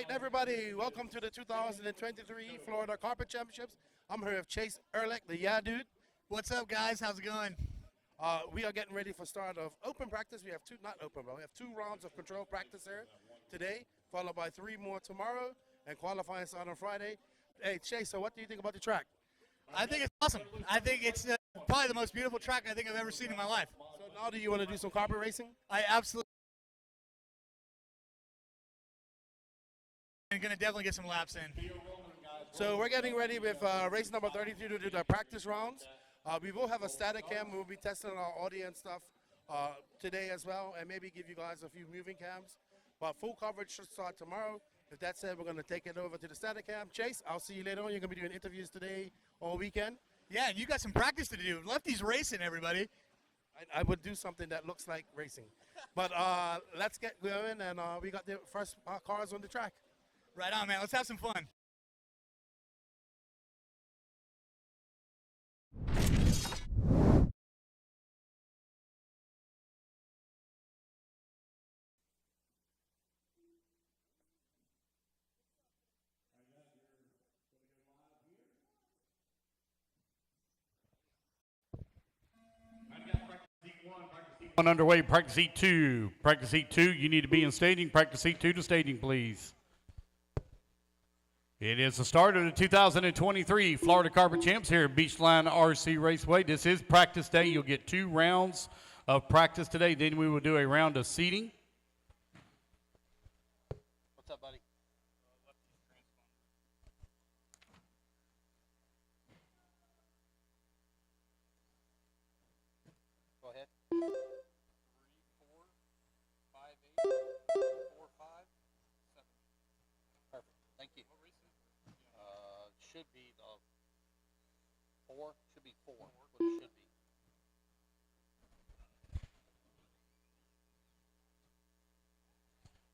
right, everybody, welcome to the 2023 Florida Carpet Championships. I'm here with Chase Ehrlich, the Yeah Dude. What's up, guys? How's it going? We are getting ready for start of open practice. We have two, not open, but we have 2 rounds of control practice here today, followed by 3 more tomorrow, and qualifying start on Friday. Hey, Chase, so what do you think about the track? I think it's awesome. I think it's probably the most beautiful track I think I've ever seen in my life. So now do you want to do some carpet racing? I absolutely am going to definitely get some laps in. So we're getting ready with race number 32 to do the practice rounds. We will have a static cam. We'll be testing our audio and stuff today as well, and maybe give you guys a few moving cams. But full coverage should start tomorrow. With that said, we're going to take it over to the static cam. Chase, I'll see you later on. You're going to be doing interviews today all weekend. Yeah, and you got some practice to do. Lefty's racing, everybody. I would do something that looks like racing. But let's get going, and we got the first cars on the track. Right on, man. Let's have some fun. One underway, practice heat 2. Practice heat 2, you need to be in staging. Practice heat 2 to staging, please. It is the start of the 2023 Florida Carpet Champs here at Beachline RC Raceway. This is practice day. You'll get 2 rounds of practice today. Then we will do a round of seating. What's up, buddy? Go ahead. 3, 4, 5, 8, 4, 5, 7. Perfect. Thank you. Should be the 4. Should be 4. What it should be.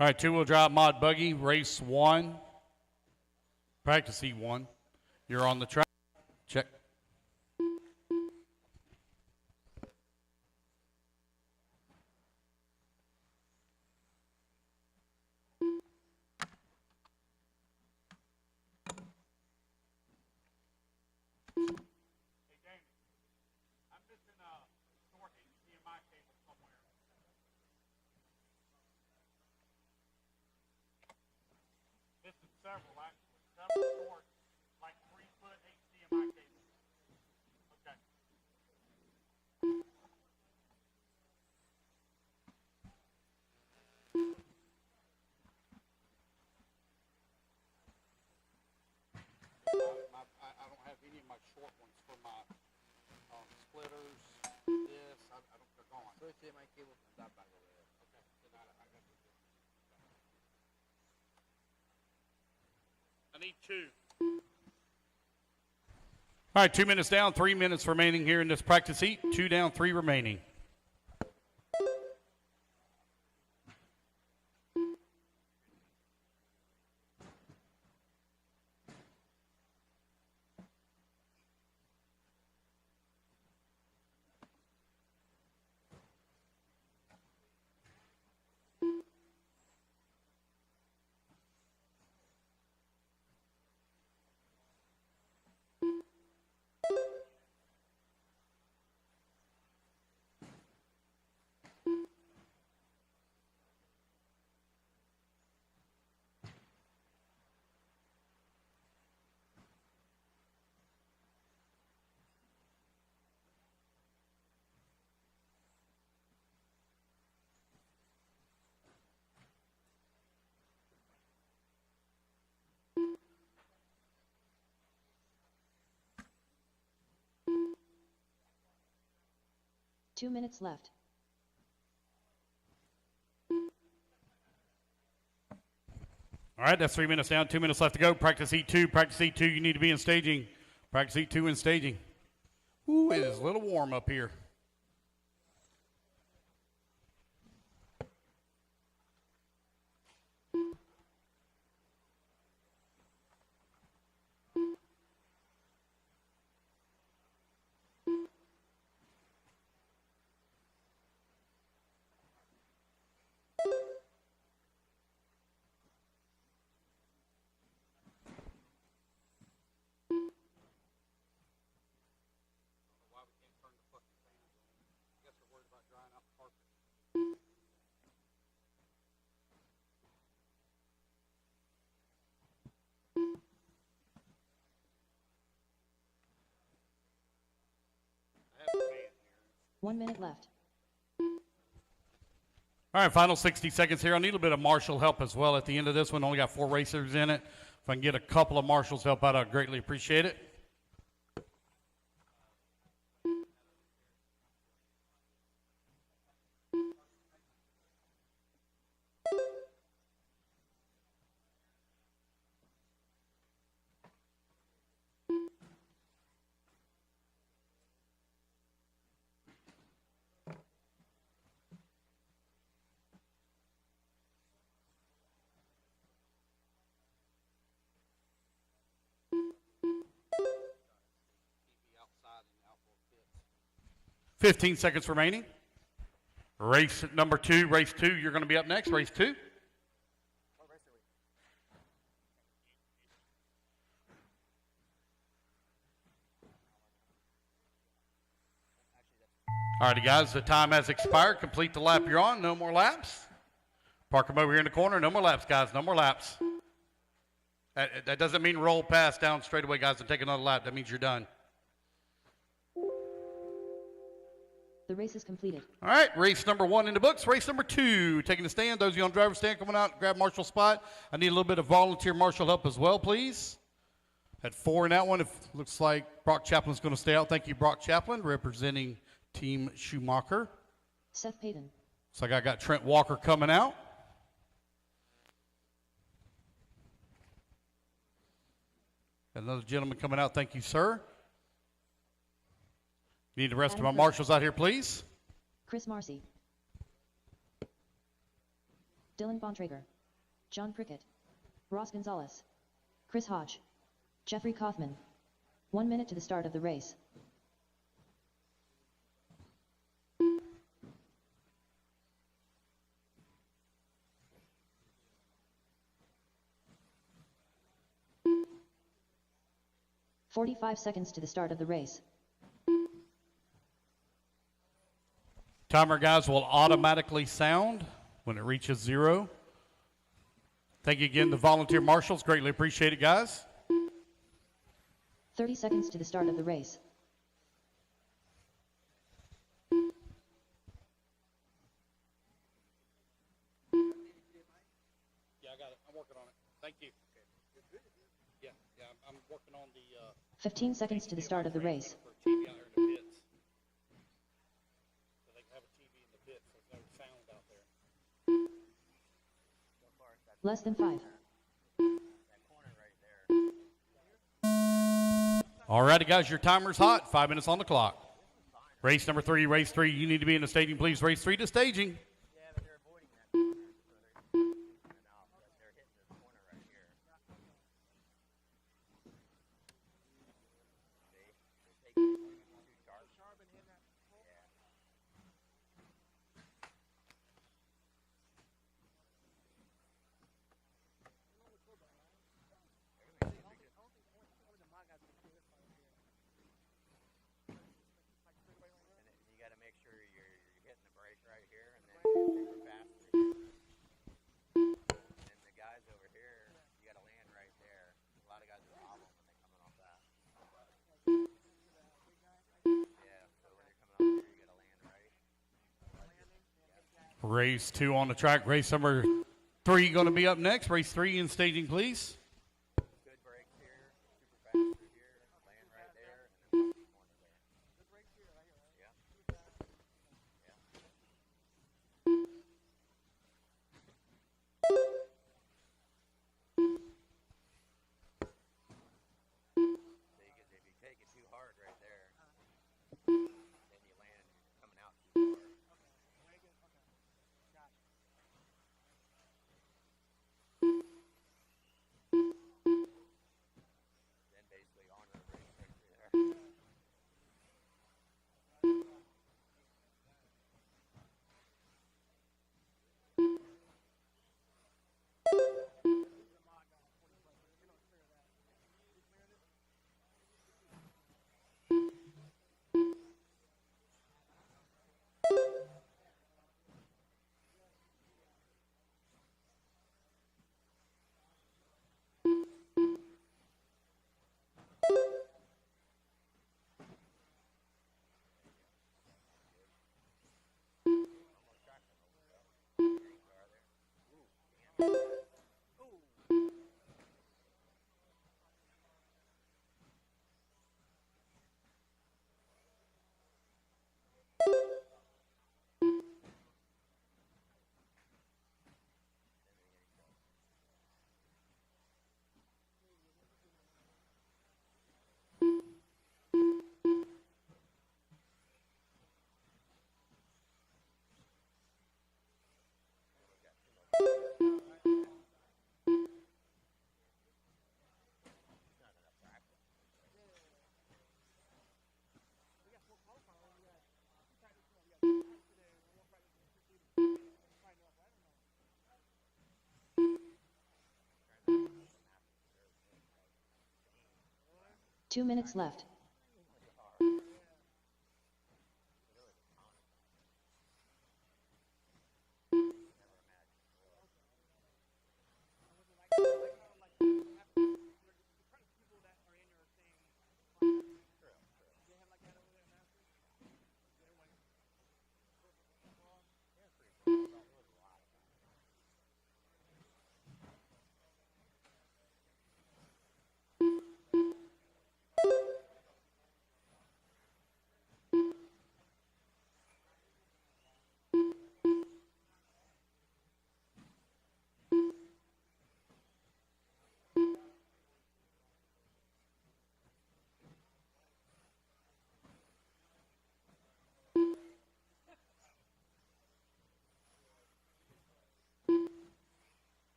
All right, 2-wheel drive mod buggy, race 1. Practice heat 1. You're on the track. Check. Several, actually. Several short, like 3-foot HDMI cable. Okay. I don't have any of my short ones for my splitters. This, I don't, they're gone. So HDMI cable from that back over there. Okay. Then I got this. I need 2. All right, 2 minutes down, 3 minutes remaining here in this practice heat. 2 down, 3 remaining. Two minutes left. All right, that's 3 minutes down, 2 minutes left to go. Practice heat 2. Practice heat 2, you need to be in staging. Practice heat 2 in staging. Ooh, it is a little warm up here. 1 minute left. All right, final 60 seconds here. I need a little bit of marshal help as well at the end of this one. Only got 4 racers in it. If I can get a couple of marshals help out, I'd greatly appreciate it. Fifteen seconds remaining. Race number 2, race 2, you're going to be up next, race 2. All righty, guys, the time has expired. Complete the lap you're on. No more laps. Park them over here in the corner. No more laps, guys. No more laps. That doesn't mean roll past down straight away, guys, and take another lap. That means you're done. The race is completed. All right, race number 1 in the books. Race number 2, taking the stand. Those of you on driver's stand coming out, grab marshal spot. I need a little bit of volunteer marshal help as well, please. At 4 in that one, it looks like Brock Chaplin's going to stay out. Thank you, Brock Chaplin, representing Team Schumacher. Seth Payton. Looks like I got Trent Walker coming out. Got another gentleman coming out. Thank you, sir. Need the rest of my marshals out here, please. Chris Marcy. Dylan Bontrager. John Prickett. Ross Gonzalez. Chris Hodge. Jeffrey Kaufman. 1 minute to the start of the race. "45 seconds to the start of the race. Timer, guys, will automatically sound when it reaches 0. Thank you again to volunteer marshals. Greatly appreciate it, guys. 30 seconds to the start of the race. Yeah, I got it. I'm working on it. Thank you. Yeah, I'm working on the 15 seconds to the start of the race. TV out there in the pits. So they can have a TV in the pits. There's no sound out there. Less than 5. All righty, guys, your timer's hot. 5 minutes on the clock. Race number 3, race 3. You need to be in the staging, please. Race 3 to staging. Race 2 on the track. Race number 3 going to be up next. Race 3 in staging, please. Good brakes here, super fast through here, land right there, and then watch the corner there. Good brakes here, right here. Yeah. So if you take it too hard right there, then you land coming out too hard. 2 minutes left.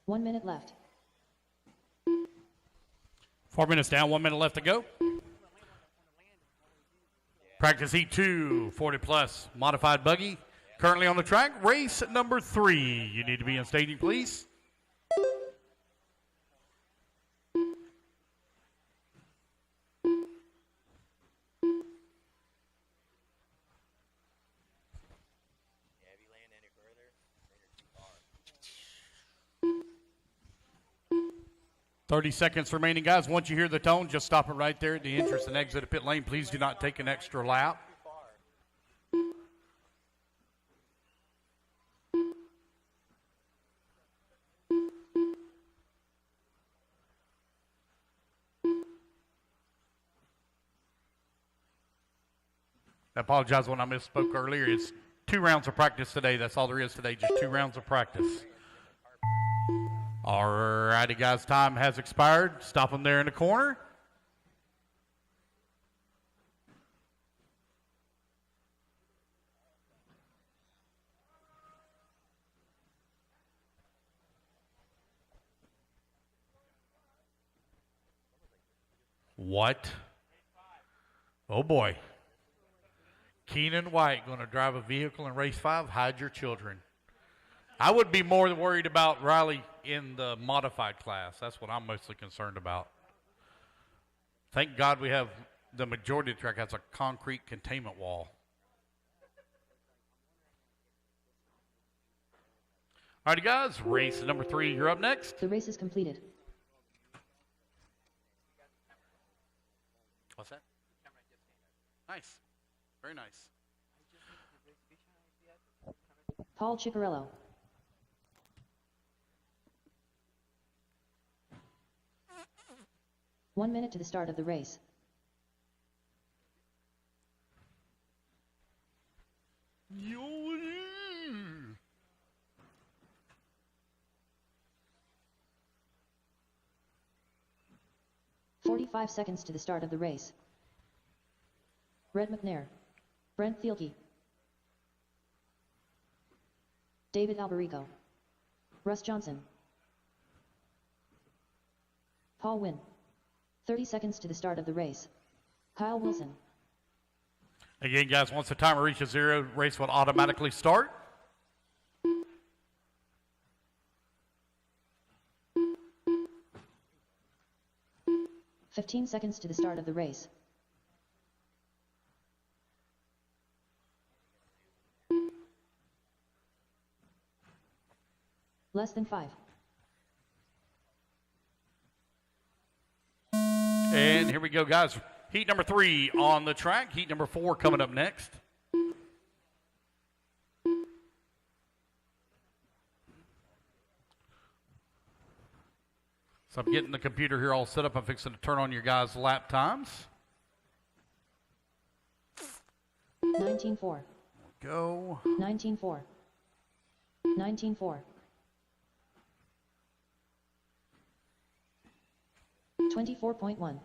One minute left. 4 minutes down, 1 minute left to go. Practice heat 2, 40 plus, modified buggy. Currently on the track, race number 3. You need to be in staging, please. Yeah, if you land any further, then you're too far. 30 seconds remaining, guys. Once you hear the tone, just stop it right there at the entrance and exit of pit lane. Please do not take an extra lap. I apologize when I misspoke earlier. It's 2 rounds of practice today. That's all there is today, just 2 rounds of practice. All righty, guys, time has expired. Stop them there in the corner. What? Oh, boy. Keenan White going to drive a vehicle in race 5. Hide your children. I would be more worried about Riley in the modified class. That's what I'm mostly concerned about. Thank God we have the majority of the track has a concrete containment wall. All righty, guys, race number 3. You're up next. The race is completed. What's that? Nice. Very nice. Paul Ciccarello. One minute to the start of the race. Yo-wee. 45 seconds to the start of the race. Brett McNair. Brent Thielke. David Alberico. Russ Johnson. Paul Wynn. 30 seconds to the start of the race. Kyle Wilson. Again, guys, once the timer reaches 0, race will automatically start. "15 seconds to the start of the race. Less than 5. And here we go, guys. Heat number 3 on the track. Heat number 4 coming up next. So I'm getting the computer here all set up. I'm fixing to turn on your guys' lap times. 19-4. Go. 19-4. 19-4. 24.1.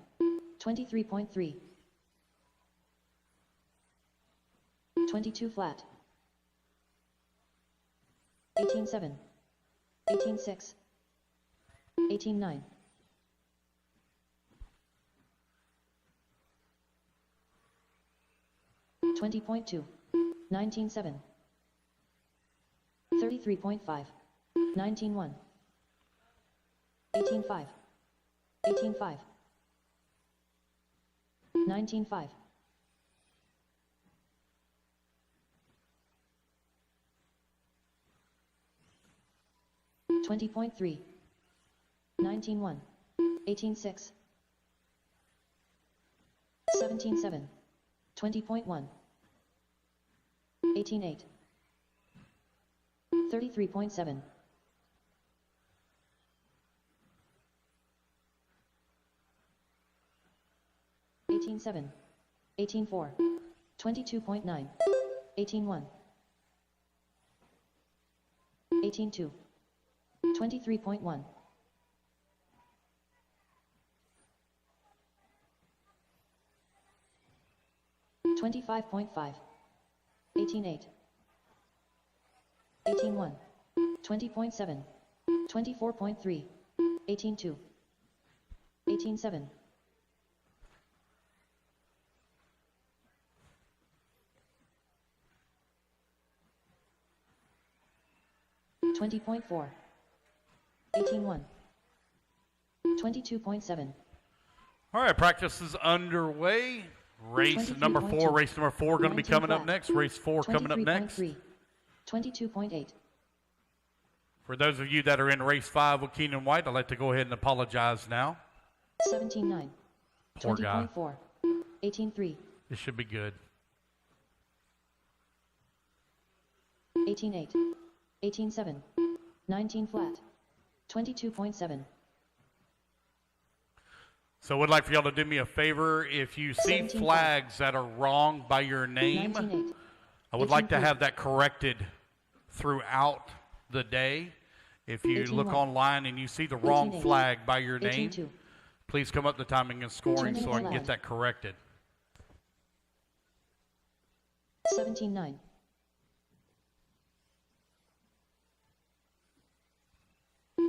23.3. 22 flat. 18-7. 18-6. 18-9. 20.2. 19-7. 33.5. 19-1. 18-5. 18-5. 19-5. 20.3. 19-1. 18-6. 17-7. 20.1. 18-8. 33.7. 18-7. 18-4. 22.9. 18-1. 18-2. 23.1. 25.5. 18-8. 18-1. 20.7. 24.3. 18-2. 18-7. 20.4. 18-1. 22.7. All right, practice is underway. Race number 4 going to be coming up next. Race 4 coming up next. 22.8. For those of you that are in race 5 with Keenan White, I'd like to go ahead and apologize now. 17-9. Poor guy. 20.4. 18-3. This should be good. 18-8. 18-7. 19 flat. 22.7. So would like for y'all to do me a favor. If you see 17-5. flags that are wrong by your name, 19-8. I would like to 18-3. have that corrected throughout the day. If you look 18-1. online and you see the wrong 18-8. flag by your name, 18-2. please come up to timing and scoring so I can get 20-5. that corrected. 17-9.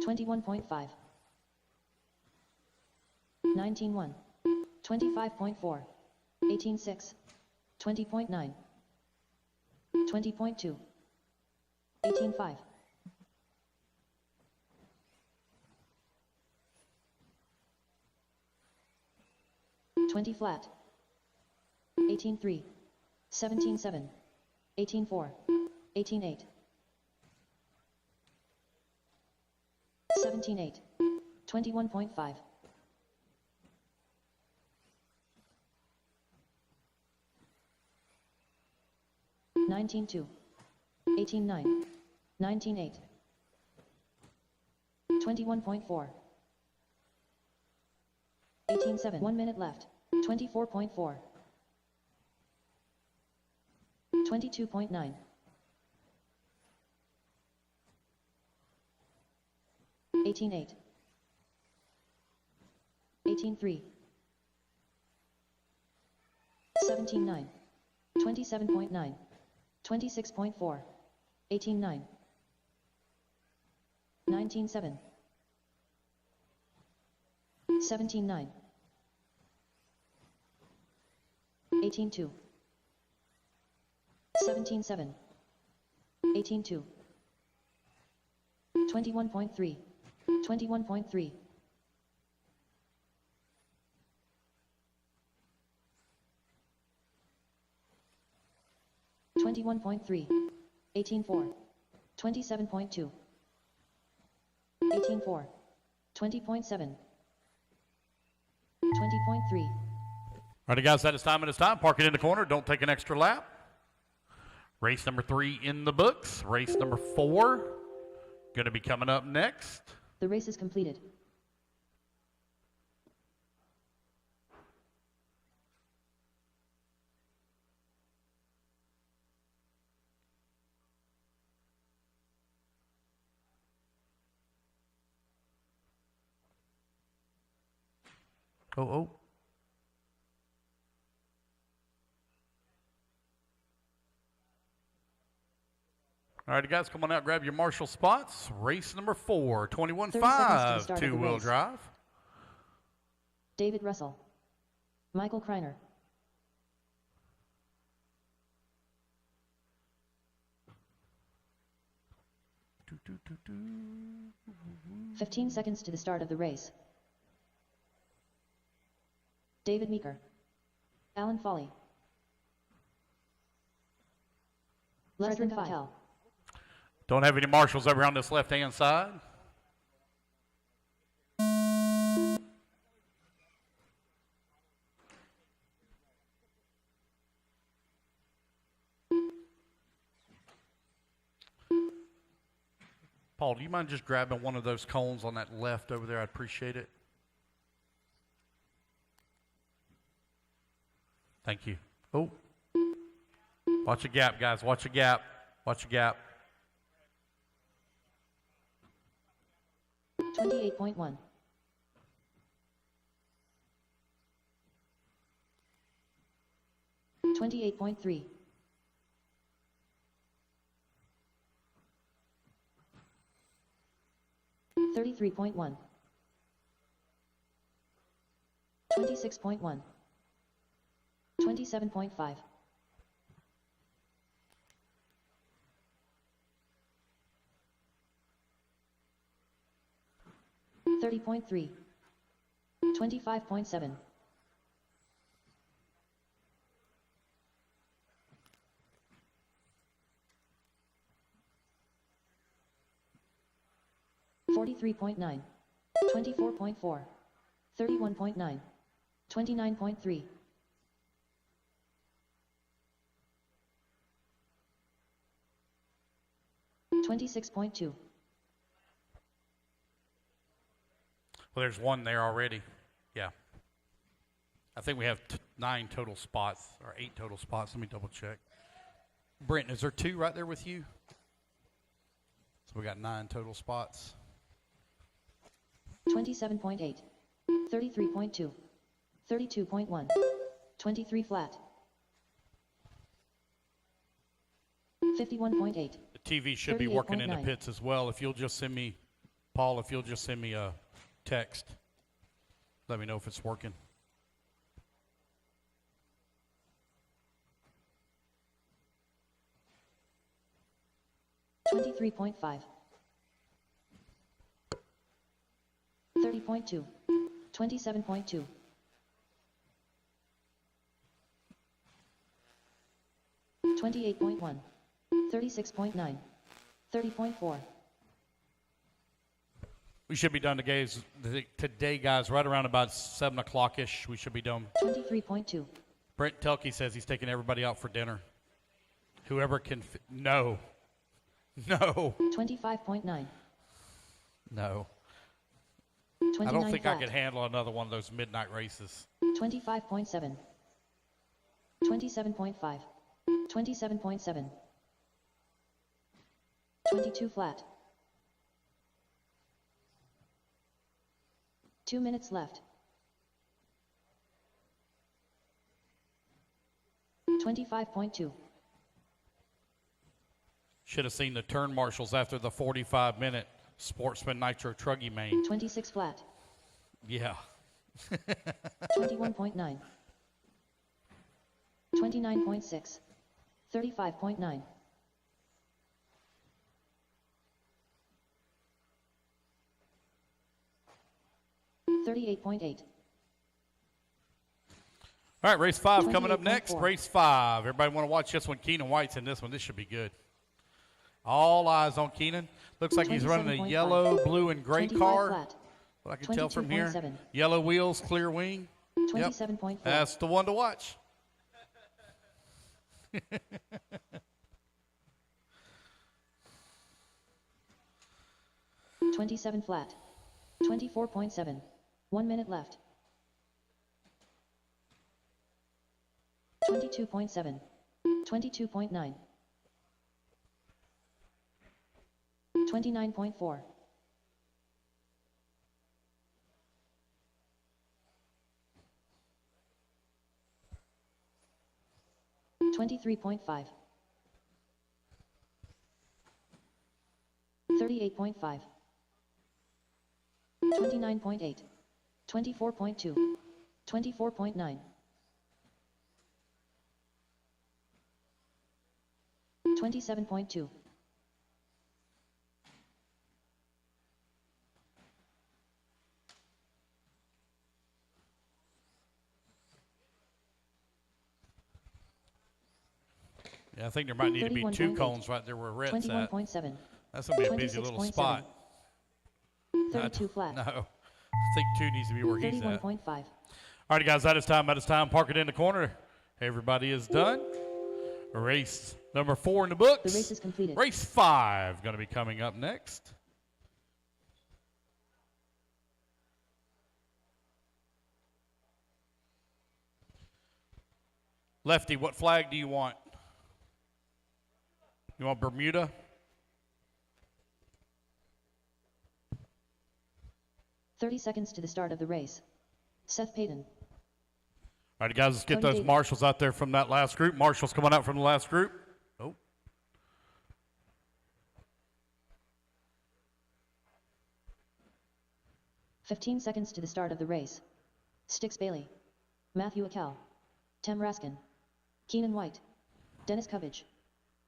21.5. 19-1. 25.4. 18-6. 20.9. 20.2. 18-5. 20 flat. 18-3. 17-7. 18-4. 18-8. 17-8. 21.5. 19-2. 18-9. 19-8. 21.4. 18-7. 1 minute left. 24.4. 22.9. 18-8. 18-3. 17-9. 27.9. 26.4. 18-9. 19-7. 17-9. 18-2. 17-7. 18-2. 21.3. 21.3. 21.3. 18-4. 27.2. 18-4. 20.7. 20.3. All right, guys, that is time. It is time. Park it in the corner. Don't take an extra lap. Race number 3 in the books. Race number 4 going to be coming up next. The race is completed. Oh. All right, guys, come on out, grab your marshal spots. Race number 4, 30 seconds to the 21.5 start of the two-wheel race. drive. David Russell. Michael Kreiner. 15 seconds to the start of the race. David Meeker. Alan Foley. Less than 5. Don't have any marshals over on this left-hand side. Paul, do you mind just grabbing one of those cones on that left over there? I'd appreciate it. Thank you. Oh. Watch a gap, guys. Watch a gap. Watch a gap. 28.1. 28.3. 33.1. 26.1. 27.5. 30.3. 25.7. 43.9. 24.4. 31.9. 29.3. 26.2. Well, there's one there already. Yeah. I think we have 9 total spots, or 8 total spots. Let me double check. Brenton, is there 2 right there with you? So we got 9 total spots. 27.8. 33.2. 32.1. 23 flat. 51.8. The TV should be working in the 38.9. pits as well. If you'll just send me, Paul, if you'll just send me a text, let me know if it's working. $23.5. 30.2. 27.2. 28.1. 36.9. 30.4. We should be done today, guys, right around about 7 o'clock-ish. We should be done. 23.2. Brent Telke says he's taking everybody out for dinner. Whoever can no. No. 25.9. No. 29 I don't think flat. I could handle another one of those midnight races. 25.7. 27.5. 27.7. 22 flat. 2 minutes left. 25.2. Should have seen the turn marshals after the 45-minute Sportsman Nitro Truggy main. 26 flat. Yeah. 21.9. 29.6. 35.9. 38.8. All right, race 5 coming up next. 28.4. Race 5. Everybody want to watch this one? Keenan White's in this one. This should be good. All eyes on Keenan. Looks like he's running a 27.5. yellow, blue, and gray 25 car. flat. What I can tell from here. 22.7. Yellow wheels, clear wing. Yep. 27.4. That's the one to watch. 27 flat. 24.7. 1 minute left. 22.7. 22.9. 29.4. 23.5. 38.5. 29.8. 24.2. 24.9. 27.2. Yeah, I think there might need to be 2 31.8. cones right there where Rhett's at. 21.7. That's going to be a busy little 26.7. spot. 32 flat. No, I think 2 needs to be where he's at. 31.5. All right, guys, that is time. That is time. Park it in the corner. Everybody is done. Race number 4 in the books. The race is completed. Race 5 going to be coming up next. Lefty, what flag do you want? You want Bermuda? "30 seconds to the start of the race. Seth Payton. All right, guys, let's get Cody those Davis. marshals out there from that last group. Marshals coming out from the last group. Oh. "15 seconds to the start of the race. Stix Bailey. Matthew Acal. Tem Raskin. Keenan White. Dennis Covage.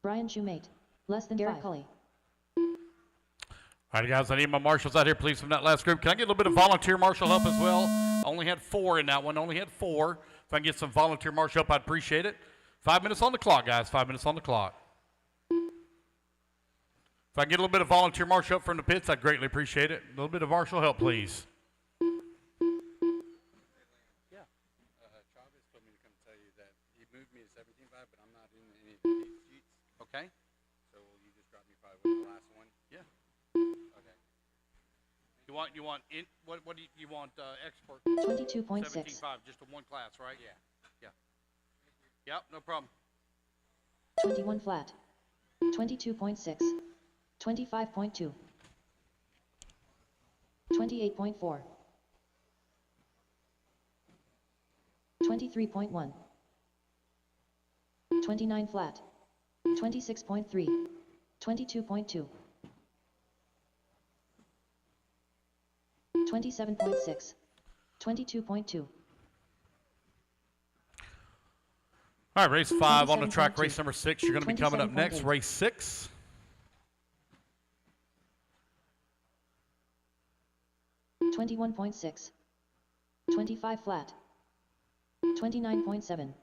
Brian Shoemate. Less than Garrett 5. Cully. All right, guys, I need my marshals out here, please, from that last group. Can I get a little bit of volunteer marshal help as well? Only had 4 in that one. Only had 4. If I can get some volunteer marshal help, I'd appreciate it. 5 minutes on the clock, guys. 5 minutes on the clock. If I can get a little bit of volunteer marshal help from the pits, I'd greatly appreciate it. A little bit of marshal help, please. Yeah. Chavez told me to come tell you that he moved me to 17.5, but I'm not in any of these sheets. Okay. So will you just drop me probably with the last one? Yeah. Okay. You want what do you want expert? 22.6. 17.5, just a 1 class, right? Yeah. Yeah. Yep, no problem. 21 flat. 22.6. 25.2. 28.4. 23.1. 29 flat. 26.3. 22.2. 27.6. 22.2. All right, race 5 on the track. 27.2. Race number 6. You're going to be coming up next. 27.8. Race 6. 21.6. 25 flat. 29.7.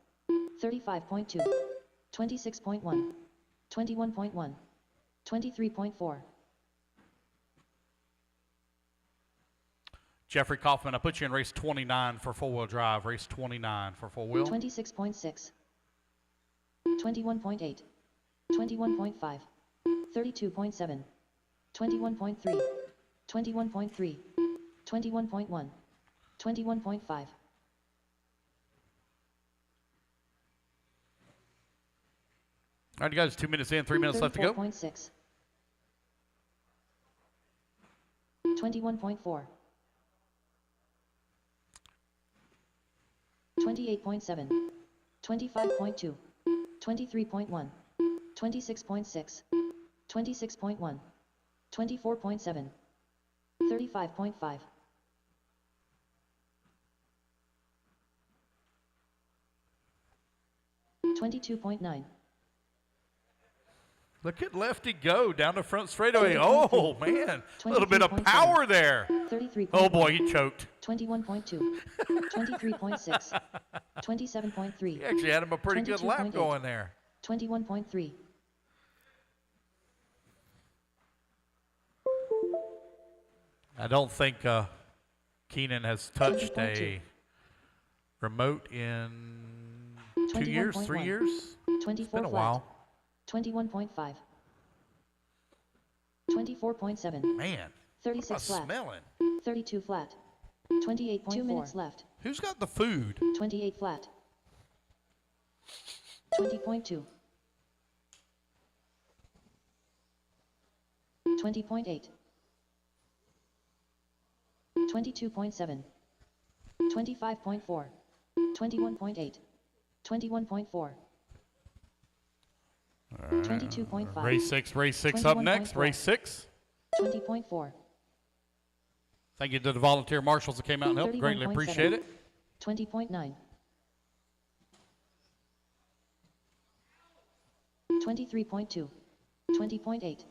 35.2. 26.1. 21.1. 23.4. Jeffrey Kaufman, I put you in race 29 for 4-wheel drive. Race 29 for 4-wheel. 26.6. 21.8. 21.5. 32.7. 21.3. 21.3. 21.1. 21.5. All right, you guys, 2 minutes in, 3 minutes left to go. 34.6. 21.4. 28.7. 25.2. 23.1. 26.6. 26.1. 24.7. 35.5. $22.9. Look at Lefty go down the front straightaway. Oh, man. A little bit of 23.7. power there. 33.1. Oh, boy, he choked. 21.2. 23.6. 27.3. He actually had him a pretty good lap 22.8. going there. 21.3. I don't think Keenan has touched a 20.2. remote in 2 years, 3 21.1. years. 24 It's been a flat. while. 21.5. 24.7. Man, what am I 36 flat. smelling? 32 flat. 28.4. 2 minutes left. Who's got the food? 28 flat. 20.2. 20.8. 22.7. 25.4. 21.8. 21.4. 22.5. Race 6 up next. 21.4. Race 6. 20.4. Thank you to the volunteer marshals that came out and helped. Greatly 31.7. appreciate it. 20.9. 23.2. 20.8.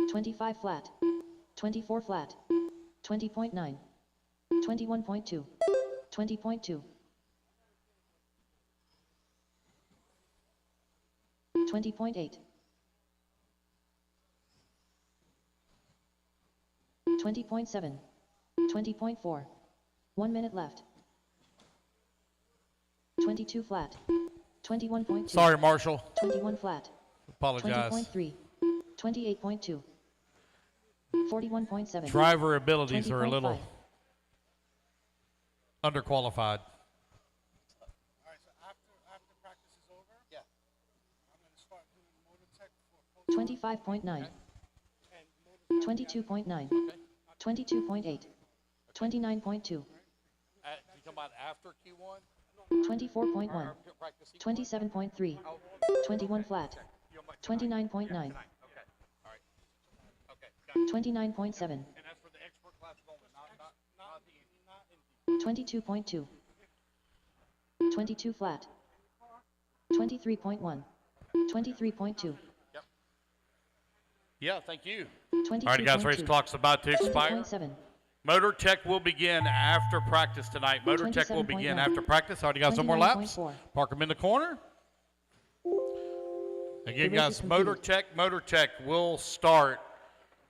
25 flat. 24 flat. 20.9. 21.2. 20.2. 20.8. 20.7. 20.4. 1 minute left. 22 flat. 21.2. Sorry, Marshall. 21 flat. Apologize. 20.3. 28.2. 41.7. Driver abilities are a little 20.5. underqualified. All right, so after practice is over, Yeah. I'm going to start doing motor tech for post 25.9. and motor 22.9. 22.8. 29.2. You talking about after Q1? 24.1. 27.3. 21 flat. 29.9. Okay. All right. Okay. 29.7. And that's for the expert classes only, not the 22.2. 22 flat. 23.1. 23.2. Yeah, thank you. 22.2. All right, guys, race clock's about to expire. 20.7. Motor tech will begin after practice tonight. Motor tech will begin 27.9. after practice. Already got some more laps. 29.4. Park them in the corner. Again, The race is guys, Motor completed. Tech will start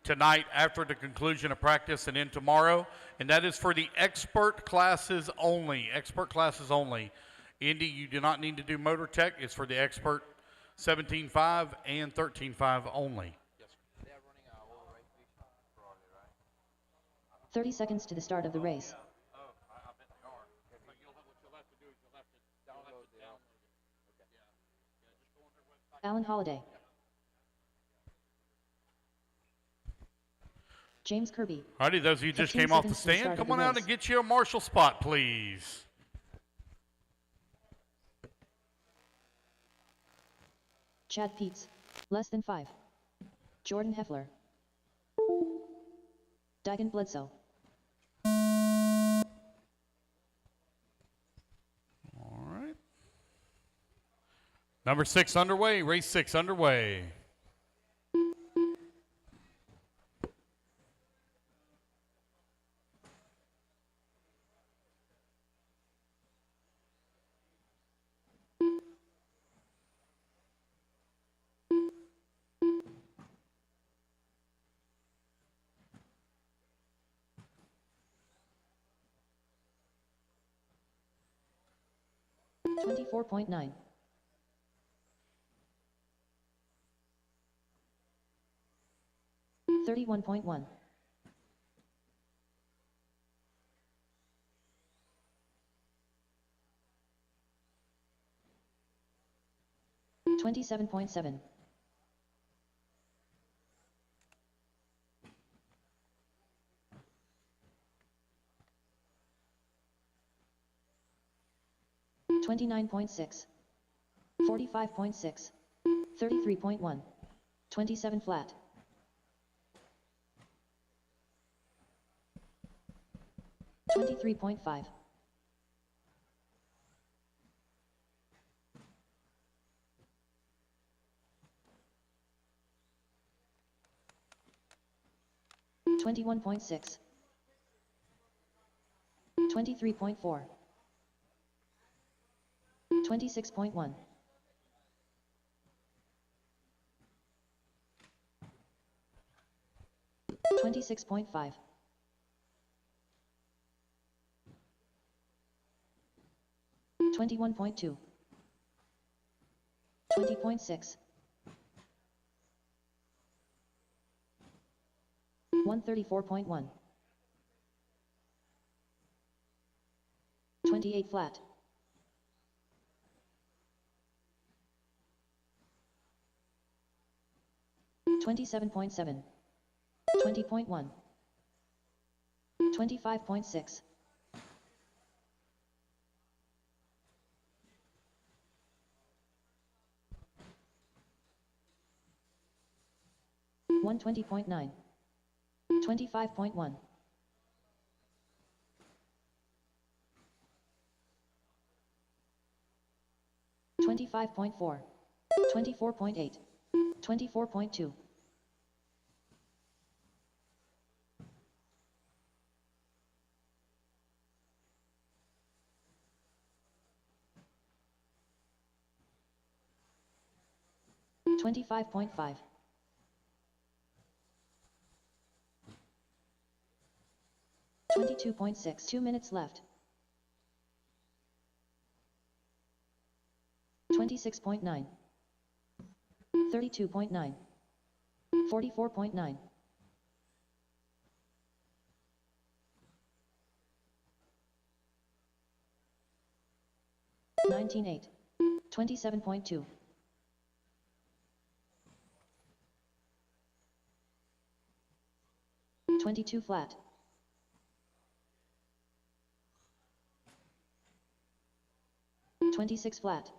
tonight after the conclusion of practice and in tomorrow. And that is for the expert classes only. Expert classes only. Indy, you do not need to do Motor Tech. It's for the expert 17.5 and 13.5 only. They're running a whole race beach probably, right? 30 seconds to the start of the race. Alan Holiday. James Kirby. Alrighty, those of you who just 15 came off the seconds to the stand, start of come the on out race. and get you a marshal spot, please. Chad Peets. Less than 5. Jordan Heffler. Dagan Bledsoe. All right. Number 6 underway, race 6 underway. $24.9. 31.1. 27.7. 29.6. 45.6. 33.1. 27 flat. 23.5. 21.6. 23.4. 26.1. 26.5. 21.2. 20.6. 134.1. 28 flat. 27.7. 20.1. 25.6. 120.9. 25.1. 25.4. 24.8. 24.2. 25.5. 22.6. 2 minutes left. 26.9. 32.9. 44.9. 19.8. 27.2. 22 flat. 26 flat.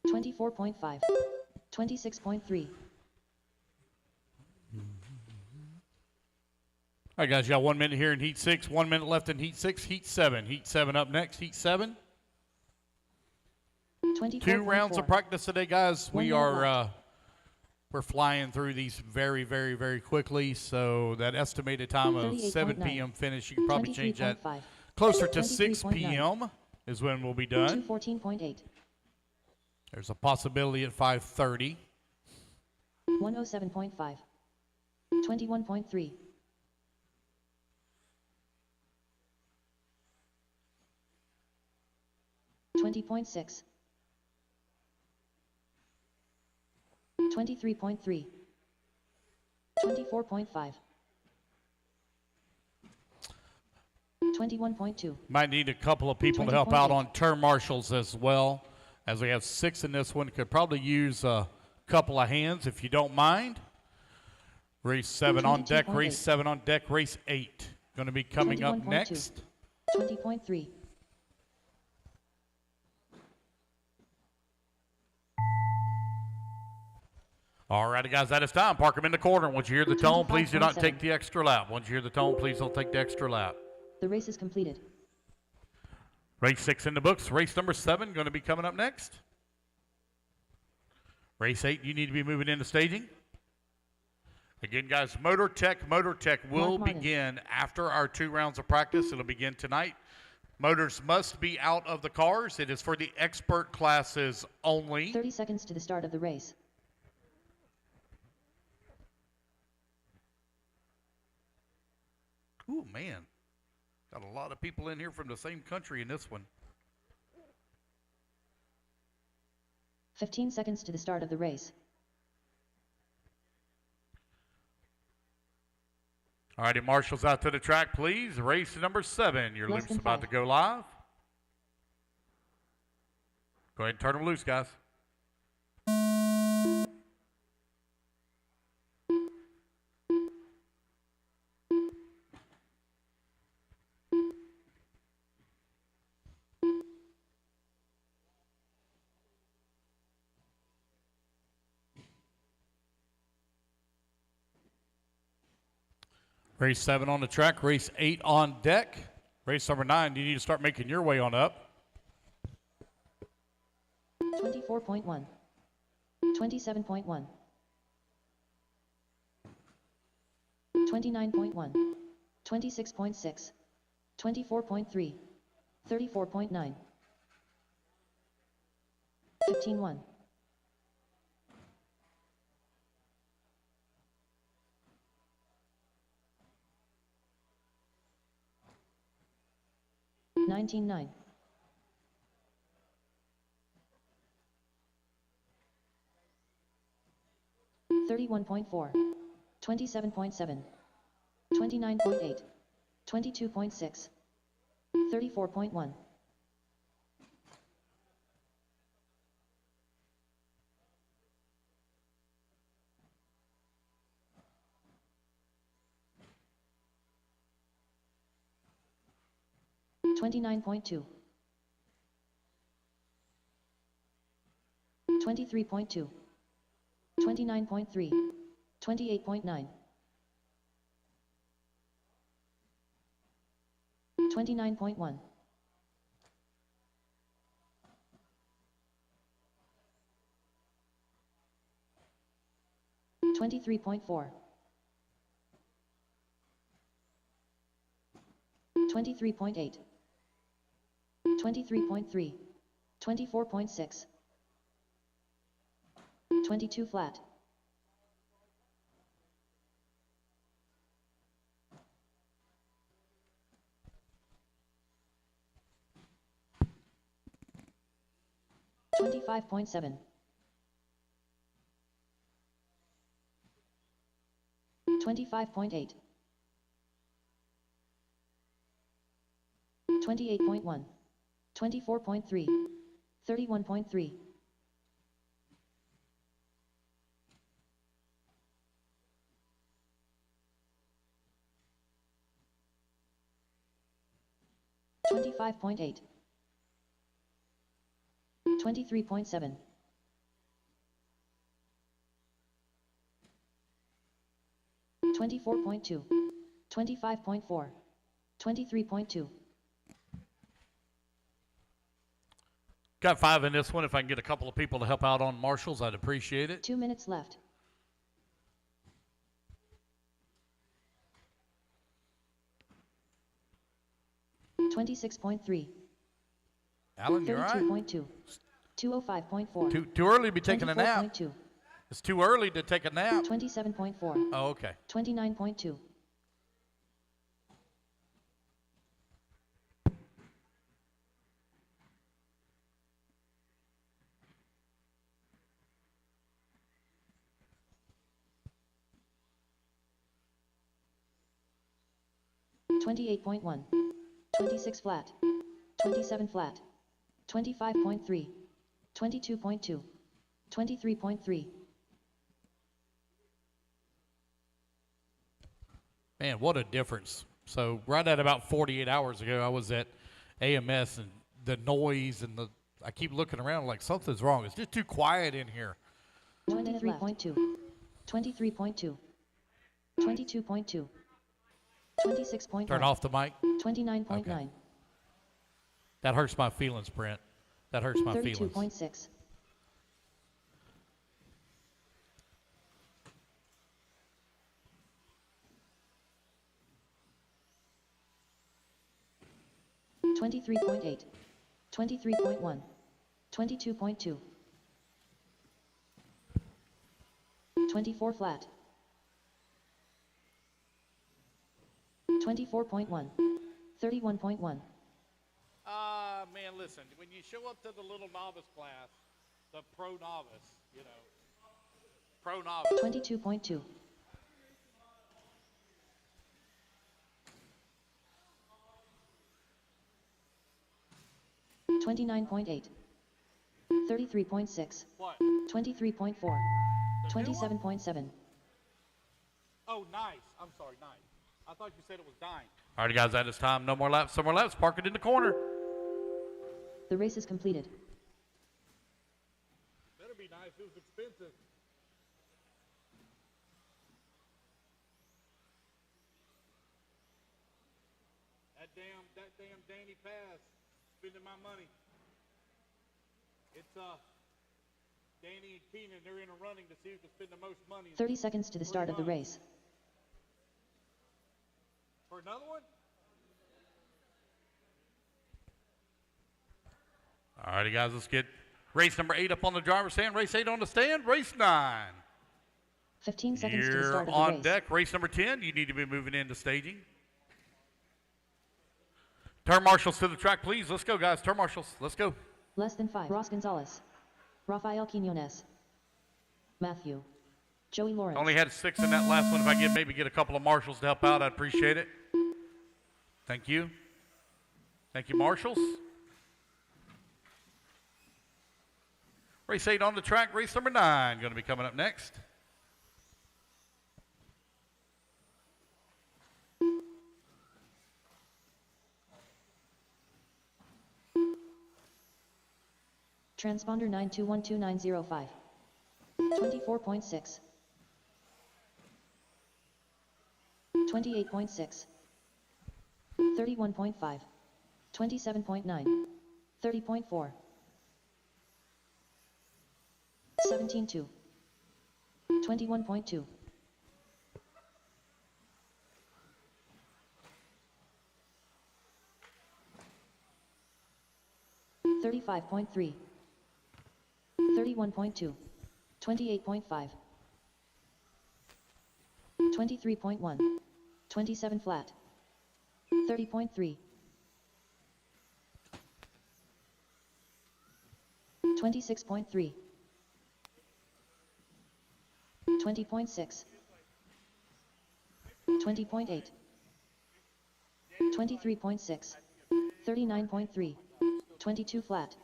24.5. 26.3. All right, guys, you got 1 minute here in Heat 6, 1 minute left in Heat 6, Heat 7. Heat 7 up next, Heat 7. 2 rounds of practice today, guys. We are we're flying through these very, very, very quickly. So that estimated time of 7 p.m. finish, you can probably change that closer to 6 p.m. is when we'll be done. 214.8. There's a possibility at 5:30. 107.5. 21.3. 20.6. 23.3. 24.5. 21.2. Might need a couple of people to help out on turn marshals as well, as we have 6 in this one. Could probably use a couple of hands if you don't mind. Race 7 on deck, race 7 on deck, race 8. Going to be coming up next. 20.3. All righty, guys, that is time. Park them in the corner. Once you hear the tone, please do not take the extra lap. Once you hear the tone, please don't take the extra lap. The race is completed. Race 6 in the books. Race number 7 going to be coming up next. Race 8, you need to be moving into staging. Again, guys, Motor Tech will begin after our 2 rounds of practice. It'll begin tonight. Motors must be out of the cars. It is for the expert classes only. 30 seconds to the start of the race. Ooh, man. Got a lot of people in here from the same country in this one. 15 seconds to the start of the race. All righty, marshals out to the track, please. Race number 7. Your loop's about to go live. Go ahead and turn them loose, guys. Race 7 on the track, race 8 on deck. Race number 9, you need to start making your way on up. 24.1. 27.1. 29.1. 26.6. 24.3. 34.9. 15.1. 19.9. 31.4. 27.7. 29.8. 22.6. 34.1. 29.2. 23.2. 29.3. 28.9. 29.1. 23.4. 23.8, 23.3, 24.6, 22 flat, 25.7, 25.8, 28.1, 24.3, 31.3, 25.8, 23.7, 24.2, 25.4, 23.2, Got 5 in this one. If I can get a couple of people to help out on marshals, I'd appreciate it. 2 minutes left. $26.3, Alan, you're right. 32.2, 205.4, Too early to be taking a nap. 24.2, It's too early to take a nap. 27.4, Oh, okay. 29.2, 28.1, 26 flat, 27 flat, 25.3, 22.2, 23.3, Man, what a difference. So right at about 48 hours ago, I was at AMS, and the noise and I keep looking around like something's wrong. It's just too quiet in here. 23.2, 23.2, 22.2, 26.1, Turn off the mic. 29.9, Okay. That hurts my feelings, Brent. That hurts my feelings. 32.6, 23.8, 23.1, 22.2, 24 flat, 24.1, 31.1, Man, listen, when you show up to the little novice class, the pro novice, pro novice. 22.2, 29.8, 33.6, What? 23.4, 27.7, Oh, nice. I'm sorry, nice. I thought you said it was dying. All right, guys, that is time. No more laps. No more laps. Park it in the corner. the race is completed. Better be nice. It was expensive. That damn Danny Pass spending my money. It's Danny and Keenan. They're in a running to see who can spend the most money. 30 seconds to the start of the race. For another one? All righty, guys, let's get race number 8 up on the driver's stand. Race 8 on the stand. Race 9. 15 seconds to the You're start of the on race. deck. Race number 10. You need to be moving into staging. Turn marshals to the track, please. Let's go, guys. Turn marshals. Let's go. Less than 5. Ross Gonzalez, Rafael Quinones, Matthew, Joey Lawrence. Only had 6 in that last one. If I could maybe get a couple of marshals to help out, I'd appreciate it. Thank you. Thank you, marshals. Race 8 on the track. Race number 9 going to be coming up next. Transponder 9212905. 24.6. 28.6. 31.5. 27.9. 30.4. 17.2. 21.2. 35.3, 31.2, 28.5, 23.1, 27 flat, 30.3, 26.3, 20.6, 20.8, 23.6, 39.3, 22 flat,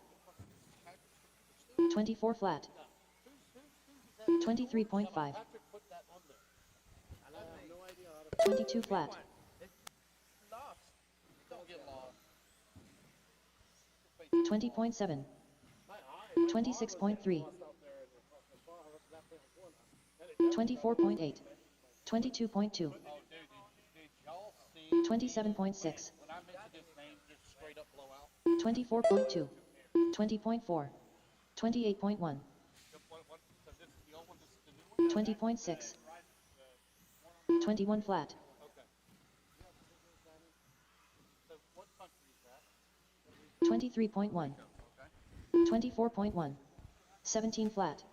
24 flat, 23.5, 22 flat, 20.7, 26.3, 24.8, 22.2, 27.6, 24.2, 20.4, 28.1, 20.6, 21 flat, 23.1, 24.1, 17 flat,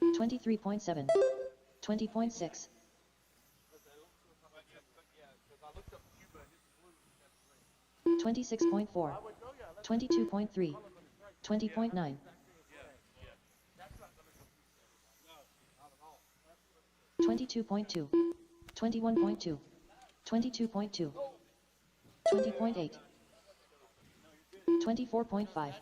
23.7, 20.6, 26.4, 22.3, 20.9, 22.2, 21.2, 22.2, 20.8, 24.5,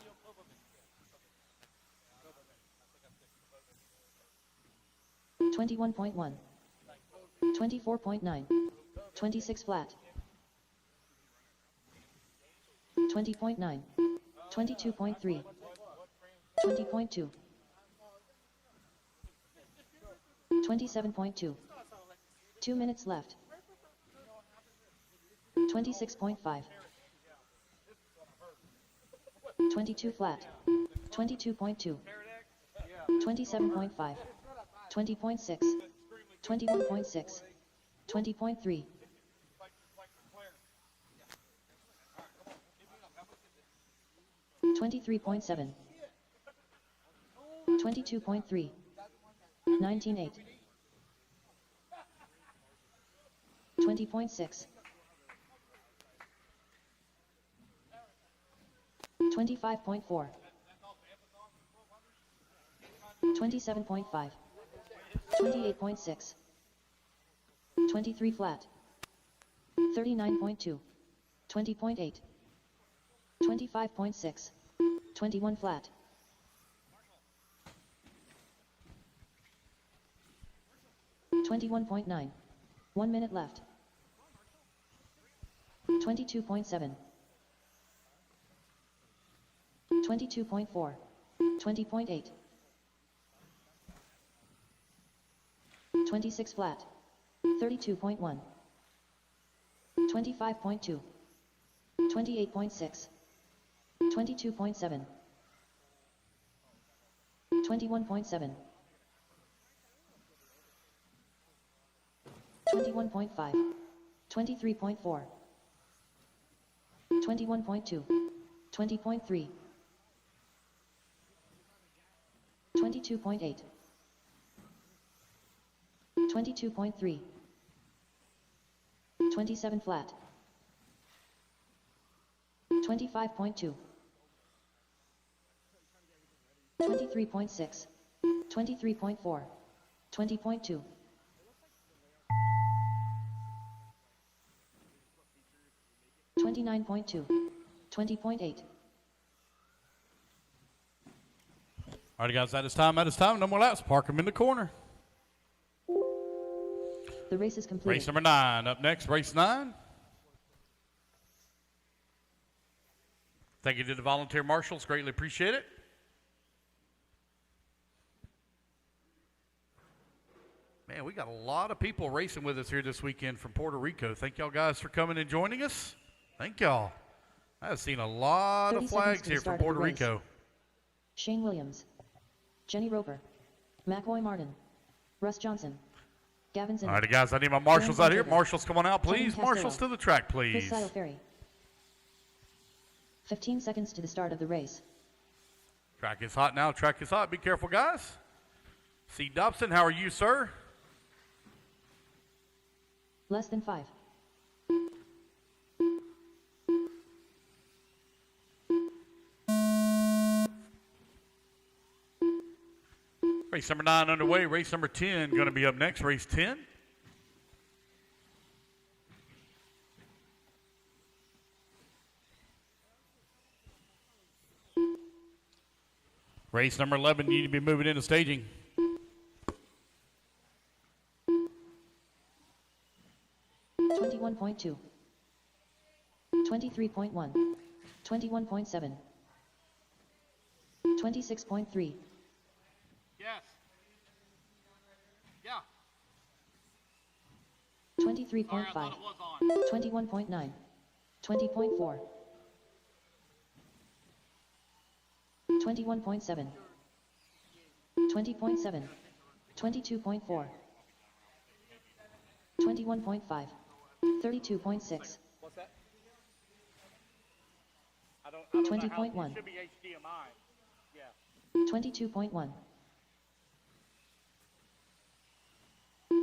21.1, 24.9, 26 flat, 20.9, 22.3, 20.2, 27.2, 2 minutes left, 26.5, 22 flat, 22.2, 27.5, 20.6, 21.6, 20.3, 23.7, 22.3, 19.8, 20.6, 25.4, 27.5, 28.6, 23 flat, 39.2, 20.8, 25.6, 21 flat, 21.9, 1 minute left, 22.7, 22.4, 20.8, 26 flat, 32.1, 25.2, 28.6, 22.7, 21.7, 21.5, 23.4, 21.2, 20.3, 22.8, 22.3, 27 flat, 25.2, 23.6, 23.4, 20.2, 29.2, 20.8. All right, guys, that is time. No more laps. Park them in the corner. The race is completed. Race number 9. Up next, race 9. Thank you to the volunteer marshals. Greatly appreciate it. Man, we got a lot of people racing with us here this weekend from Puerto Rico. Thank y'all guys for coming and joining us. Thank y'all. I've seen a lot 30 of flags seconds to here the from start of the Puerto race. Rico. Shane Williams, Jenny Roper, McCoy Martin, Russ Johnson, Gavin Zimmer, All right, guys, I need my marshals out here. Jordan. Marshals, come on out, Kevin please. Castillo. Marshals to the track, Chris please. Saddle Ferry. 15 seconds to the start of the race. Track is hot now. Track is hot. Be careful, guys. C. Dobson, how are you, sir? Less than 5. Race number 9 underway. Race number 10 going to be up next. Race 10. Race number 11, you need to be moving into staging. $21.2, $23.1, $21.7, $26.3, Yes. Yeah. $23.5, $21.9, $20.4, $21.7, $20.7, $22.4, $21.5, $32.6, What's that? I don't know 20.1. how, it should be HDMI. Yeah. 22.1,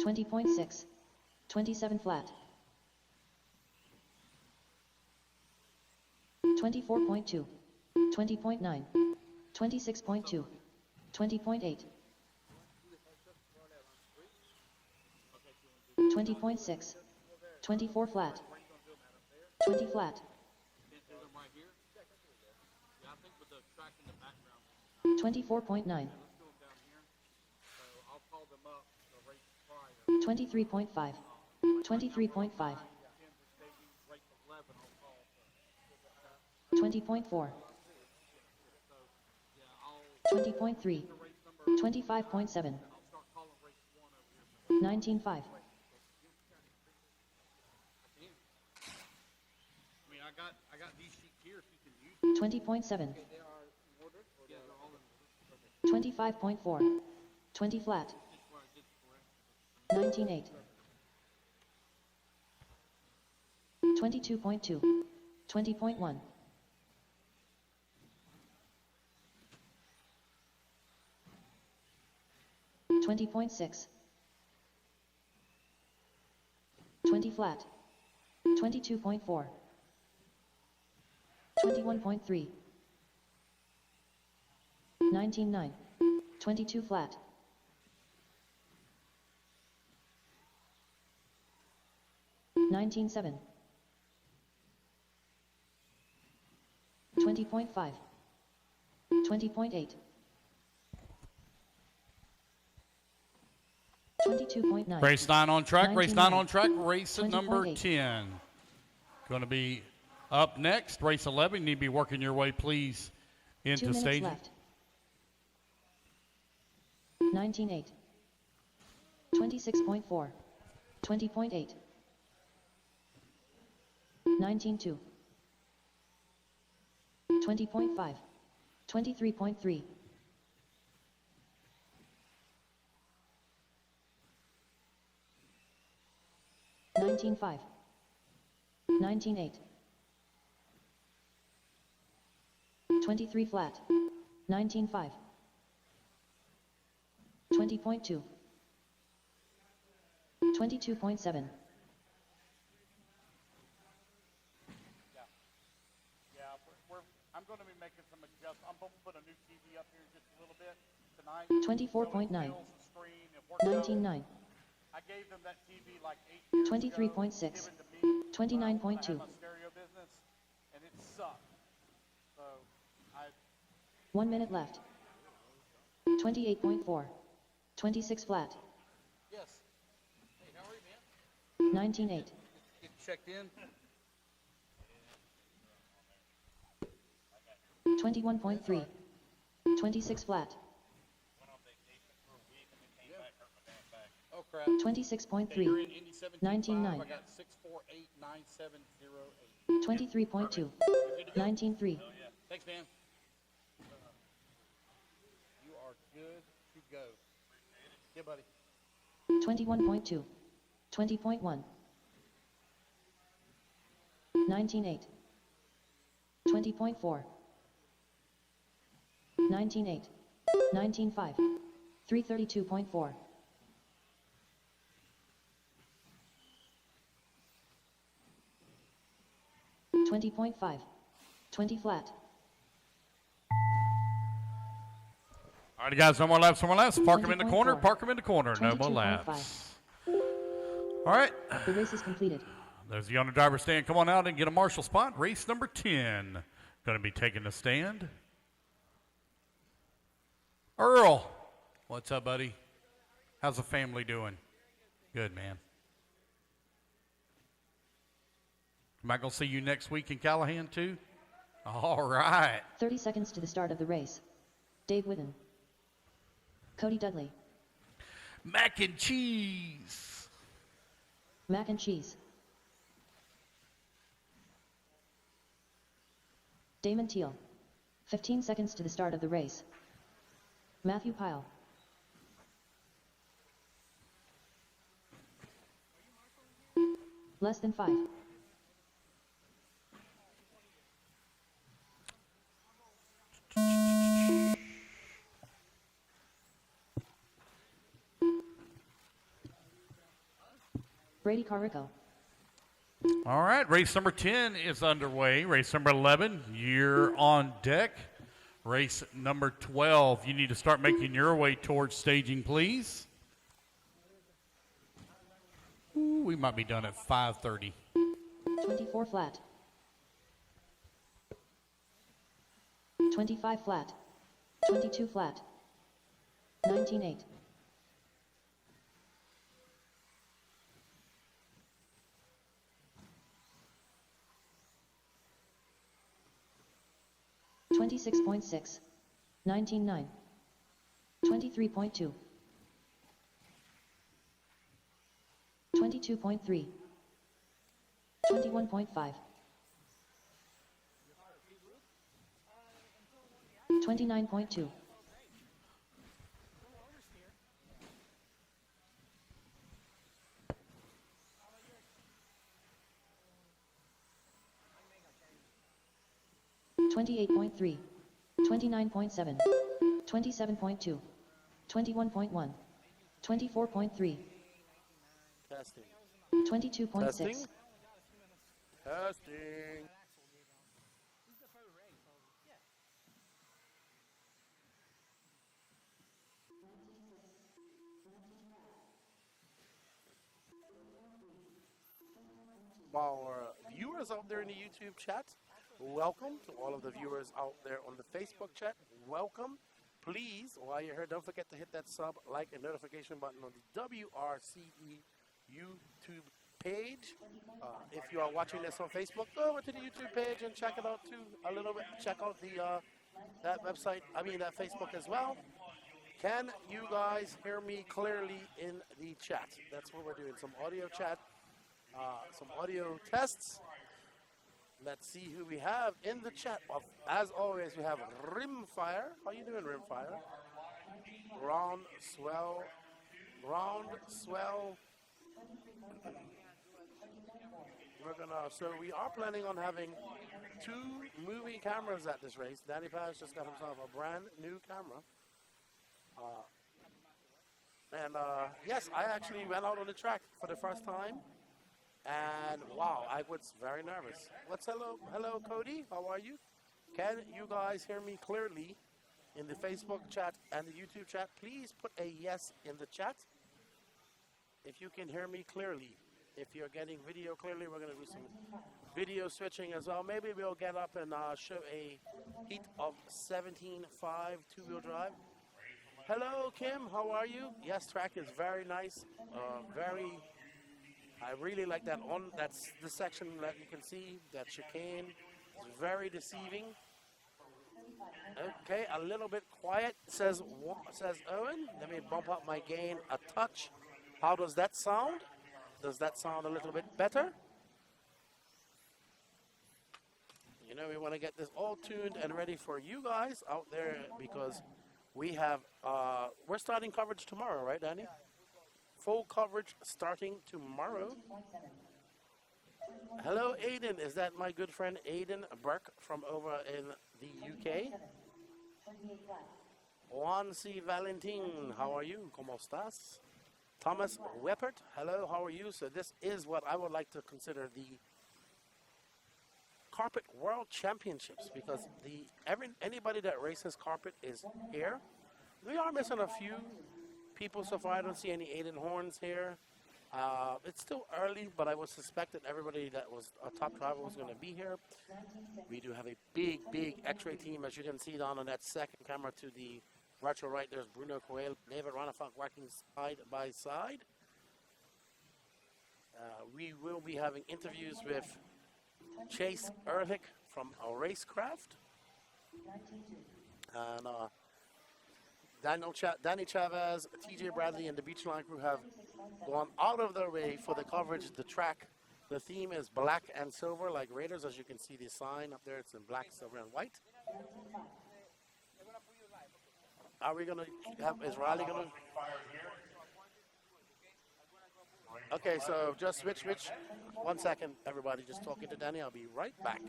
20.6, 27 flat, 24.2, 20.9, 26.2, 20.8, 20.6, 24 flat, 20 flat, 24.9, 23.5, 23.5, 20.4, 20.3, 25.7, 19.5, I mean, I got these sheets here if you can use 20.7, 25.4, 20 flat, 19.8, 22.2, 20.1, 20.6, 20 flat, 22.4, 21.3, 19.9, 22 flat, 19.7, 20.5, 20.8, 22.9, Race 9 on track. Race 9 19.9, on track. Race number 20.8. 10. Going to be up next. Race 11. You need to be working your way, please, 2 into minutes staging. left, 19.8, 26.4, 20.8, 19.2, 20.5, 23.3, 19.5, 19.8, 23 flat, 19.5, 20.2, 22.7, Yeah, I'm going to be making some adjustments. I'm going to put a new TV up here just a little bit tonight. 24.9, So it fills the screen. It works out. 19.9, I gave them that TV like 8 years 23.6, ago. Given to me. 29.2, I had my stereo business, and it sucked. So I 1 minute left, 28.4, 26 flat, Yes. Hey, how are you, man? 19.8, Get checked in. 21.3, 26 flat, Oh, crap. 26.3, You're in Indy 17.5. 19.9, I got 6489708. 23.2, 19.3, Thanks, man. You are good to go. Yeah, buddy. 21.2, 20.1, 19.8, 20.4, 19.8. 19.5. 332.4. 20.5. 20 flat. All right, guys, no more laps, no more laps. Park them in the corner, 20.4. park them in the corner. No more 22.5. laps. All right. The race is completed. There's the on the driver's stand. Come on out and get a marshal spot. Race number 10. Going to be taking the stand. Earl. What's up, buddy? How's the family doing? Good, man. Am I going to see you next week in Callahan, too? All right. 30 seconds to the start of the race. Dave Whitten. Cody Dudley. Mac and cheese. Mac and cheese. Damon Teal. 15 seconds to the start of the race. Matthew Pyle. Less than 5. Brady Carrico. All right, race number 10 is underway. Race number 11, you're on deck. Race number 12, you need to start making your way towards staging, please. Ooh, we might be done at 5:30. 24 flat. 25 flat. 22 flat. 19.8. 26.6. 19.9. 23.2. 22.3. 21.5. 29.2. 28.3. 29.7. 27.2. 21.1. 24.3. Testing. 22.6. Testing. Testing. Our viewers out there in the YouTube chat, welcome. To all of the viewers out there on the Facebook chat, welcome. Please, while you're here, don't forget to hit that sub, like, and notification button on the WRCE YouTube page. If you are watching this on Facebook, go over to the YouTube page and check it out too a little bit. Check out the that website, that Facebook as well. Can you guys hear me clearly in the chat? That's what we're doing, some audio chat, some audio tests. Let's see who we have in the chat. As always, we have Rimfire. How you doing, Rimfire? Round swell. So we are planning on having 2 moving cameras at this race. Danny Paz just got himself a brand new camera. Yes, I actually went out on the track for the first time. And wow, I was very nervous. Hello, Cody, how are you? Can you guys hear me clearly in the Facebook chat and the YouTube chat? Please put a yes in the chat if you can hear me clearly. If you're getting video clearly, we're going to do some video switching as well. Maybe we'll get up and show a heat of 17.5 two-wheel drive. Hello, Kim, how are you? Yes, track is very nice, I really like that that's the section that you can see, that chicane. It's very deceiving. Okay, a little bit quiet, says Owen. Let me bump up my gain a touch. How does that sound? Does that sound a little bit better? You know, we want to get this all tuned and ready for you guys out there because we have, we're starting coverage tomorrow, right, Danny? Full coverage starting tomorrow. Hello, Aiden. Is that my good friend Aiden Burke from over in the UK? Juan C. Valentin, how are you? ¿Cómo estás? Thomas Weppert, hello, how are you? So this is what I would like to consider the Carpet World Championships, because anybody that races carpet is here. We are missing a few people so far. I don't see any Aiden Horns here. It's still early, but I would suspect that everybody that was a top driver was going to be here. We do have a big, big X-ray team, as you can see down on that second camera to the retro right. There's Bruno Coelho, David Ranafunk working side by side. We will be having interviews with Chase Ehrlich from Racecraft. And Danny Chavez, TJ Bradley, and the Beachline crew have gone out of their way for the coverage. The track, the theme is black and silver, like Raiders. As you can see the sign up there, it's in black, silver, and white. Are we going to have, is Riley going to? Okay, so just switch. 1 second, everybody. Just talking to Danny. I'll be right back.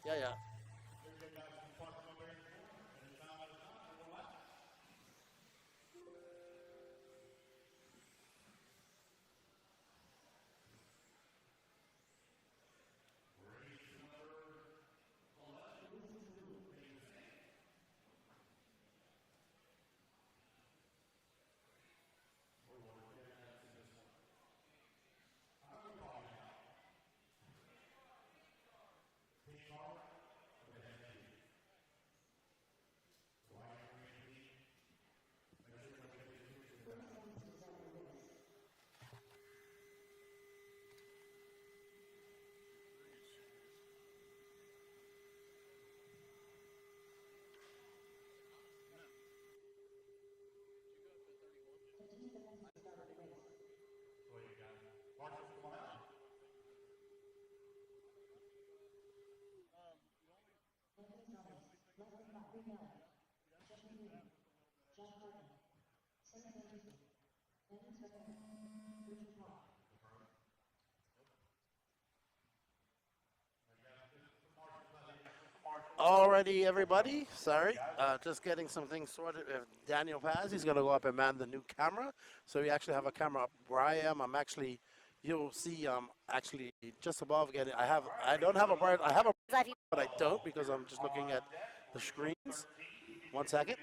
Yeah. Alrighty, everybody. Sorry, just getting some things sorted with Daniel Paz. He's going to go up and man the new camera. So we actually have a camera up where I am. I'm actually, you'll see, actually just above getting. I don't have a bird. I have a bird, but I don't because I'm just looking at the screens. 1 second.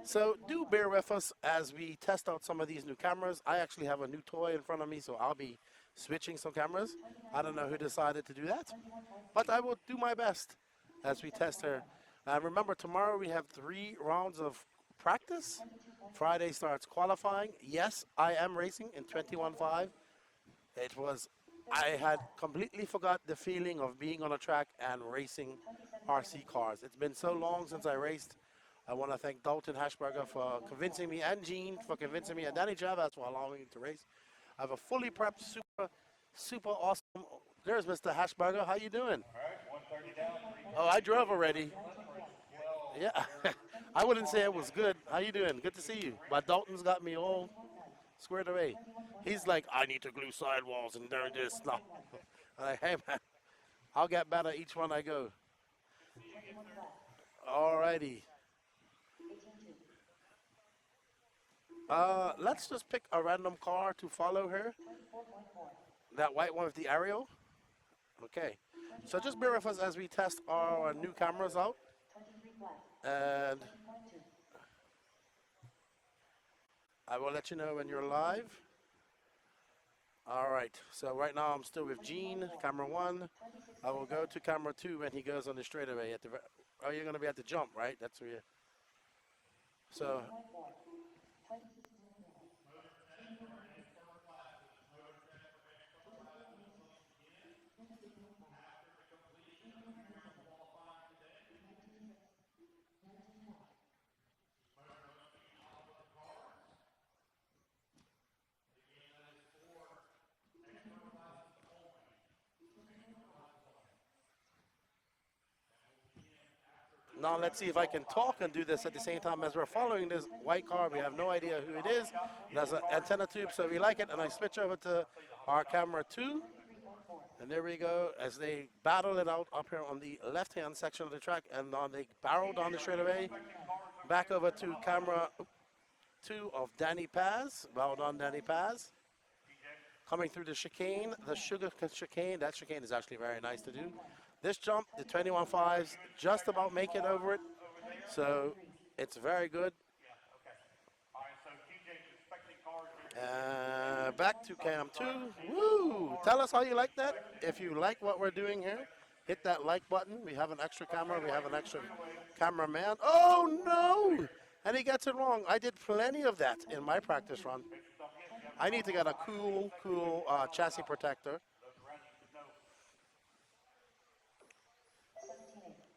So do bear with us as we test out some of these new cameras. I actually have a new toy in front of me, so I'll be switching some cameras. I don't know who decided to do that, but I will do my best as we test her. Remember, tomorrow we have 3 rounds of practice. Friday starts qualifying. Yes, I am racing in 21.5. I had completely forgot the feeling of being on a track and racing RC cars. It's been so long since I raced. I want to thank Dalton Hashberger for convincing me, and Gene for convincing me, and Danny Chavez for allowing me to race. I have a fully prepped, super awesome. There's Mr. Hashberger. How you doing? All right, 130 down. Oh, I drove already. Yeah, I wouldn't say it was good. How you doing? Good to see you. But Dalton's got me all squared away. He's like, I need to glue sidewalls and do this. No. I'm like, hey man, I'll get better each one I go. All righty. Let's just pick a random car to follow her. That white one with the aerial. Okay. So just bear with us as we test our new cameras out. And I will let you know when you're live. All right. So right now I'm still with Gene, camera 1. I will go to camera 2 when he goes on the straightaway. Oh, you're going to be at the jump, right? That's where you. So. Now let's see if I can talk and do this at the same time as we're following this white car. We have no idea who it is. There's an antenna tube, so we like it. And I switch over to our camera 2. And there we go as they battle it out up here on the left-hand section of the track. And on they barrel down the straightaway. Back over to camera 2 of Danny Paz. Well done, Danny Paz. Coming through the chicane, the sugar chicane. That chicane is actually very nice to do. This jump, the 21.5s, just about make it over it. So it's very good. Back to cam 2. Woo! Tell us how you like that. If you like what we're doing here, hit that like button. We have an extra camera. We have an extra cameraman. Oh, no! And he gets it wrong. I did plenty of that in my practice run. I need to get a cool chassis protector.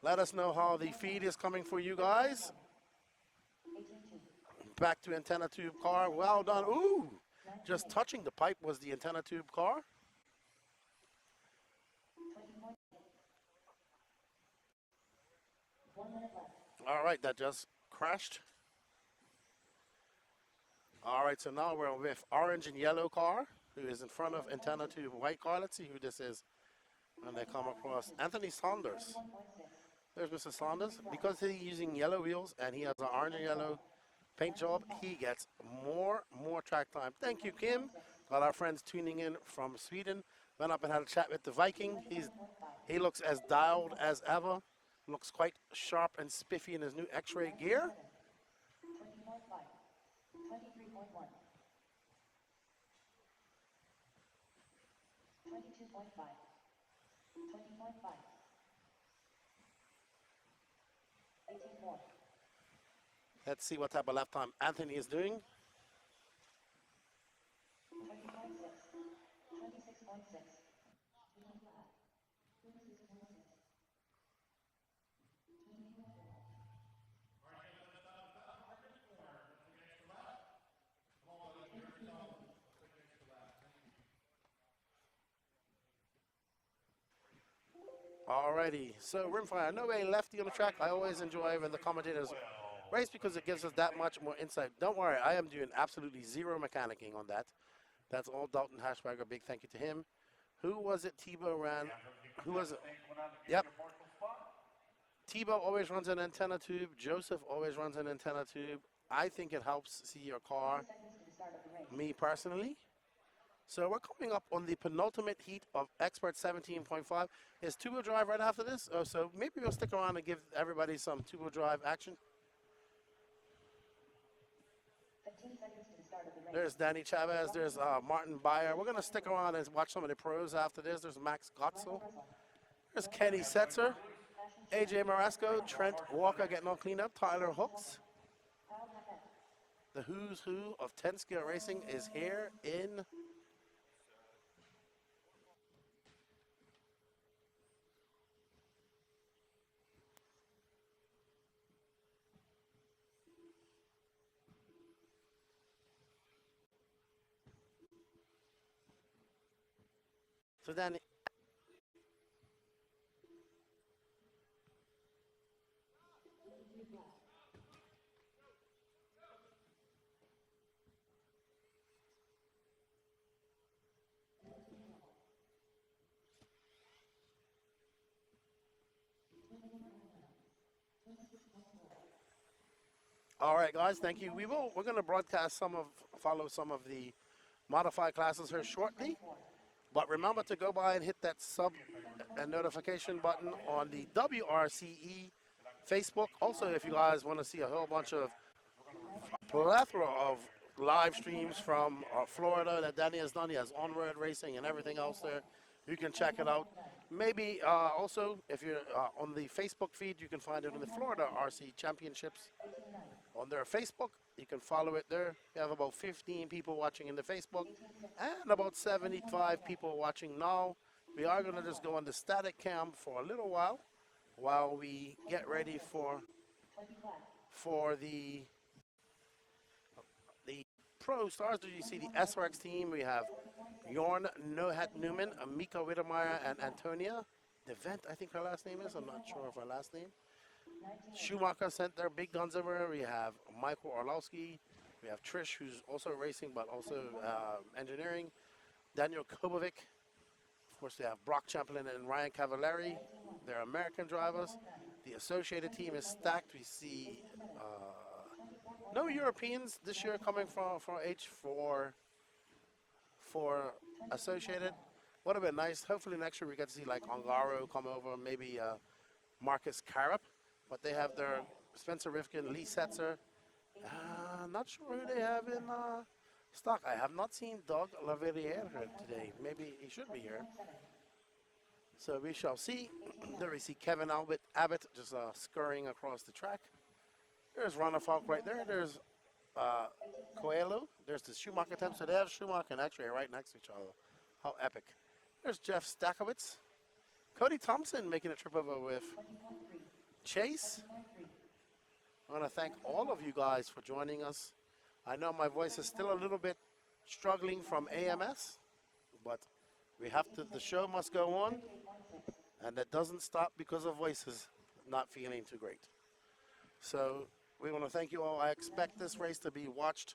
Let us know how the feed is coming for you guys. Back to antenna tube car. Well done. Ooh, just touching the pipe was the antenna tube car. All right, that just crashed. All right, so now we're with orange and yellow car, who is in front of antenna tube white car. Let's see who this is. And they come across Anthony Saunders. There's Mr. Saunders. Because he's using yellow wheels and he has an orange and yellow paint job, he gets more track time. Thank you, Kim. Got our friends tuning in from Sweden. Went up and had a chat with the Viking. He looks as dialed as ever. Looks quite sharp and spiffy in his new X-ray gear. 23.1. 22.5. 20.5. 18.4. Let's see what type of lap time Anthony is doing. 20.6. 26.6. Alrighty, so rimfire, no way lefty on the track. I always enjoy when the commentators race because it gives us that much more insight. Don't worry, I am doing absolutely zero mechanicking on that. That's all Dalton Hashberger. Big thank you to him. Who was it? Tebow ran. Who was it? Yep. Tebow always runs an antenna tube. Joseph always runs an antenna tube. I think it helps see your car. Me personally. So we're coming up on the penultimate heat of Expert 17.5. Is two-wheel drive right after this? Oh, so maybe we'll stick around and give everybody some two-wheel drive action. 15 seconds to the start of the race. There's Danny Chavez. There's Martin Beyer. We're going to stick around and watch some of the pros after this. There's Max Gotzel. There's Kenny Setzer. AJ Marasco. Trent Walker getting all cleaned up. Tyler Hooks. The who's who of 10-scale racing is here in... So then, all right, guys, thank you. We're going to broadcast follow some of the modified classes here shortly. But remember to go by and hit that sub and notification button on the WRCE Facebook. Also, if you guys want to see a whole bunch of plethora of live streams from Florida that Danny has done, he has on-road racing and everything else there. You can check it out. Maybe also, if you're on the Facebook feed, you can find it in the Florida RC Championships on their Facebook. You can follow it there. We have about 15 people watching in the Facebook and about 75 people watching now. We are going to just go on the static cam for a little while we get ready for the pro stars. Do you see the SRX team? We have Jorn Nohat Newman, Amika Wittemeyer, and Antonia DeVent, I think her last name is. I'm not sure of her last name. Schumacher sent their big guns over. We have Michael Orlowski. We have Trish, who's also racing but also engineering. Daniel Kobovic. Of course, we have Brock Champlin and Ryan Cavallari. They're American drivers. The associated team is stacked. We see no Europeans this year coming from H4 for associated. Would have been nice. Hopefully next year we get to see like Ongaro come over, maybe Marcus Carup. But they have their Spencer Rifkin, Lee Setzer. Not sure who they have in stock. I have not seen Doug Laverriere today. Maybe he should be here. So we shall see. There we see Kevin Abbott just scurrying across the track. There's Ronald Falk right there. There's Coelho. There's the Schumacher attempt. So they have Schumacher and X-Ray right next to each other. How epic. There's Jeff Stakowitz. Cody Thompson making a trip over with Chase. I want to thank all of you guys for joining us. I know my voice is still a little bit struggling from AMS, but we have to, the show must go on, and that doesn't stop because of voices not feeling too great. So we want to thank you all. I expect this race to be watched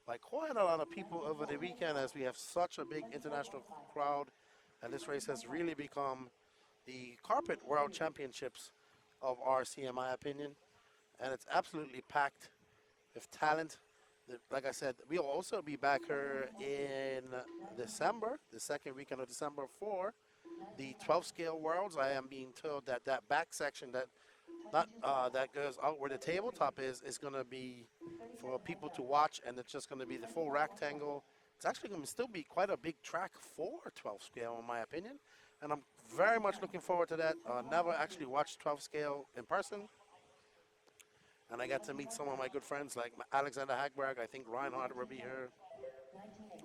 by quite a lot of people over the weekend as we have such a big international crowd, and this race has really become the carpet world championships of RC, in my opinion, and it's absolutely packed with talent. Like I said, we'll also be back here in December, the second weekend of December, for the 12 scale worlds. I am being told that that back section that that goes out where the tabletop is going to be for people to watch, and it's just going to be the full rectangle. It's actually going to still be quite a big track for 12 scale, in my opinion, and I'm very much looking forward to that. Never actually watched 12 scale in person, and I got to meet some of my good friends like Alexander Hagberg. I think Reinhardt will be here.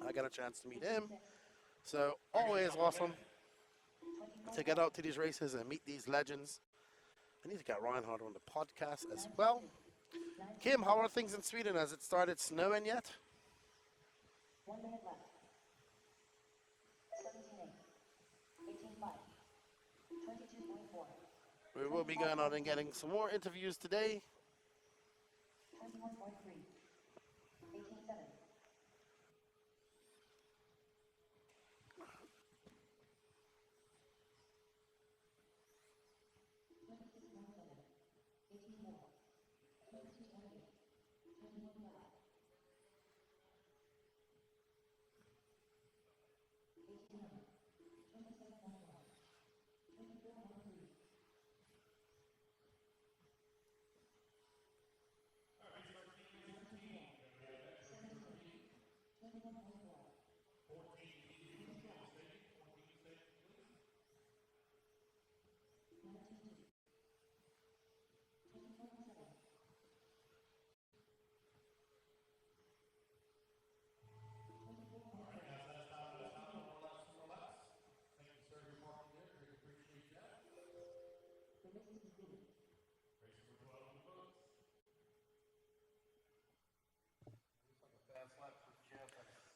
I got a chance to meet him. So always awesome to get out to these races and meet these legends. I need to get Reinhardt on the podcast as well. Kim, how are things in Sweden? Has it started snowing yet? 1 minute left. 17.8. 18.5. 22.4. We will be going out and getting some more interviews today. 21.3. 18.7.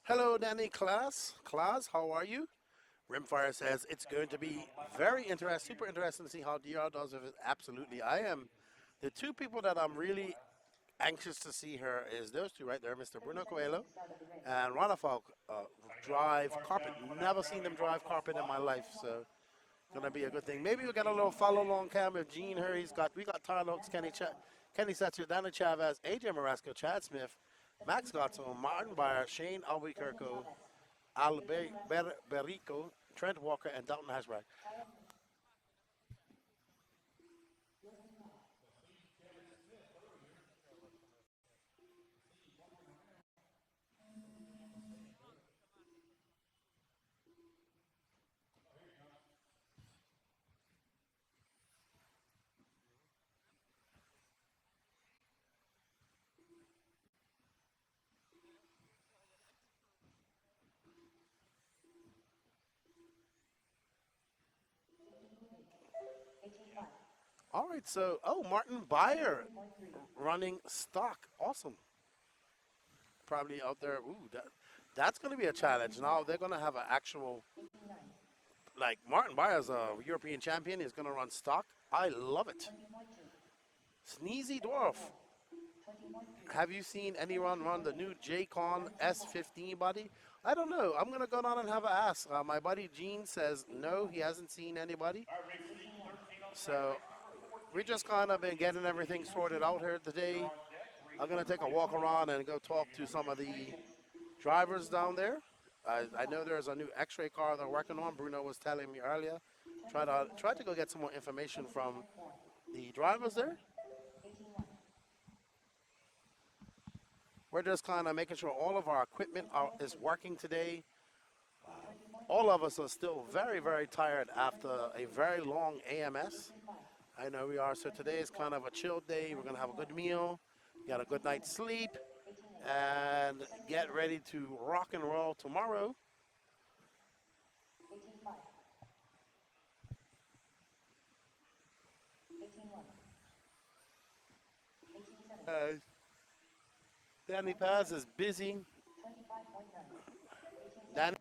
Hello, Danny Klaas. Klaas, how are you? Rimfire says it's going to be very interesting, super interesting to see how DR does with it. Absolutely. I am. The two people that I'm really anxious to see here is those two right there, Mr. Bruno Coelho and Rana Falk, drive carpet. Never seen them drive carpet in my life, so gonna be a good thing. Maybe we'll get a little follow along cam with Gene here. We got Tyler Oaks, Kenny Setzer, Dana Chavez, AJ Marasco, Chad Smith, Max Gotzo, Martin Beyer, Shane Albuquerque, Alberico, Trent Walker, and Dalton Hasbrook. All right, so, Martin Beyer running stock. Awesome. Probably out there. Ooh, that's going to be a challenge. Now they're going to have an actual, like Martin Beyer's a European champion. He's going to run stock. I love it. Sneezy Dwarf. Have you seen anyone run the new J-Con S15 body? I don't know. I'm going to go down and have a ask. My buddy Gene says no, he hasn't seen anybody. So we just kind of been getting everything sorted out here today. I'm going to take a walk around and go talk to some of the drivers down there. I know there's a new X-ray car they're working on. Bruno was telling me earlier. Try to go get some more information from the drivers there. We're just kind of making sure all of our equipment is working today. All of us are still very, very tired after a very long AMS. I know we are. So today is kind of a chill day. We're going to have a good meal, get a good night's sleep, and get ready to rock and roll tomorrow. Danny Paz is busy. Danny.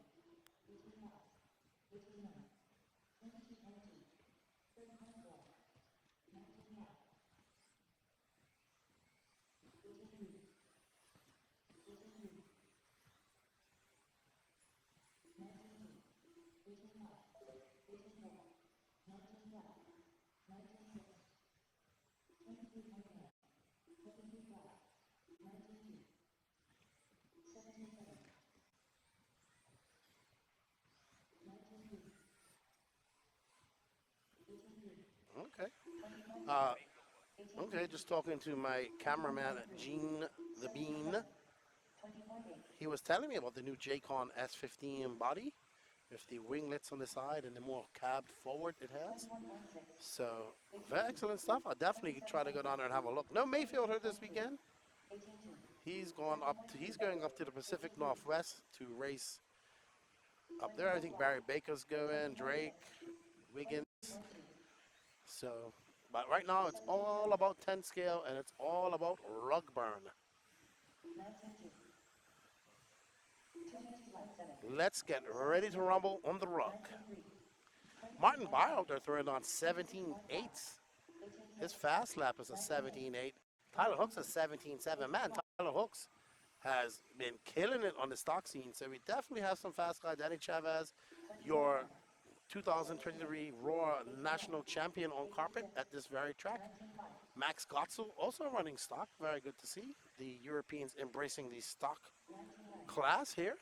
Okay. Okay, just talking to my cameraman, Gene the Bean. He was telling me about the new J-Con S15 body with the winglets on the side and the more cabbed forward it has. So, very excellent stuff. I'll definitely try to go down there and have a look. No Mayfield here this weekend. He's going up to the Pacific Northwest to race up there. I think Barry Baker's going, Drake, Wiggins. So, but right now it's all about 10 scale and it's all about rug burn. Let's get ready to rumble on the rug. Martin Beyer out there throwing on 17.8. His fast lap is a 17.8. Tyler Hooks is 17.7. Man, Tyler Hooks has been killing it on the stock scene. So we definitely have some fast guys. Danny Chavez, your 2023 Raw National Champion on carpet at this very track. Max Gotzel also running stock. Very good to see. The Europeans embracing the stock class here.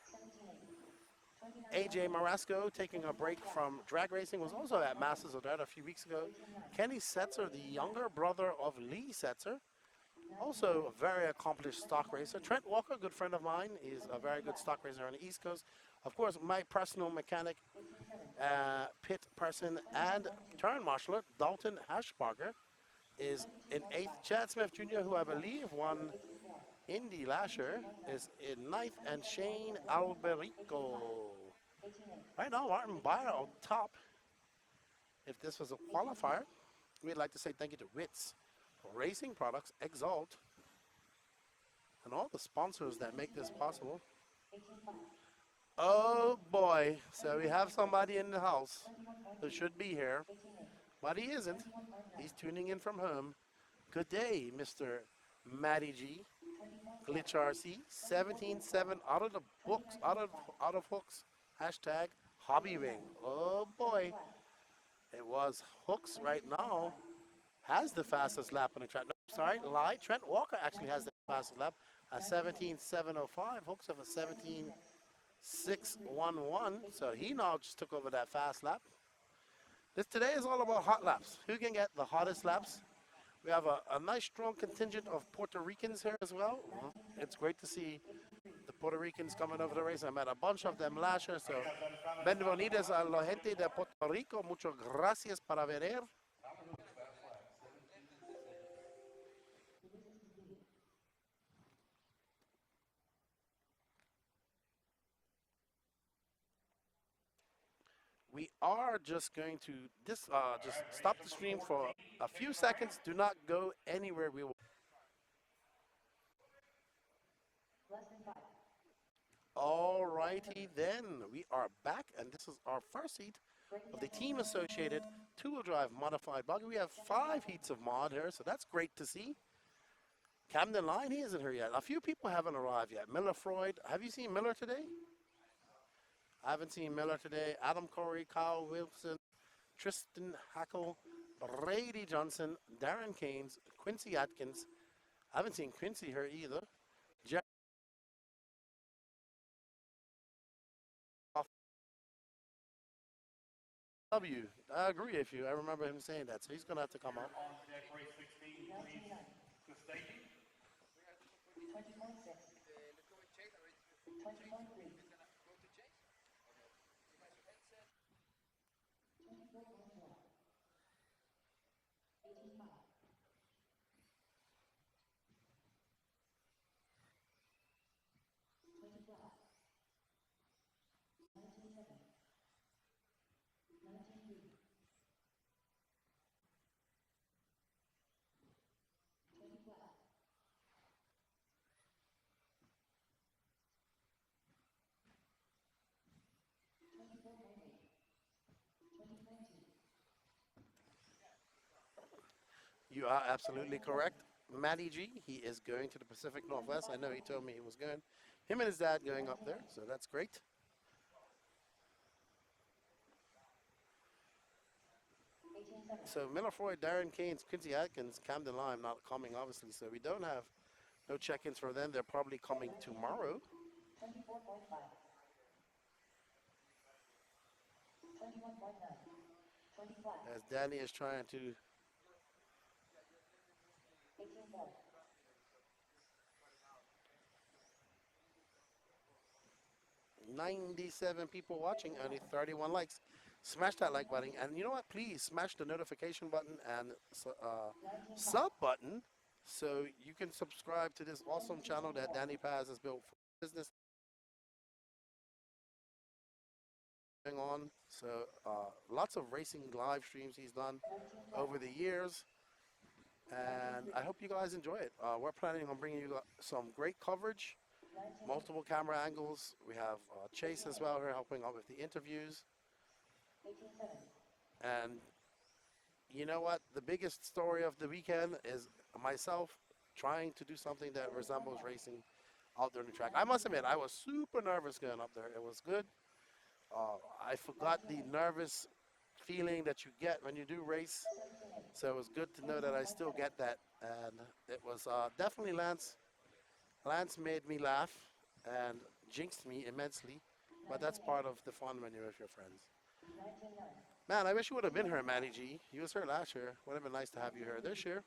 AJ Marasco taking a break from drag racing, was also at Masters of Dirt a few weeks ago. Kenny Setzer, the younger brother of Lee Setzer, also a very accomplished stock racer. Trent Walker, a good friend of mine, is a very good stock racer on the East Coast. Of course, my personal mechanic, pit person, and turn marshaller, Dalton Hashbarger, is in 8th. Chad Smith Jr., who I believe won Indy last year, is in 9th, and Shane Alberico. Right now, Martin Beyer on top. If this was a qualifier, we'd like to say thank you to Wits, Racing Products, Exalt, and all the sponsors that make this possible. Oh boy, so we have somebody in the house who should be here, but he isn't. He's tuning in from home. Good day, Mr. Matty G. Glitch RC, 17.7 out of the books, out of hooks. Hashtag hobby ring. Oh boy. It was Hooks right now has the fastest lap on the track. No, sorry, lie. Trent Walker actually has the fastest lap at 17.705. Hooks have a 17.611. So he now just took over that fast lap. Today is all about hot laps. Who can get the hottest laps? We have a nice strong contingent of Puerto Ricans here as well. It's great to see the Puerto Ricans coming over the race. I met a bunch of them last year, so bienvenidos a la gente de Puerto Rico. Muchas gracias para venir. We are just going to just stop the stream for a few seconds. Do not go anywhere. We will. All righty then, we are back, and this is our first heat of the team associated two-wheel drive modified buggy. We have 5 heats of mod here, so that's great to see. Camden Line, he isn't here yet. A few people haven't arrived yet. Miller Freud, have you seen Miller today? I haven't seen Miller today. Adam Corey, Kyle Wilson, Tristan Hackle, Brady Johnson, Darren Keynes, Quincy Atkins. I haven't seen Quincy here either. W. I agree with you. I remember him saying that, so he's going to have to come out. You are absolutely correct. Matty G, he is going to the Pacific Northwest. I know he told me he was going. Him and his dad going up there, so that's great. So Miller Freud, Darren Keynes, Quincy Atkins, Camden Lime not coming, obviously. So we don't have no check-ins for them. They're probably coming tomorrow. As Danny is trying to 97 people watching, only 31 likes. Smash that like button, and you know what? Please smash the notification button and sub button so you can subscribe to this awesome channel that Danny Paz has built for business going on. So lots of racing live streams he's done over the years, and I hope you guys enjoy it. We're planning on bringing you some great coverage, multiple camera angles. We have Chase as well here helping out with the interviews. And you know what? The biggest story of the weekend is myself trying to do something that resembles racing out there on the track. I must admit, I was super nervous going up there. It was good. I forgot the nervous feeling that you get when you do race. So it was good to know that I still get that. And it was definitely Lance. Lance made me laugh and jinxed me immensely. But that's part of the fun when you're with your friends. Man, I wish you would have been here, Manny G. You was here last year. Would have been nice to have you here this year.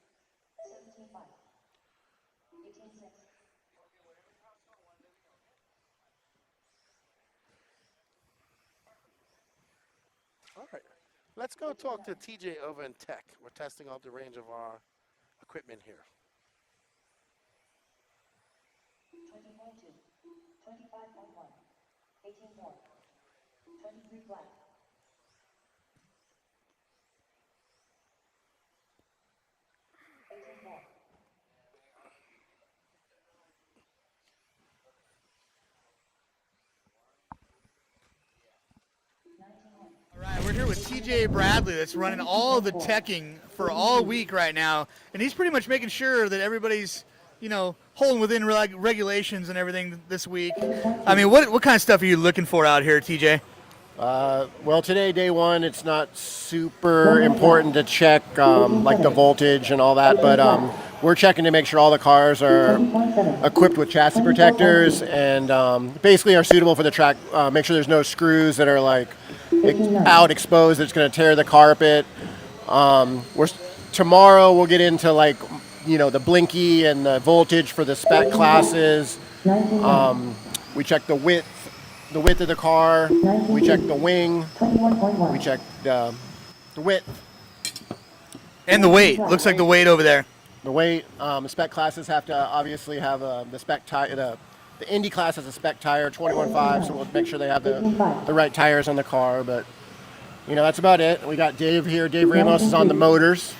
All right, let's go talk to TJ over in Tech. We're testing out the range of our equipment here. 20.2, 25.1, 18 more, 23 black. All right, we're here with TJ Bradley that's running all the teching for all week right now, and he's pretty much making sure that everybody's, you know, holding within regulations and everything this week. I mean, what kind of stuff are you looking for out here, TJ? Well, today, day one, it's not super important to check like the voltage and all that, but we're checking to make sure all the cars are equipped with chassis protectors and basically are suitable for the track. Make sure there's no screws that are like out exposed that's going to tear the carpet. Tomorrow we'll get into like, you know, the blinky and the voltage for the spec classes. We check the width of the car. We check the wing. We check the width. And the weight. Looks like the weight over there. The weight. The spec classes have to obviously have the spec tire. The Indy class has a spec tire, 21.5, so we'll make sure they have the right tires on the car. But, you know, that's about it. We got Dave here. Dave Ramos is on the motors.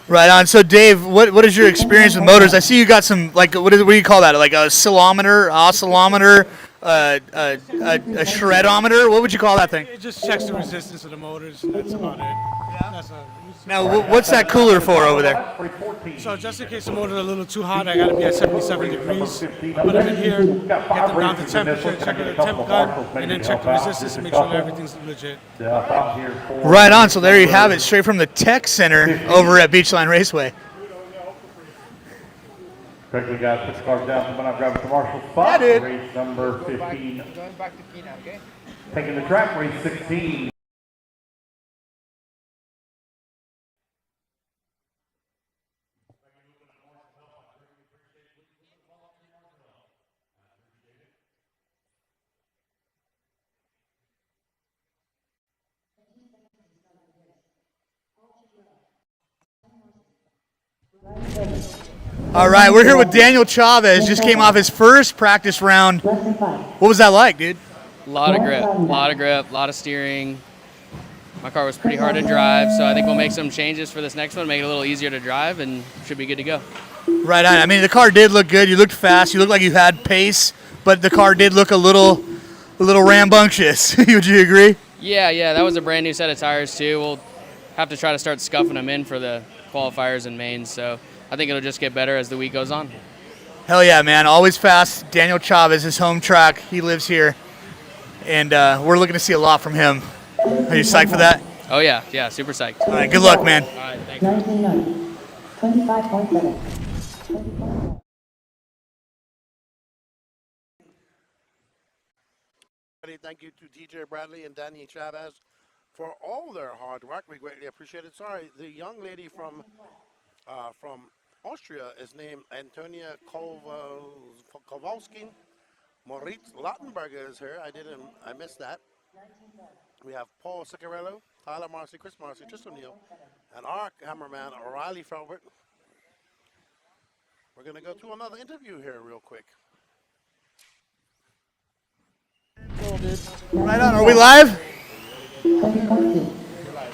Right on. So, Dave, what is your experience with motors? I see you got some, like, what do you call that? Like a oscillometer? shredometer? What would you call that thing? It just checks the resistance of the motors, and that's about it. That's Now, what's that cooler for over there? so just in case the motor's a little too hot, I got to be at 77 degrees. I put them in here, get them down to temperature, check the temp gun, and then check the resistance to make sure that everything's legit. Right on. So there you have it, straight from the Tech Center over at Beachline Raceway. Quickly, guys, put the cars down. Coming up, grab the Marshall spot. Yeah, dude. Race number 15. Going back to Keenan, okay? Taking the track, race 16. All right, we're here with Daniel Chavez. Just came off his first practice round. What was that like, dude? A lot of grip, a lot of steering. My car was pretty hard to drive, so I think we'll make some changes for this next one, make it a little easier to drive, and should be good to go. Right on. I mean, the car did look good. You looked fast. You looked like you had pace, but the car did look a little rambunctious. Would you agree? Yeah, that was a brand new set of tires too. We'll have to try to start scuffing them in for the qualifiers and mains, so I think it'll just get better as the week goes on. Hell yeah, man. Always fast. Daniel Chavez, his home track. He lives here, and we're looking to see a lot from him. Are you psyched for that? Oh yeah, super psyched. All right, good luck, man. All right, thank you. 1990, 25.7. Thank you to DJ Bradley and Danny Chavez for all their hard work. We greatly appreciate it. Sorry, the young lady from Austria is named Antonia Kowalski. Moritz Lottenberger is here. I missed that. We have Paul Ciccarello, Tyler Marcy, Chris Marcy, Tristan Neal, and our cameraman, O'Reilly Felbert. We're going to go to another interview here real quick. Right on. Are we live? 20.2,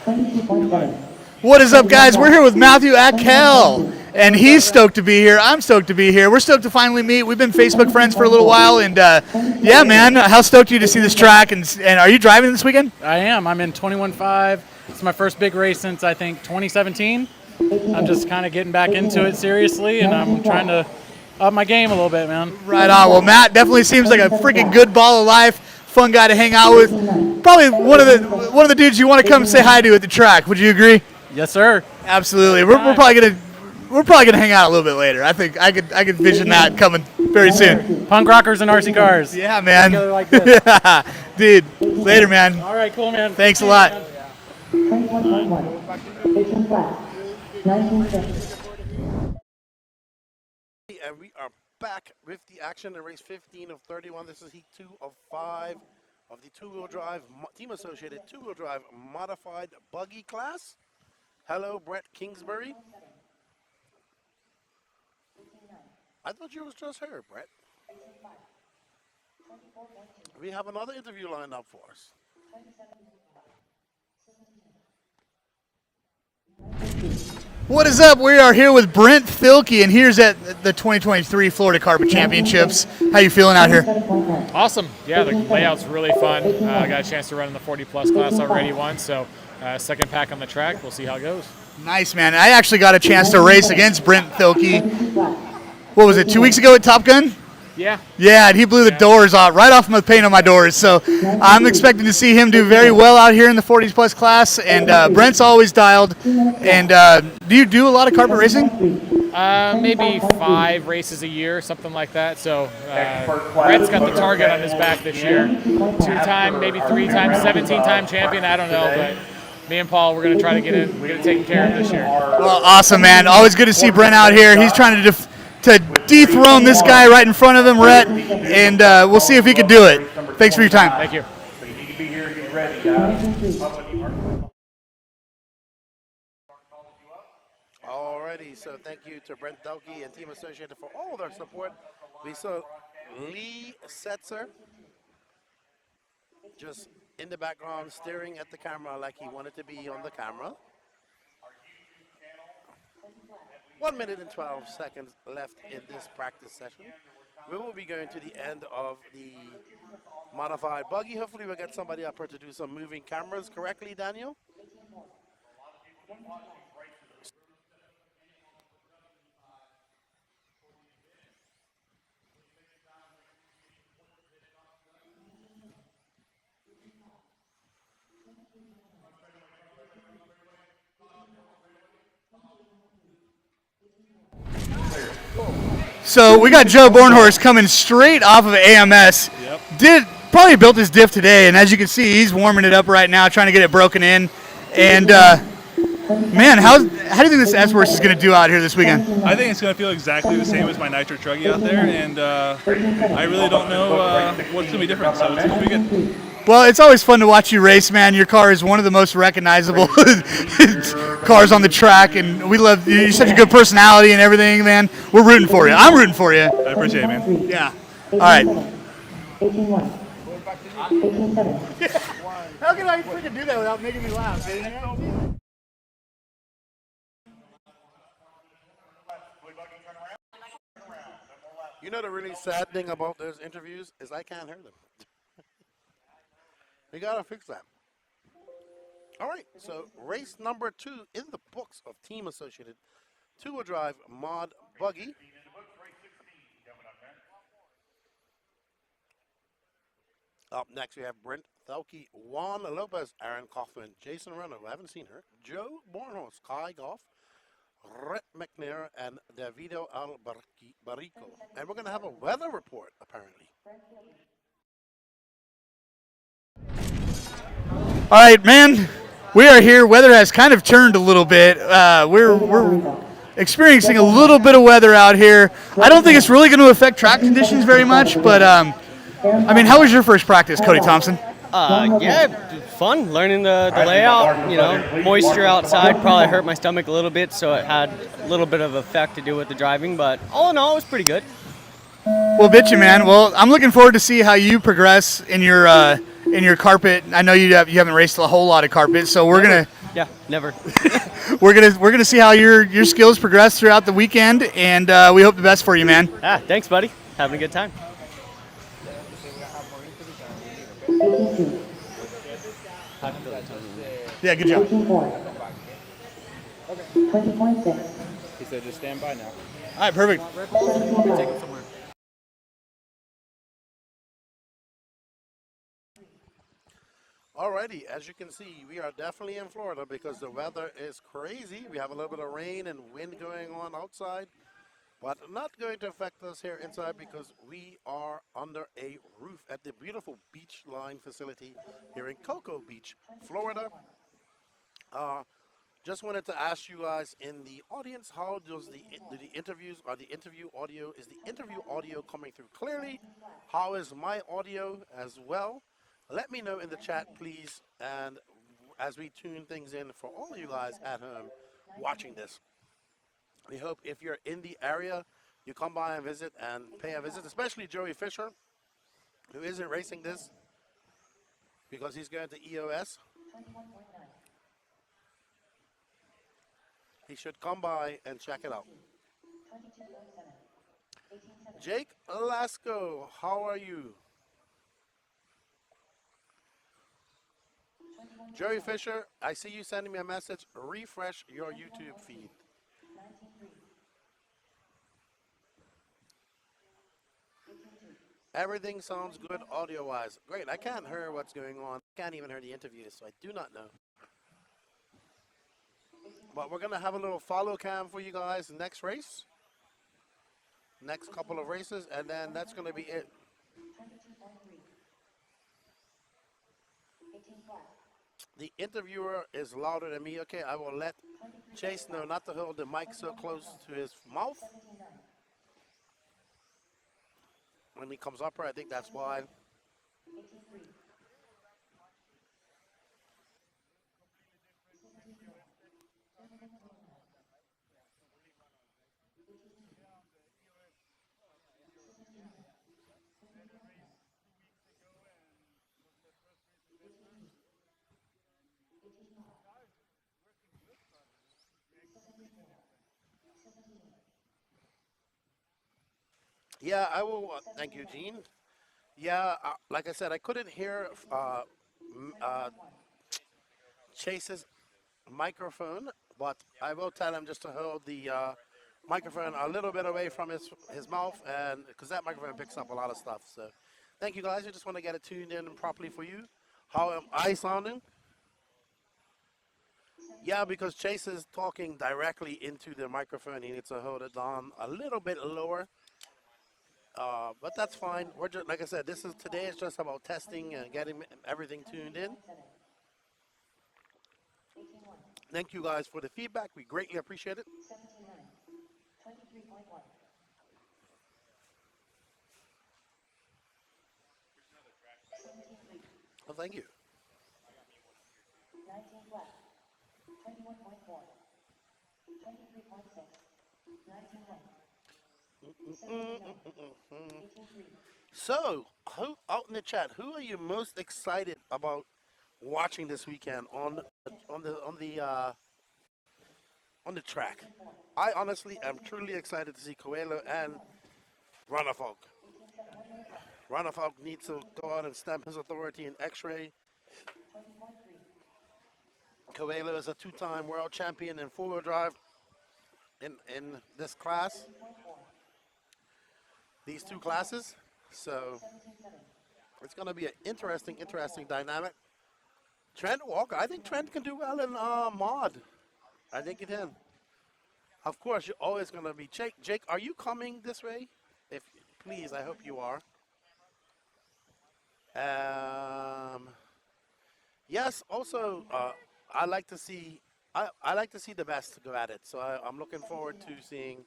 22.7. What is up, guys? We're here with Matthew Akel, and he's stoked to be here. I'm stoked to be here. We're stoked to finally meet. We've been Facebook friends for a little while, and yeah, man, how stoked are you to see this track? And are you driving this weekend? I am. I'm in 21.5. It's my first big race since, I think, 2017. I'm just kind of getting back into it seriously, and I'm trying to up my game a little bit, man. Right on. Well, Matt definitely seems like a freaking good ball of life, fun guy to hang out with. Probably one of the dudes you want to come say hi to at the track. Would you agree? Yes, sir. Absolutely. We're probably gonna hang out a little bit later. I think I could vision that coming very soon. Punk rockers and RC cars. Yeah, man. Like this. Dude, later, man. All right, cool, man. Thanks a lot. 21.1, 18 flat, 19 seconds. And we are back with the action in race 15 of 31. This is heat 2 of 5 of the two-wheel drive, team associated two-wheel drive modified buggy class. Hello, Brett Kingsbury. I thought you was just here, Brett. We have another interview lined up for us. What is up? We are here with Brent Thielke, and here's at the 2023 Florida Carpet Championships. How you feeling out here? Awesome. Yeah, the layout's really fun. I got a chance to run in the 40-plus class already once, so second pack on the track. We'll see how it goes. Nice, man. I actually got a chance to race against Brent Thielke. What was it, 2 weeks ago at Top Gun? Yeah. Yeah, and he blew the doors off, right off my paint on my doors. So I'm expecting to see him do very well out here in the 40-plus class. And Brent's always dialed. And do you do a lot of carpet racing? Maybe 5 races a year, something like that. So Brett's got the target on his back this year. 2-time, maybe 3-time, 17-time champion. I don't know, but me and Paul, we're going to try to get it taken care of this year. Well, awesome, man. Always good to see Brent out here. He's trying to dethrone this guy right in front of him, Rhett, and we'll see if he can do it. Thanks for your time. Thank you. So you need to be here, get ready, guys. Alrighty, so thank you to Brent Thielke and Team Associated for all their support. We saw Lee Setzer just in the background staring at the camera like he wanted to be on the camera. 1 minute and 12 seconds left in this practice session. we will be going to the end of the modified buggy. Hopefully we'll get somebody up here to do some moving cameras correctly, Daniel. So we got Joe Bornhorst coming straight off of AMS. Yep. Probably built his diff today, and as you can see, he's warming it up right now, trying to get it broken in. And man, how do you think this S-Works is going to do out here this weekend? I think it's going to feel exactly the same as my Nitro Truggy out there, and I really don't know what's going to be different, so it's going to be good. Well, it's always fun to watch you race, man. Your car is one of the most recognizable cars on the track, and we love you. You're such a good personality and everything, man. We're rooting for you. I'm rooting for you. I appreciate it, man. Yeah. All right. 18-1. 18-7. How can I freaking do that without making me laugh? You know the really sad thing about those interviews is I can't hear them. We gotta fix that. All right, so race number 2 in the books of Team Associated two-wheel drive mod buggy. Up next we have Brent Thelke, Juan Lopez, Aaron Kaufman, Jason Renner, I haven't seen her, Joe Bornhorst, Kai Goff, Rhett McNair, and Davido Barrico. And we're going to have a weather report, apparently. All right, man. We are here. Weather has kind of turned a little bit. We're experiencing a little bit of weather out here. I don't think it's really going to affect track conditions very much, but I mean, how was your first practice, Cody Thompson? Yeah, fun learning the layout. You know, moisture outside probably hurt my stomach a little bit, so it had a little bit of effect to do with the driving. But all in all, it was pretty good. Well, bitchin', man. Well, I'm looking forward to see how you progress in your carpet. I know you haven't raced a whole lot of carpet, so we're gonna never. we're gonna see how your skills progress throughout the weekend, and we hope the best for you, man. Thanks, buddy. Having a good time. 18-2. Yeah, good job. 18-4. 20.6. He said just stand by now. All right, perfect. Alrighty, as you can see, we are definitely in Florida because the weather is crazy. We have a little bit of rain and wind going on outside, but not going to affect us here inside because we are under a roof at the beautiful BEACHLINE facility here in Cocoa Beach, Florida. Just wanted to ask you guys in the audience, how does the interviews or the interview audio, is the interview audio coming through clearly? How is my audio as well? Let me know in the chat, please, and as we tune things in for all of you guys at home watching this. We hope if you're in the area, you come by and visit and pay a visit, especially Joey Fisher, who isn't racing this because he's going to EOS. He should come by and check it out. Jake Lasco, how are you? Joey Fisher, I see you sending me a message. Refresh your YouTube feed. Everything sounds good audio-wise. Great, I can't hear what's going on. I can't even hear the interview, so I do not know. But we're going to have a little follow cam for you guys next race. Next couple of races, and then that's going to be it. The interviewer is louder than me. Okay, I will let Chase know not to hold the mic so close to his mouth. When he comes up here, I think that's why. Yeah, I will. Thank you, Gene. Yeah, like I said, I couldn't hear Chase's microphone, but I will tell him just to hold the microphone a little bit away from his mouth, and because that microphone picks up a lot of stuff. So, thank you guys. I just want to get it tuned in properly for you. How am I sounding? Yeah, because Chase is talking directly into the microphone. He needs to hold it down a little bit lower. But that's fine. We're just, like I said, today is just about testing and getting everything tuned in. Thank you guys for the feedback. We greatly appreciate it. 23.1. Well, thank you. 19 flat. 21.4. 23.6. 19 So, who out in the chat? Who are you most excited about watching this weekend on the track? I honestly am truly excited to see Coelho and Runafalk. Runafalk needs to go out and stamp his authority in X-ray. Coelho is a two-time world champion in four-wheel drive in this class. These two classes. So it's going to be an interesting dynamic. Trent Walker, I think Trent can do well in mod. I think he can. Of course, you're always going to be Jake. Jake, are you coming this way? If please, I hope you are. Yes. Also, I like to see the best go at it. So I'm looking forward to seeing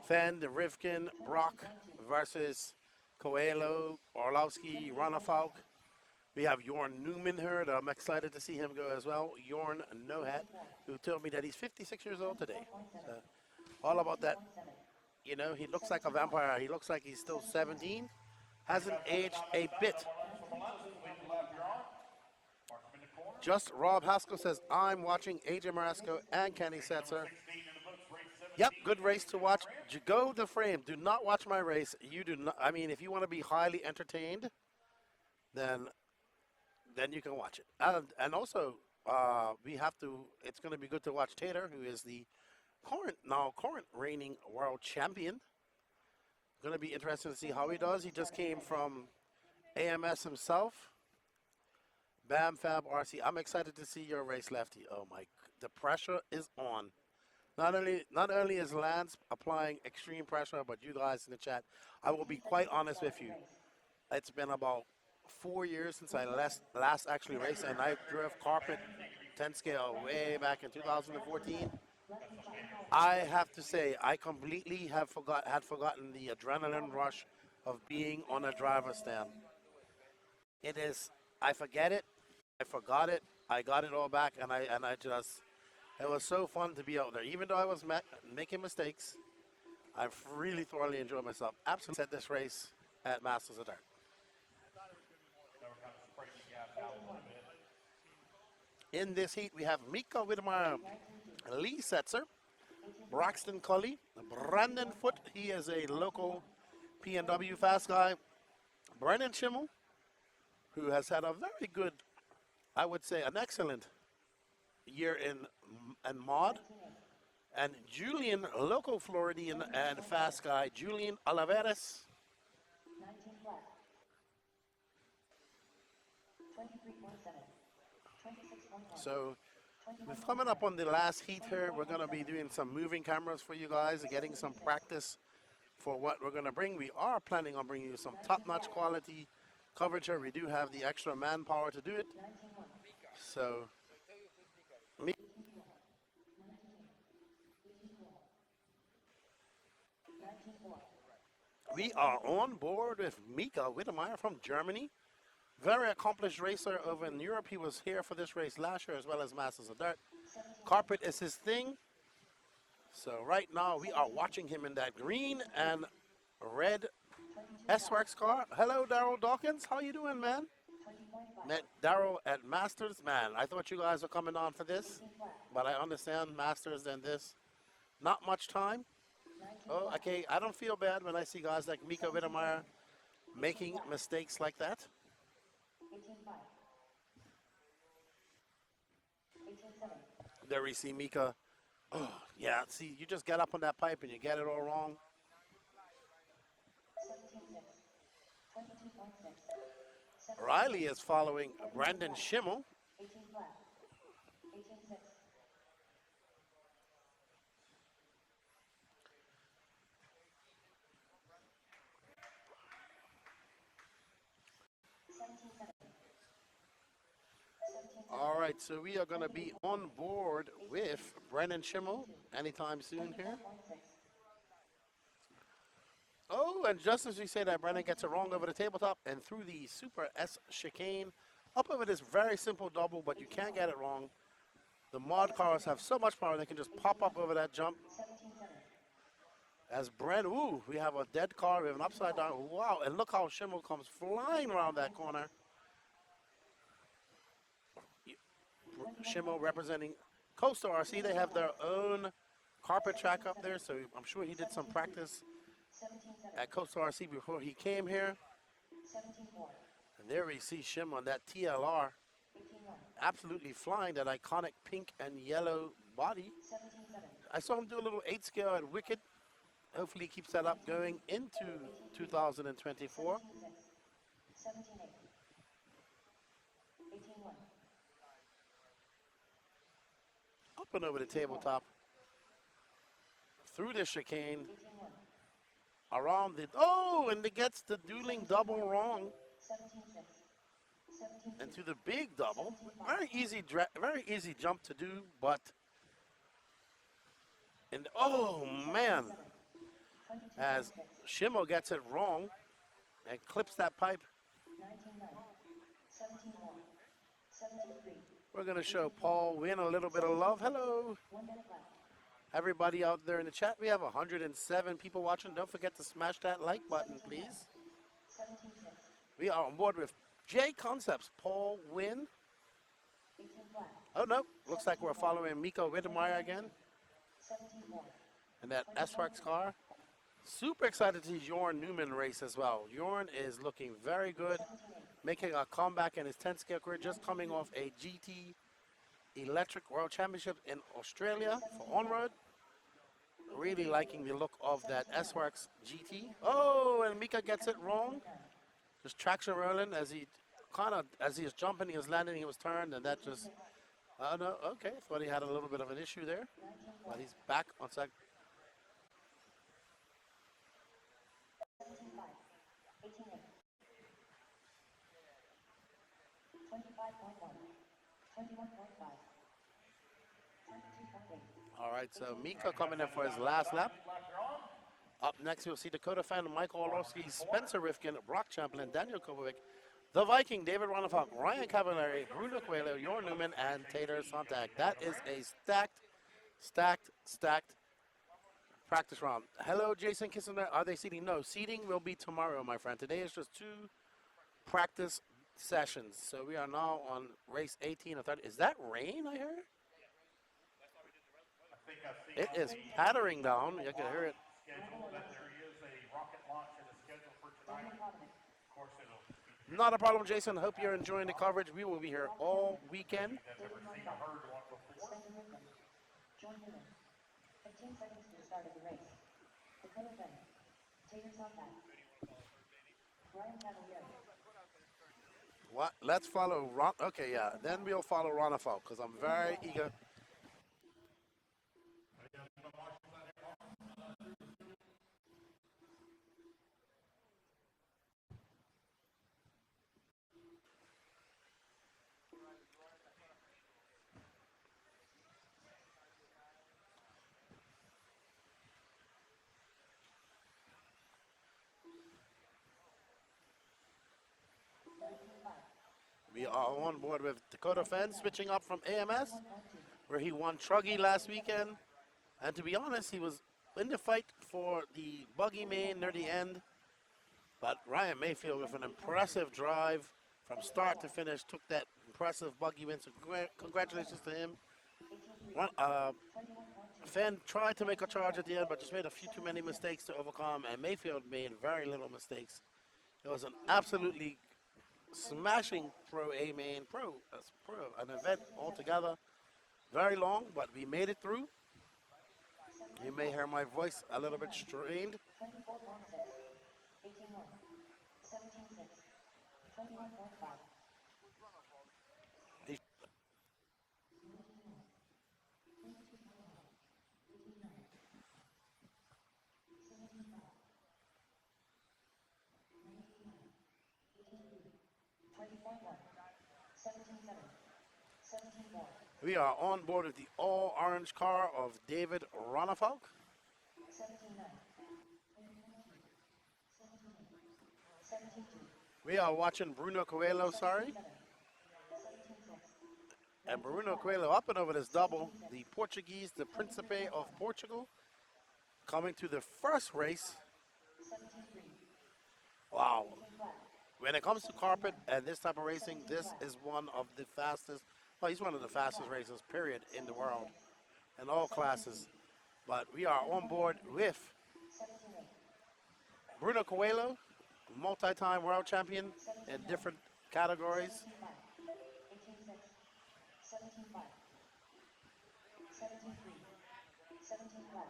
Fenn, Rivkin, Brock versus Coelho, Orlowski, Runafalk. We have Jorn Newman here. I'm excited to see him go as well. Jorn Nohat, who told me that he's 56 years old today. So, all about that. You know, he looks like a vampire. He looks like he's still 17. Hasn't aged a bit. Just Rob Haskell says, I'm watching AJ Marasco and Kenny Setzer. Yep, good race to watch. Go the frame. Do not watch my race. You do not. I mean, if you want to be highly entertained, then you can watch it. And also, we have to. It's going to be good to watch Tater, who is the current reigning world champion. Going to be interesting to see how he does. He just came from AMS himself. Bam Fab RC. I'm excited to see your race, Lefty. Oh my, the pressure is on. Not only is Lance applying extreme pressure, but you guys in the chat. I will be quite honest with you. It's been about 4 years since I last actually raced, and I drove carpet 10 scale way back in 2014. I have to say, I completely had forgotten the adrenaline rush of being on a driver's stand. It is, I forget it, I forgot it, I got it all back, and I just, it was so fun to be out there. Even though I was making mistakes, I really thoroughly enjoyed myself. Absolutely set this race at Masters of Dirt. In this heat, we have Mika Widmeyer, Lee Setzer, Braxton Cully, Brandon Foote, he is a local PNW fast guy, Brennan Schimmel, who has had a very good, I would say an excellent year in mod, and Julian, local Floridian and fast guy, Julian Oliveras. 19 flat. 23.7. 26.1. So we're coming up on the last heat here. We're going to be doing some moving cameras for you guys, getting some practice for what we're going to bring. We are planning on bringing you some top-notch quality coverage here. We do have the extra manpower to do it. So, we are on board with Mika Widmeyer from Germany. Very accomplished racer over in Europe. He was here for this race last year as well as Masters of Dirt. Carpet is his thing. So right now we are watching him in that green and red S-Works car. Hello, Daryl Dawkins. How you doing, man? Met Daryl at Masters. Man, I thought you guys were coming on for this, but I understand Masters and this. Not much time. Oh, okay. I don't feel bad when I see guys like Mika Wittemeyer making mistakes like that. 18-5. 18-7. There we see Mika. Oh, yeah. See, you just get up on that pipe and you get it all wrong. 17-6. 22.6. Riley is following Brandon Schimmel. 18 flat. 18-6. 17-7. All right, so we are going to be on board with Brandon Schimmel anytime soon here. Oh, and just as we say that, Brandon gets it wrong over the tabletop and through the Super S chicane. Up over this very simple double, but you can't get it wrong. The mod cars have so much power, they can just pop up over that jump. As Brandon, ooh, we have a dead car, we have an upside down. Wow, and look how Schimmel comes flying around that corner. Schimmel representing Coastal RC. They have their own carpet track up there, so I'm sure he did some practice at Coastal RC before he came here. And there we see Schimmel on that TLR, absolutely flying that iconic pink and yellow body. I saw him do a little 8 scale at Wicked. Hopefully he keeps that up going into 2024. 17-8. 18-1. Up and over the tabletop, through the chicane, around the, oh, and it gets the dueling double wrong, and to the big double. Very easy jump to do, but, and oh man, as Schimmel gets it wrong and clips that pipe. 19-9. 17-1. 17-3. We're going to show Paul Wynn a little bit of love. Hello. 1 minute left. Everybody out there in the chat, we have 107 people watching. Don't forget to smash that like button, please. 17-6. We are on board with J Concepts, Paul Wynn. 18 flat. Oh, no. Looks like we're following Miko Wittemeyer again. 17-4. And that S-Works car. Super excited to see Jorn Newman race as well. Jorn is looking very good, making a comeback in his 10-scale career, just coming off a GT Electric World Championship in Australia for on-road. Really liking the look of that S-Works GT. Oh, and Mika gets it wrong. Just traction rolling as he is jumping, he was landing, he was turned, and that just, oh no, okay. Thought he had a little bit of an issue there, but he's back on second. 17-5. 18-8. 25.1. 21.5. 22.8. All right, so Mika coming in for his last lap. Up next, you'll see Dakota Fan, Michael Orlowski, Spencer Rifkin, Brock Champlin, Daniel Kovacic, The Viking, David Ronafalk, Ryan Cavallari, Bruno Coelho, Jorn Newman, and Tater Sontag. That is a stacked practice round. Hello, Jason Kissinger. Are they seating? No, seating will be tomorrow, my friend. Today is just 2 practice sessions. So we are now on race 18 or 30. Is that rain, I heard? It is pattering down. You can hear it. Not a problem, Jason. Hope you're enjoying the coverage. We will be here all weekend. Jorn Newman. 15 seconds to the start of the race. Dakota Fan. Tater Sontag. Ryan Cavallari. What? Let's follow Ron. Okay, yeah. Then we'll follow Ronafalk because I'm very eager. We are on board with Dakota Fan, switching up from AMS, where he won Truggy last weekend. And to be honest, he was in the fight for the buggy main near the end. But Ryan Mayfield, with an impressive drive from start to finish, took that impressive buggy win. So congratulations to him. Fenn tried to make a charge at the end, but just made a few too many mistakes to overcome, and Mayfield made very little mistakes. It was an absolutely smashing an event altogether. Very long, but we made it through. You may hear my voice a little bit strained. 24.6, 18.1, 17.6, 21.5. We are on board with the all-orange car of David Ronafalk. We are watching Bruno Coelho, and Bruno Coelho up and over this double. The Portuguese, the Príncipe of Portugal, coming to the first race. Wow. When it comes to carpet and this type of racing, this is one of the fastest, well, he's one of the fastest racers, period, in the world, in all classes. But we are on board with Bruno Coelho, multi-time world champion in different categories. 17.5, 17.3, 17.5,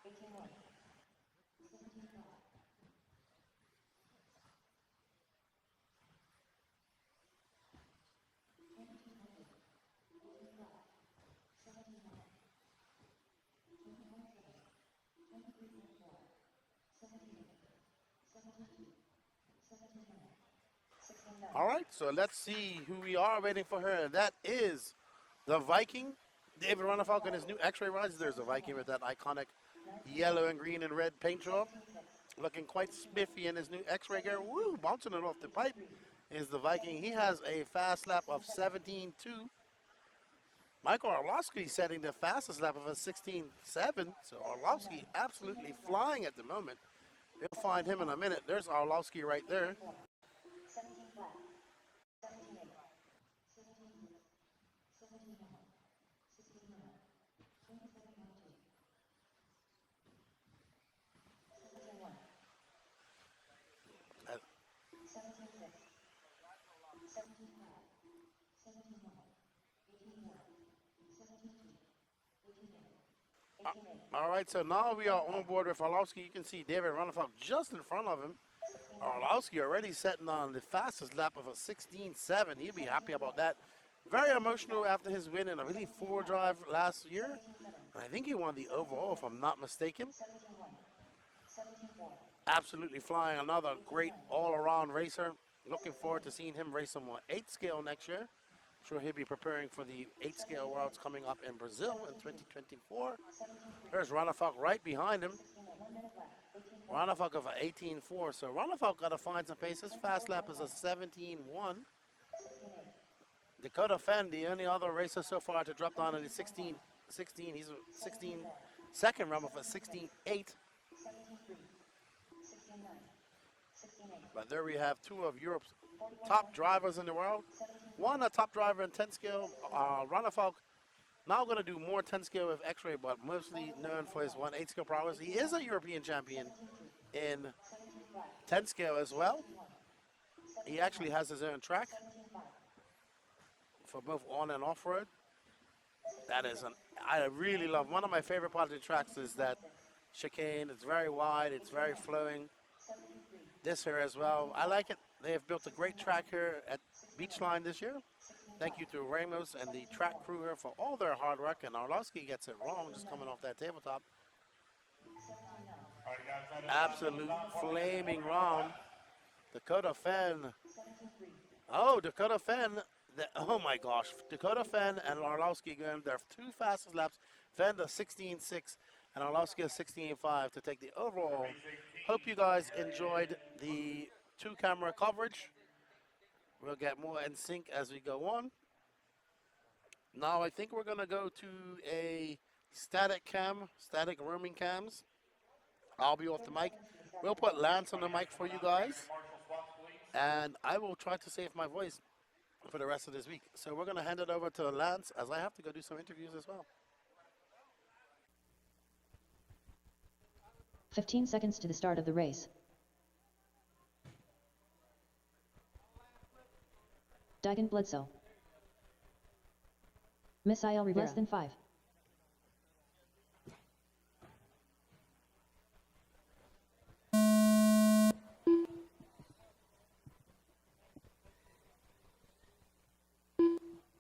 18.1, 17.5. All right, so let's see who we are waiting for her. That is the Viking, David Ronafalk in his new X-ray rides. There's a Viking with that iconic yellow and green and red paint job. Looking quite spiffy in his new X-ray gear. Woo, bouncing it off the pipe is the Viking. He has a fast lap of 17.2. Michael Orlovsky setting the fastest lap of a 16.7. So Orlovsky absolutely flying at the moment. We'll find him in a minute. There's Orlovsky right there. 17 flat, 17 8, 17 17 9, 16 9, 27 2, 17 1, 17 6, 17 5, 17 1, 18 1, 17 2, 18 8, 18 8. All right, so now we are on board with Orlovsky. You can see David Ronafalk just in front of him. Orlovsky already setting on the fastest lap of a 16.7. He'll be happy about that. Very emotional after his win in a really four drive last year. And I think he won the overall, if I'm not mistaken. Absolutely flying. Another great all-around racer. Looking forward to seeing him race some more 8 scale next year. I'm sure he'll be preparing for the 8 scale worlds coming up in Brazil in 2024. There's Ronafalk right behind him. Ronafalk of an 18.4, so Ronafalk got to find some pace. His fast lap is a 17.1. Dakota Fenn, the only other racer so far to drop down in the 16. He's a 16 second run of a 16.8. But there we have two of Europe's top drivers in the world. One a top driver in 10 scale, Ronafalk. Now going to do more 10 scale with X-ray, but mostly known for his 1/8 scale prowess. He is a European champion in 10 scale as well. He actually has his own track for both on and off road. That is I really love, one of my favorite parts of the tracks is that chicane. It's very wide, it's very flowing. This here as well, I like it. They have built a great track here at Beachline this year. Thank you to Ramos and the track crew here for all their hard work. And Orlovsky gets it wrong just coming off that tabletop. Absolute flaming round. Dakota Fenn. Oh, Dakota Fenn. Oh my gosh. Dakota Fenn and Orlovsky going their two fastest laps. Fenn the 16.6 and Orlovsky a 16.5 to take the overall. Hope you guys enjoyed the 2-camera coverage. We'll get more in sync as we go on. Now I think we're going to go to a static roaming cams. I'll be off the mic. We'll put Lance on the mic for you guys. And I will try to save my voice for the rest of this week. So we're going to hand it over to Lance as I have to go do some interviews as well. 15 seconds to the start of the race. Dagan Bledsoe. Misael Rivera. Less than 5.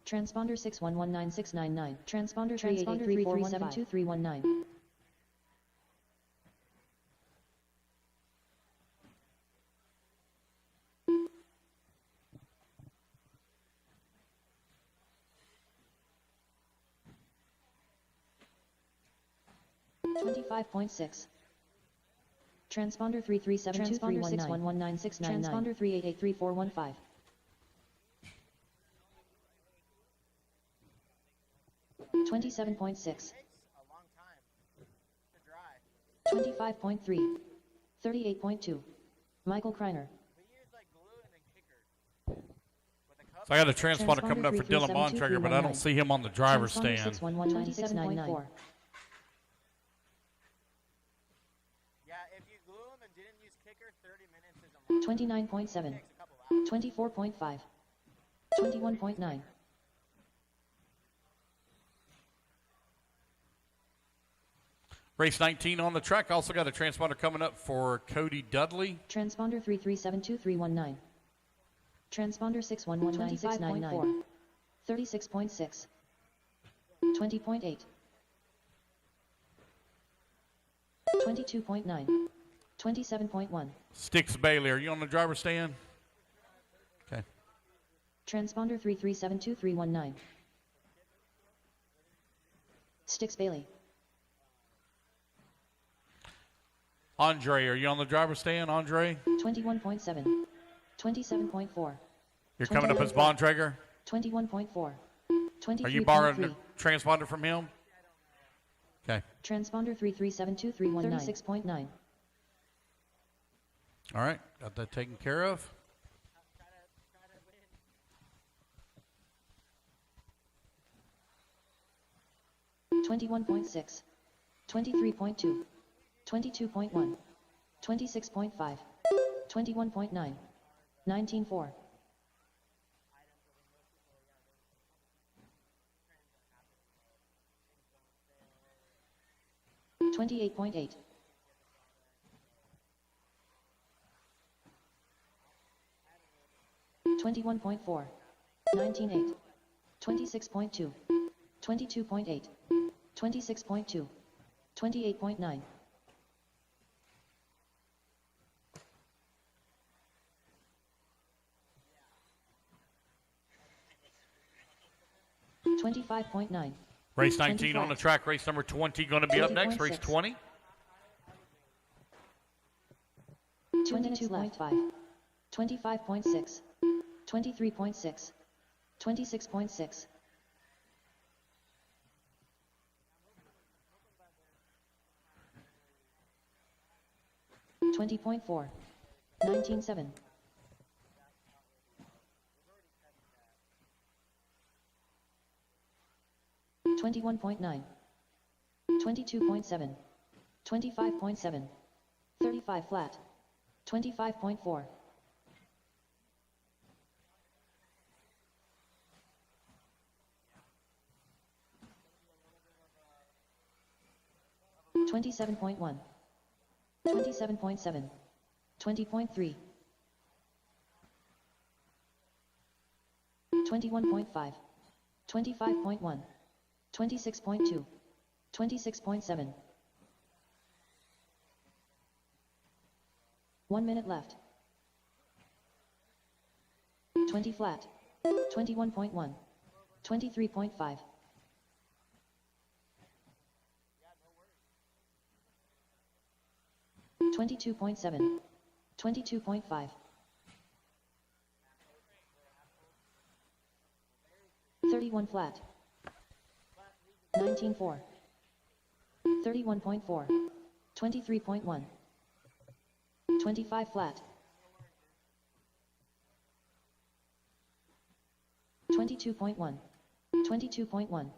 Transponder 6119699. Transponder 38834172319. .6. Transponder 3372319. Transponder 3883415. .6. 25.3. 38.2. Michael Kreiner. So I got a transponder coming up for Dylan Bontrager, but I don't see him on the driver's stand. 6119699. Yeah, if you glue them and didn't use kicker, 30 minutes is a 29.7. 24.5. 21.9. Race 19 on the track. Also got a transponder coming up for Cody Dudley. Transponder 3372319. Transponder 6119699. 36.6. 20.8. 22.9. 27.1. Sticks Bailey, are you on the driver's stand? Okay. Transponder 3372319. Sticks Bailey. Andre, are you on the driver's stand, Andre? 21.7. 27.4. You're coming up as Bontrager? 21.4. Are you borrowing the transponder from him? Okay. Transponder 3372319. 36.9. All right, got that taken care of. .6. 23.2. 22.1. 26.5. 21.9. 19.4. 28.8. 21.4. 19.8. 26.2. 22.8. 26.2. 28.9. 25.9. Race 19 on the track. Race number 20 going to be up next. Race 20. 2 minutes left. 25.6. 23.6. 26.6. 20.4. 19.7. 21.9. 22.7. 25.7. 35 flat. 25.4. 27.1. 27.7. 20.3. 21.5. 25.1. 26.2. 26.7. 1 minute left. 20 flat. 21.1. 23.5. 22.7. 22.5. 31 flat. 19.4. 31.4. 23.1. 25 flat. 22.1. 22.1.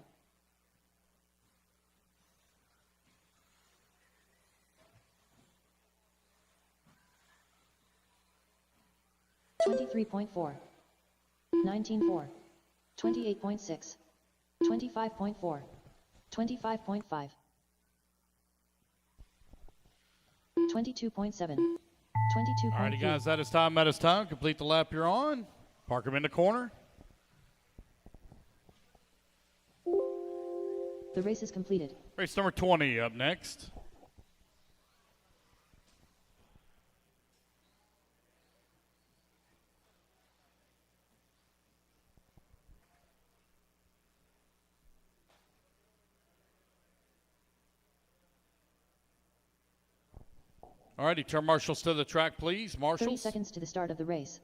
23.4. 19.4. 28.6. 25.4. 25.5. 22.7. 22.3. All righty, guys, that is time. That is time. Complete the lap you're on. Park them in the corner. The race is completed. Race number 20 up next. All righty, turn marshals to the track, please. 30 Marshals. seconds to the start of the race.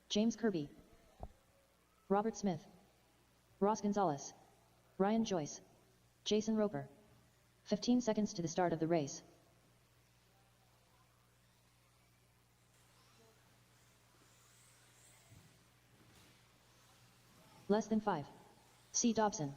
James Kirby. Robert Smith. Ross Gonzalez. Ryan Joyce. Jason Roper. 15 seconds to the start of the race. Less than 5. C. Dobson.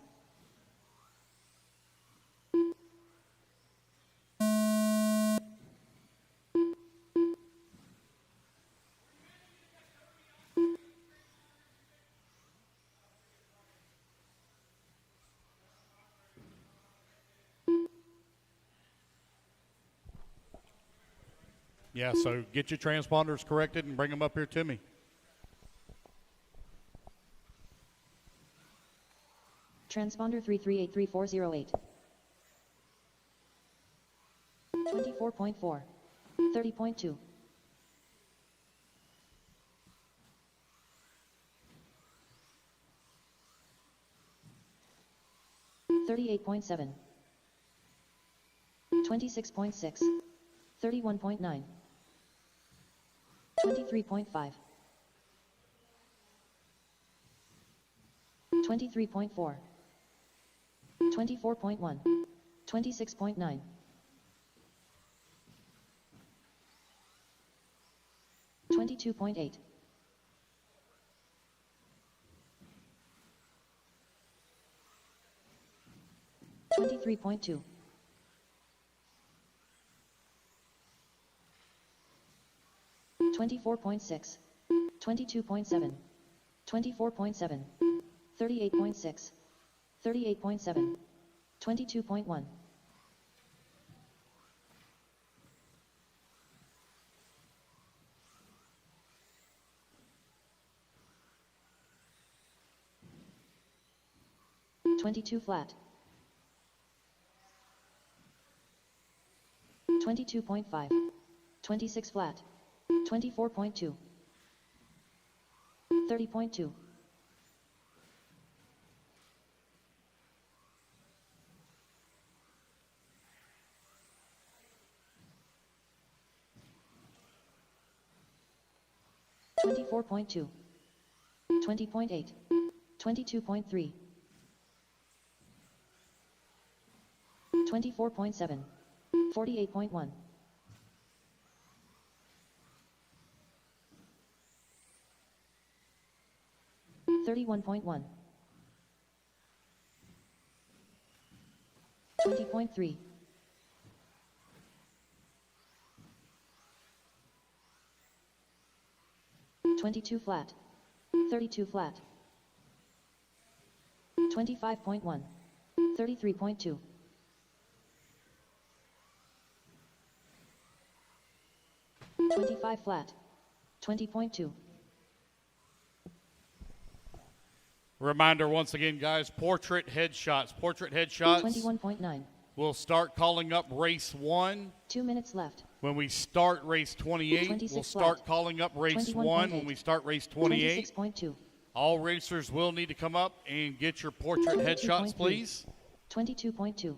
Yeah, so get your transponders corrected and bring them up here to me. Transponder 3383408. 24.4. 30.2. 38.7. 26.6. 31.9. 23.5. 23.4. 24.1. 26.9. 22.8. 23.2. 24.6. 22.7. 24.7. 38.6. 38.7. 22.1. 22 flat. 22.5. 26 flat. 24.2. 30.2. 24.2. 20.8. 22.3. 24.7. 48.1. 31.1. 20.3. 22 flat. 32 flat. 25.1. 33.2. 25 flat. 20.2. Reminder once again, guys, portrait headshots. Portrait headshots. 21.9. We'll start calling up race 1. 2 minutes left. When we start race 28, 26 we'll start flat. calling up race 1 when 21.8. we start race 28. 26.2. All racers will need to come up and get your portrait headshots, 22.3. please. 22.2.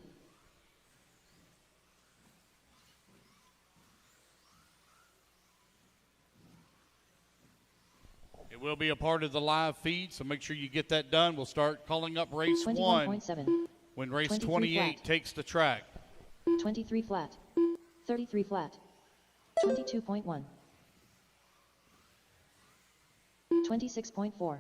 It will be a part of the live feed, so make sure you get that done. We'll start calling up race 1 21.7. when race 23 28 flat. takes the track. 23 flat. 33 flat. 22.1. 26.4.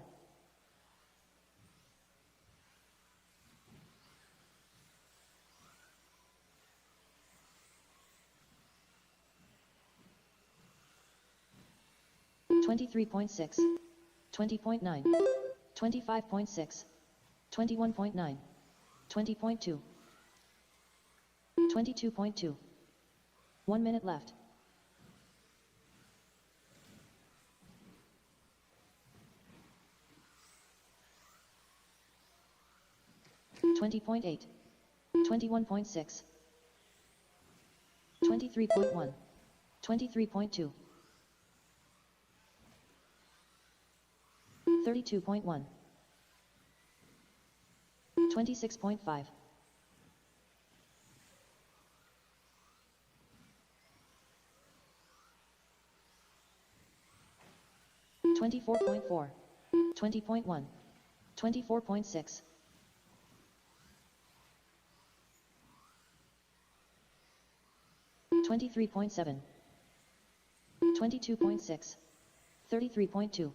23.6, 20.9, 25.6, 21.9, 20.2, 22.2. 1 minute left. $20.8, 21.6, 23.1, 23.2, 32.1, 26.5, 24.4, 20.1, 24.6, 23.7, 22.6, 33.2,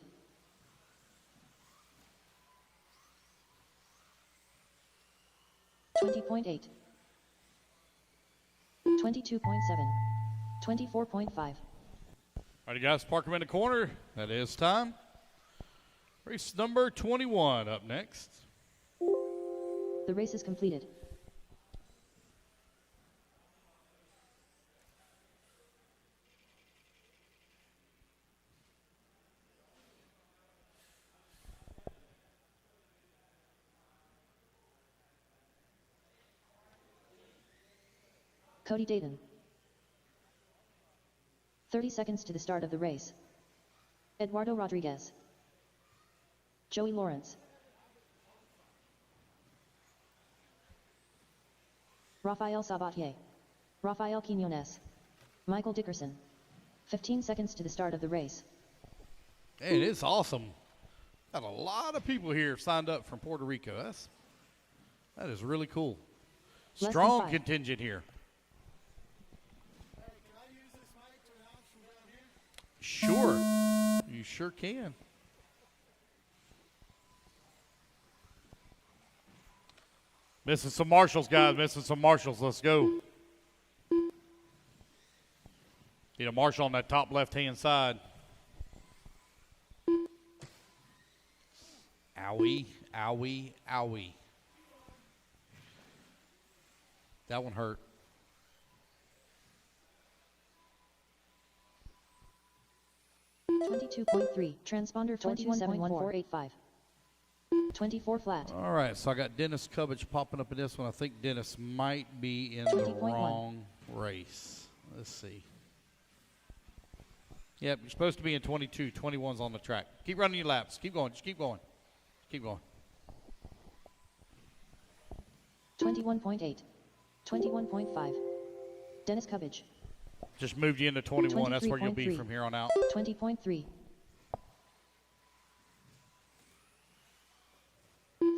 20.8, 22.7, 24.5. All right, guys, park them in the corner. That is time. Race number 21 up next. The race is completed. Cody Dayton. 30 seconds to the start of the race. Eduardo Rodriguez. Joey Lawrence. Rafael Sabatier. Rafael Quinones. Michael Dickerson. 15 seconds to the start of the race. Hey, it is awesome. Got a lot of people here signed up from Puerto Rico. That is really cool. Strong contingent here. Sure. You sure can. Missing some marshals, guys. Missing some marshals. Let's go. Need a marshal on that top left-hand side. Owie, owie, owie. That one hurt. $22.3. Transponder 21.1485. 24 flat. All right, so I got Dennis Cubbage popping up in this one. I think Dennis might be in the wrong race. Let's see. Yep, you're supposed to be in 22. 21's on the track. Keep running your laps. Keep going. Just keep going. Keep going. 21.8. 21.5. Dennis Cubbage. Just moved you into 21. That's where you'll be from here on out. 20.3.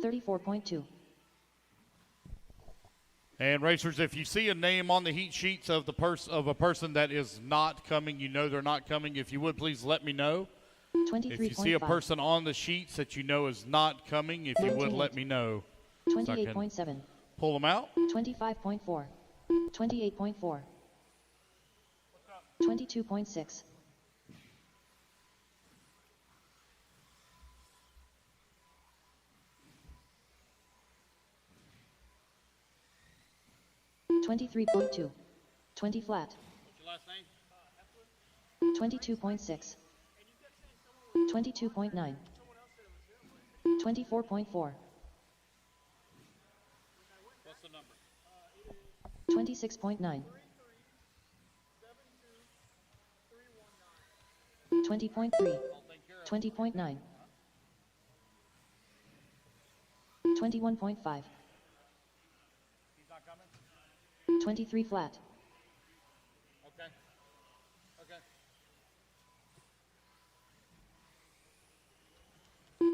34.2. And racers, if you see a name on the heat sheets of a person that is not coming, you know they're not coming. If you would, please let me know. 23.5. If you see a person on the sheets that you know is not coming, if you would, let me know. 28.7. Pull them out. 25.4. 28.4. 22.6. 23.2. 20 flat. What's your last name? 22.6. 22.9. 24.4. What's the number? 26.9. 20.3. 20.9. 21.5. 23 flat. Okay. Okay.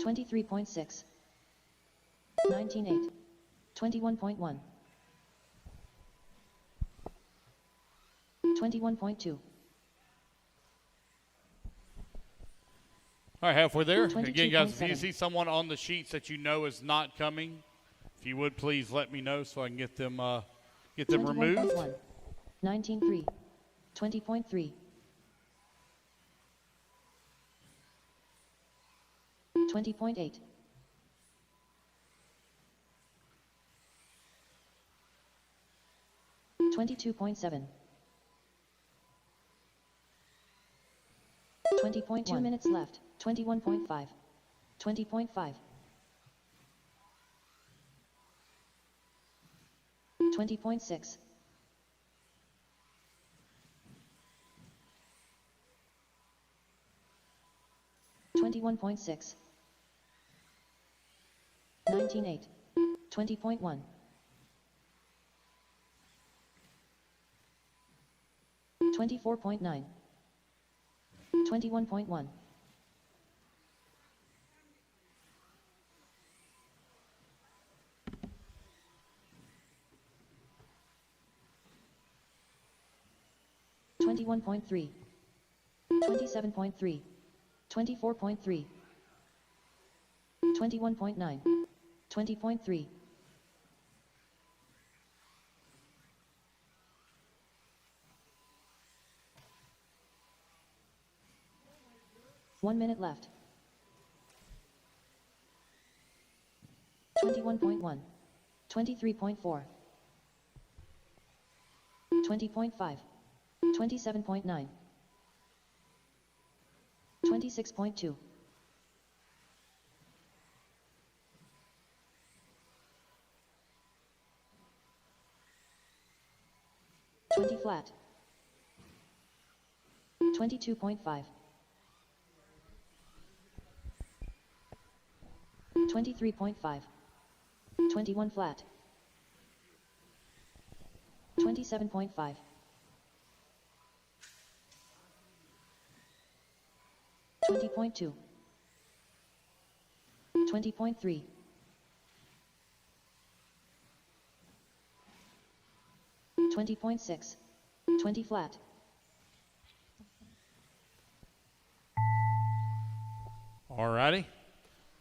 23.6. 19.8. 21.1. 21.2. All right, halfway there. Again, guys, if you see someone on the sheets that you know is not coming, if you would please let me know so I can get them removed. 19.3. 20.3. 20.8. 22.7. 20.2 minutes left. 21.5. 20.5. 20.6. 21.6. 19.8. 20.1. 24.9. 21.1. 21.3. 27.3. 24.3. 21.9. 20.3. 1 minute left. 21.1. 23.4. 20.5. 27.9. 26.2. 20 flat. 22.5. 23.5. 21 flat. 27.5. 20.2. 20.3. 20.6. 20 flat. All righty.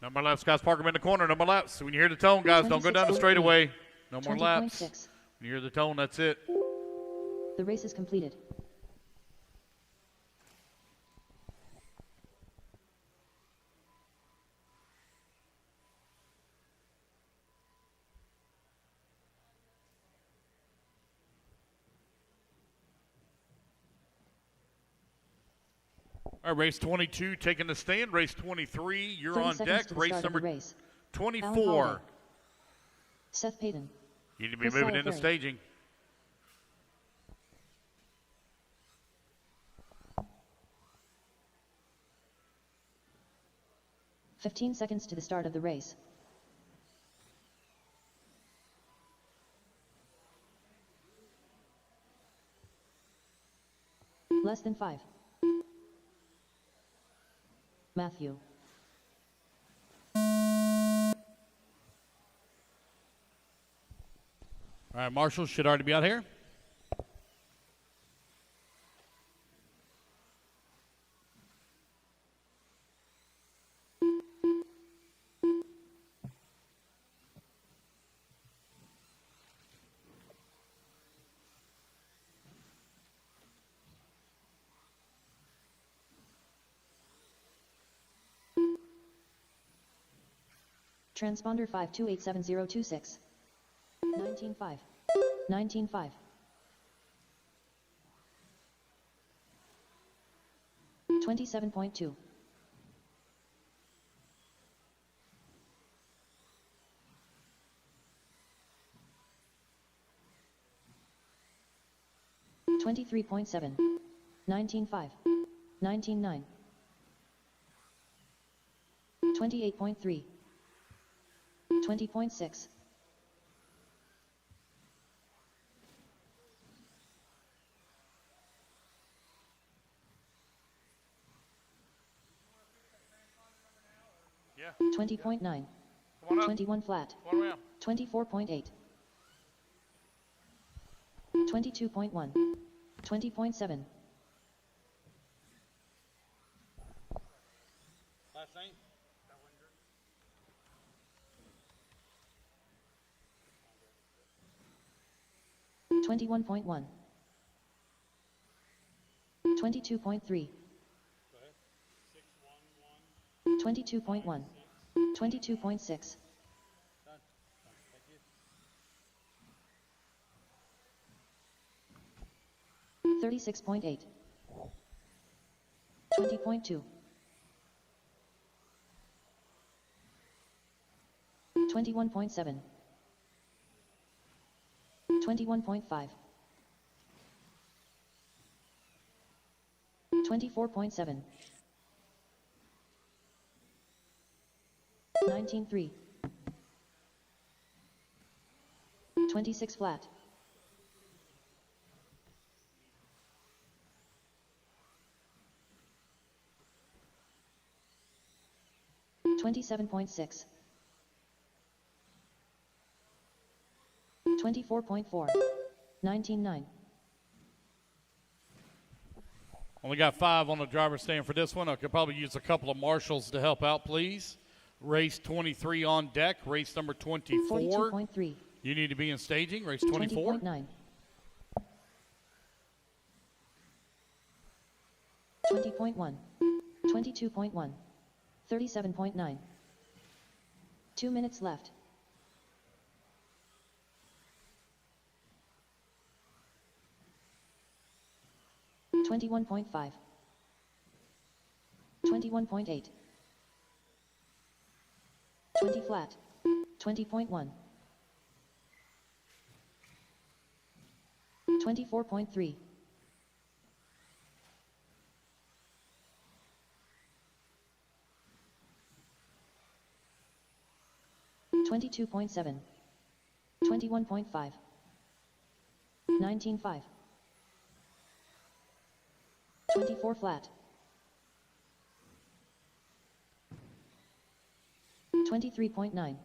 No more laps, guys. Park them in the corner. No more laps. When you hear the tone, guys, don't go down the straightaway. No more laps. 20.6. When you hear the tone, that's it. The race is completed. All right, race 22 taking the stand. Race 23, you're 30 on seconds deck. to the Race start of number the race. 24. Seth Payton. You need to be Chris moving into Salafari. staging. "15 seconds to the start of the race. Less than 5. Matthew. All right, Marshall should already be out here. Transponder 5287026. 19.5. 19.5. 27.2. 23.7. 19.5. 19.9. 28.3. 20.6. 20.9. 21 flat. 24.8. 22.1. 20.7. Last name? 21.1. 22.3. 22.1. 22.6. 36.8. 20.2. 21.7. 21.5. 24.7. 19.3. 26 flat. 27.6. 24.4. 19.9. Only got 5 on the driver's stand for this one. I could probably use a couple of marshals to help out, please. Race 23 on deck. Race number 24. 42.3. You need to be in staging. Race 24. 20.9. 20.1. 22.1. 37.9. 2 minutes left. 21.5. 21.8. 20 flat. 20.1. 24.3. 22.7. 21.5. 19.5. 24 flat. 23.9.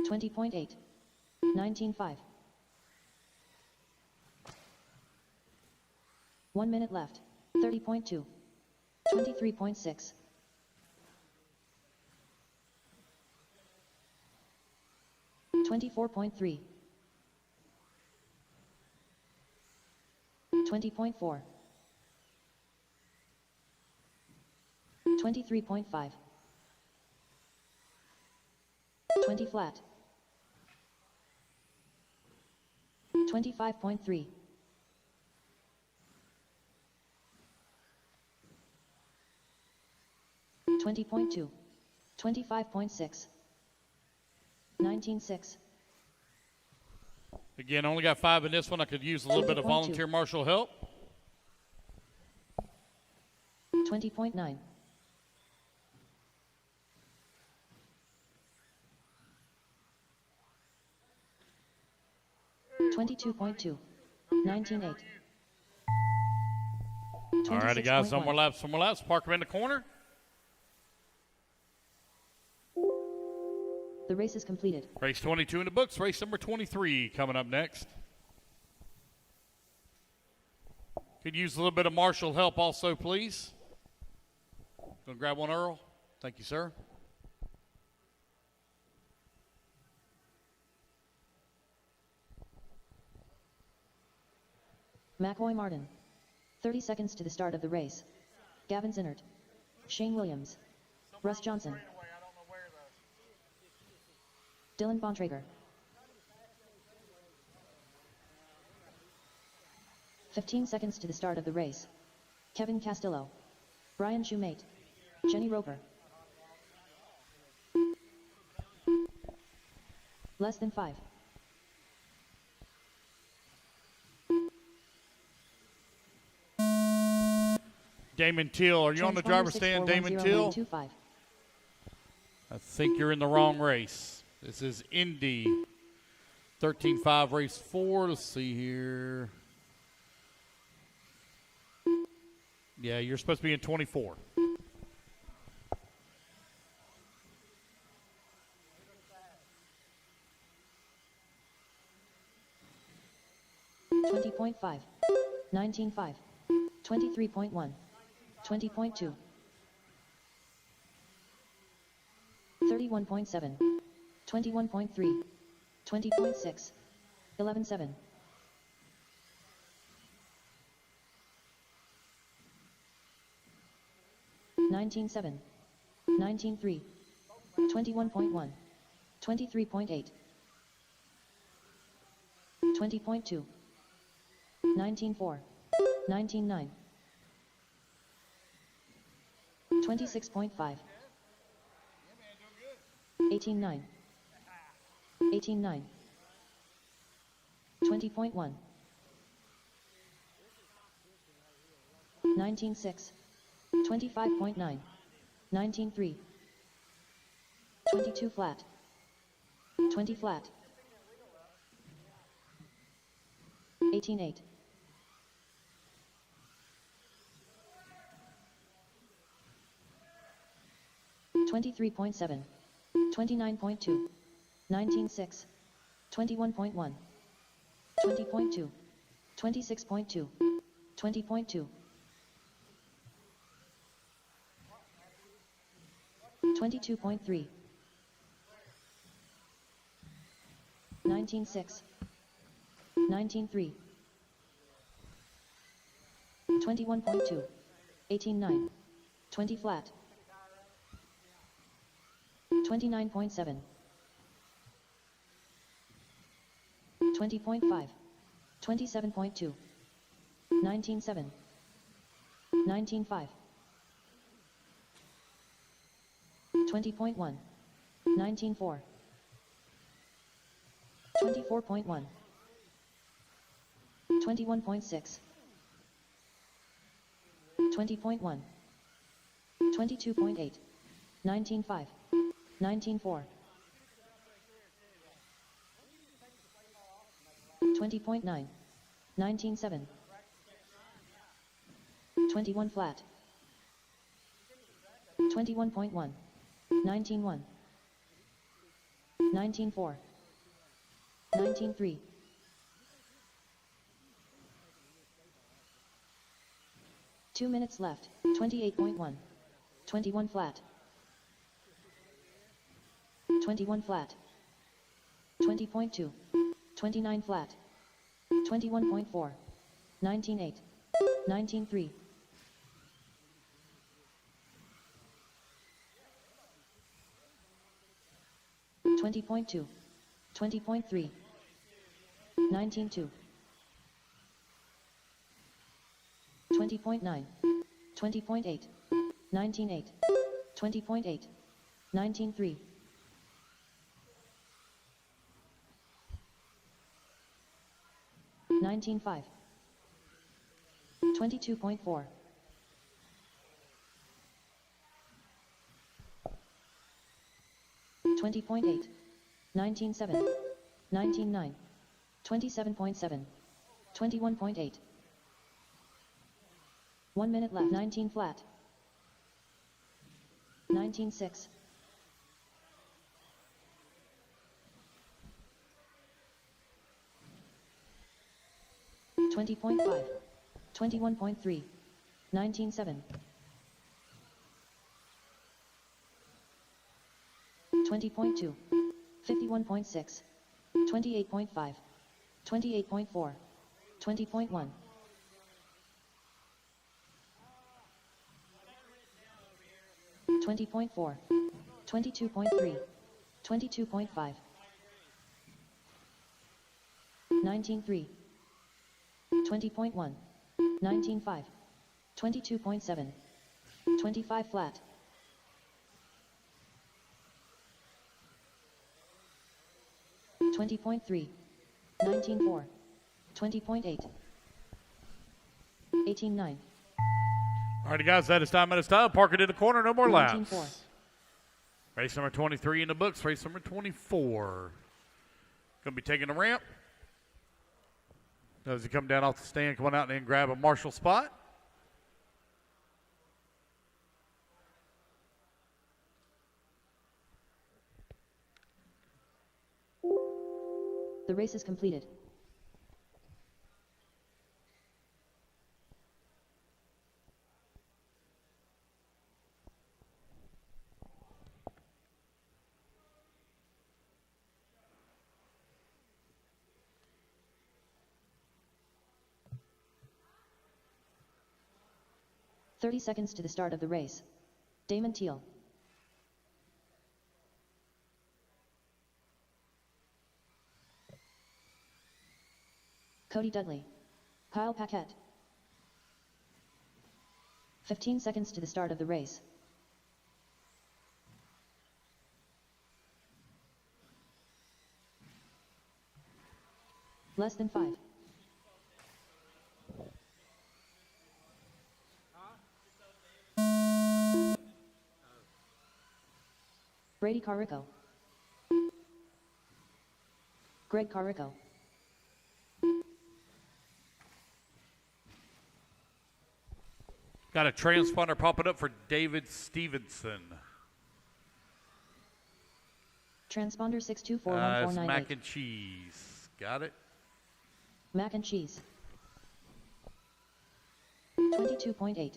20.8. 19.5. 1 minute left. 30.2. 23.6. 24.3. 20.4. 23.5. 20 flat. 25.3. 20.2. 25.6. 19.6. Again, only got 5 in this one. I could use a little bit of volunteer marshal help. 20.9. 22.2. 19.8. All righty, guys. Some more laps. Park them in the corner. The race is completed. Race 22 in the books. Race number 23 coming up next. Could use a little bit of marshal help also, please. Gonna grab one, Earl. Thank you, sir. McCoy Martin. 30 seconds to the start of the race. Gavin Zinnert. Shane Williams. Russ Johnson. Dylan Bontrager. 15 seconds to the start of the race. Kevin Castillo. Brian Shoemate. Jenny Roper. Less than 5. Damon Till, are you on the driver's stand, Damon Till? I think you're in the wrong race. This is Indy 13.5 race 4. Let's see here. Yeah, you're supposed to be in 24. $20.5. 19.5. 23.1. 20.2. 31.7. 21.3. 20.6. 11.7. 19.7, 19.3, 21.1, 23.8, 20.2, 19.4, 19.9, 26.5, 18.9, 18.9, 20.1, 19.6, 25.9, 19.3, 22 flat, 20 flat, 18.8, 23.7, 29.2, 19.6, 21.1, 20.2, 26.2, 20.2, 22.3, 19.6, 19.3, 21.2, 18.9, 20 flat, 29.7, 20.5, 27.2, 19.7, 19.5, 20.1, 19.4, 24.1, 21.6, 20.1, 22.8, 19.5, 19.4, 20.9, 19.7, 21 flat, 21.1, 19.1, 19.4, 19.3, 2 minutes left, 28.1, 21 flat, 21 flat, 20.2, 29 flat, 21.4, 19.8, 19.3, 20.2, 20.3, 19.2, 20.9, 20.8, 19.8, 20.8, 19.3, 19.5, 22.4, 20.8, 19.7, 19.9, 27.7, 21.8, 1 minute left, 19 flat, 19.6, 20.5, 21.3, 19.7, 20.2, 51.6, 28.5, 28.4, 20.1, 20.4, 22.3, 22.5, 19.3, 20.1, 19.5, 22.7, 25 flat, 20.3, 19.4, 20.8, 18.9, Alrighty, guys, that is time at a style. Park it in the corner, no more laps. 19.4. Race number 23 in the books. Race number 24. Going to be taking the ramp. As he come down off the stand, come on out and then grab a marshal spot. The race is completed. "30 seconds to the start of the race. Damon Teal. Cody Dudley. Kyle Paquette. 15 seconds to the start of the race. Less than 5. Brady Carrico. Greg Carrico. Got a transponder popping up for David Stevenson. Transponder It's 624149. mac and cheese. Got it? Mac and cheese. 22.8.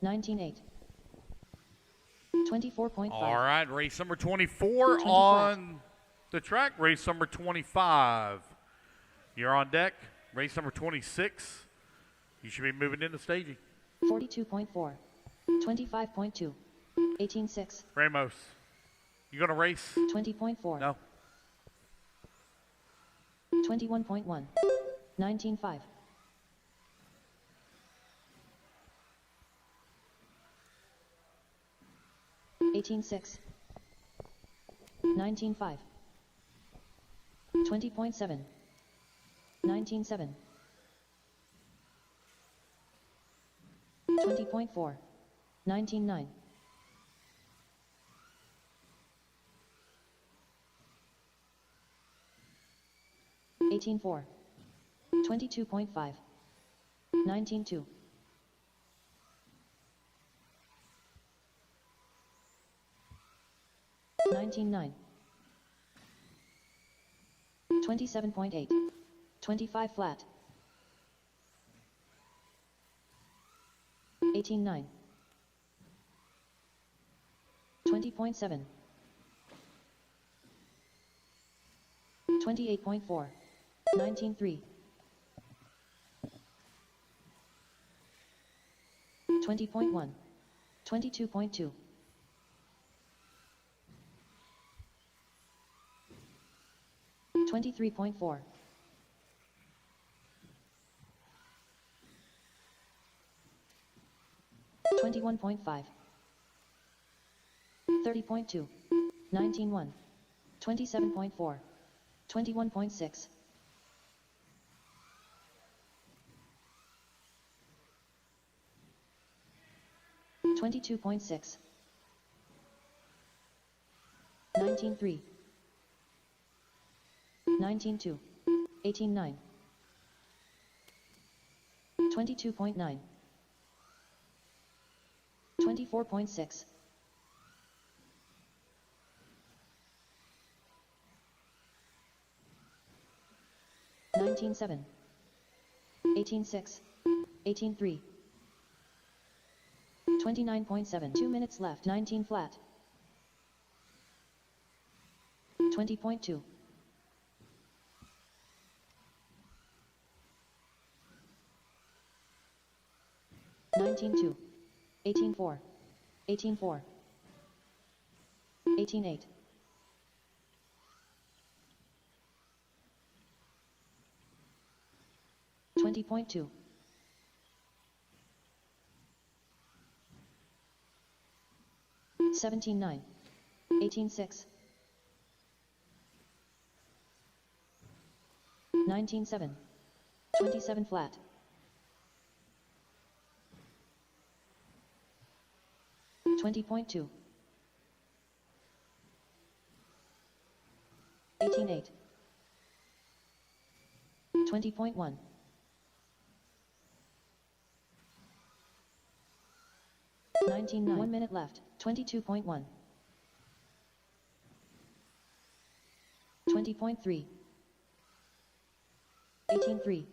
19.8. 24.5. All right, race number 24 on the track. Race number 25. You're on deck. Race number 26. You should be moving into staging. 42.4. 25.2. 18.6. Ramos, you going to race? 20.4. No. 21.1. 19.5. $18.6. 19.5. 20.7. 19.7. 20.4. 19.9. 18.4. 22.5. 19.2. 19.9. 27.8. 25 flat. 18.9. 20.7. 28.4. 19.3. 20.1. 22.2. 23.4. 21.5. 30.2. 19.1. 27.4. 21.6. 22.6. 19.3. 19.2. 18.9. 22.9. 24.6. 19.7. 18.6. 18.3. 29.7. 2 minutes left. 19 flat. 20.2. 19.2. 18.4. 18.4. 18.8. 20.2. 17.9. 18.6. 19.7. 27 flat. 20.2. 18.8. 20.1. 19.9. 1 minute left. 22.1. 20.3. 18.3.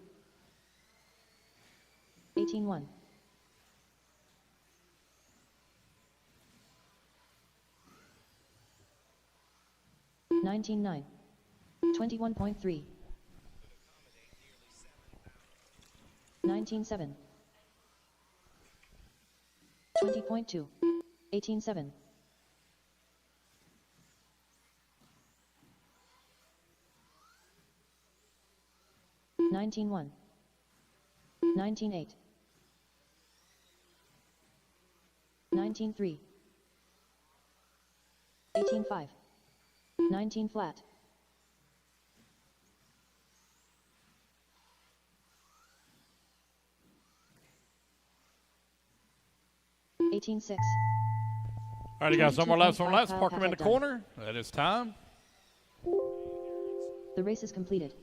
18.1. 19.9. 21.3. 19.7. 20.2. 18-7. 19-1. 19-8. 19-3. 18-5. 19 flat. 18-6. All right, you guys, one more laps, 22.5 Park Kyle them in the Patrick done. corner. That is time. The race is completed.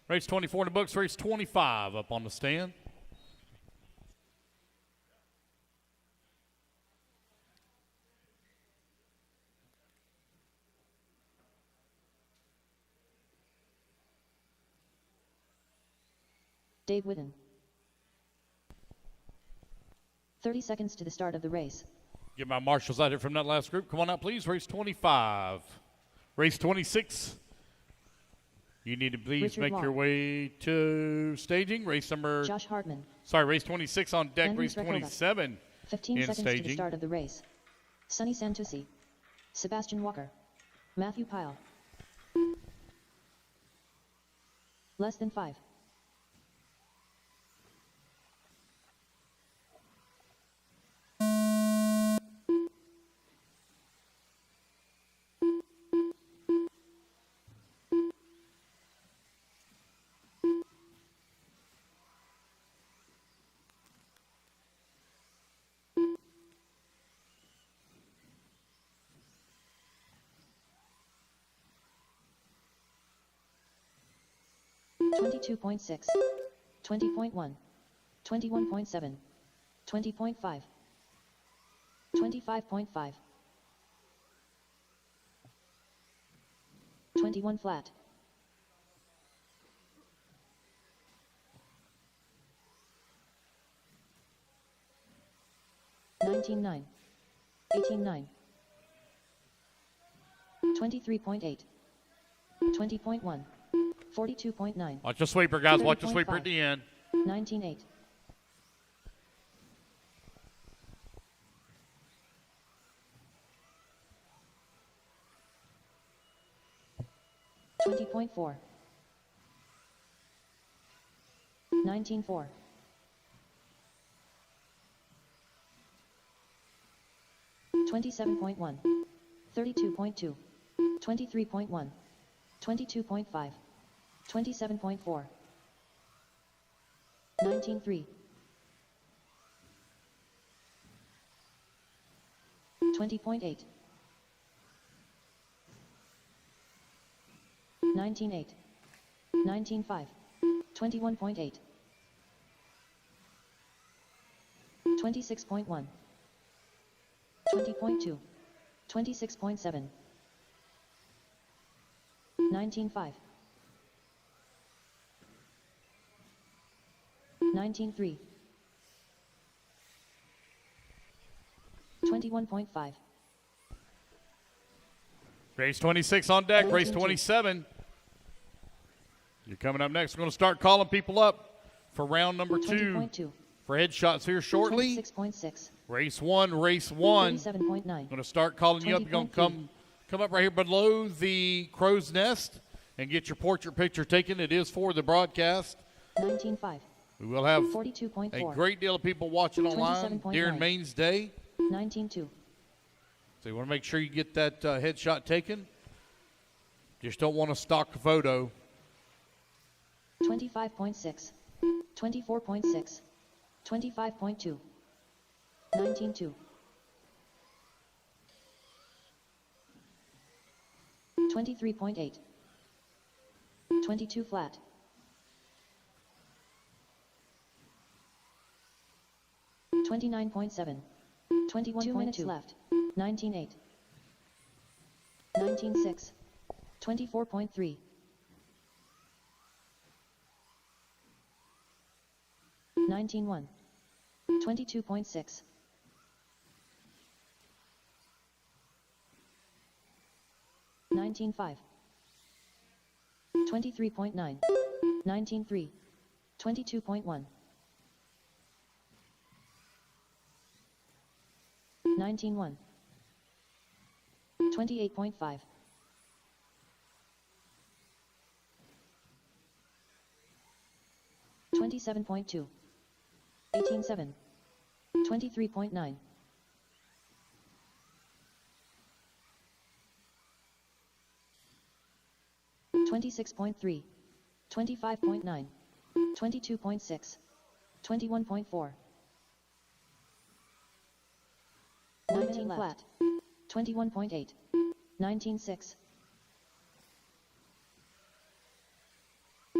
Race 24 in the books, race 25 up on the stand. Dave Whitten. 30 seconds to the start of the race. Get my marshals out here from that last group. Come on out, please. Race 25. Race 26. You need to please Richard make Wong. your way to staging. Race number. Josh Hartman. Sorry, race 26 on deck. Henry Race Streckelbeck. 27 15 in seconds to the staging. start of the race. Sonny Santucci. Sebastian Walker. Matthew Pyle. Less than 5. .6, 20.1, 21.7, 20.5, 25.5, 21 flat, 19.9, 18.9, 23.8, 20.1, 42.9. Watch the sweeper, guys. Watch the sweeper at the end. 19.8. 20.4. 19.4. 27.1. 32.2. 23.1. 22.5. 27.4. 19.3. 20.8. 19.8. 19.5. 21.8. 26.1. 20.2. 26.7. 19.5. 19.3. 21.5. Race 26 on deck. Race 27. You're coming up next. We're going to start calling people up for round number 2 20.2. for headshots here shortly. 26.6. Race 1, race 1. 37.9. Going to start calling you up. You're going to come up right here below the crow's nest and get your portrait picture taken. It is for the broadcast. 19.5. We will have 42.4. a great deal of people watching online 27.9. during Maine's Day. 19.2. So you want to make sure you get that headshot taken. Just don't want a stock photo. 25.6. 24.6. 25.2. 19.2. 23.8. 22 flat. 29.7. 21. 2 minutes left. 19.8. 19.6. 24.3. 19.1. 22.6. 19.5. 23.9. 19.3. 22.1. 19-1. 28.5. 27.2. 18-7. 23.9. 26.3. 25.9. 22.6. 21.4. 19 flat. 21.8. 19.6.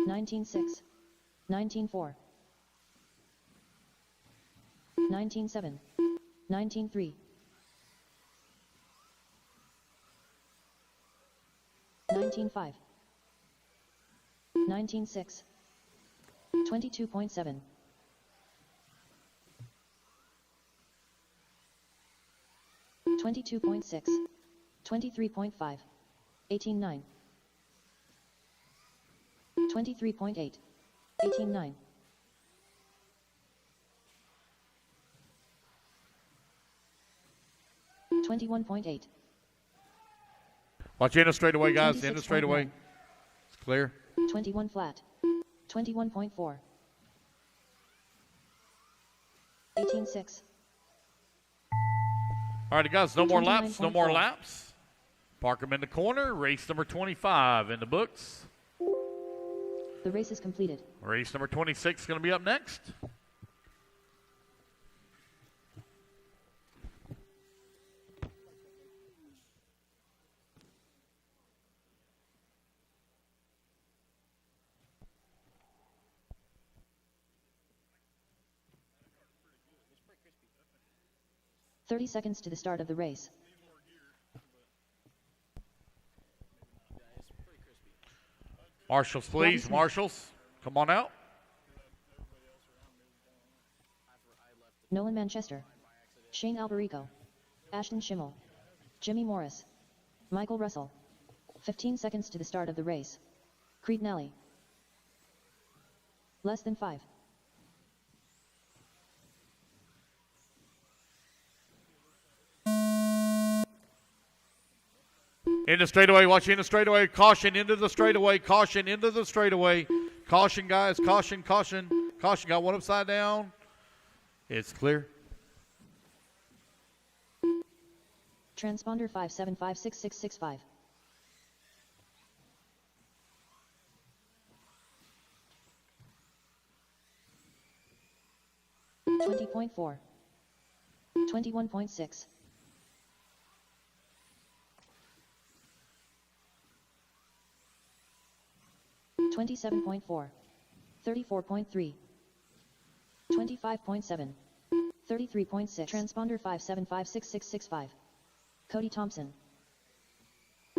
19.6. 19.4. 19.7. 19.3. 19.5. 19.6. 22.7. 22.6. 23.5. 18.9. 23.8. 18.9. 21.8. Watch in the straightaway, guys. In the straightaway. It's clear. 21 flat. 21.4. 18.6. All right, guys, no more laps, no more 29.4. laps. Park them in the corner. Race number 25 in the books. The race is completed. Race number 26 is going to be up next. – 30 seconds to the start of the race. Marshals, please. Marshals, come on out. Nolan Manchester. Shane Alberico. Ashton Schimmel. Jimmy Morris. Michael Russell. 15 seconds to the start of the race. Creed Nally. Less than 5. In the straightaway, watch in the straightaway. Caution into the straightaway. Caution into the straightaway. Caution, guys. Caution, caution. Caution. Got one upside down. It's clear. Transponder 5756665. $20.4. 21.6. 27.4. 34.3. 25.7. 33.6. Transponder 5756665. Cody Thompson.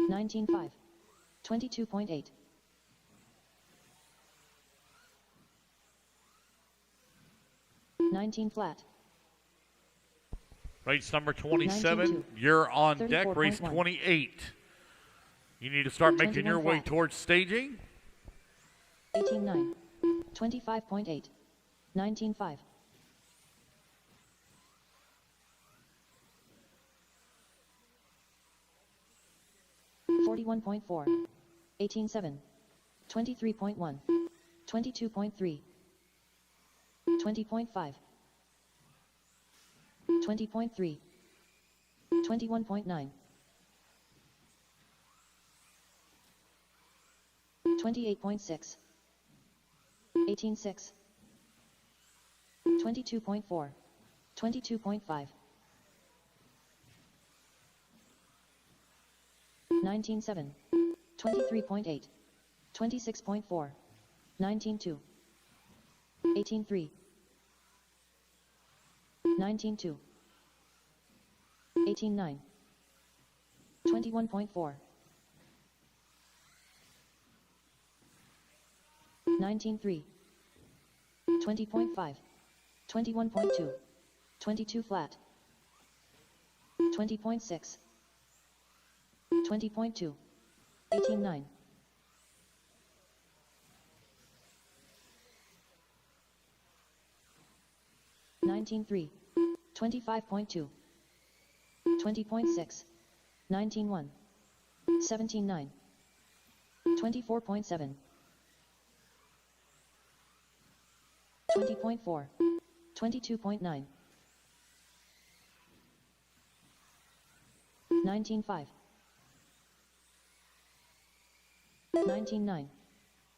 19.5. 22.8. 19 flat. Race number 27. 19-2. You're on deck. Race 34.1. 28. You need to start making your 21 way flat. towards staging. 18.9. 25.8. 19.5. 41.4. 18.7. 23.1. 22.3. 20.5. 20.3. 21.9. 28.6. 18.6. 22.4. 22.5. 19.7. 23.8. 26.4. 19.2. 18.3. 19.2. 18.9. 21.4. 19.3. 20.5. 21.2. 22 flat. 20.6. 20.2. 18.9. 19.3. 25.2. 20.6. 19.1. 17.9. 24.7. 20.4. 22.9. 19.5. 19.9.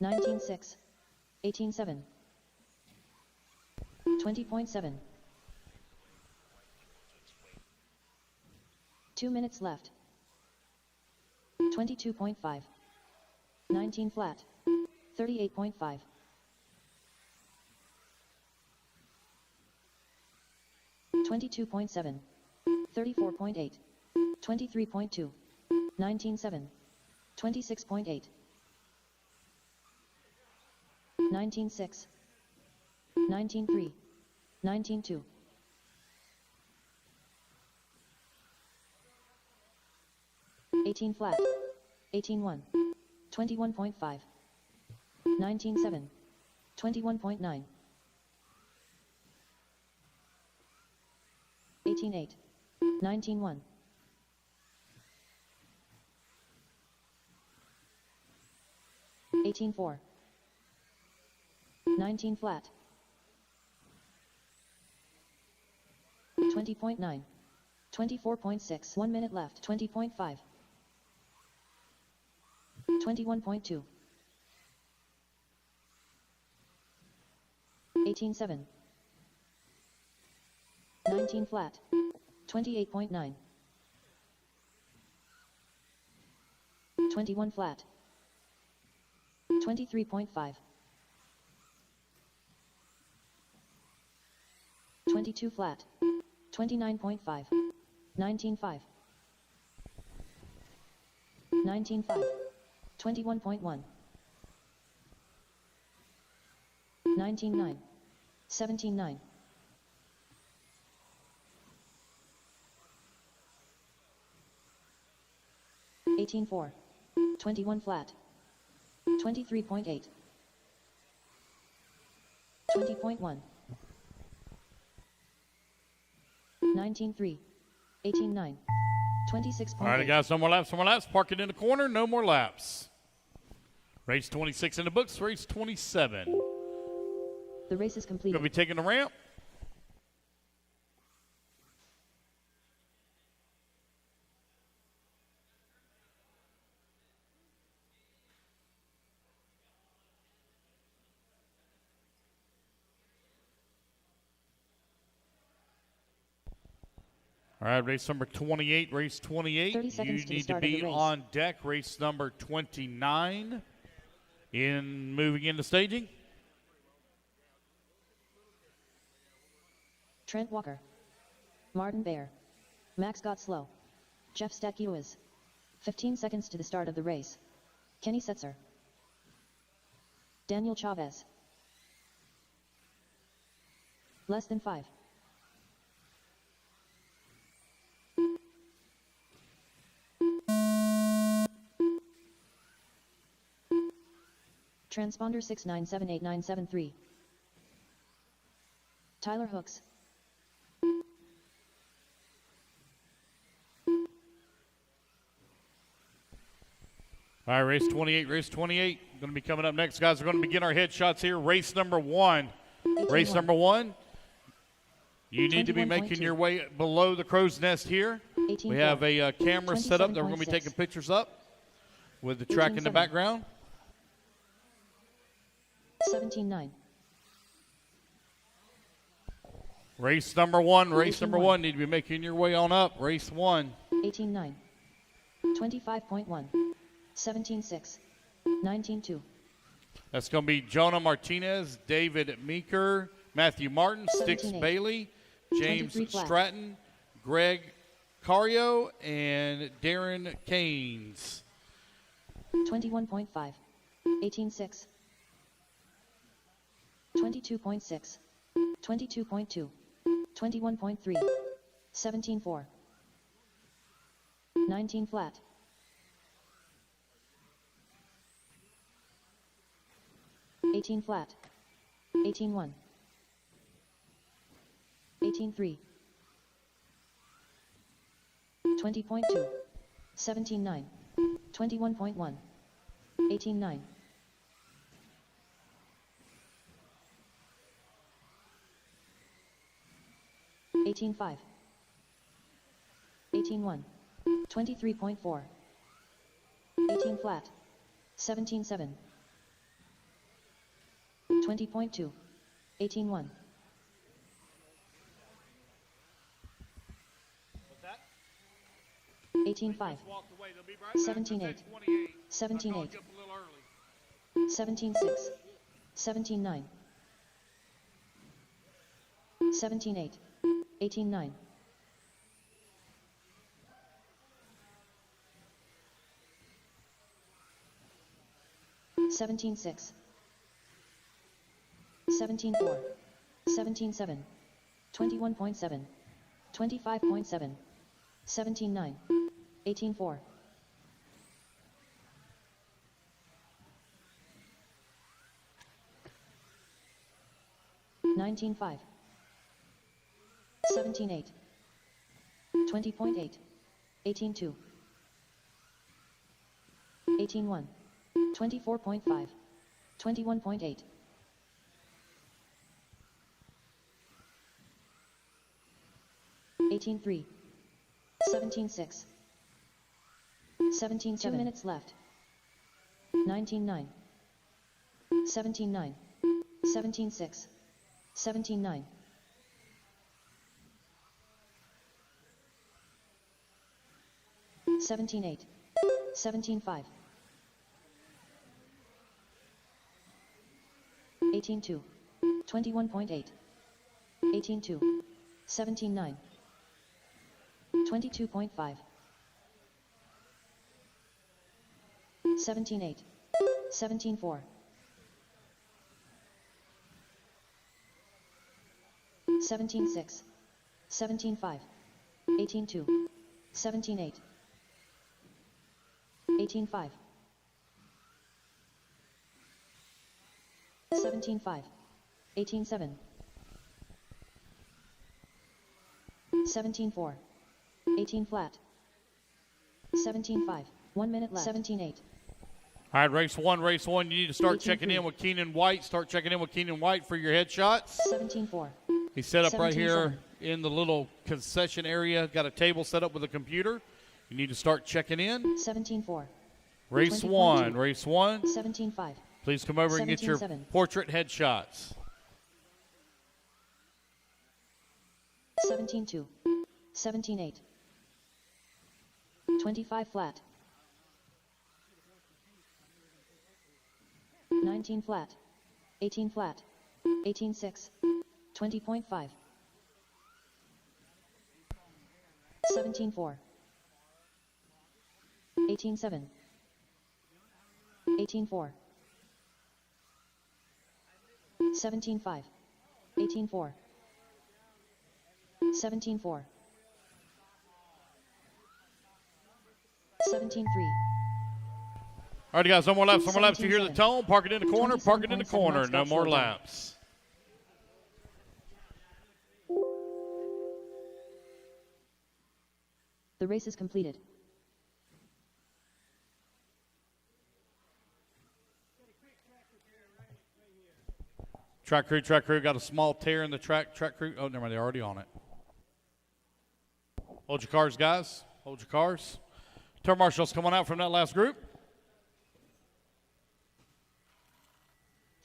19.6. 18.7. 20.7. 2 minutes left. 22.5. 19 flat. 38.5. 22.7. 34.8. 23.2. 19.7. 26.8. 19.6. 19.3. 19.2. 18 flat. 18.1. 21.5. 19.7. 21.9. 18.8. 19.1. 18.4. 19 flat. 20.9. 24.6. 1 minute left. 20.5. 21.2. 18.7. 19 flat. 28.9. 21 flat. 23.5. 22 flat. 29.5. 19.5. 19.5. 21.1. 19.9. 17.9. 18.4. 21 flat. 23.8. 20.1. 19.3. 18.9. 26.8. All right, guys, no more laps, no more laps. Park it in the corner, no more laps. Race 26 in the books, race 27. The race is complete. Going to be taking the ramp. All right, race number 28, race 28. 30 seconds You to need to start of be the race. on deck. Race number 29 in moving into staging. Trent Walker. Martin Bayer. Max got slow. Jeff Stakiewicz. 15 seconds to the start of the race. Kenny Setzer. Daniel Chavez. Less than 5. Transponder 6978973. Tyler Hooks. All right, race 28, race 28. Going to be coming up next, guys. We're going to begin our headshots here. Race number 1. Race number 1. You need to be making your way below the crow's nest here. We have a camera set up that we're going to be taking pictures up with the track in the background. 17.9. Race number 1, race number 1. Need to be making your way on up. Race 1. 18.9. 25.1. 17.6. 19.2. That's going to be Jonah Martinez, David Meeker, Matthew Martin, Stix 17.8. Bailey, James 23 flat. Stratton, Greg Cario, and Darren Keynes. 21.5. 18.6. 22.6. 22.2. 21.3. 17.4. 19 flat. 18 flat. 18.1. 18.3. 20.2. 17.9. 21.1. 18.9. 18.5. 18.1. 23.4. 18 flat. 17.7. 20.2. 18.1. 18.5. 17.8. 17.8. 17.6. 17.9. 17.8. 18.9. 17.6. 17.4. 17.7. 21.7. 25.7. 17.9. 18.4. 19.5. 17.8. 20.8. 18.2. 18.1. 24.5. 21.8. 18.3. 17.6. 17.7. 2 minutes left. 19.9. 17.9. 17.6. 17.9. 17.8. 17.5. 18.2. 21.8. 18.2. 17.9. 22.5. 17.8. 17.4. 17.6. 17.5. 18.2. 17.8. 18.5. 17.5. 18.7. 17.4. 18 flat. 17.5. 1 minute left. 17.8. All right, race one. You need to start checking in with Keenan White. Start checking in with Keenan White for your headshots. 17.4. He's set up right here in the little concession area. Got a table set up with a computer. You need to start checking in. 17.4. Race 1. 17.5. Please come over and get your 17.7. portrait headshots. 17.2. 17.8. 25 flat. 19 flat. 18 flat. 18.6. 20.5. 17.4. 18.7. 18.4. 17.5. 18.4. 17.4. 17.3. All right, guys, no more laps. No more laps. You hear the tone. Park it in the corner. Park it in the corner. No more laps. The race is completed. Track crew got a small tear in the track. Track crew, oh, never mind, they're already on it. Hold your cars, guys. Hold your cars. Turn marshals coming out from that last group.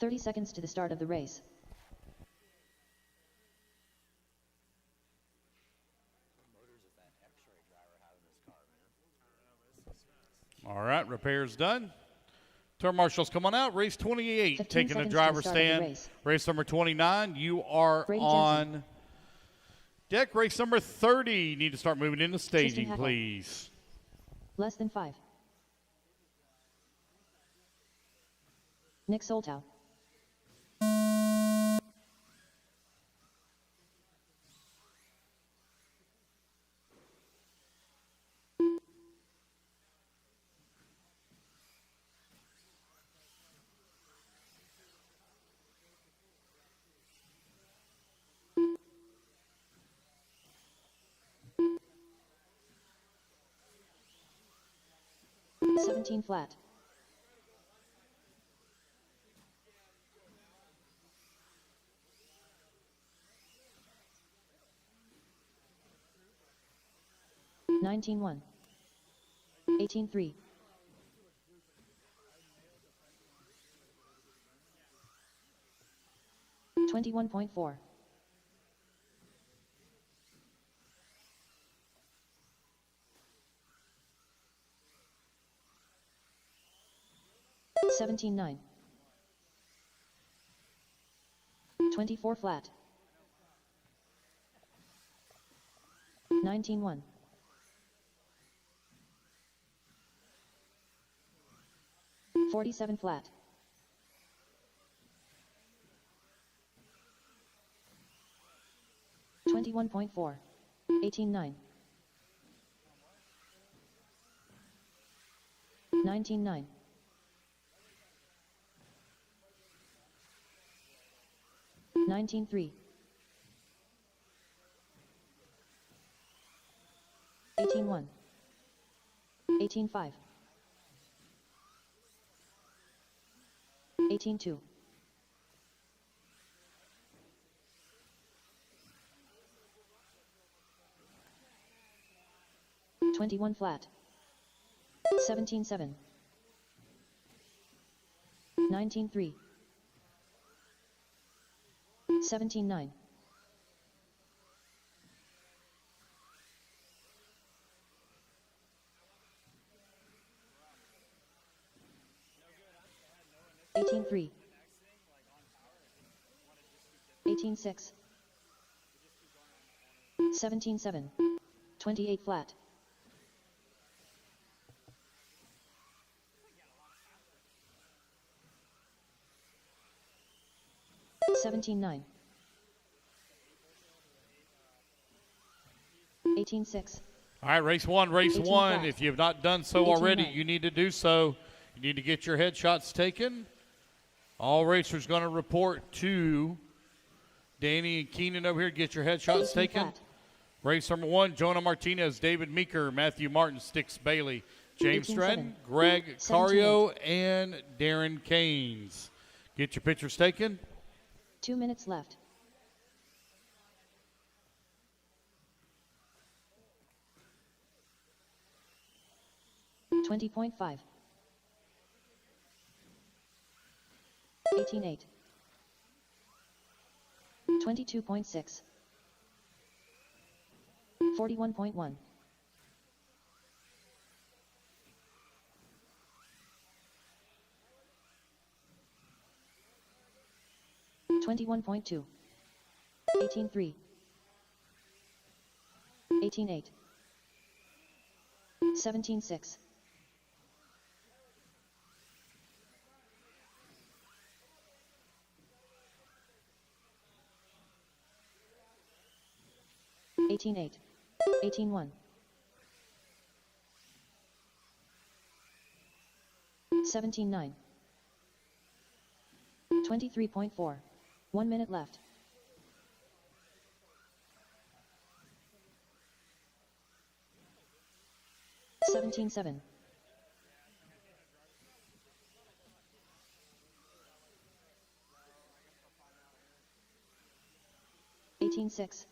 30 seconds to the start of the race. All right, repairs done. Turn marshals come on out. Race 28, taking the driver's stand. Race number 29, you are on deck. Race number 30, you need to start moving into staging, please. Less than 5. Nick Soltow. 17 flat. Nineteen one. 18-3. 21.4. 17-9. 24 flat. 19-1. 47 flat. 21.4. 18-9. 19-9. 19-3. 18-1. 18-5. 18-2. 21 flat. 17-7. 19-3. 17-9. 18-3. 18-6. 17-7. 28 flat. 17-9. 18-6. All right, race one, race 18 one. flat. If you have not done so 18 already, nine. you need to do so. You need to get your headshots taken. All racers going to report to Danny and Keenan over here. Get your headshots 18 taken. flat. Race number one, Jonah Martinez, David Meeker, Matthew Martin, Stix Bailey, James 18-7. Stratton, Greg 17-8. Cario, and Darren Keynes. Get your pictures taken. 2 minutes left. $20.5. 18-8. 22.6. 41.1. 21.2. 18-3. 18-8. 17-6. 18-8. 18-1. 17-9. 23.4. 1 minute left. 17-7. 18-6.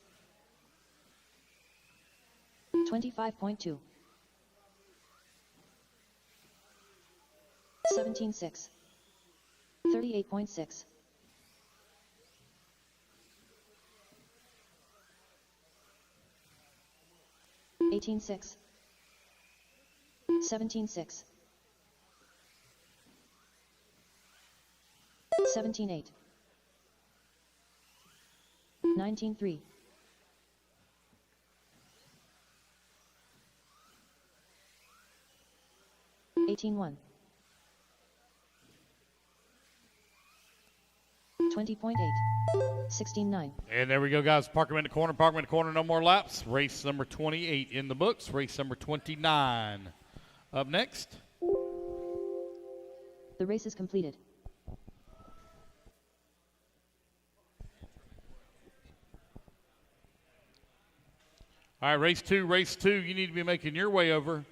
25.2. 17-6. 38.6. 18-6. 17-6. 17-8. 19-3. 18-1. 20.8. 16-9. And there we go, guys. Park them in the corner, park them in the corner, no more laps. Race number 28 in the books. Race number 29. Up next. The race is completed. All right, race two, race two. You need to be making your way over.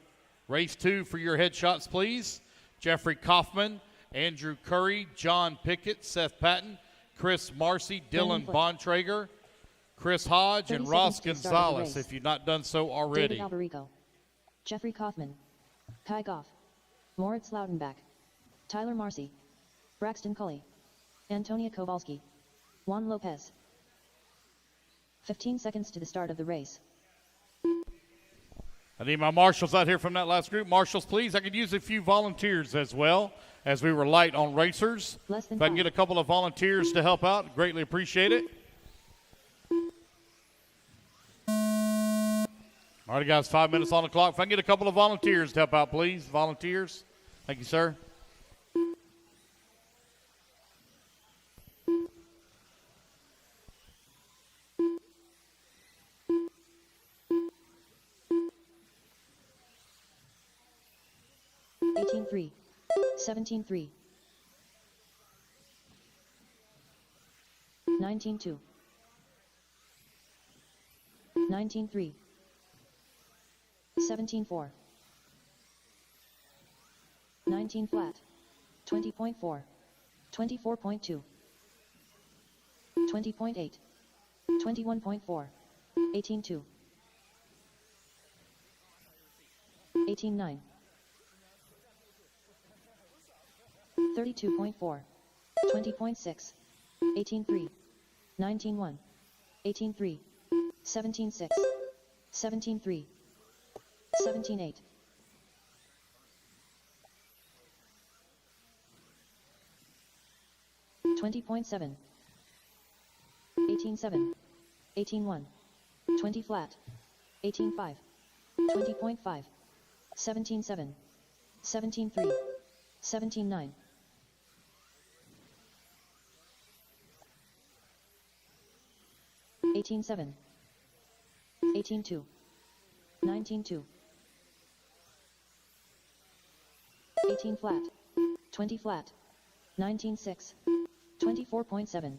Race 2 for your headshots, please. Jeffrey Kaufman, Andrew Curry, John Pickett, Seth Patton, Chris Marcy, Dylan Bontrager, Chris Hodge, and Ross Gonzalez, if you've not done so already. David Alberico, Jeffrey Kaufman, Kai Goff, Moritz Lautenbach, Tyler Marcy, Braxton Cully, Antonia Kowalski, Juan Lopez. 15 seconds to the start of the race. I need my marshals out here from that last group. Marshals, please. I could use a few volunteers as well, as we were light on racers. If I can get a couple of volunteers to help out, greatly appreciate it. All right, guys, 5 minutes on the clock. If I can get a couple of volunteers to help out, please. Volunteers. Thank you, sir. Three, 17-3, 19-2, 19-3, 17-4, 19 flat, 20.4, 24.2, 20.8, 21.4, 18-2, 18-9. 32.4, 20.6, 18.3, 19.1, 18.3, 17.6, 17.3, 17.8. 20.7, 18.7, 18.1, 20 flat, 18.5, 20.5, 17.7, 17.3, 17.9. 18-7, 18-2, 19-2, 18 flat, 20 flat, 19-6, 24.7,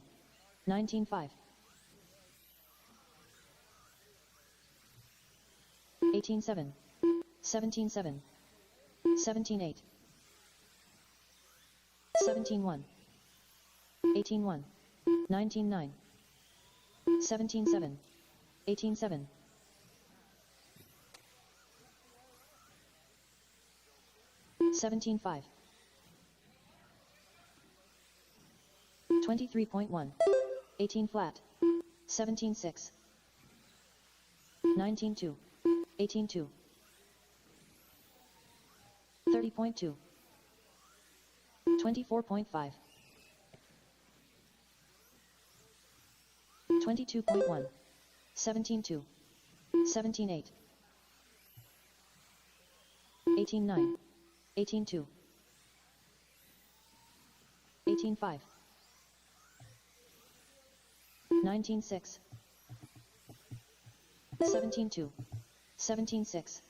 19-5, 18-7, 17-7, 17-8, 17-1, 18-1, 19-9, 17-7, 18-7, 17-5, 23.1, 18 flat, 17-6, 19-2, 18-2, 30.2, 24.5, 22.1, 17-2, 17-8, 18-9, 18-2, 18-5, 19-6, 17-2, 17-6,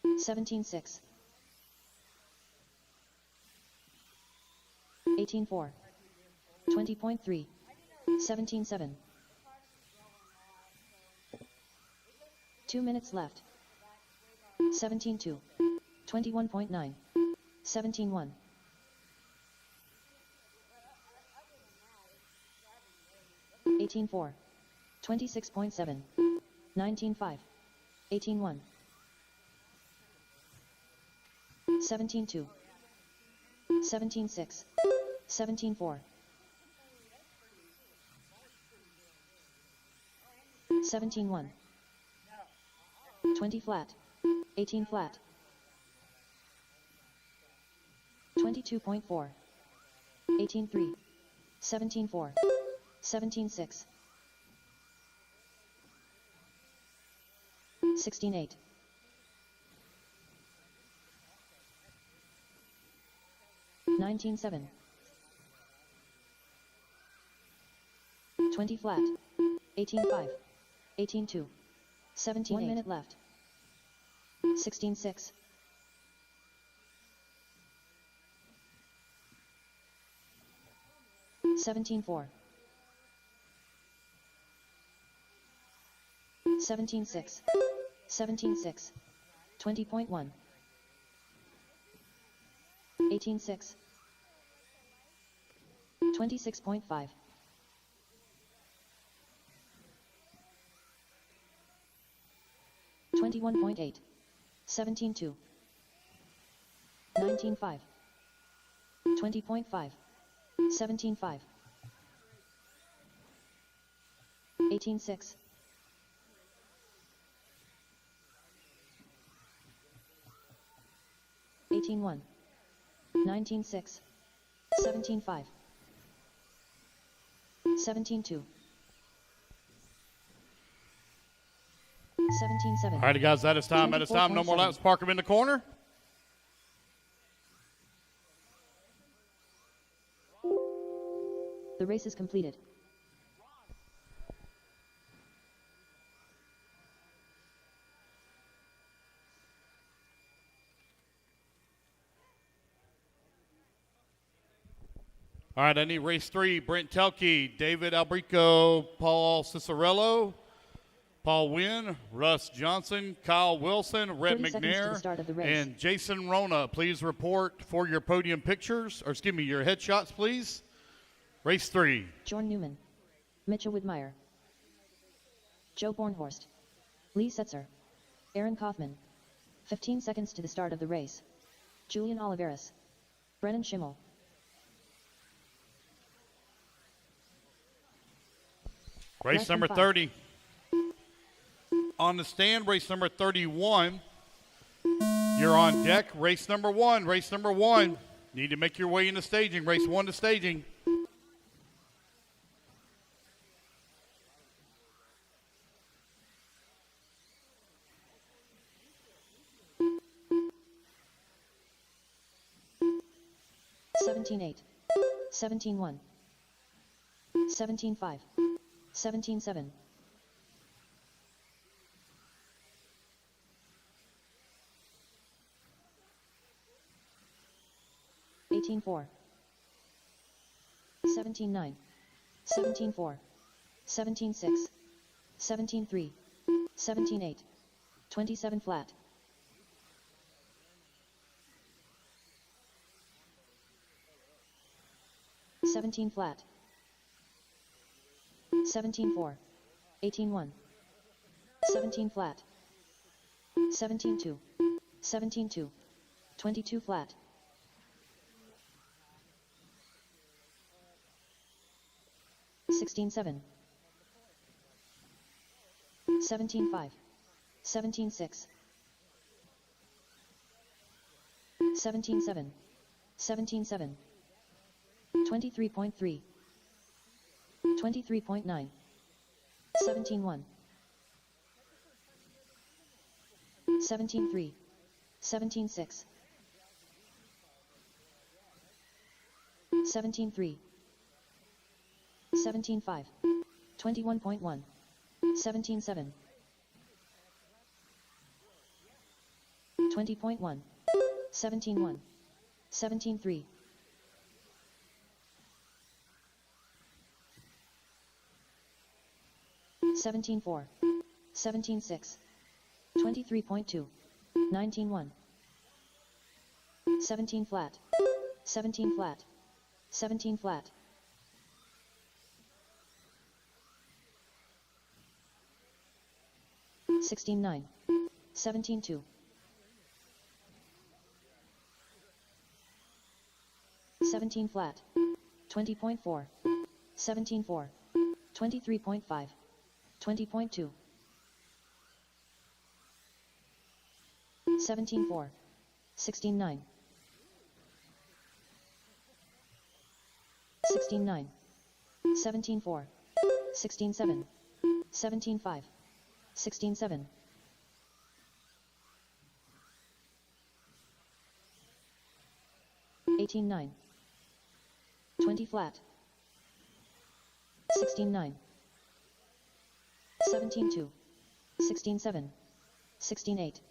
17-6, 18-4, 20.3, 17-7. 2 minutes left. 17-2, 21.9, 17-1. 18-4, 26.7, 19-5, 18-1. 17-2, 17-6, 17-4. 17-1. 20 flat, 18 flat, 22.4, 18-3, 17-4, 17-6, 16-8, 19-7, 20 flat, 18-5, 18-2, 17. 1 minute left. 16-6. 17-4. 17-6. 17-6. 20.1. 18-6. 26.5. 21.8. 17-2. 19-5. 20.5. 17-5. 18-6. 18-1. 19-6. 17-5. 17-2. 17-7. All right, guys, that is time. That is time. No more laps. Park them in the corner. The race is completed. All right, I need race 3. Brent Telke, David Albrico, Paul Cicerello, Paul Wynn, Russ Johnson, Kyle Wilson, Rhett 30 seconds to the McNair, start of the race. and Jason Rona. Please report for your podium pictures, or excuse me, your headshots, please. Race 3. Jorn Newman. Mitchell Widmeyer. Joe Bornhorst. Lee Setzer. Aaron Kaufman. 15 seconds to the start of the race. Julian Oliveras. Brennan Schimmel. Race number 30. On the stand, race number 31. You're on deck. Race number 1. Race number 1. Need to make your way into staging. Race 1 to staging. $17.8. $17.1. $17.5. $17.7. $18.4. $17.9. $17.4. $17.6. $17.3. $17.8. 27 flat. $17 flat. 17-4. 18-1. 17 flat. 17-2. 17-2. 22 flat. 16-7. 17-5. 17-6. 17-7. 17-7. 23.3. 23.9. 17-1. 17-3. 17-6. 17-3. 17-5. 21.1. 17-7. 20.1. 17-1. 17-3. 17-4. 17-6. 23.2. 19-1. 17 flat. 17 flat. 17 flat. 16-9. 17-2. 17 flat. 20.4. 17-4. 23.5. 20.2. 17-4. 16-9. 16-9. 17-4. 16-7. 17-5. 16-7. 18-9. 20 flat. 16-9. 17-2. 16-7. 16-8.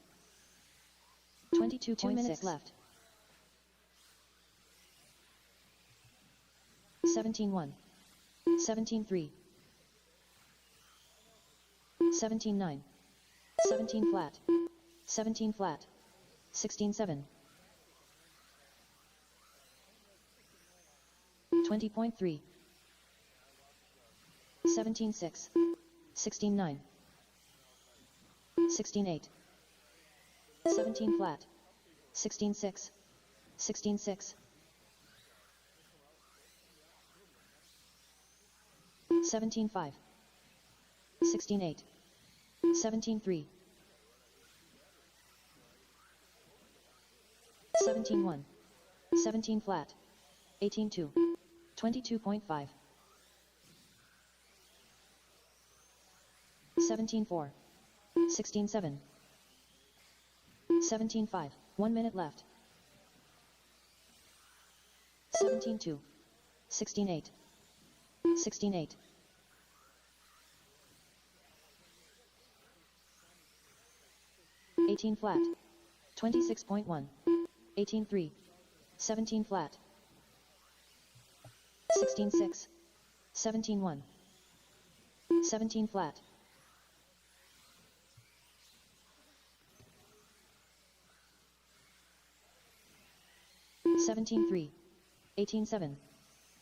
22.6 minutes left. 17-1. 17-3. 17-9. 17 flat. 17 flat. 16-7. 20.3. 17.6. 16.9. 16.8. 17 flat. 16.6. 16.6. 17.5. 16.8. 17.3. 17.1. 17 flat. 18.2. 22.5. 17.4. 16.7. 17.5. 1 minute left. 17.2. 16.8. 16.8. 18 flat. 26.1. 18.3. 17 flat. 16.6. 17.1. 17 flat. 17.3. 18.7.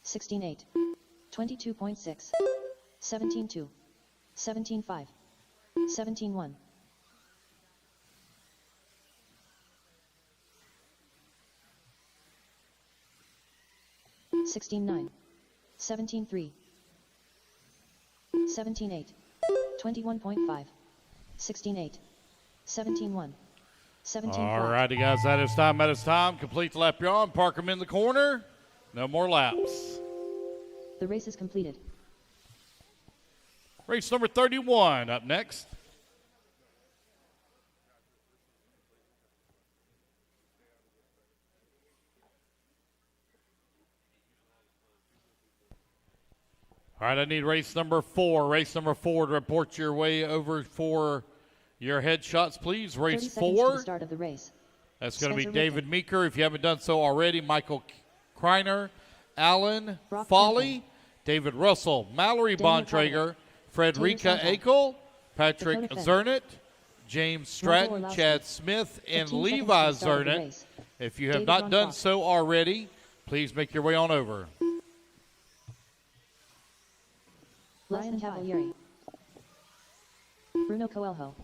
16.8. 22.6. 17.2. 17.5. 17.1. 16.9. 17.3. 17.8. 21.5. 16.8. 17.1. 17 All flat. righty, guys, that is time. Complete the lap you're on. Park them in the corner. No more laps. The race is completed. Race number 31 up next. All right, I need race number 4. Race number 4 to report your way over for your headshots, please. Race 30 seconds to 4. the start of the race. That's going to be Spencer David Ricken. Meeker, if you haven't done so already. Michael Kreiner, Alan Brock Foley, David Russell, Mallory Daniel Bontrager, Frederica Taylor Akel, Patrick Dakota Fenn. Zernit, James Stratton, Orlowski. Chad Smith, and 15 Levi seconds to the start of the Zernit. race. If you have David not done Roncock. so already, please make your way on over. Ryan Cavalieri. Bruno Coelho.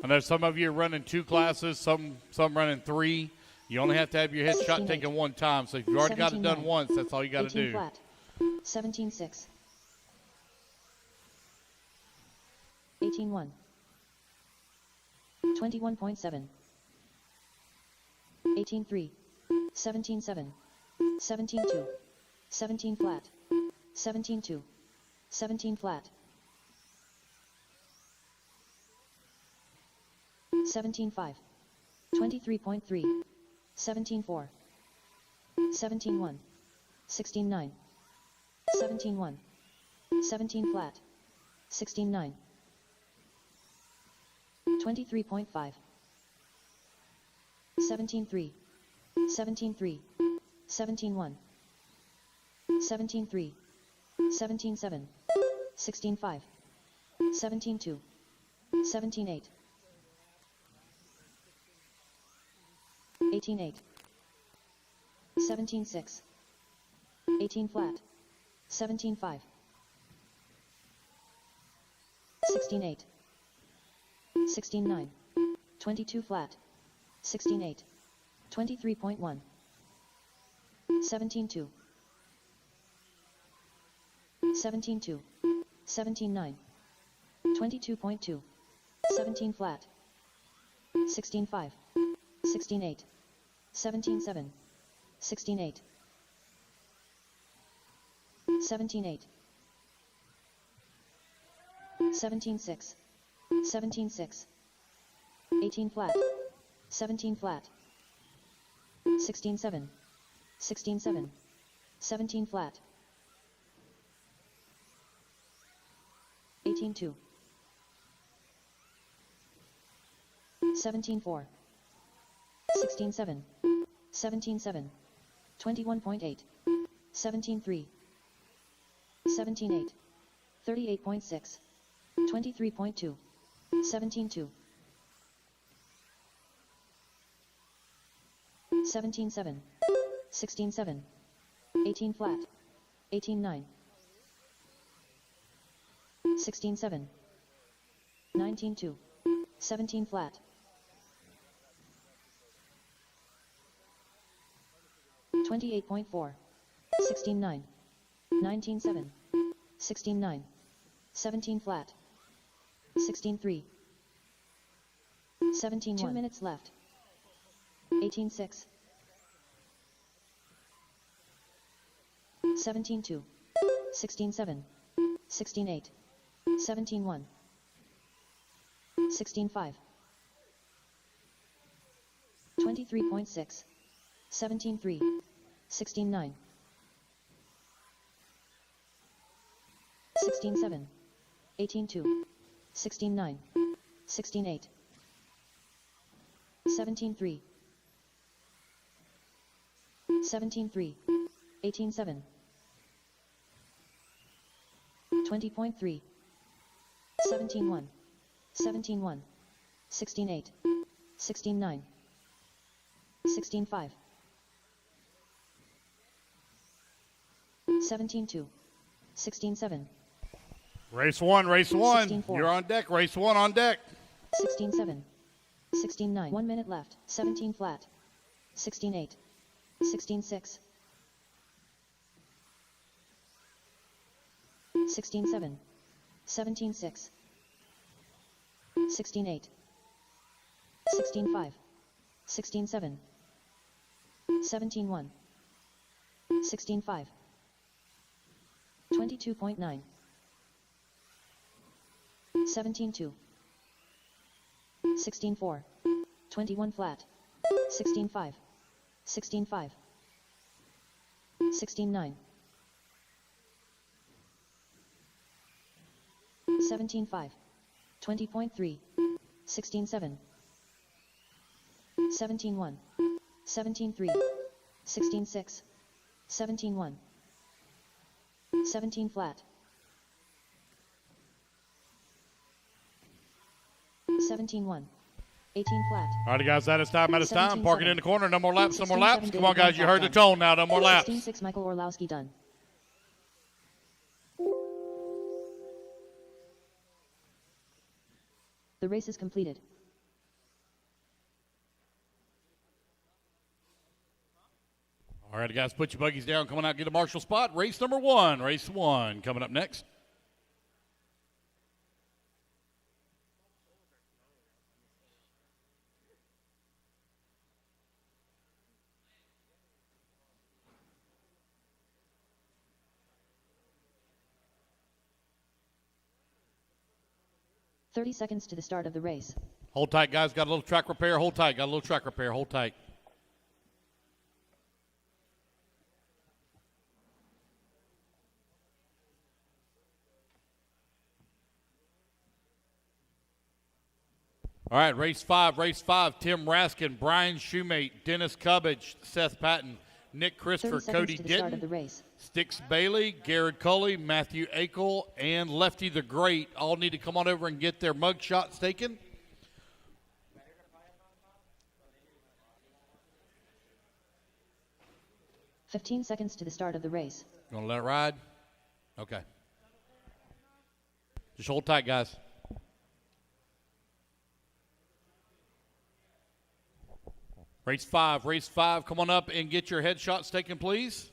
I know some of you are running 2 classes, some running 3. You only have to have your headshot 16-8. taken 1 time. So if you've already got it done 17-9. once, that's all you got to 18 do. flat. 17.6. 18.1. 21.7. 18.3. 17.7. 17.2. 17 flat. 17.2. 17 flat. 17.5. 23.3. 17.4. 17.1. 16.9. 17.1. 17 flat. 16.9. 23.5. 17.3. 17.3. 17.1. 17.3. 17.7. 16.5. 17.2. 17.8. 18.8. 17.6. 18 flat. 17.5. 16.8. 16.9. 22 flat. 16.8. 23.1. 17.2. 17.2. 17.9. 22.2. 17 flat. 16.5. 16.8. 17.7. 16.8. 17.8. 17.6. 17.6. 18 flat. 17 flat. 16.7. 16.7. 17 flat. 18.2. 17.4. 16.7. 17.7. 21.8. 17.3. 17.8. 38.6. 23.2. 17.2. 17.7. 16.7. 18 flat. 18.9. 16.7. 19.2. 17 flat. 28.4. 16.9. 19.7. 16.9. 17 flat. 16.3. 17.1. 2 minutes left. 18.6. 17.2. 16.7. 16.8. 17.1. 16.5. 23.6. 17.3. 16.9. 16.7. 18.2. 16.9. 16.8. 17.3. 17.3. 18.7. 20.3. 17.1. 17.1. 16.8. 16.9. 16.5. 17.2. 16.7. Race one, race one. 16-4. You're on deck. Race one on deck. 16.7. 16.9. 1 minute left. 17 flat. 16.8. 16.6. 16.7. 17.6. 16.8. 16.5. 16.7. 17.1. 16.5. 22.9. 17.2. 16.4. 21 flat. 16.5. 16.5. 16.9. 17.5. 20.3. 16.7. 17.1. 17.3. 16.6. 17.1. 17 flat. 17.1. 18 flat. All right, guys, that is time. That is time. 17-7. Parking in the corner. No more laps. No more 16-7 laps. Come on, David guys. You heard the done. tone now. No more laps. 16-6 Michael Orlowski done. The race is completed. All right, guys, put your buggies down. Come on out, get a marshal spot. Race number one. Race one coming up next. "30 seconds to the start of the race. Hold tight, guys. Got a little track repair. Hold tight. Got a little track repair. Hold tight. All right, race five. Tim Raskin, Brian Shoemate, Dennis Cubbage, Seth Patton, Nick 30 Christopher, seconds Cody to the start of the Ditton, race. Stix Bailey, Garrett Culley, Matthew Akel, and Lefty the Great all need to come on over and get their mug shots taken. "15 seconds to the start of the race. You want to let it ride? Okay. Just hold tight, guys. Race five. Come on up and get your headshots taken, please.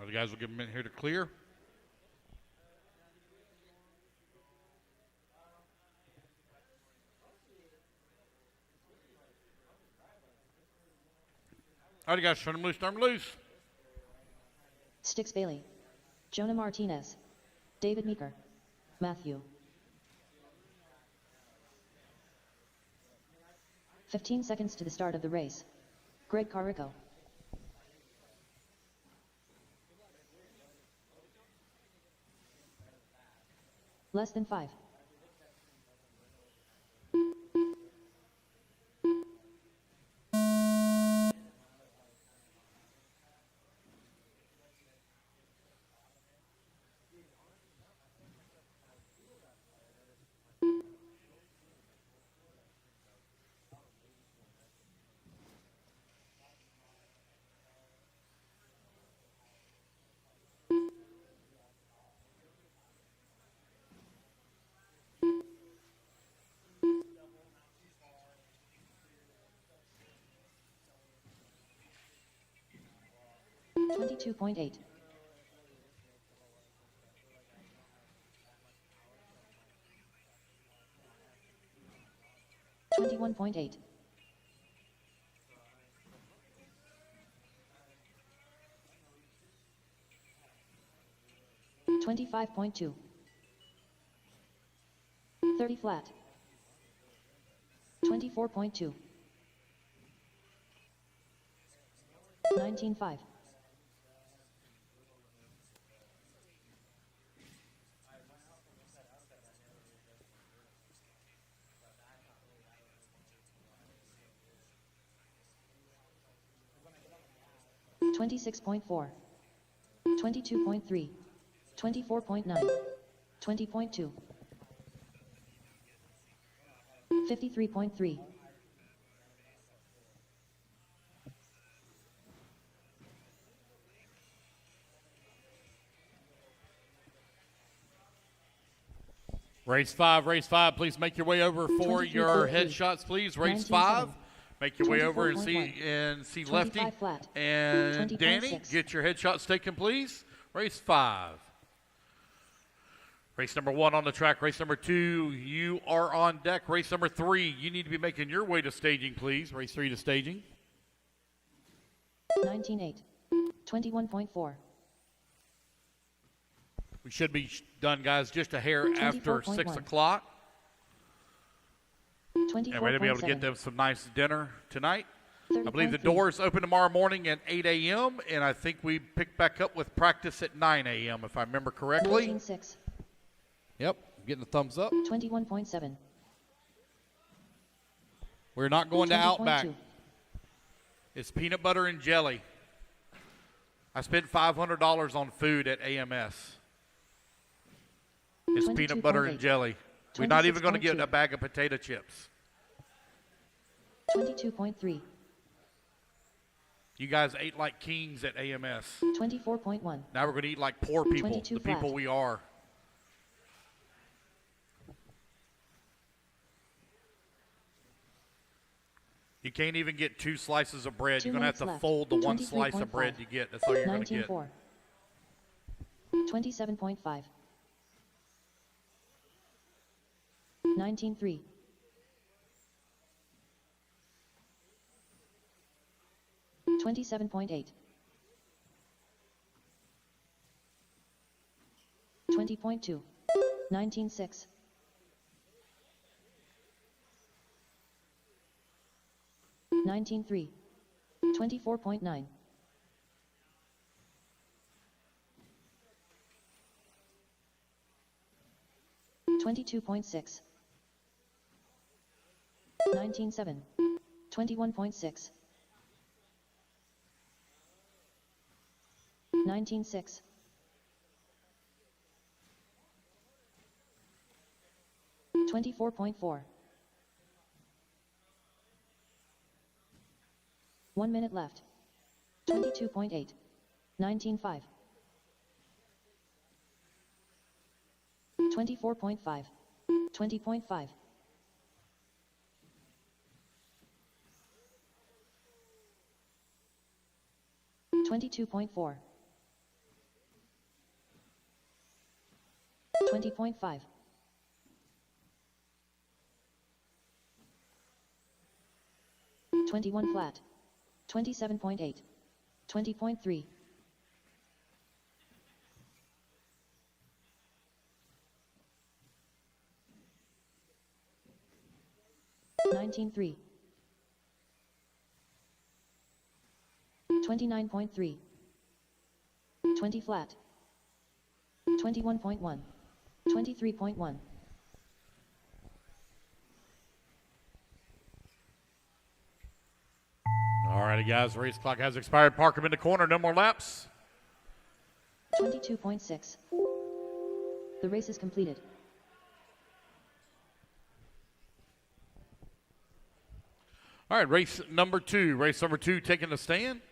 The guys will give them a minute here to clear. All right, guys, turn them loose, turn them loose. Sticks Bailey. Jonah Martinez. David Meeker. Matthew. 15 seconds to the start of the race. Greg Carrico. Less than 5. $22.8. $21.8. $25.2. 30 flat. 24.2. 19.5. $26.4. 22.3. 24.9. 20.2. 53.3. Race 5, please make your way over for your headshots, please. Race 5, make your way over and see Lefty and Danny. Get your headshots taken, please. Race 5. Race number 1 on the track. Race number 2, you are on deck. Race number 3, you need to be making your way to staging, please. Race 3 to staging. 19.8. 21.4. We should be done, guys, just a hair after 6 o'clock. And we're going to be able to get them some nice dinner tonight. I believe the doors open tomorrow morning at 8 a.m., and I think we pick back up with practice at 9 a.m., if I remember correctly. 19.6. Yep, getting a thumbs up. 21.7. We're not going to Outback. 20.2. It's peanut butter and jelly. I spent $500 on food at AMS. It's peanut butter and jelly. We're not even going to get a bag of potato chips. 22.3. You guys ate like kings at AMS. 24.1. Now we're going to eat like poor people, the people we are. You can't even get 2 slices of bread. You're going to have to fold the 1 slice of bread you get. That's all you're going to get. 27.5. 19.3. 27.8. 20.2. 19.6. 19.3. 24.9. 22.6. 19.7. 21.6. 19.6. 24.4. 1 minute left. 22.8. 19.5. 24.5. 20.5. 22.4. 20.5. 21 flat. 27.8. 20.3. 19.3. 29.3. 20 flat. 21.1. 23.1. All righty, guys. Race clock has expired. Park him in the corner. No more laps. 22.6. The race is completed. All right, race number two. Race number two taking the stand.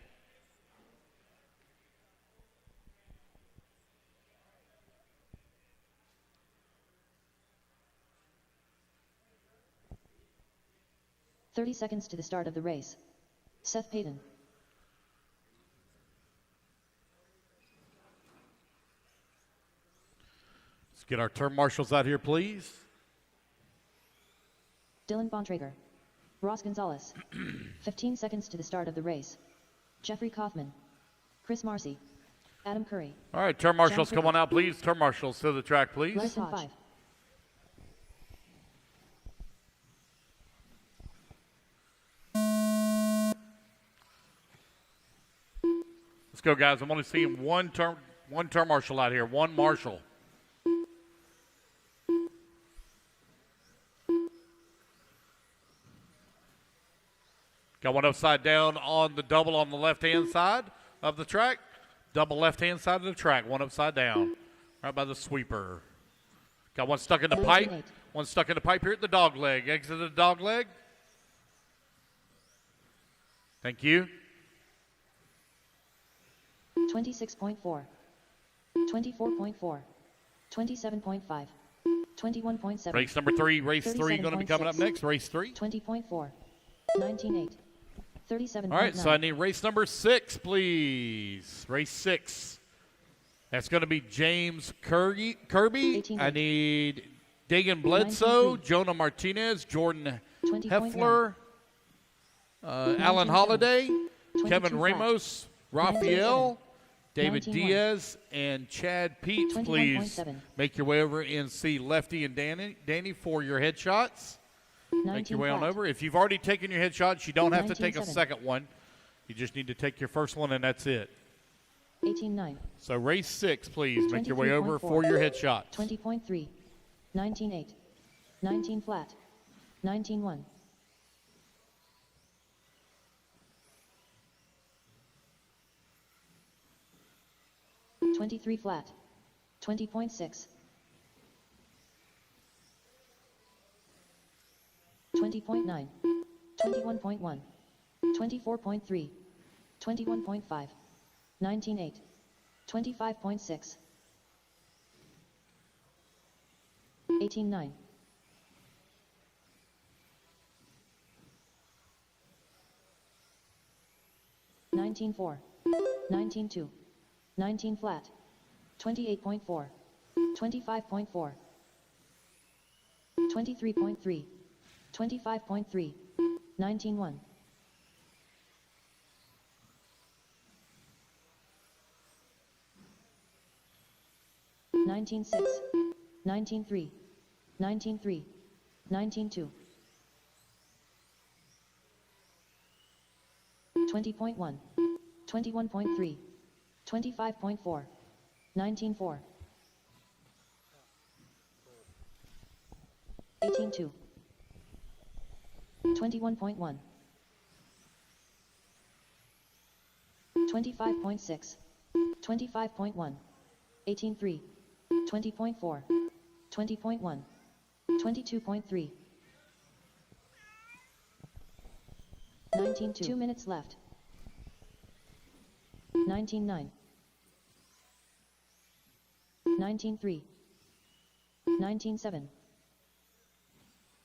"30 seconds to the start of the race. Seth Payton. Let's get our turn marshals out here, please. Dylan Bontrager. Ross Gonzalez. 15 seconds to the start of the race. Jeffrey Kaufman. Chris Marcy. Adam Curry. All right, turn marshals, John come on out, please. Turn marshals to the track, please. Bryson 5. Let's go, guys. I'm only seeing one turn marshal out here. One marshal. Got one upside down on the double on the left-hand side of the track. Double left-hand side of the track. One upside down. Right by the sweeper. Got one stuck in the pipe. One stuck in the pipe here at the dog leg. Exit the dog leg. Thank you. 26.4. 24.4. 27.5. 21.7. Race number three. Race three going to be coming up next. Race three. 20.4. 19.8. 37.9. All right, so I need race number 6, please. Race 6. That's going to be James Kirby. I need Dagan Bledsoe, Jonah Martinez, Jordan Heffler, Alan Holiday, Kevin Ramos, Raphael, David Diaz, and Chad Peets. Please make your way over and see Lefty and Danny for your headshots. Make your way on over. If you've already taken your headshots, you don't have to take a second one. You just need to take your first one, and that's it. 18.9. So race 6, please. Make your way over for your headshots. 20.3. 19.8. 19 flat. 19.1. 23 flat. 20.6. 20.9. 21.1. 24.3. 21.5. 19.8. 25.6. 18.9. 19.4. 19.2. 19 flat. 28.4. 25.4. 23.3. 25.3. 19.1. 19.6. 19.3. 19.3. 19.2. 20.1. 21.3. 25.4. 19.4. 18.2. 21.1. 25.6. 25.1. 18.3. 20.4. 20.1. 22.3. 19.2. 2 minutes left. 19.9. 19.3. 19.7.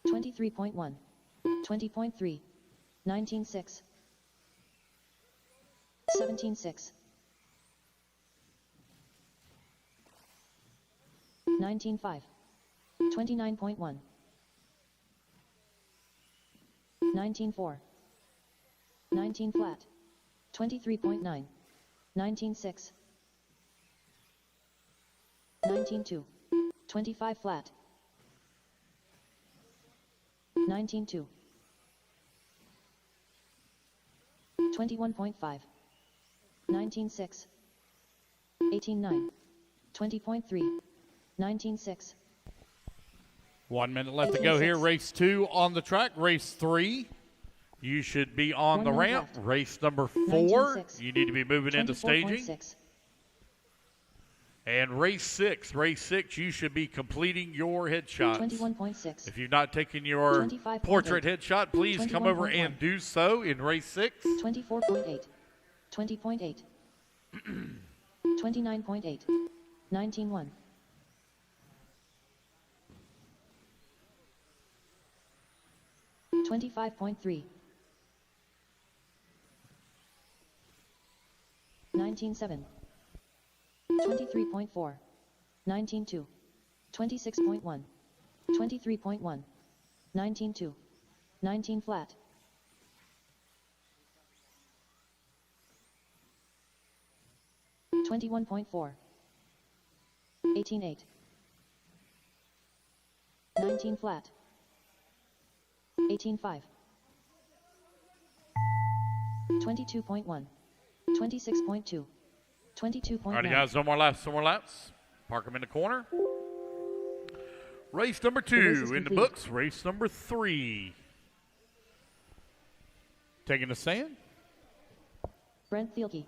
23.1. 20.3. 19.6. 17.6. 19.5. 29.1. 19.4. 19 flat. 23.9. 19.6. 19.2. 25 flat. 19.2. 21.5. 19.6. 18.9. 20.3. 19.6. 1 minute left to go here. Race 2 on the track. Race 3, you should be on the ramp. Left. Race number 4, 19.6. you need to be moving into staging. 24.6. And race 6, you should be completing your headshots. 21.6. If you've not taken your 25.8. portrait headshot, please come over 21.1. and do so in race 6. 24.8. 20.8. 29.8. 19.1. 25.3. 19.7. 23.4. 19.2. 26.1. 23.1. 19.2. 19 flat. 21.4. 18.8. 19 flat. 18.5. 22.1. 26.2. 22.9. All right, guys, no more laps. Park them in the corner. Race number 2 in the books. Race number 3. Taking the stand. Brent Thielke.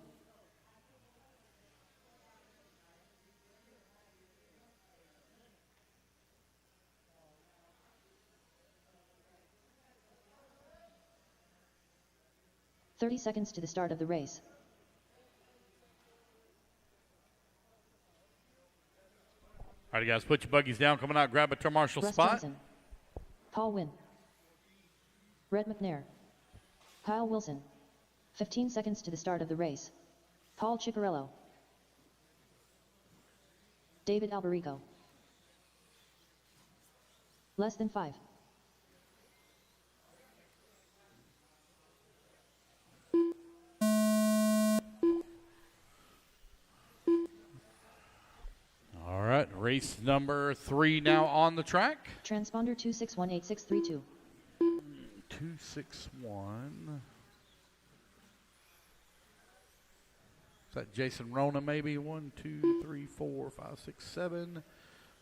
"30 seconds to the start of the race. All right, guys, put your buggies down. Coming out, grab a turn marshal Russ spot. Johnson. Paul Wynn. Red McNair. Kyle Wilson. 15 seconds to the start of the race. Paul Ciccarello. David Alberico. Less than 5. All right, race number 3 now on the track. Transponder 2618632. 261. Is that Jason Rona maybe? 1, 2, 3, 4, 5, 6, 7.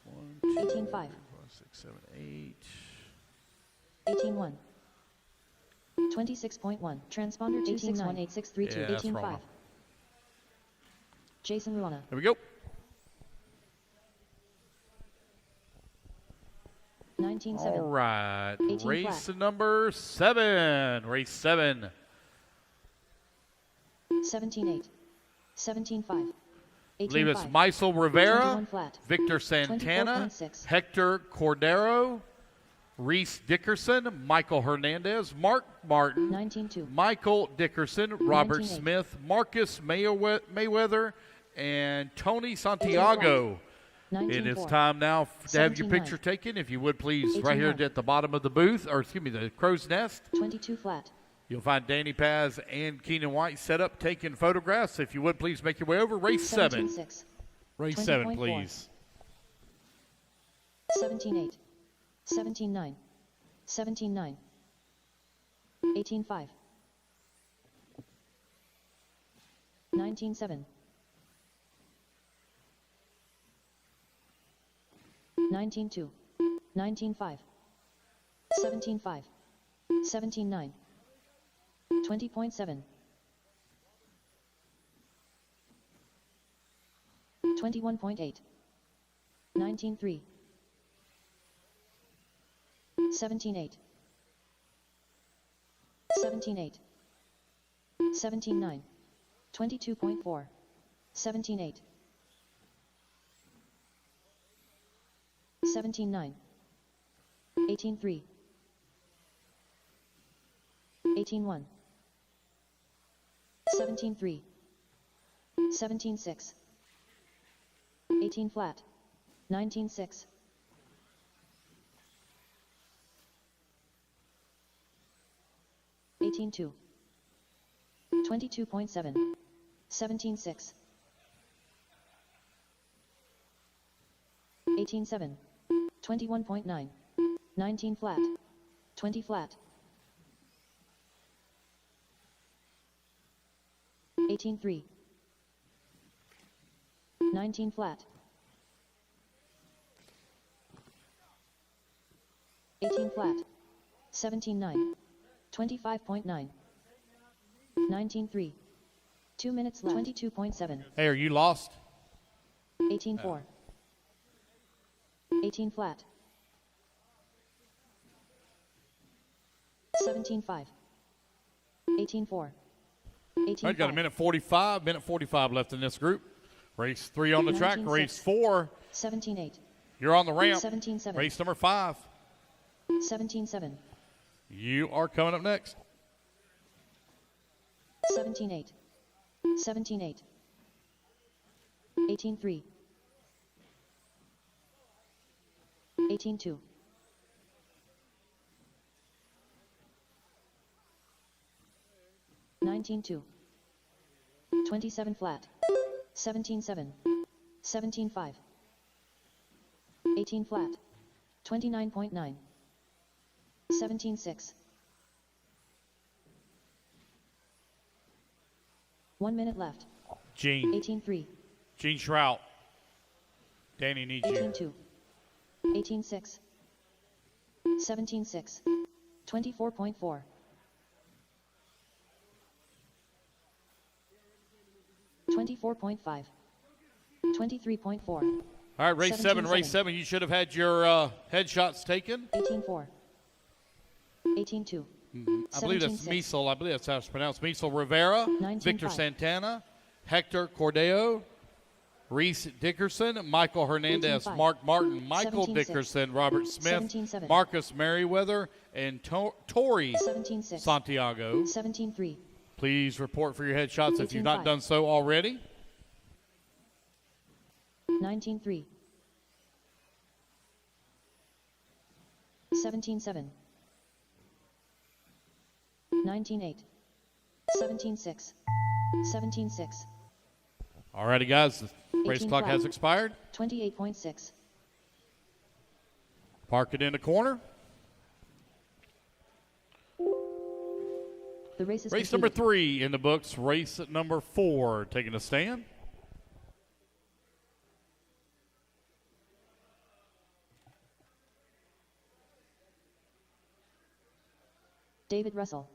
1, 2, 3, 4, 5, 6, 7, 8. 18.1. 26.1. Transponder 2618632. Yeah, that's 18.5. Rona. Jason Rona. There we go. 19.7. All right, 18 race flat. number 7. Race 7. 17.8. 17.5. I believe it's 18.5. Maisel Rivera, 21 flat. Victor Santana, 24.6. Hector Cordero, Reese Dickerson, Michael Hernandez, Mark Martin, 19.2. Michael Dickerson, Robert 19.8. Smith, Marcus Mayweather, and Tony Santiago. And it's 19.4. time now to have your 17.9. picture taken. If you would please, right here 18.1. at the bottom of the booth, or excuse me, the crow's nest. 22 flat. You'll find Danny Paz and Keenan White set up taking photographs. If you would please make your way over. Race 7. 17.6. Race 7, 20.4. please. 17.8. 17.9. 17.9. 18.5. 19.7. 19.2. 19.5. 17.5. 17.9. 20.7. 21.8. 19.3. 17.8. 17.8. 17.9. 22.4. 17.8. 17.9. 18.3. 18.1. 17.3. 17.6. 18 flat. 19.6. 18.2. 22.7. 17.6. 18.7. 21.9. 19 flat. 20 flat. 18.3. 19 flat. 18 flat. 17.9. 25.9. 19.3. 2 minutes left. 22.7. Hey, are you lost? 18.4. 18 flat. 17.5. 18.4. All right, got a minute 45 left in this group. Race 3 on the track. 19.6. Race 4. 17.8. You're on the ramp. 17.7. Race number 5. 17.7. You are coming up next. 17.8. 17.8. 18.3. 18.2. 19.2. 27 flat. 17.7. 17.5. 18 flat. 29.9. 17.6. 1 minute left. Gene. 18.3. Gene Shrout. Danny needs you. 18.2. 18.6. 17.6. 24.4. 24.5. 23.4. All right, race 7. Race 7. You should have had your headshots taken. 18.4. 18.2. I believe that's 17.6. Miesel. I believe that's how it's pronounced. Miesel Rivera, 19.5. Victor Santana, Hector Cordeo, Reese Dickerson, Michael Hernandez, 18.5. Mark Martin, Michael 17.6. Dickerson, Robert Smith, 17.7. Marcus Merriweather, and Tori 17.6. Santiago. 17.3. Please report for your headshots if you've 18.5. not done so already. 19.3. 17.7. 19.8. 17.6. 17.6. All righty, guys. The race 18 clock flat. has expired. 28.6. Park it in the corner. The race is Race completed. number 3 in the books. Race number 4 taking a stand. David Russell.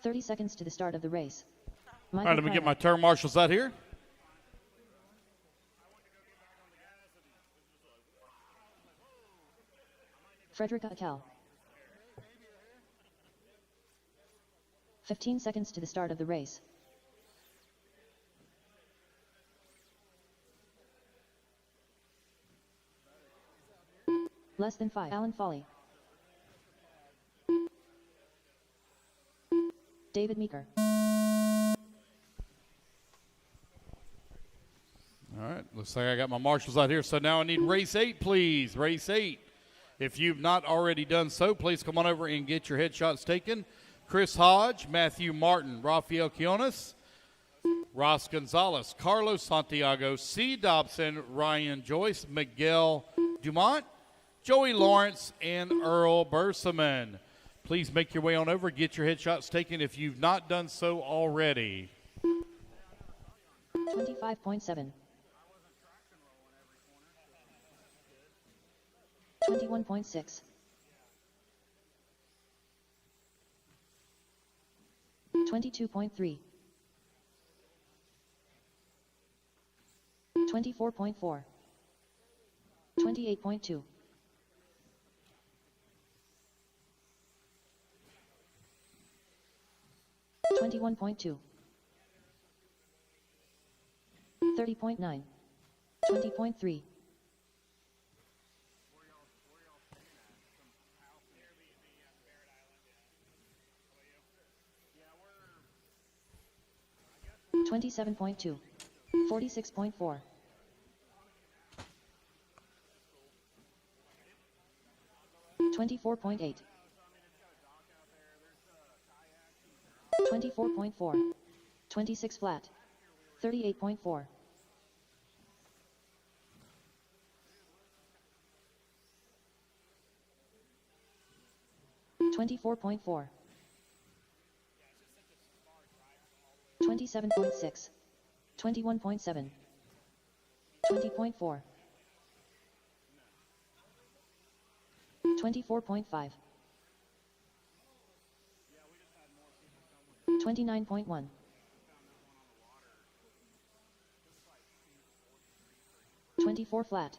"30 seconds to the start of the race." All right, let me get my turn marshals out here. Frederica Akal. 15 seconds to the start of the race. Less than 5. Alan Foley. David Meeker. All right, looks like I got my marshals out here. So now I need race 8, please. Race 8. If you've not already done so, please come on over and get your headshots taken. Chris Hodge, Matthew Martin, Rafael Quiones, Ross Gonzalez, Carlos Santiago, C. Dobson, Ryan Joyce, Miguel Dumont, Joey Lawrence, and Earl Berseman. Please make your way on over, get your headshots taken if you've not done so already. 25.7. 21.6. 22.3. 24.4. 28.2. 21.2. 30.9. 20.3. 27.2. 46.4. 24.8. 24.4. 26 flat. 38.4. 24.4. 27.6. 21.7. 20.4. 24.5. 29.1. 24 flat.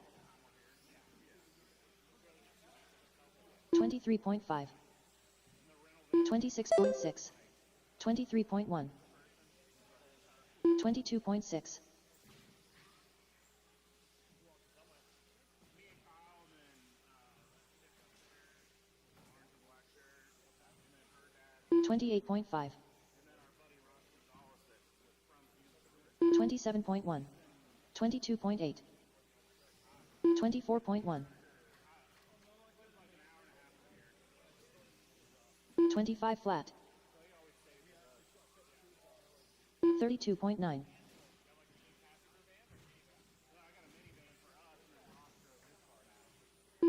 23.5. 26.6. 23.1. 22.6. 28.5. 27.1. 22.8. 24.1. 25 flat. 32.9.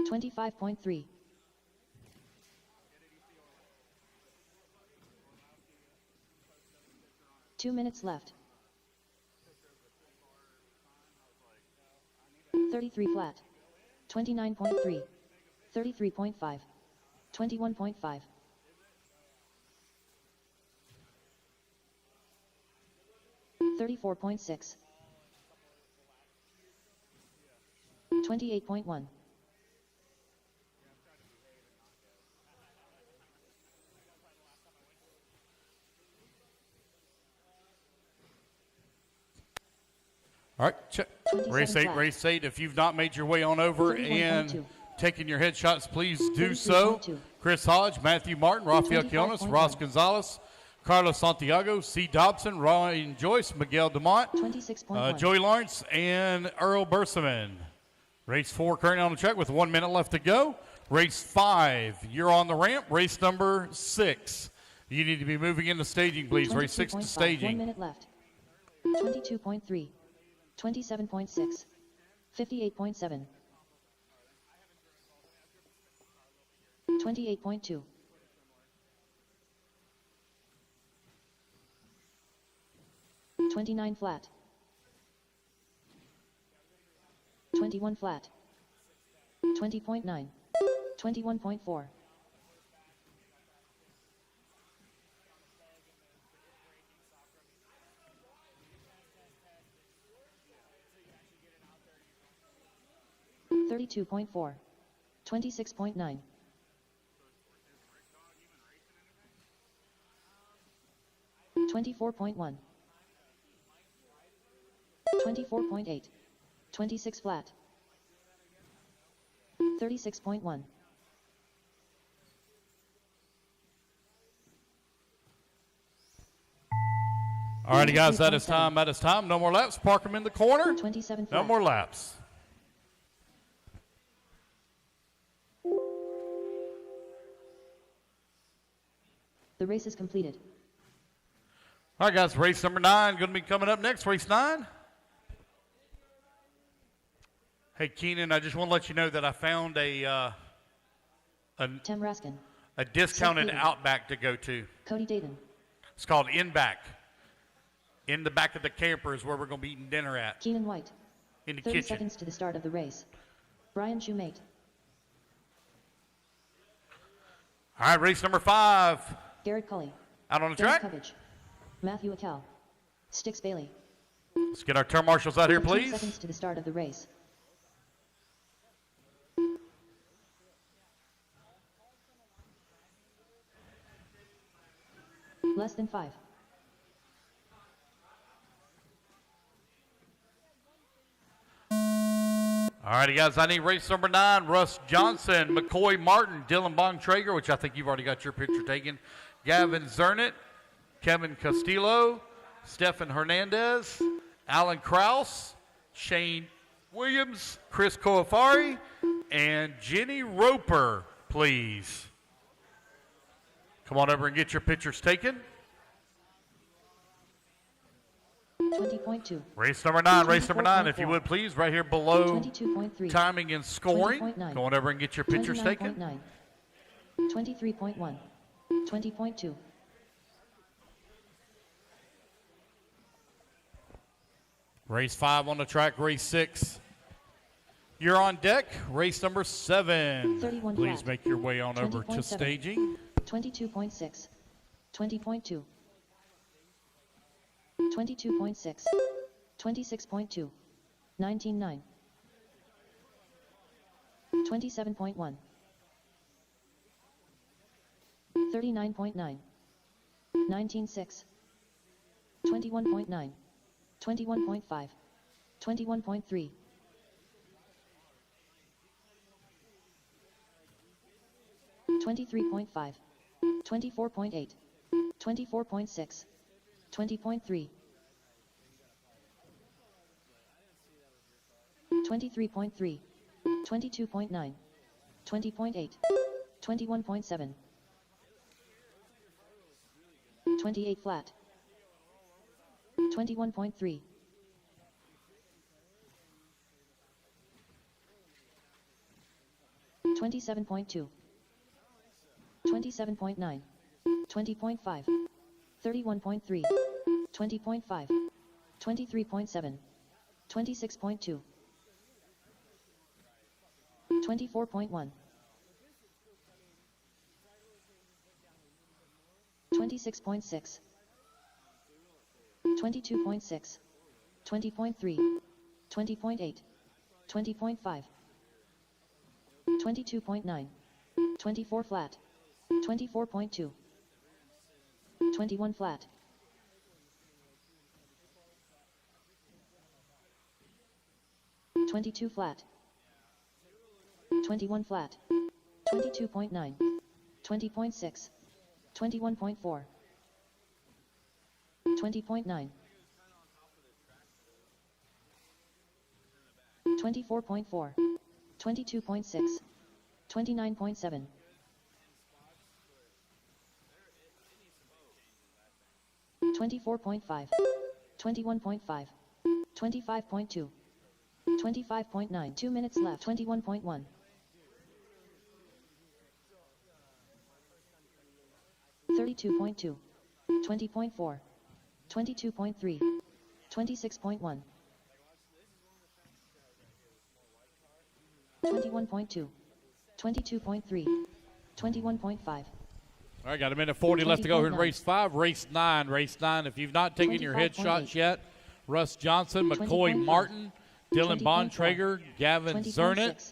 25.3. 2 minutes left. 33 flat. 29.3. 33.5. 21.5. 34.6. 28.1. All right, check. Race 8, race 8. If you've not made your way on over and taken your headshots, please do so. Chris Hodge, Matthew Martin, Rafael Quiones, Ross Gonzalez, Carlos Santiago, C. Dobson, Ryan Joyce, Miguel DeMont, Joey Lawrence, and Earl Berseman. Race 4 currently on the track with 1 minute left to go. Race 5, you're on the ramp. Race number 6. You need to be moving into staging, please. Race 6 to staging. 1 minute left. 22.3. 27.6. 58.7. 28.2. 29 flat. 21 flat. 20.9. 21.4. 32.4. 26.9. 24.1. 24.8. 26 flat. 36.1. All righty, guys, that is time. That is time. No more laps. Park them in the corner. 27 no more laps. The race is completed. All right, guys, race number 9 going to be coming up next. Race 9. Hey, Keenan, I just want to let you know that I found a Tim Raskin. A discounted Outback to go to. Cody Dayton. It's called In Back. In the back of the camper is where we're going to be eating dinner at. Keenan White. In the 30 kitchen. seconds to the start of the race. Brian Shoemate. All right, race number 5. Garrett Cully. Out on the Dennis track. Covage. Matthew Acal. Styx Bailey. Let's get our turn marshals out here, 15 please. seconds to the start of the race. Less than 5. All righty, guys, I need race number 9. Russ Johnson, McCoy Martin, Dylan Bontrager, which I think you've already got your picture taken. Gavin Zernit, Kevin Castillo, Stefan Hernandez, Alan Kraus, Shane Williams, Chris Coafari, and Jenny Roper, please. Come on over and get your pictures taken. 20.2. Race number 9, if you would please, right here below 22.3. timing and scoring. 20.9. Go on over and get your pictures taken. 23.1. 20.2. Race 5 on the track, race 6. You're on deck, race number 7. 31 Please flat. make your way on over to 20.7. staging. 22.6. 20.2. 22.6. 26.2. 19.9. 27.1. 39.9. 19.6. 21.9. 21.5. 21.3. 23.5. 24.8. 24.6. 20.3. 23.3. 22.9. 20.8. 21.7. 28 flat. 21.3. 27.2. 27.9. 20.5. 31.3. 20.5. 23.7. 26.2. 24.1. 26.6. 22.6. 20.3. 20.8. 20.5. 22.9. 24 flat. 24.2. 21 flat. 22 flat. 21 flat. 22.9. 20.6. 21.4. 20.9. 24.4. 22.6. 29.7. 24.5. 21.5. 25.2. 25.9. 2 minutes left. 21.1. 32.2. 20.4. 22.3. 26.1. 21.2. 22.3. 21.5. All right, got a minute 40 left to go here in race 5. Race 9. If you've not taken your headshots yet, Russ Johnson, McCoy Martin, Dylan Bontrager, Gavin Zernit,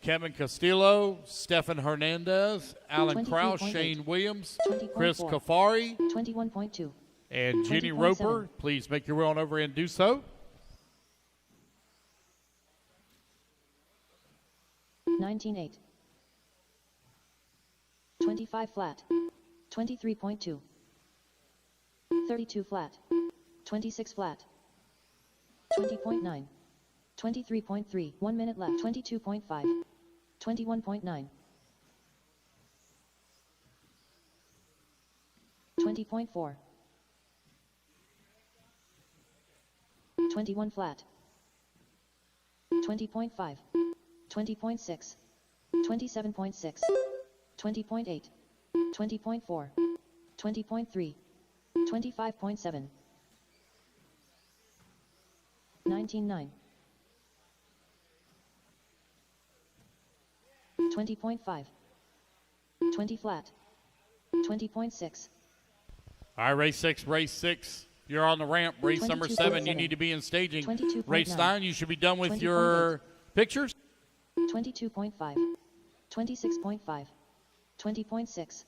Kevin Castillo, Stefan Hernandez, Alan Kraus, Shane Williams, Chris Kafari, 21.2. and Jenny Roper. Please make your way on over and do so. 19.8. 25 flat. 23.2. 32 flat. 26 flat. 20.9. 23.3. 1 minute left. 22.5. 21.9. 20.4. 21 flat. 20.5. 20.6. 27.6. 20.8. 20.4. 20.3. 25.7. 19.9. 20.5. 20 flat. 20.6. All right, race 6. You're on the ramp. Race number 7, you need to be in staging. 22.9. Race 9, you should be done with 20.8. your pictures. 22.5. 26.5. 20.6.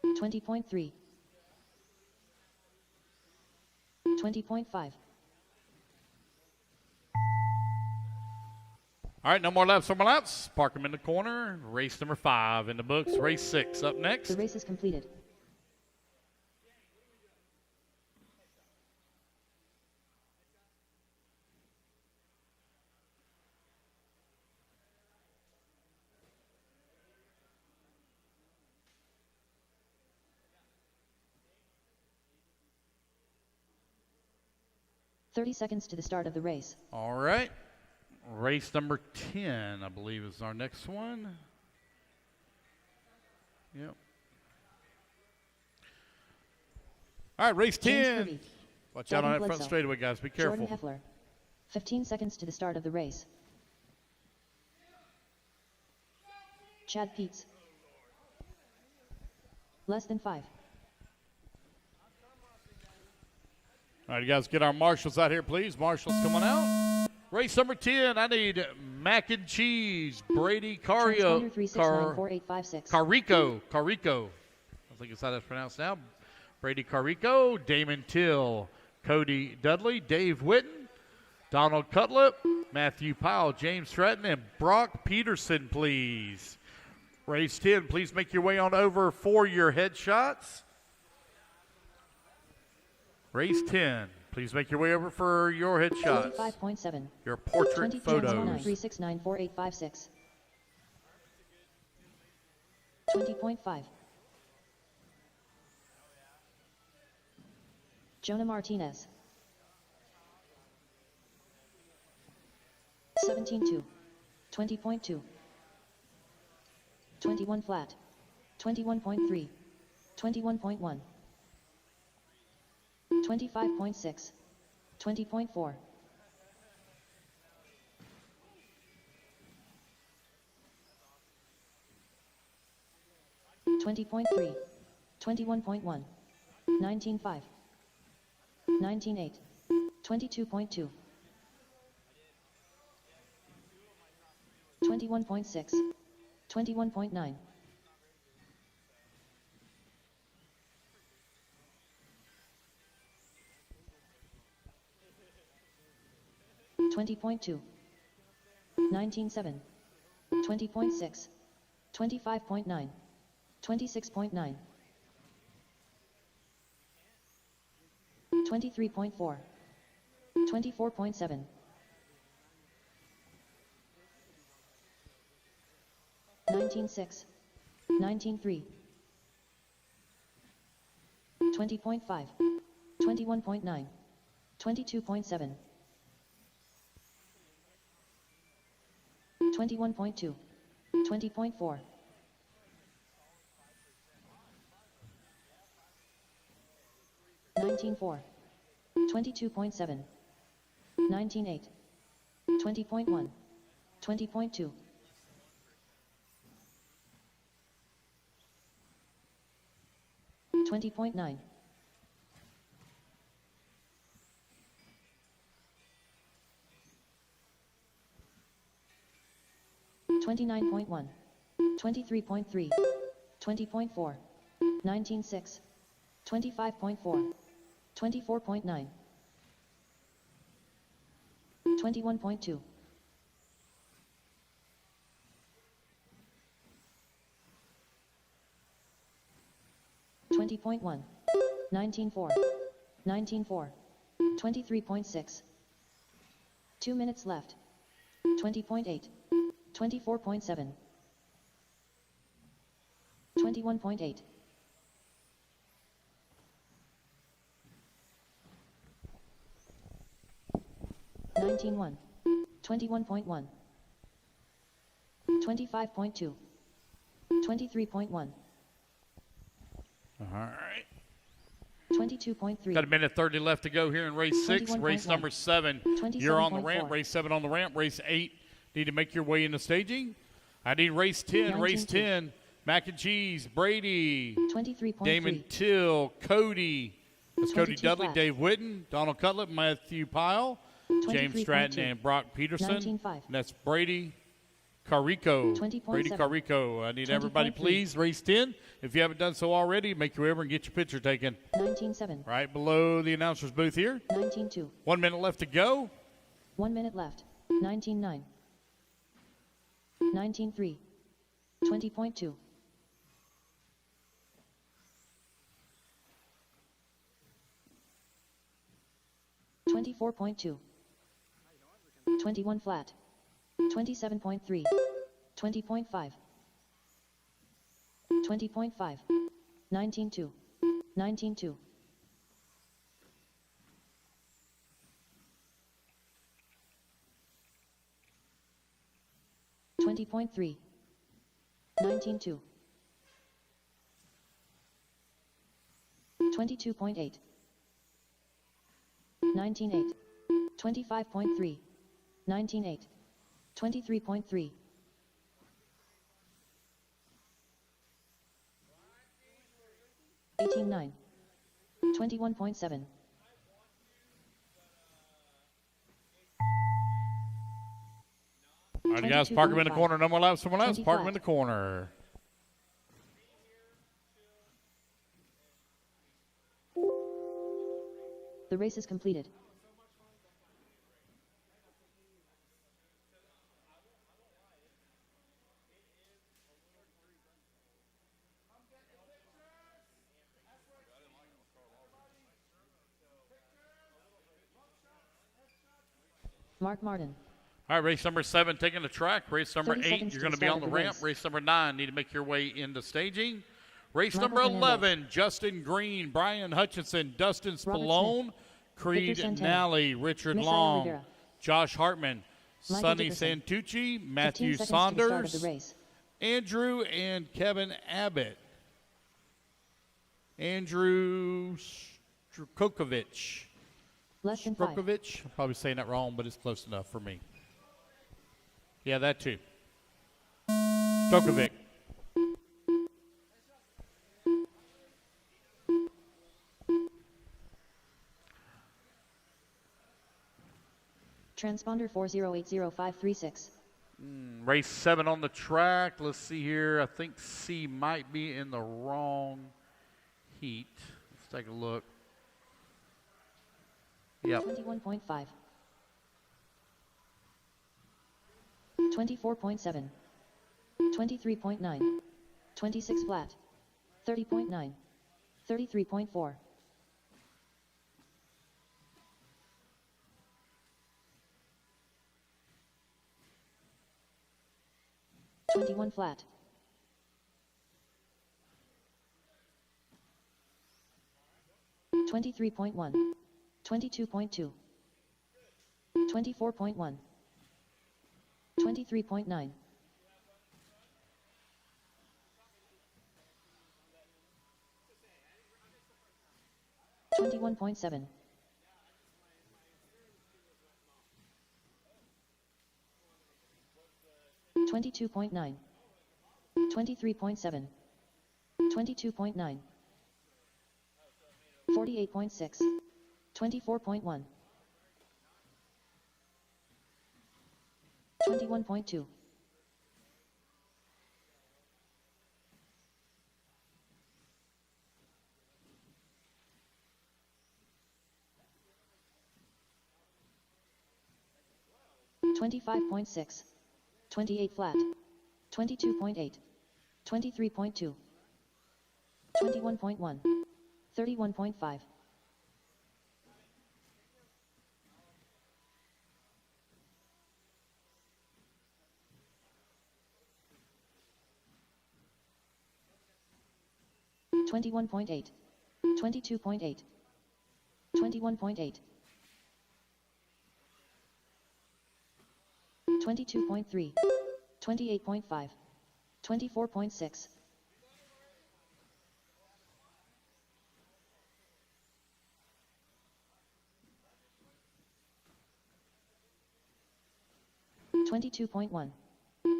20.3. 20.5. All right, no more laps. Park them in the corner. Race number 5 in the books. Race 6 up next. The race is completed. 30 seconds to the start of the race. All right. Race number 10, I believe, is our next one. Yep. All right, race James 10. Kirby, Watch Dalton out on that front Bledsoe, straightaway, guys. Be careful. Jordan Heffler. 15 seconds to the start of the race. Chad Peets. Less than 5. All right, you guys, get our marshals out here, please. Marshals, come on out. Race number 10, I need mac and cheese. Brady Carico. I think it's how that's pronounced now. Brady Carico, Damon Till, Cody Dudley, Dave Whitten, Donald Cutlip, Matthew Powell, James Stratton, and Brock Peterson, please. Race 10, please make your way on over for your headshots. Race 10, please make your way over for your headshots. 25.7. Your portrait photos. 3694856. 20.5. Jonah Martinez. 17.2. 20.2. 21 flat. 21.3. 21.1. 25.6. 20.4. 20.3. 21.1. 19.5. 19.8. 22.2. 21.6. 21.9. 20.2. 19.7. 20.6. 25.9. 26.9. 23.4. 24.7. 19.6. 19.3. 20.5. 21.9. 22.7. 21.2. 20.4. 19.4. 22.7. 19.8. 20.1. 20.2. 20.9. 29.1. 23.3. 20.4. 19.6. 25.4. 24.9. 21.2. 20.1. 19.4. 19.4. 23.6. 2 minutes left. 20.8. 24.7. 21.8. 19.1. 21.1. 25.2. 23.1. All right. 22.3. Got a minute 30 left to go here in race 6. Race number 7. You're on the ramp. Race 7 on the ramp. Race 8. Need to make your way into staging. I need race 10. Race 10. Mac and Cheese. Brady. 23.3. Damon Till. Cody. That's Cody Dudley. flat. Dave Whitten. Donald Cutlip. Matthew Pyle. James Stratton 23.2. and Brock Peterson. 19.5. And that's Brady Carico. 20.7. Brady Carico. I need everybody, 20.3. please, race 10. If you haven't done so already, make your way over and get your picture taken. 19.7. Right below the announcer's booth here. 19.2. 1 minute left to go. 1 minute left. 19.9. 19.3. 20.2. 24.2. 21 flat. 27.3. 20.5. 20.5. 19.2. 19.2. 20.3. 19.2. 22.8. 19.8. 25.3. 19.8. 23.3. 18.9. 21.7. All right, guys, park him in the corner. No more laps. Someone else, park him in the corner. The race is completed. Mark Martin. All right, race number 7 taking the track. Race number 30 8, seconds you're to going to be the on start the of the ramp. race. Race number 9, need to make your way into staging. Race Michael number Fernandez. 11, Justin Green, Brian Hutchinson, Dustin Robert Spallone, Smith. Creed Victor Santana. Nally, Richard Misael Long, Rivera. Josh Hartman, Michael Sonny Dickerson. Santucci, Matthew 15 seconds to the start of Saunders, the race. Andrew and Kevin Abbott. Andrew Strokovich. Less than 5. Strokovich. I'm probably saying that wrong, but it's close enough for me. Yeah, that too. Strokovic. Transponder 4080536. Race 7 on the track. Let's see here. I think C might be in the wrong heat. Let's take a look. Yep. 21.5. 24.7. 23.9. 26 flat. 30.9. 33.4. 21 flat. 23.1. 22.2. 24.1. 23.9. 21.7. 22.9. 23.7. 22.9. 48.6. 24.1. 21.2. 25.6. 28 flat. 22.8. 23.2. 21.1. 31.5. 21.8. 22.8. 21.8. 22.3. 28.5. 24.6. 22.1.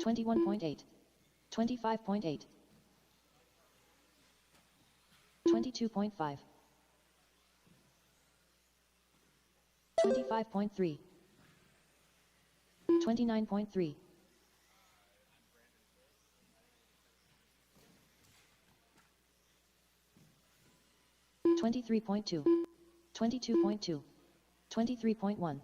21.8. 25.8. 22.5. 25.3. 29.3. 23.2. 22.2. 23.1.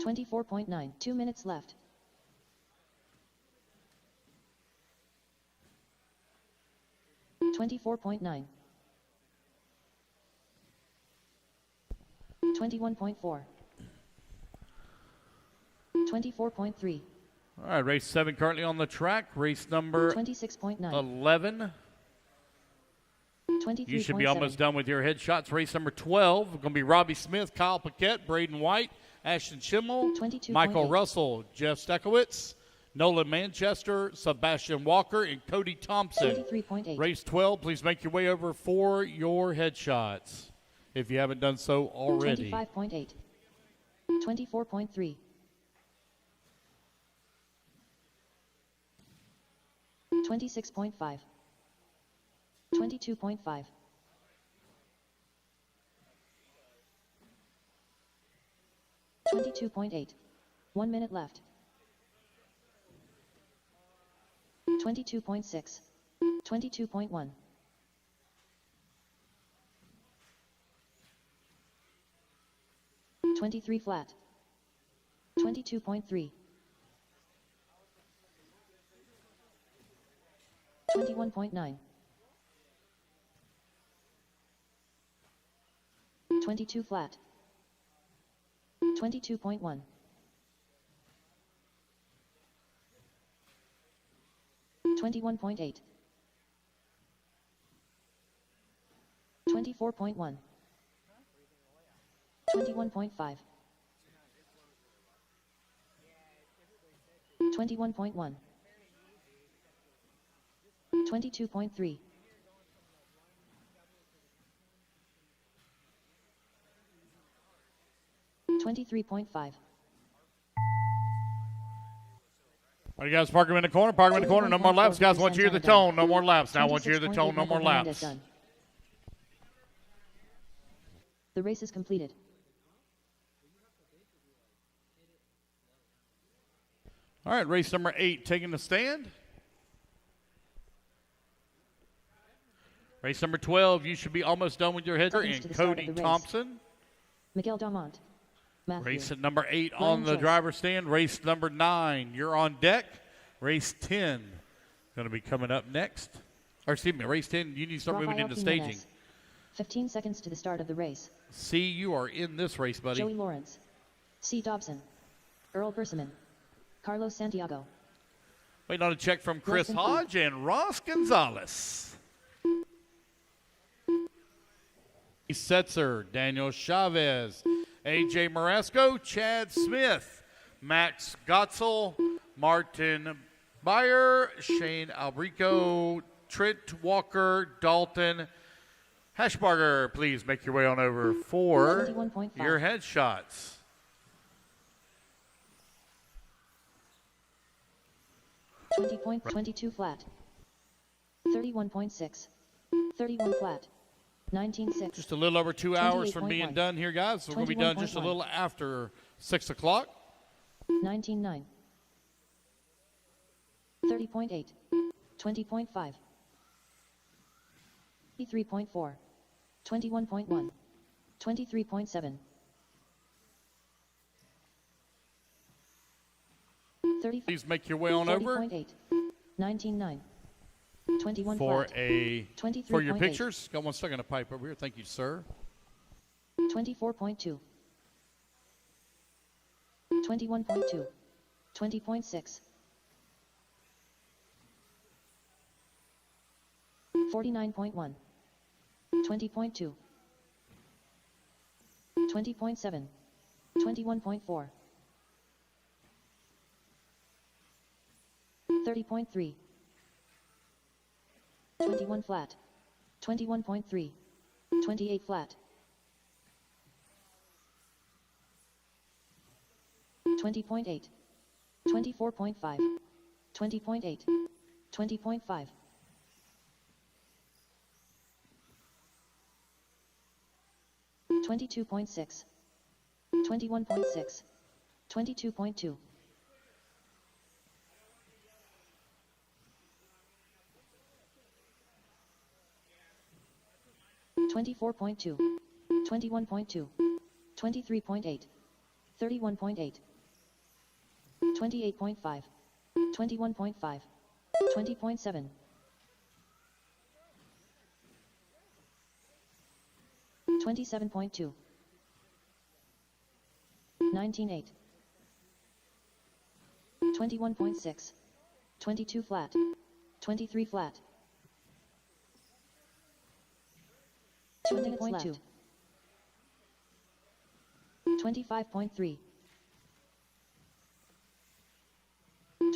24.9. 2 minutes left. 24.9. 21.4. 24.3. All right, race 7 currently on the track. Race number 26.9. 11. 23.7. You should be almost done with your headshots. Race number 12 going to be Robbie Smith, Kyle Paquette, Braden White, Ashton Schimmel, 22.8. Michael Russell, Jeff Stekowitz, Nolan Manchester, Sebastian Walker, and Cody Thompson. 23.8. Race 12, please make your way over for your headshots if you haven't done so already. 25.8. 24.3. 26.5. 22.5. 22.8. 1 minute left. 22.6. 22.1. 23 flat. 22.3. 21.9. 22 flat. 22.1. 21.8. 24.1. 21.5. 21.1. 22.3. 23.5. All right, guys, park them in the corner. Park them in the corner. No more laps, guys. Once you hear the tone, no more laps. Now, once you hear the tone, no more laps. The race is completed. All right, race number 8 taking the stand. Race number 12, you should be almost done with your header, and Cody Thompson. Miguel Damont. Matthew. Race at number 8 Ryan on the Joyce. driver's stand. Race number 9, you're on deck. Race 10 going to be coming up next. Or excuse me, race 10, you need to start moving Rafael into Jimenez. staging. 15 seconds to the start of the race. See, you are in this race, buddy. Joey Lawrence. C. Dobson. Earl Persimmon. Carlos Santiago. Waiting on a check from Chris Wilson Hodge and Ross Gonzalez. Setzer, Daniel Chavez, AJ Marasco, Chad Smith, Max Gotzel, Martin Beyer, Shane Albrico, Trent Walker, Dalton Hashbarger. Please make your way on over for 21.5. your headshots. .22 flat. 31.6. 31 flat. 19.6. Just a little over 2 hours from 28.1. being done here, guys. We're going to be done just a 21.1. little after 6 o'clock. 19.9. 30.8. 20.5. 23.4. 21.1. 23.7. 30. Please make your way on over 40.8. 19.9. 21 for flat. for your 23.8. pictures. Got one stuck in a pipe over here. Thank you, sir. 24.2. 21.2. 20.6. 49.1. 20.2. 20.7. 21.4. 30.3. 21 flat. 21.3. 28 flat. 20.8. 24.5. 20.8. 20.5. 22.6. 21.6. 22.2. 24.2. 21.2. 23.8. 31.8. 28.5. 21.5. 20.7. 27.2. 19.8. 21.6. 22 flat. 23 flat. 2 minutes left. 25.3.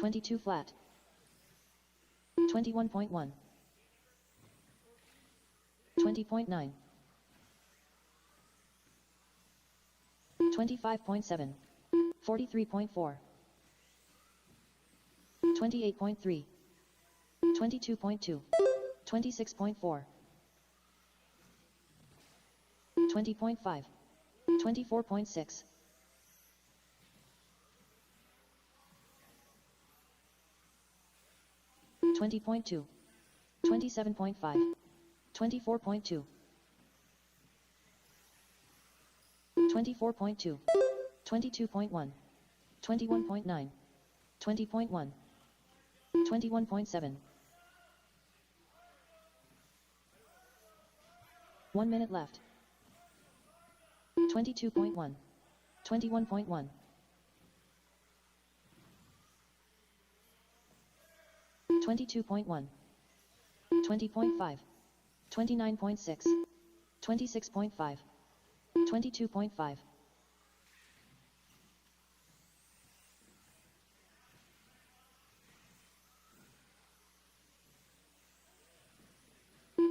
22 flat. 21.1. 20.9. 25.7. 43.4. 28.3. 22.2. 26.4. 20.5. 24.6. 20.2. 27.5. 24.2. 24.2. 22.1. 21.9. 20.1. 21.7. 1 minute left. 22.1. 21.1. 22.1. 20.5. 29.6. 26.5. 22.5.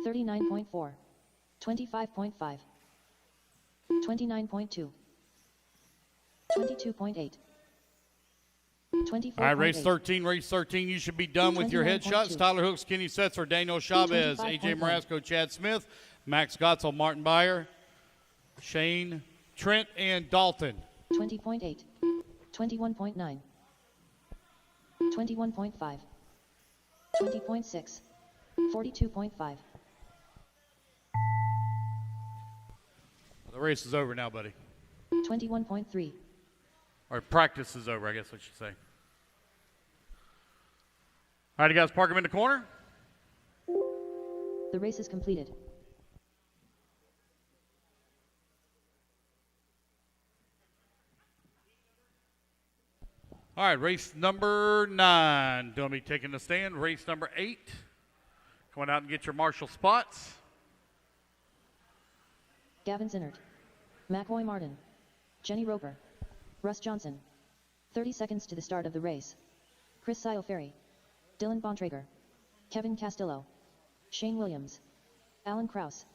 39.4. 25.5. 29.2. 22.8. 24.8. All right, race 13. Race 13. You should be done with your headshots. Tyler Hooks, Kenny Setzer, Daniel Chavez, AJ Marasco, Chad Smith, Max Gotzel, Martin Beyer, Shane, Trent, and Dalton. 20.8. 21.9. 21.5. 20.6. 42.5. The race is over now, buddy. 21.3. Or practice is over, I guess I should say. All right, you guys park them in the corner. The race is completed. All right, race number 9. Don't be taking the stand. Race number 8. Come on out and get your marshal spots. Gavin Zinnert. McCoy Martin. Jenny Roper. Russ Johnson. 30 seconds to the start of the race. Chris Ferry. Dylan Bontrager. Kevin Castillo. Shane Williams. Alan Kraus.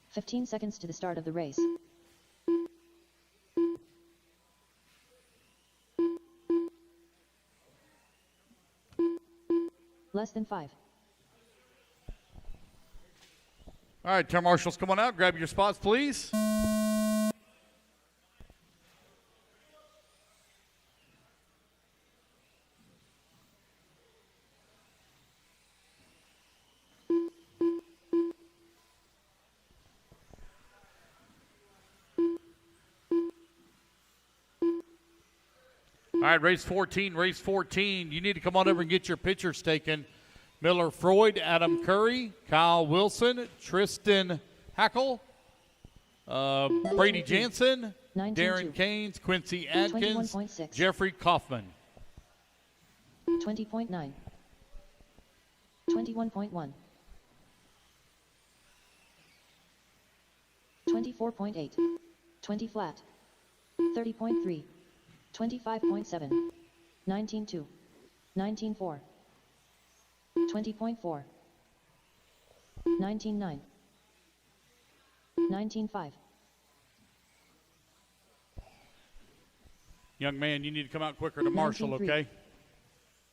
15 seconds to the start of the race. Less than 5. All right, turn marshals, come on out. Grab your spots, please. All right, race 14, race 14. You need to come on over and get your pictures taken. Miller Freud, Adam Curry, Kyle Wilson, Tristan Hackle, Brady Jansen, Darren Keynes, Quincy Adkins, Jeffrey Kaufman. 20.9. 21.1. 24.8. 20 flat. 30.3. 25.7. 19.2. 19.4. 20.4. 19.9. 19.5. Young man, you need to come out quicker to marshal, okay?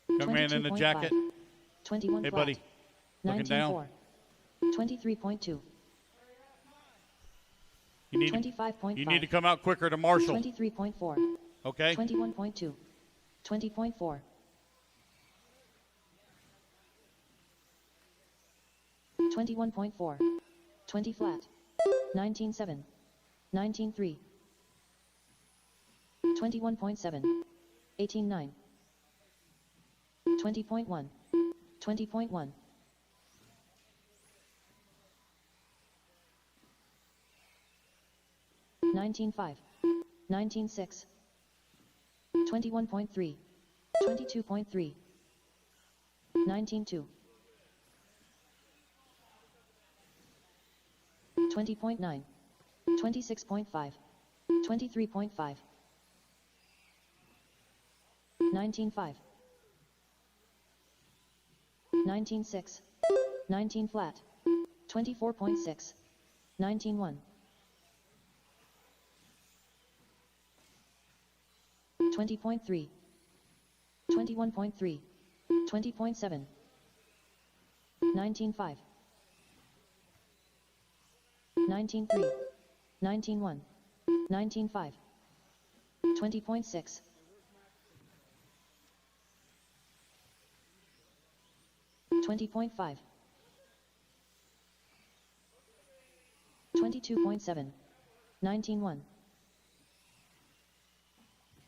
Young man in the jacket. 21 hey, flat. buddy. Looking down. 23.2. You need, 25.5. you need to come out quicker to marshal. 23.4. Okay. 21.2. 20.4. 21.4. 20 flat. 19.7. 19.3. 21.7. 18.9. 20.1. 20.1. 19.5. 19.6. 21.3. 22.3. 19.2. 20.9. 26.5. 23.5. 19.5. 19.6. 19 flat. 24.6. 19.1. 20.3. 21.3. 20.7. 19.5. 19.3. 19.1. 19.5. 20.6. 20.5. 22.7. 19.1.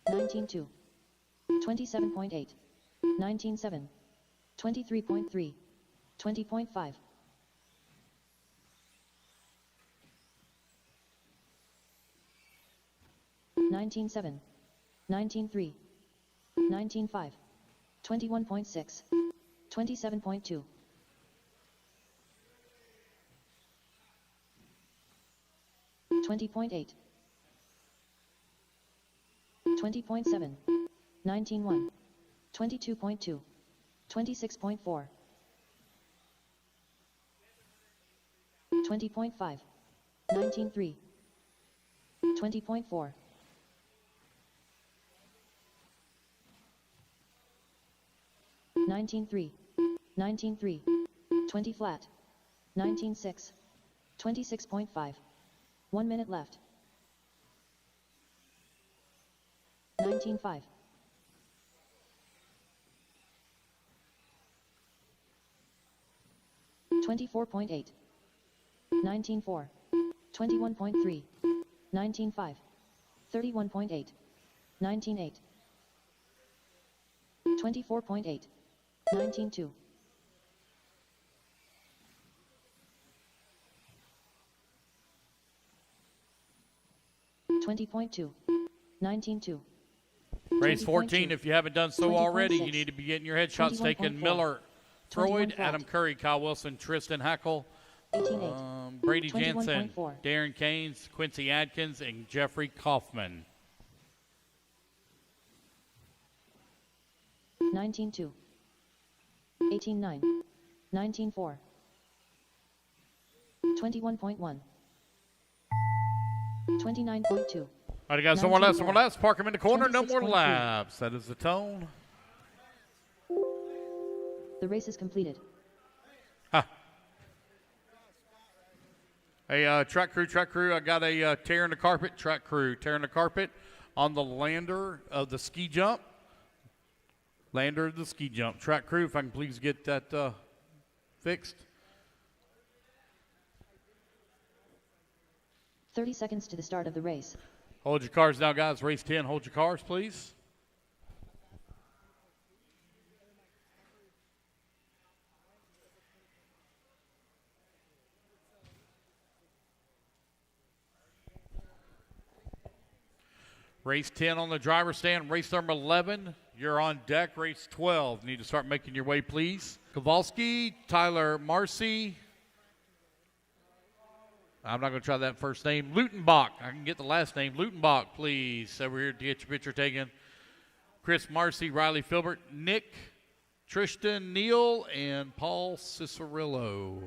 19.2. 27.8. 19.7. 23.3. 20.5. 19.7. 19.3. 19.5. 21.6. 27.2. 20.8. 20.7. 19.1. 22.2. 26.4. 20.5. 19.3. 20.4. 19.3. 19.3. 20 flat. 19.6. 26.5. 1 minute left. 19.5. 24.8. 19.4. 21.3. 19.5. 31.8. 19.8. 24.8. 19.2. 20.2. 19.2. Race 14, 20.2. if you haven't done so already, you 20.6. need to be getting your headshots taken. 21.4. Miller, 21 Freud, flat. Adam Curry, Kyle Wilson, Tristan Hackle, 18.8. Brady Jensen, 21.4. Darren Keynes, Quincy Adkins, and Jeffrey Kaufman. 19.2. 18.9. 19.4. 21.1. 29.2. All right, guys, no more laps, no more 19.4. laps. Park them in the corner, no more 26.3. laps. That is the tone. The race is completed. Hey, track crew, I got a tear in the carpet, track crew, tearing the carpet on the lander of the ski jump. Lander of the ski jump. Track crew, if I can please get that fixed. 30 seconds to the start of the race. Hold your cars now, guys. Race 10, hold your cars, please. Race 10 on the driver's stand. Race number 11, you're on deck. Race 12, need to start making your way, please. Kowalski, Tyler Marcy. I'm not going to try that first name. Lutenbach. I can get the last name. Lutenbach, please. Over here to get your picture taken. Chris Marcy, Riley Filbert, Nick, Tristan Neal, and Paul Cicerillo.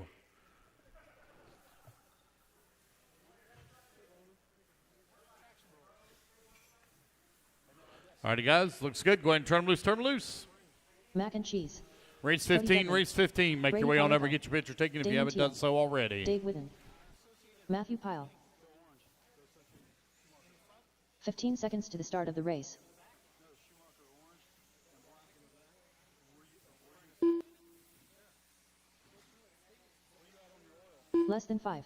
All righty, guys. Looks good. Go ahead and turn them loose. Turn them loose. Mac and cheese. Race 30 15, seconds. race 15. Make Brady your way on Connor. over. Get your picture taken if you Damon haven't done Teal. so already. Dave Whitten. Matthew Pyle. 15 seconds to the start of the race. Less than 5.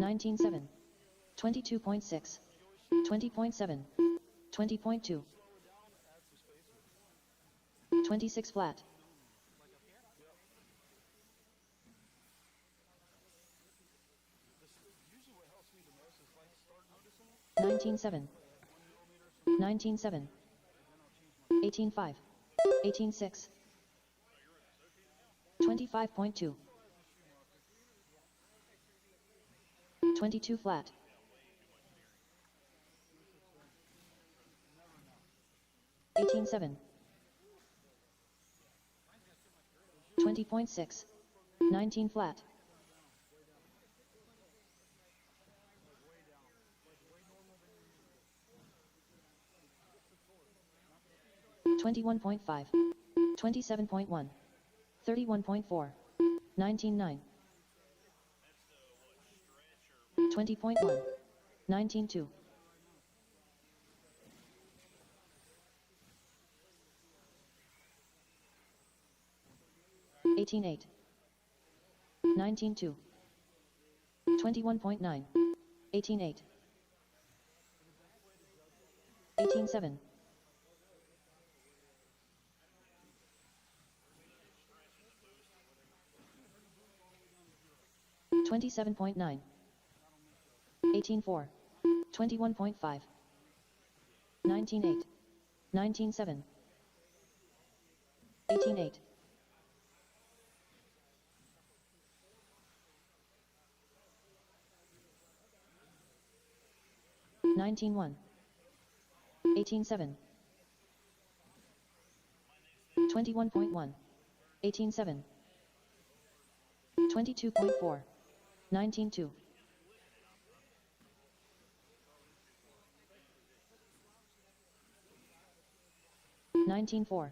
Nineteen 19.7. 22.6. 20.7. 20.2. 26 flat. 19.7. 19.7. 18.5. 18.6. 25.2. 22 flat. 18.7. 20.6. 19 flat. 21.5. 27.1. 31.4. 19.9. 20.1. 19.2. 18.8. 19.2. 21.9. 18.8. 18.7. 27.9. 18.4. 21.5. 19.8. 19.7. 18.8. 19.1. 18.7. 21.1. 18.7. 22.4. 19.2. 19.4.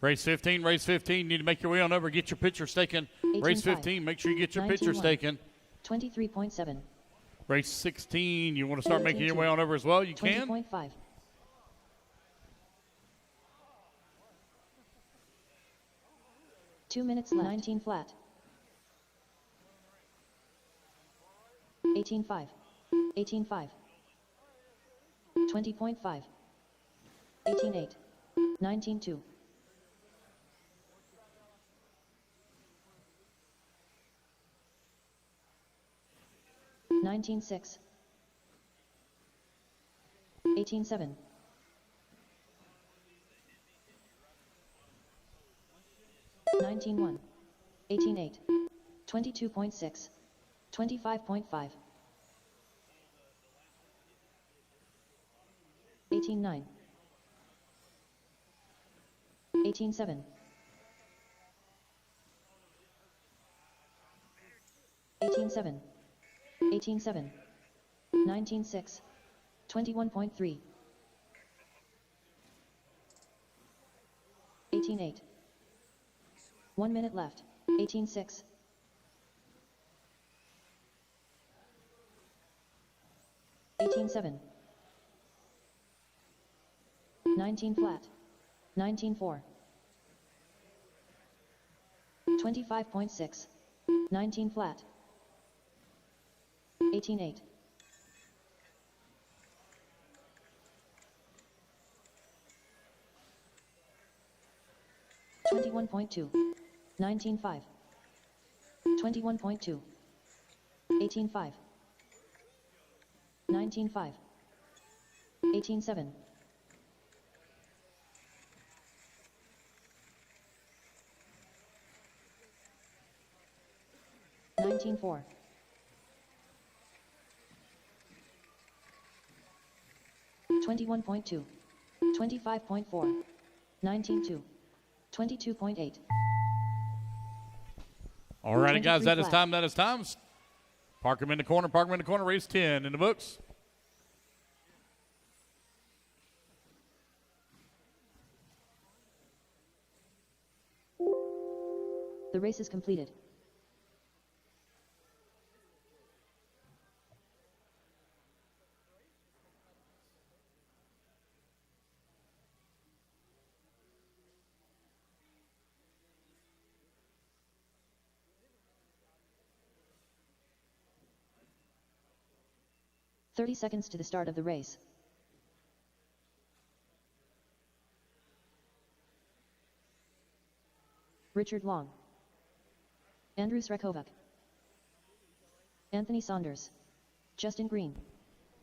Race 15, race 15. You need to make your way on over. Get your picture taken. Race 15, make sure you get your pictures taken. 23.7. Race 16, you want to start making your way on over as well? You can. 20.5. 2 minutes left. 19 flat. 18.5. 18.5. 20.5. 18.8. 19.2. 19.6. 18.7. 19.1. 18.8. 22.6. 25.5. 18.9. 18.7. 18.7. 18.7. 19.6. 21.3. 18.8. 1 minute left. 18.6. 18.7. 19 flat. 19.4. 25.6. 19 flat. 18.8. 21.2. 19.5. 21.2. 18.5. 19.5. 18.7. 19.4. 21.2. 25.4. 19.2. 22.8. All righty, guys, 23 that is flat. time. That is time. Park them in the corner. Park them in the corner. Race 10 in the books. The race is completed. "30 seconds to the start of the race. Richard Long, Andrew Srekovac, Anthony Saunders, Justin Green.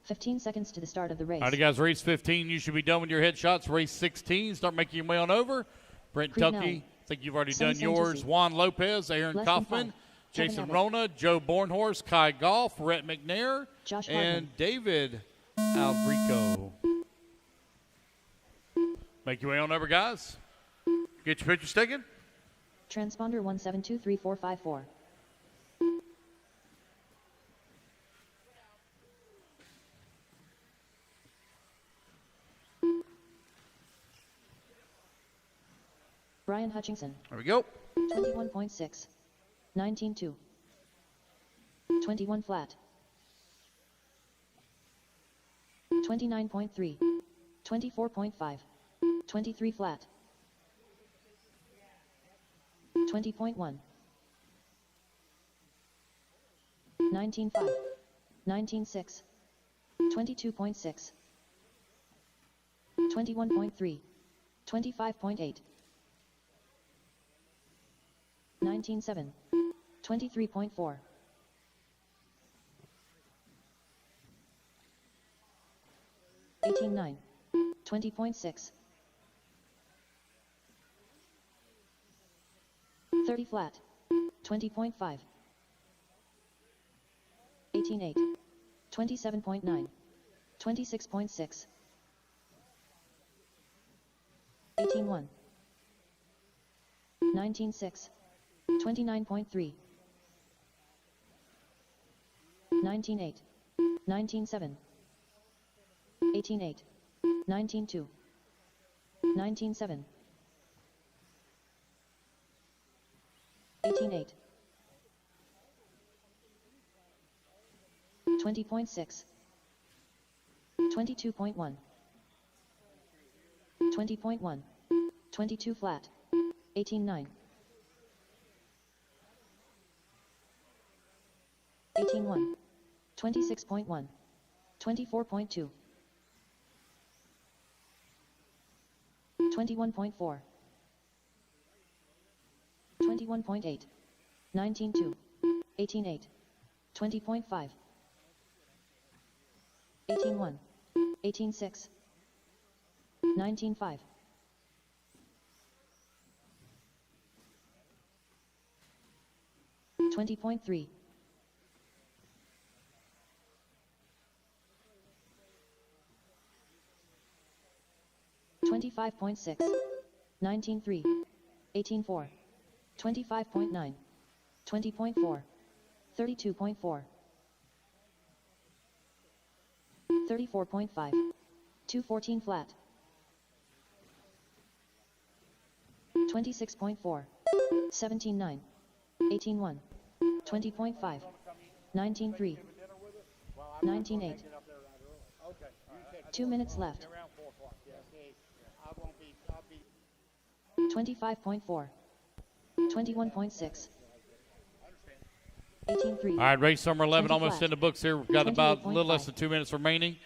15 seconds to the start of the race. All right, guys, race 15. You should be done with your headshots. Race 16. Start making your way on over. Brent Creed Telke, Nally. I think you've already Sonny done yours. Santucci. Juan Lopez, Aaron Less than Kaufman, 5. Jason Kevin Abbott. Rona, Joe Bornhorst, Kai Goff, Rhett McNair, Josh and Hardman. David Albrico. Make your way on over, guys. Get your pictures taken. Transponder 17234454. Brian Hutchinson. There we go. 21.6. 19.2. 21 flat. 29.3. 24.5. 23 flat. 20.1. 19.5. 19.6. 22.6. 21.3. 25.8. 19.7. 23.4. 18.9. 20.6. 30 flat. 20.5. 18.8. 27.9. 26.6. 18.1. 19.6. 29.3. 19.8. 19.7. 18.8. 19.2. 19.7. 18.8. 20.6. 22.1. 20.1. 22 flat. 18.9. 18.1. 26.1. 24.2. 21.4. 21.8. 19.2. 18.8. 20.5. 18.1. 18.6. 19.5. 20.3. 25.6. 19.3. 18.4. 25.9. 20.4. 32.4. 34.5. 214 flat. 26.4. 17.9. 18.1. 20.5. 19.3. 19.8. 2 minutes left. 25.4. 21.6. 18.3. All right, race number 11 20 almost flat. in the books here. We've got about a little less than 2 minutes remaining.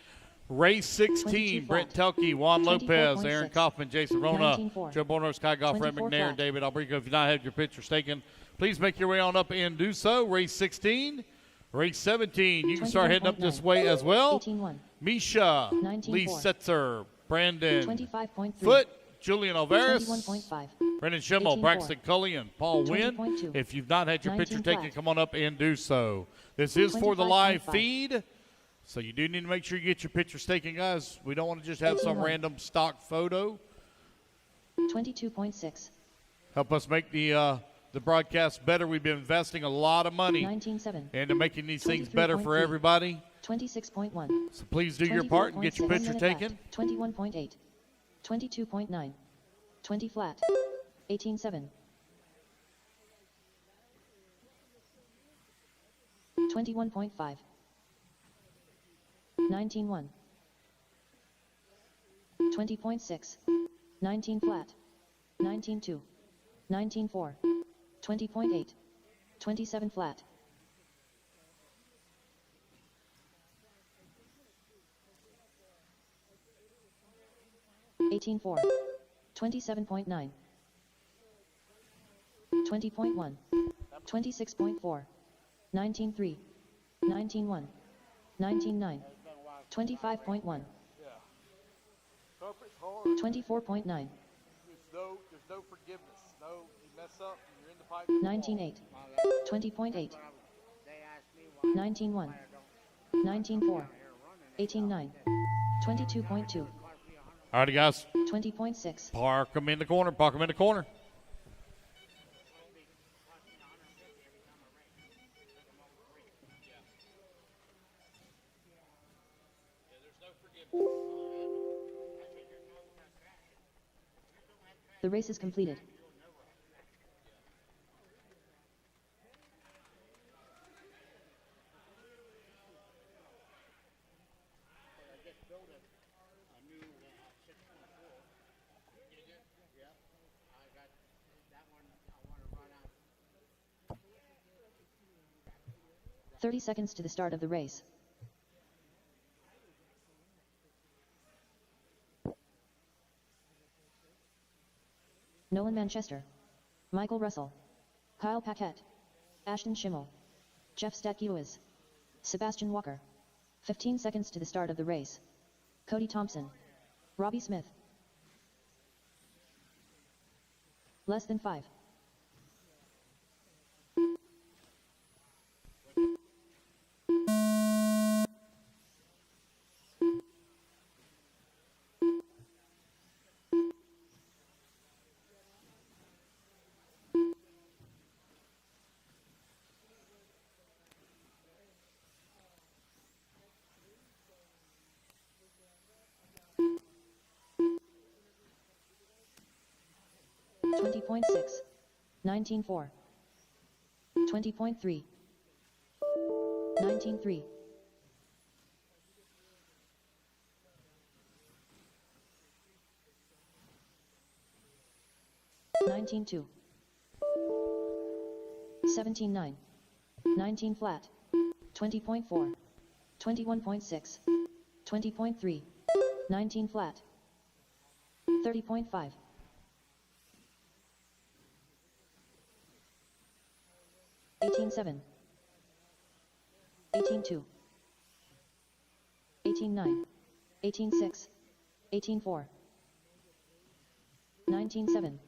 Race 16, Brent Telke, Juan Lopez, Aaron 24.6. Kaufman, Jason Rona, 19.4. Joe Bornhorst, Kai Goff, Red 24 McNair, flat. and David Albrico. If you've not had your pictures taken, please make your way on up and do so. Race 16. Race 17, you can start heading up this way as well. 18.1. Misha, 19.4. Lee Setzer, Brandon 25.3. Foot, Julian Alvarez, 21.5. Brendan Schimmel, 18.4. Braxton Cully, and Paul Wynn. 20.2. If you've not had your 19 picture taken, flat. come on up and do so. This is for the live 25.5. feed, so you do need to make sure you get your pictures taken, guys. We don't want to just have some 18.1. random stock photo. 22.6. Help us make the broadcast better. We've been investing a lot of money 19.7. into making these things better for 23.3. everybody. 26.1. So please do your part and get your 24.6. 1 picture minute taken. left. 21.8. 22.9. 20 flat. 18.7. 21.5. 19.1. 20.6. 19 flat. 19.2. 19.4. 20.8. 27 flat. 18.4. 27.9. 20.1, 26.4, 19.3, 19.1, 19.9, 25.1, 24.9, There's no forgiveness. No, you mess up, you're in the pipe. 19.8, 20.8, 19.1, 19.4, 18.9, 22.2, All righty, guys. 20.6, Park them in the corner. Park them in the corner. The race is completed. "30 seconds to the start of the race. Nolan Manchester, Michael Russell, Kyle Paquette, Ashton Schimmel, Jeff Statkiewicz, Sebastian Walker. 15 seconds to the start of the race. Cody Thompson, Robbie Smith. Less than 5. .6, 19.4, 20.3, 19.3, 19.2, 17.9, 19 flat, 20.4, 21.6, 20.3, 19 flat, 30.5. 18.7, 18.2, 18.9, 18.6, 18.4, 19.7,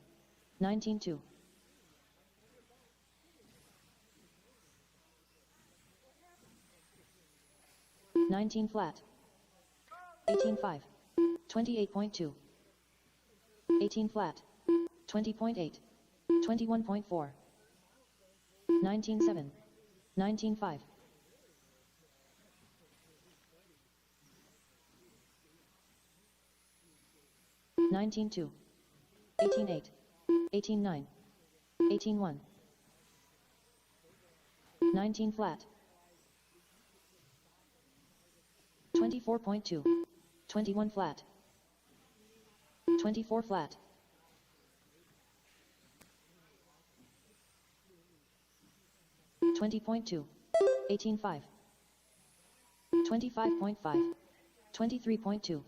19.2, 19 flat, 18.5, 28.2, 18 flat, 20.8, 21.4, 19.7, 19.5, 19.2, 18.8, 18.9, 18.1, 19 flat, 24.2, 21 flat, 24 flat, 20.2, 18.5, 25.5, 23.2,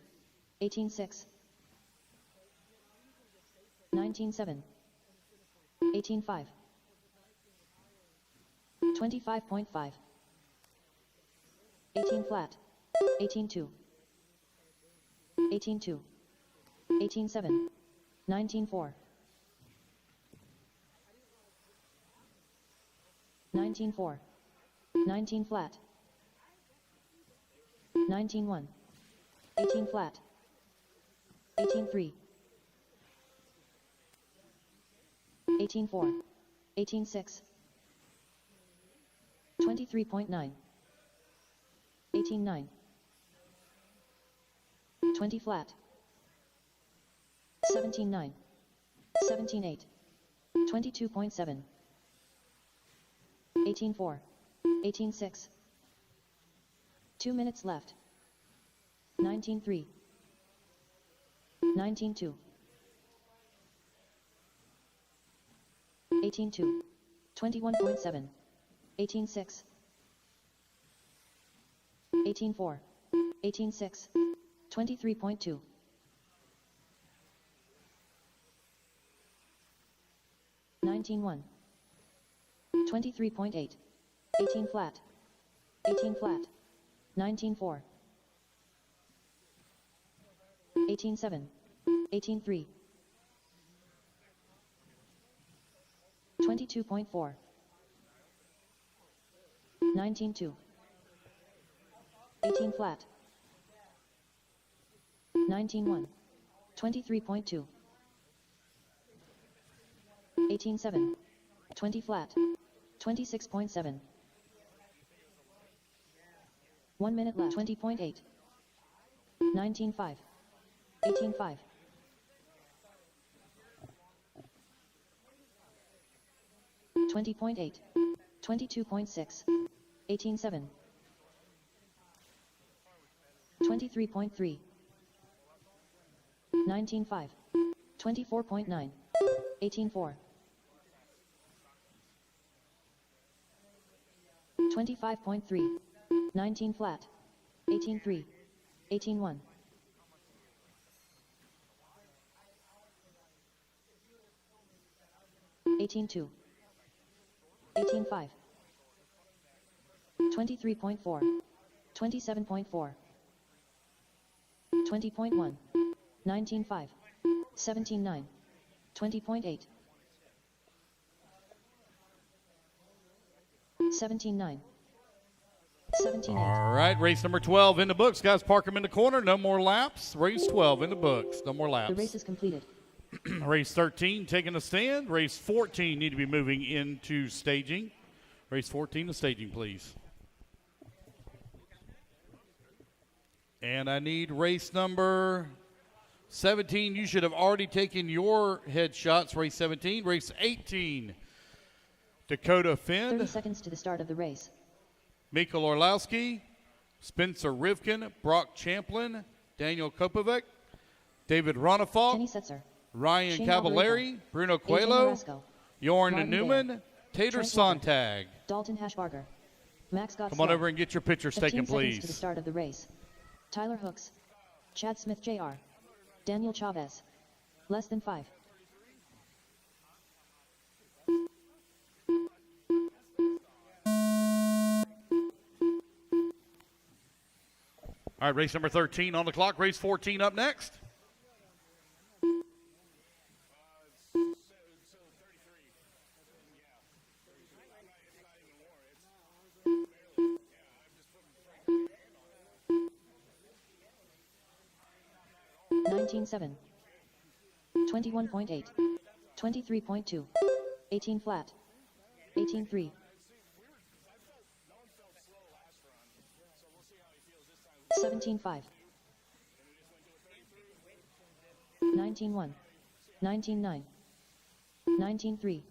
18.6, 19.7, 18.5, 25.5, 18 flat, 18.2, 18.2, 18.7, 19.4, 19.4, 19 flat, 19.1, 18 flat, 18.3, 18.4, 18.6, 23.9, 18.9, 20 flat, 17.9, 17.8, 22.7, 18.4, 18.6, 2 minutes left, 19.3, 19.2, 18.2, 21.7, 18.6, 18.4, 18.6, 23.2, 19.1, 23.8. 18 flat. 18 flat. 19.4. 18.7. 18.3. 22.4. 19.2. 18 flat. 19.1. 23.2. 18.7. 20 flat. 26.7. 1 minute left. 20.8. 19.5. 18.5. 20.8. 22.6. 18.7. 23.3. 19.5. 24.9. 18.4. 25.3. 19 flat. 18.3. 18.1. 18.2. 18.5. 23.4. 27.4. 20.1. 19.5. 17.9. 20.8. 17.9. 17.8. All right, race number 12 in the books. Guys, park them in the corner. No more laps. Race 12 in the books. No more laps. The race is completed. Race 13 taking a stand. Race 14 need to be moving into staging. Race 14 to staging, please. And I need race number 17. You should have already taken your headshots. Race 17. Race 18. Dakota Finn. 30 seconds to the start of the race. Mika Orlowski. Spencer Rivkin. Brock Champlin. Daniel Kopovic. David Ronafalk. Kenny Setzer. Ryan Shane Cavallari. Alvarado. Bruno AJ Coelho. Marasco. Jorn Martin Newman. Bear. Tater Trent Walker. Sontag. Dalton Hashbarger. Max Gottswell. Come on over and get your pictures 15 taken, seconds please. to the start of the race. Tyler Hooks. Chad Smith Jr. Daniel Chavez. Less than 5. All right, race number 13 on the clock. Race 14 up next. $19.7. 21.8. 23.2. 18 flat. 18.3. 17.5. 19.1. 19.9. 19.3.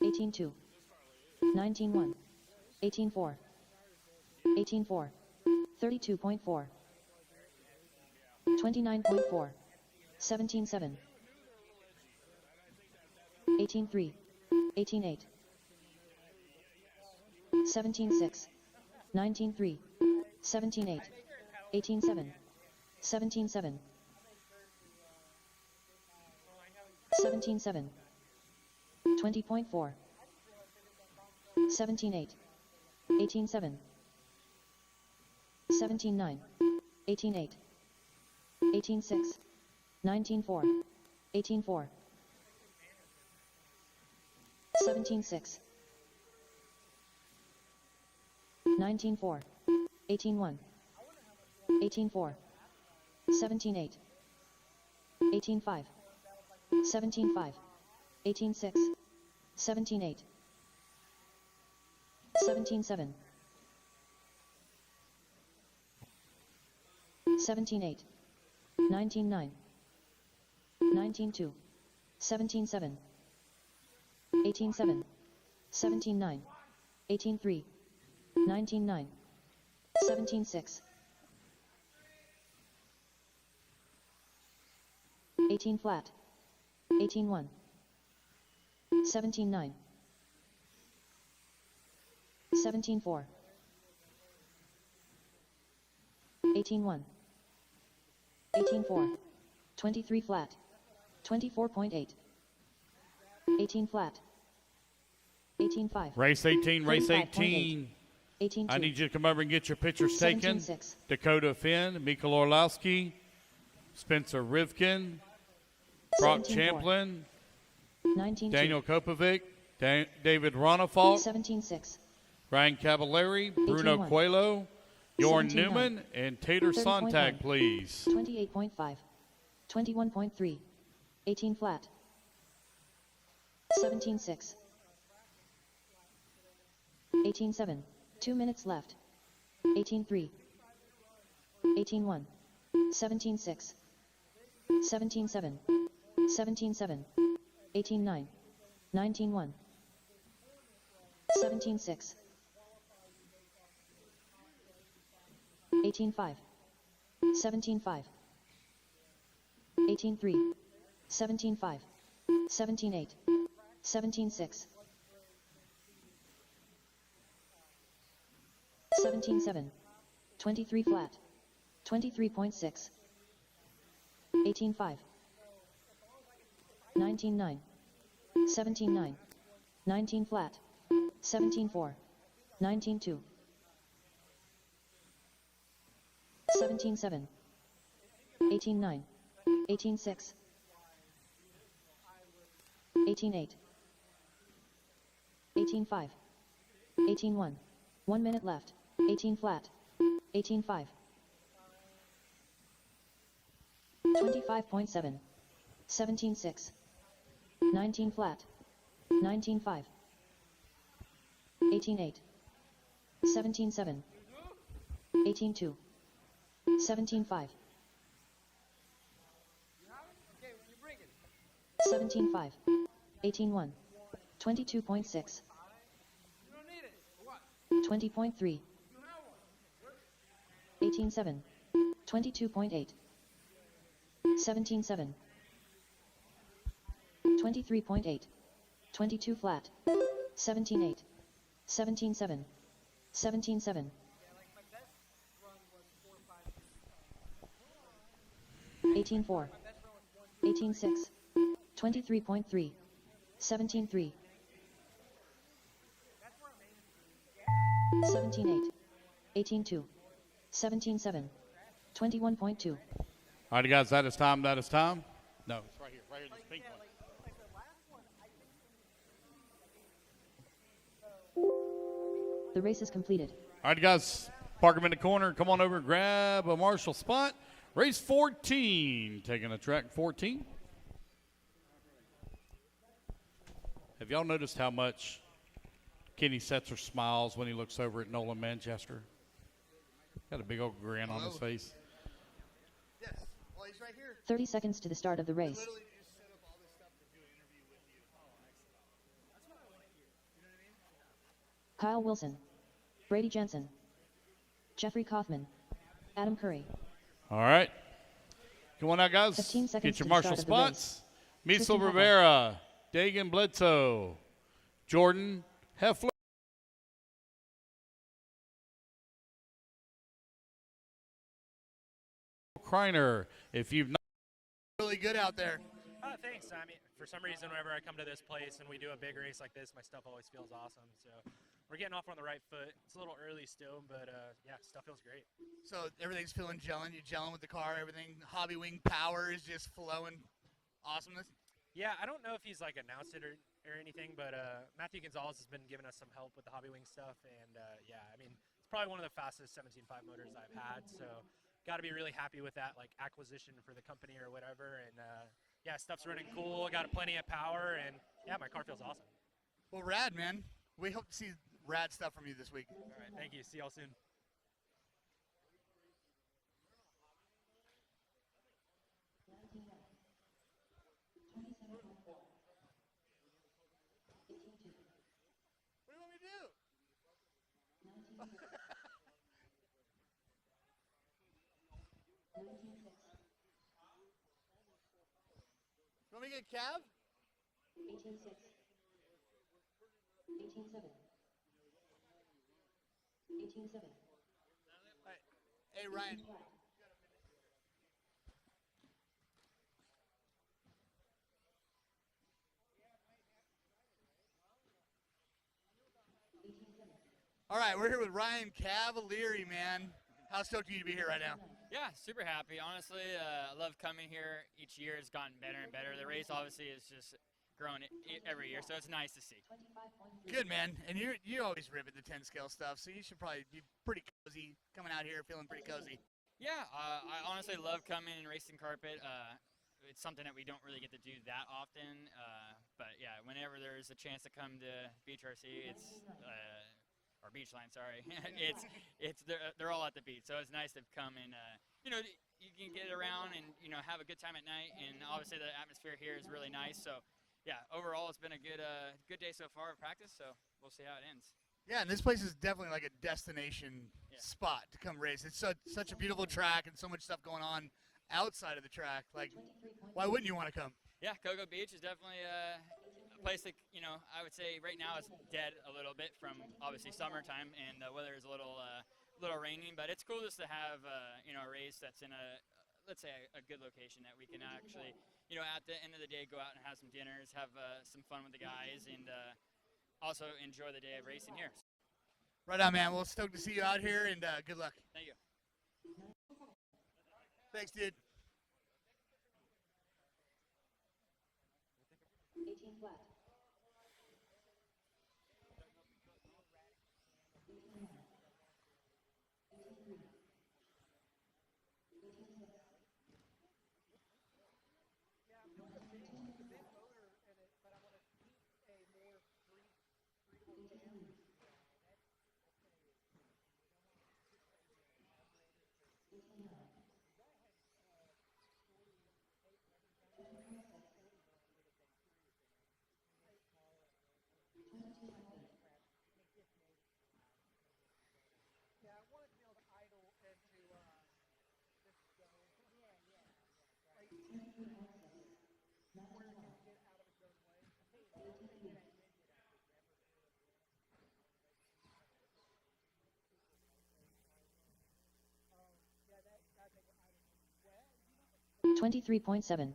18.2. 19.1. 18.4. 18.4. 32.4. 29.4. 17.7. 18.3. 18.8. 17.6. 19.3. 17.8. 18.7. 17.7. 17.7. 20.4. 17.8. 18.7. 17.9. 18.8. 18.6. 19.4. 18.4. 17.6. 19.4. 18.1. 18.4. 17.8. 18.5. 17.5. 18.6. 17.8. 17.7. 17.8. 19.9. 19.2. 17.7. 18.7. 17.9. 18.3. 19.9. 17.6. 18 flat. 18.1. 17.9. 17.4. 18.1. 18.4. 23 flat. 24.8. 18 flat. 18.6. 18-5. Race 18, race 35.8. 18. 18-2. I need you to come over and get your pictures taken. 17-6. Dakota Finn, Mika Orlowski, Spencer Rivkin, Brock 17-4. Champlin, 19-2. Daniel Kopovic, David Ronafalt, 17-6. Ryan Cavallari, Bruno 18-1. Coelho, Jorn 17-9. Newman, and Tater 30.1. Sontag, please. 28.5. 21.3. 18 flat. 17-6. 18-7. 2 minutes left. 18-3. 18-1. 17-6. 17-7. 17-7. 18-9. 19-1. 17-6. 18-5. 17-5. 18-3. 17-5. 17-8. 17-6. 17-7. 23 flat. 23.6. 18-5. 19-9. 17-9. 19 flat. 17-4. 19-2. 17-7. 18-9. 18-6. 18-8. 18-5. 18-1. 1 minute left. 18 flat. 18-5. 25.7. 17-6. 19 flat. 19-5. 18-8. 17-7. 18-2. 17-5. 17-5. 18-1. 22.6. 20.3. 18-7. 22.8. 17-7. 23.8. 22 flat. 17-8. 17-7. 17-7. 18-4. 18-6. 23.3. 17-3. 17-8. 18-2. 17-7. 21.2. All right, guys, that is time. That is time. No, it's right here. Right here, this pink one. The race is completed. All right, guys, park them in the corner. Come on over, grab a marshal spot. Race 14, taking a track 14. Have y'all noticed how much Kenny Setzer smiles when he looks over at Nolan Manchester? Got a big old grin on his face. Yes. Well, he's right here. 30 seconds to the start of the race. Literally just set up all this stuff to do an interview with you. Oh, excellent. That's what I want to hear. You know what I mean? Kyle Wilson. Brady Jensen. Jeffrey Kaufman. Adam Curry. All right. Come on out, guys. 15 seconds Get your to the marshal start of the race. spots. Miesel Tristan Hubble. Rivera, Dagan Bledsoe, Jordan Heffler. Kreiner. If you've not Really good out there. Thanks. I mean, for some reason, whenever I come to this place and we do a big race like this, my stuff always feels awesome. So we're getting off on the right foot. It's a little early still, but yeah, stuff feels great. So everything's feeling gelling. You're gelling with the car. Everything. Hobby Wing power is just flowing. Awesomeness. Yeah, I don't know if he's like announced it or anything, but Matthew Gonzalez has been giving us some help with the Hobby Wing stuff, and yeah, I mean, it's probably one of the fastest 17.5 motors I've had. So got to be really happy with that, like acquisition for the company or whatever. And yeah, stuff's running cool. Got plenty of power, and yeah, my car feels awesome. Well, rad, man. We hope to see rad stuff from you this week. All right, thank you. See y'all soon. What do you want me to do? You want me to get a cab? 18-6. 18-7. 18-7. Hey, Ryan. All right, we're here with Ryan Cavalieri, man. How stoked are you to be here right now? Yeah, super happy. Honestly, I love coming here. Each year it's gotten better and better. The race obviously is just growing every year, so it's nice to see. Good, man. And you always rip at the 10 scale stuff, so you should probably be pretty cozy coming out here, feeling pretty cozy. Yeah, I honestly love coming and racing carpet. It's something that we don't really get to do that often, but yeah, whenever there's a chance to come to BEACHLINE, or Beachline, sorry, they're all at the beach, so it's nice to come and you can get around and have a good time at night, and obviously the atmosphere here is really nice. So yeah, overall it's been a good day so far of practice, so we'll see how it ends. Yeah, and this place is definitely like a destination spot to come race. It's such a beautiful track and so much stuff going on outside of the track. Like, why wouldn't you want to come? Yeah, Cocoa Beach is definitely a place that, I would say right now is dead a little bit from obviously summertime, and the weather is a little raining, but it's cool just to have a race that's in let's say a good location that we can actually, at the end of the day go out and have some dinners, have some fun with the guys, and also enjoy the day of racing here. Right on, man. Well, stoked to see you out here, and good luck. Thank you. Thanks, dude. 18 flat. 23.7.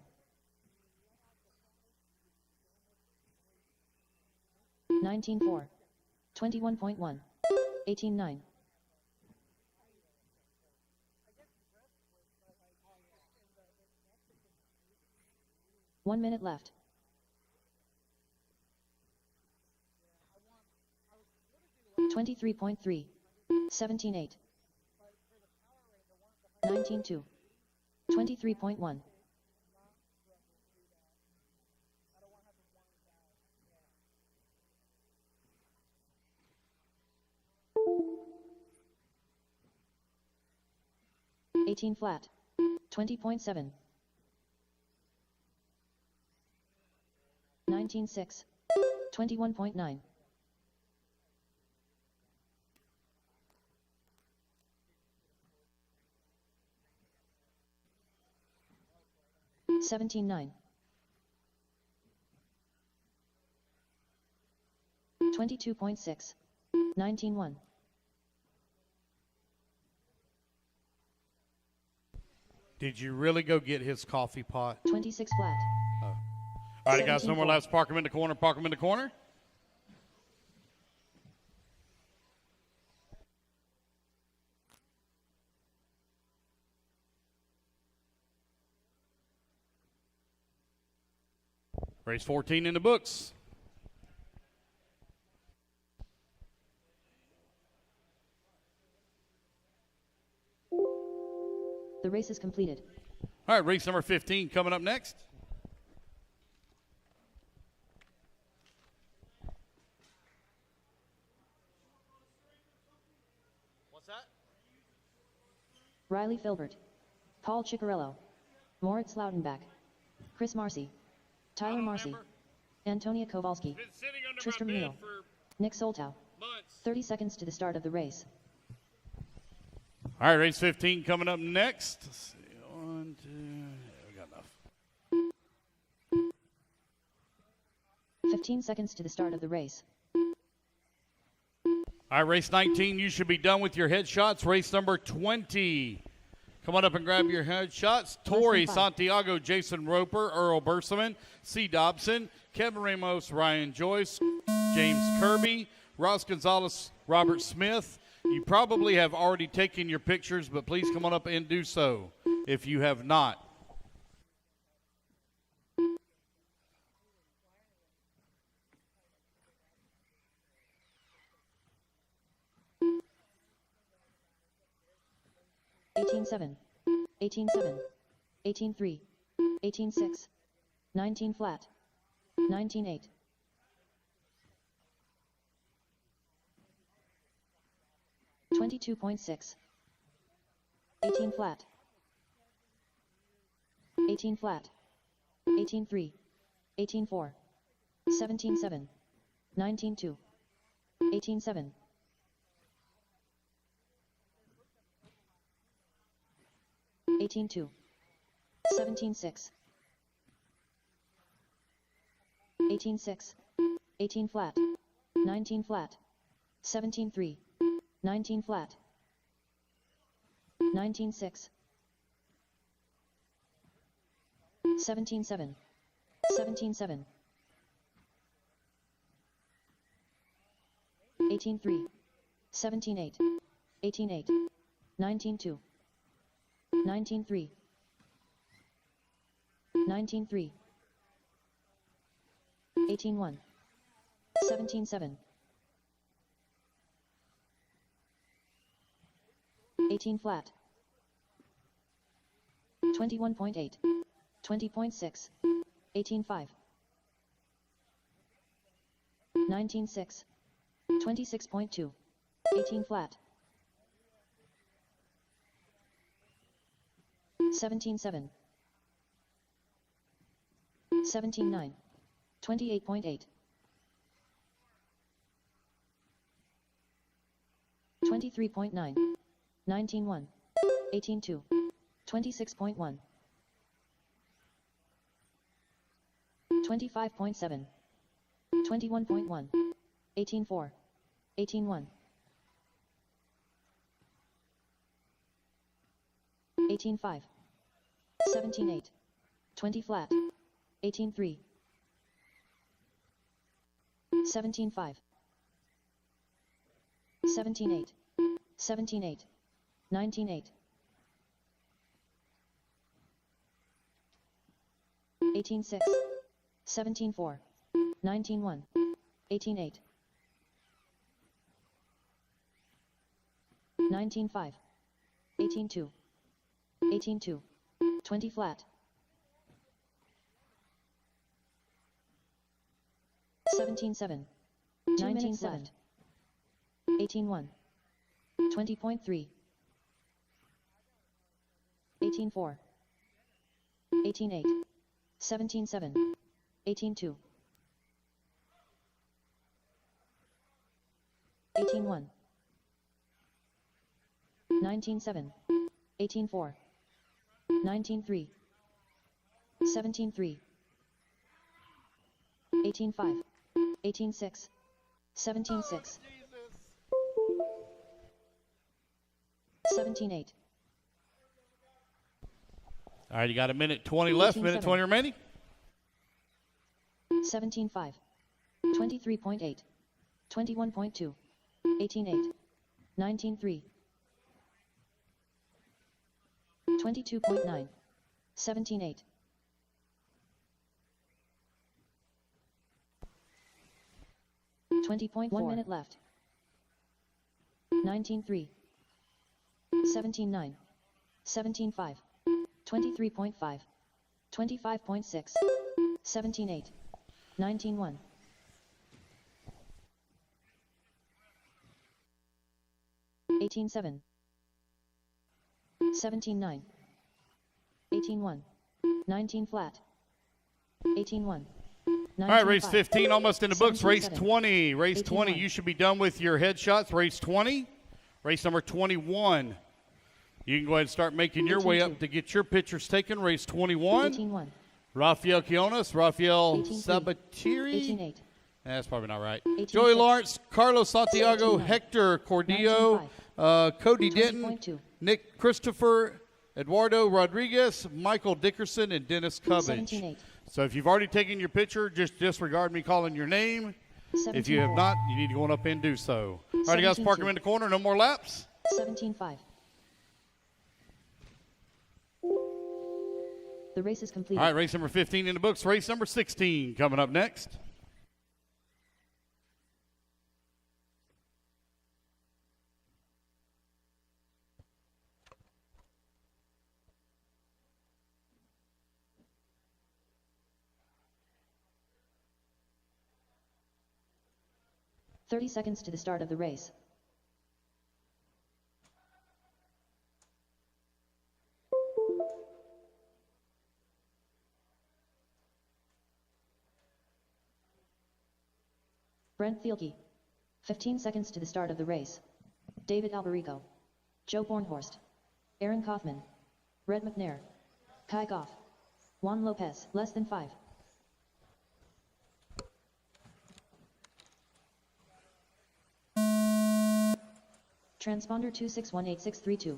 19.4. 21.1. 18.9. 1 minute left. 23.3. 17.8. 19.2. 23.1. 18 flat. 20.7. 19.6. 21.9. 17.9. 22.6. 19.1. Did you really go get his coffee pot? 26 flat. Oh. All right, guys, no more laps. Park him in the corner. Park him in the corner. Race 14 in the books. The race is completed. All right, race number 15 coming up next. What's that? Riley Filbert. Paul Ciccarello. Moritz Lautenbach. Chris Marcy. Tyler Marcy. Antonia Kowalski. Tristram Neal. Nick Soltow. 30 seconds to the start of the race. All right, race 15 coming up next. Let's see. 1, 2. Yeah, we got enough. 15 seconds to the start of the race. All right, race 19, you should be done with your headshots. Race number 20. Come on up and grab your headshots. Tori Santiago, Jason Roper, Earl Berseman, C. Dobson, Kevin Ramos, Ryan Joyce, James Kirby, Ross Gonzalez, Robert Smith. You probably have already taken your pictures, but please come on up and do so if you have not. $18.7, $18.7, $18.3, $18.6, 19 flat, 19.8. $22.6, 18 flat, 18 flat, 18.3, 18.4, 17.7, 19.2, 18.7. $18.2, 17.6, 18.6, 18 flat, 19 flat, 17.3, 19 flat, 19.6, 17.7, 17.7, 18.3, 17.8, 18.8, 19.2, 19.3, 19.3, 18.1, 17.7, 18 flat, 21.8, 20.6, 18.5, 19.6, 26.2, 18 flat, 17.7, 17.9, 28.8, 23.9, 19.1, 18.2, 26.1, 25.7, 21.1, 18.4, 18.1, 18.5, 17.8, 20 flat, 18.3, 17.5, 17.8, 17.8, 19.8, 18.6, 17.4, 19.1, 18.8, 19.5, 18.2, 18.2, 20 flat, 17.7, 19.7, 18.1, 20.3, 18.4, 18.8, 17.7, 18.2, 18.1, 19.7, 18.4, 19.3, 17.3, 18.5, 18.6, 17.6, 17.8. All right, you got a minute 20 left, minute 20 remaining. 17.5, 23.8, 21.2, 18.8, 19.3, 22.9, 17.8. 20.1 minute left. 19.3, 17.9, 17.5, 23.5, 25.6, 17.8, 19.1. 18.7, 17.9, 18.1, 19 flat, 18.1. All right, race 15 almost in the books. Race 20. Race 20, you should be done with your headshots. Race 20. Race number 21. You can go ahead and start making your way up to get your pictures taken. Race 21. 18.1. Rafael Quiones, Rafael 18.3. Sabatiri. 18.8. That's probably not right. 18.6. Joey Lawrence, Carlos Santiago, 17.9. Hector Cordillo, Cody Denton, 20.2. Nick Christopher, Eduardo Rodriguez, Michael Dickerson, and Dennis Cubbage. 17.8. So if you've already taken your picture, just disregard me calling your name. If you have 17-4. not, you need to go on up and do so. All right, you guys, park them in the corner. No more laps. 17-5. The race is complete. All right, race number 15 in the books. Race number 16 coming up next. "30 seconds to the start of the race. Brent Thielke. 15 seconds to the start of the race. David Alberico. Joe Bornhorst. Aaron Kaufman. Red McNair. Kai Goff. Juan Lopez. Less than 5. Transponder 2618632.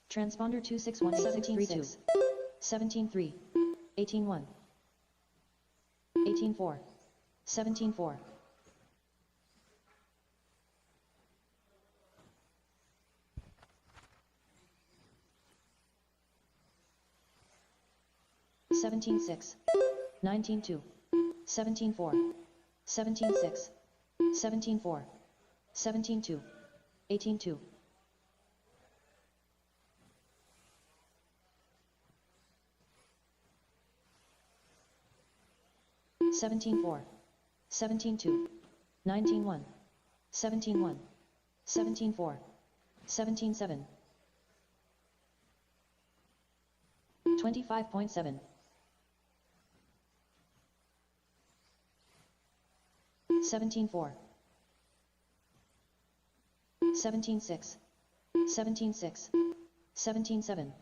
Transponder 2618632. 17-3. 18-1. 18-4. 17-4. Seventeen 6, 19-2, 17-4, 17-6, 17-4, 17-2, 18-2. $17-4, 17-2, 19-1, 17-1, 17-4, 17-7, 25.7. 17-4, 17-6, 17-6, 17-7,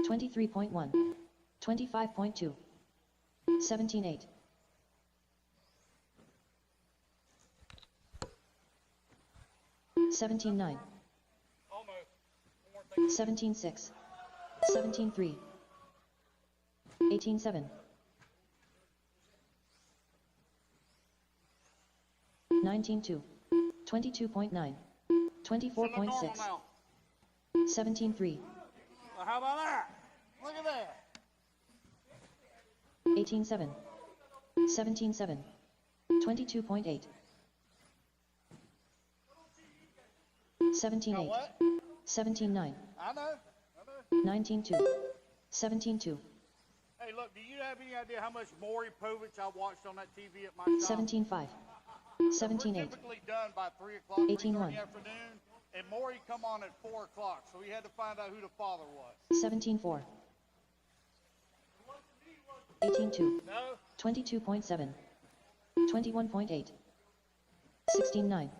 23.1, 25.2, 17-8. 17-9, 17-6, 17-3, 18-7, 19-2, 22.9, 24.6, 17-3, Well, how about that? Look at that. 18-7, 17-7, 22.8, 17-8, 17-9, I know. 19-2, 17-2, Hey, look, do you have any idea how much Maury Povich I watched on that TV at my shop? 17-5, We're 17-8, typically done by 3 o'clock, 3:30 in 18-1, the afternoon, and Maury come on at 4 o'clock, so we had to find out who the father was. 17-4, 18-2, No? 22.7, 21.8, 16-9,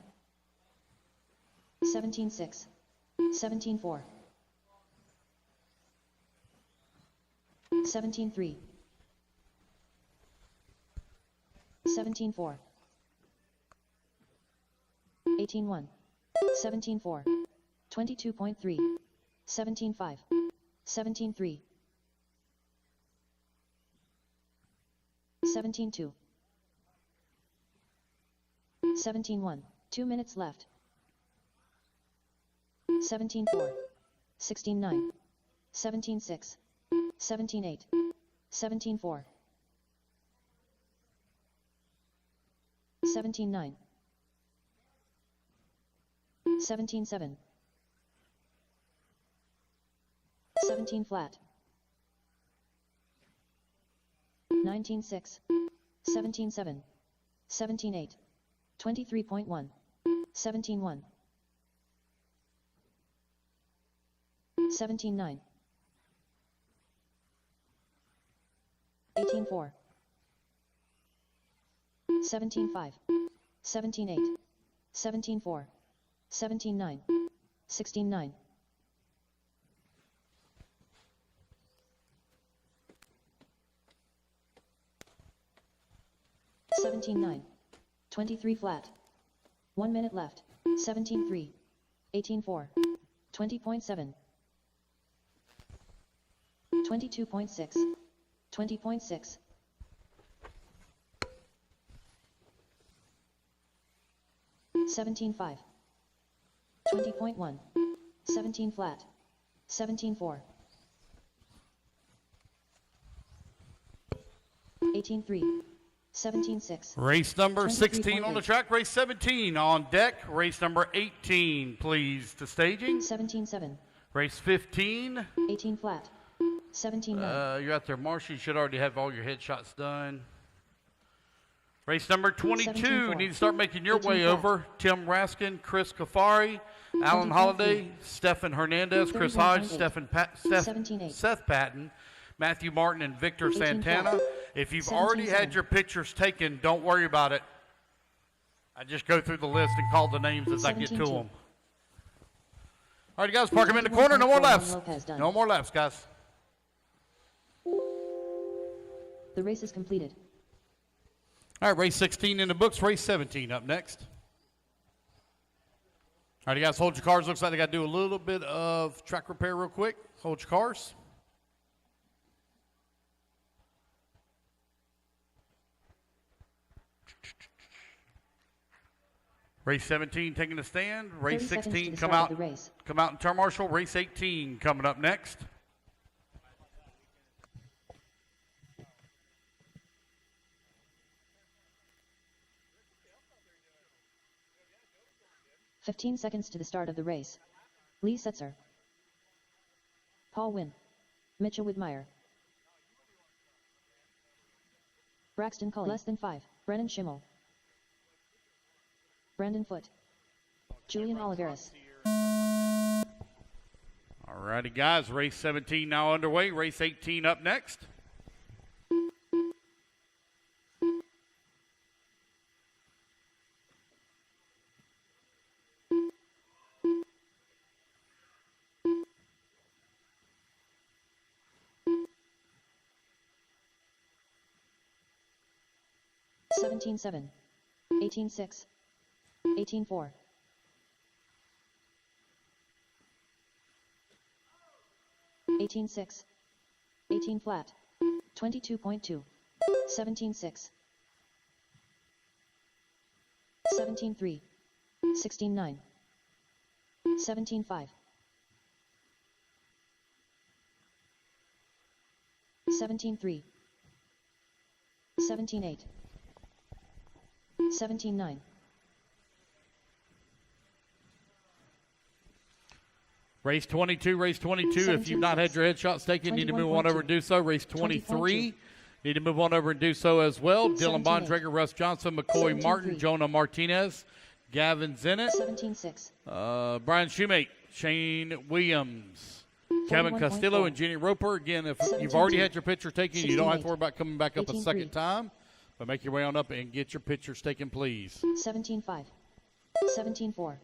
17-6, 17-4, 17-3, 17-4, 18-1, 17-4, 22.3, 17-5, 17-3, 17-2, 17-1, 2 minutes left. 17-4, 16-9, 17-6, 17-8, 17-4, 17-9, 17-7, 17 flat, 19-6, 17-7, 17-8, 23.1, 17-1, 17-9, 18-4, 17-5, 17-8, 17-4, 17-9, 16-9, 17-8, 17-9. 23 flat. 1 minute left. 17-3. 18-4. 20.7. 22.6. 20.6. 17-5. 20.1. 17 flat. 17-4. 18-3. 17-6. Race number 16 on the track. Race 17 on deck. Race number 18, please, to staging. 17-7. Race 15. 18 flat. 17-9. You're out there, Marshall. You should already have all your headshots done. Race number 22. 17-4. You need to start making your 18 way flat. over. Tim Raskin, Chris Kafari, Alan Holiday, Stefan Hernandez, Chris Hodge, 17-8. Seth Patton, Matthew Martin, and Victor 18 Santana. flat. If you've 17-7. already had your pictures taken, don't worry about it. I just go through the list and call the names as I get to 17-2. them. All right, guys, park them in the corner. No more 21.4 laps. Lopez done. No more laps, guys. The race is completed. All right, race 16 in the books. Race 17 up next. All right, you guys, hold your cars. Looks like they got to do a little bit of track repair real quick. Hold your cars. Race 17 taking the stand. Race 30 seconds to 16 the come start out. of the race. Come out and turn marshal. Race 18 coming up next. "15 seconds to the start of the race. Lee Setzer. Paul Wynn. Mitchell Widmeyer. Braxton Cully. Less than 5. Brennan Schimmel. Brandon Foote. Julian Oliveras. All righty, guys. Race 17 now underway. Race 18 up next. "17-7. 18-6. 18-4. 18-6. 18 flat. 22.2. 17-6. 17-3. 16-9. 17-5. 17-3. 17-8. 17-9. Race 22, race 22. If you've not had your headshots taken, you need to move on over and do so. Race 23, need to move on over and do so as well. Dylan Bontrager, Russ Johnson, McCoy Martin, Jonah Martinez, Gavin Zennett, 17-6. Brian Shoemate, Shane Williams, Kevin Castillo, and Jenny Roper. Again, if you've already had your picture taken, you don't have to worry about coming back up a second time. But make your way on up and get your pictures taken, please. 17-5. 17-4.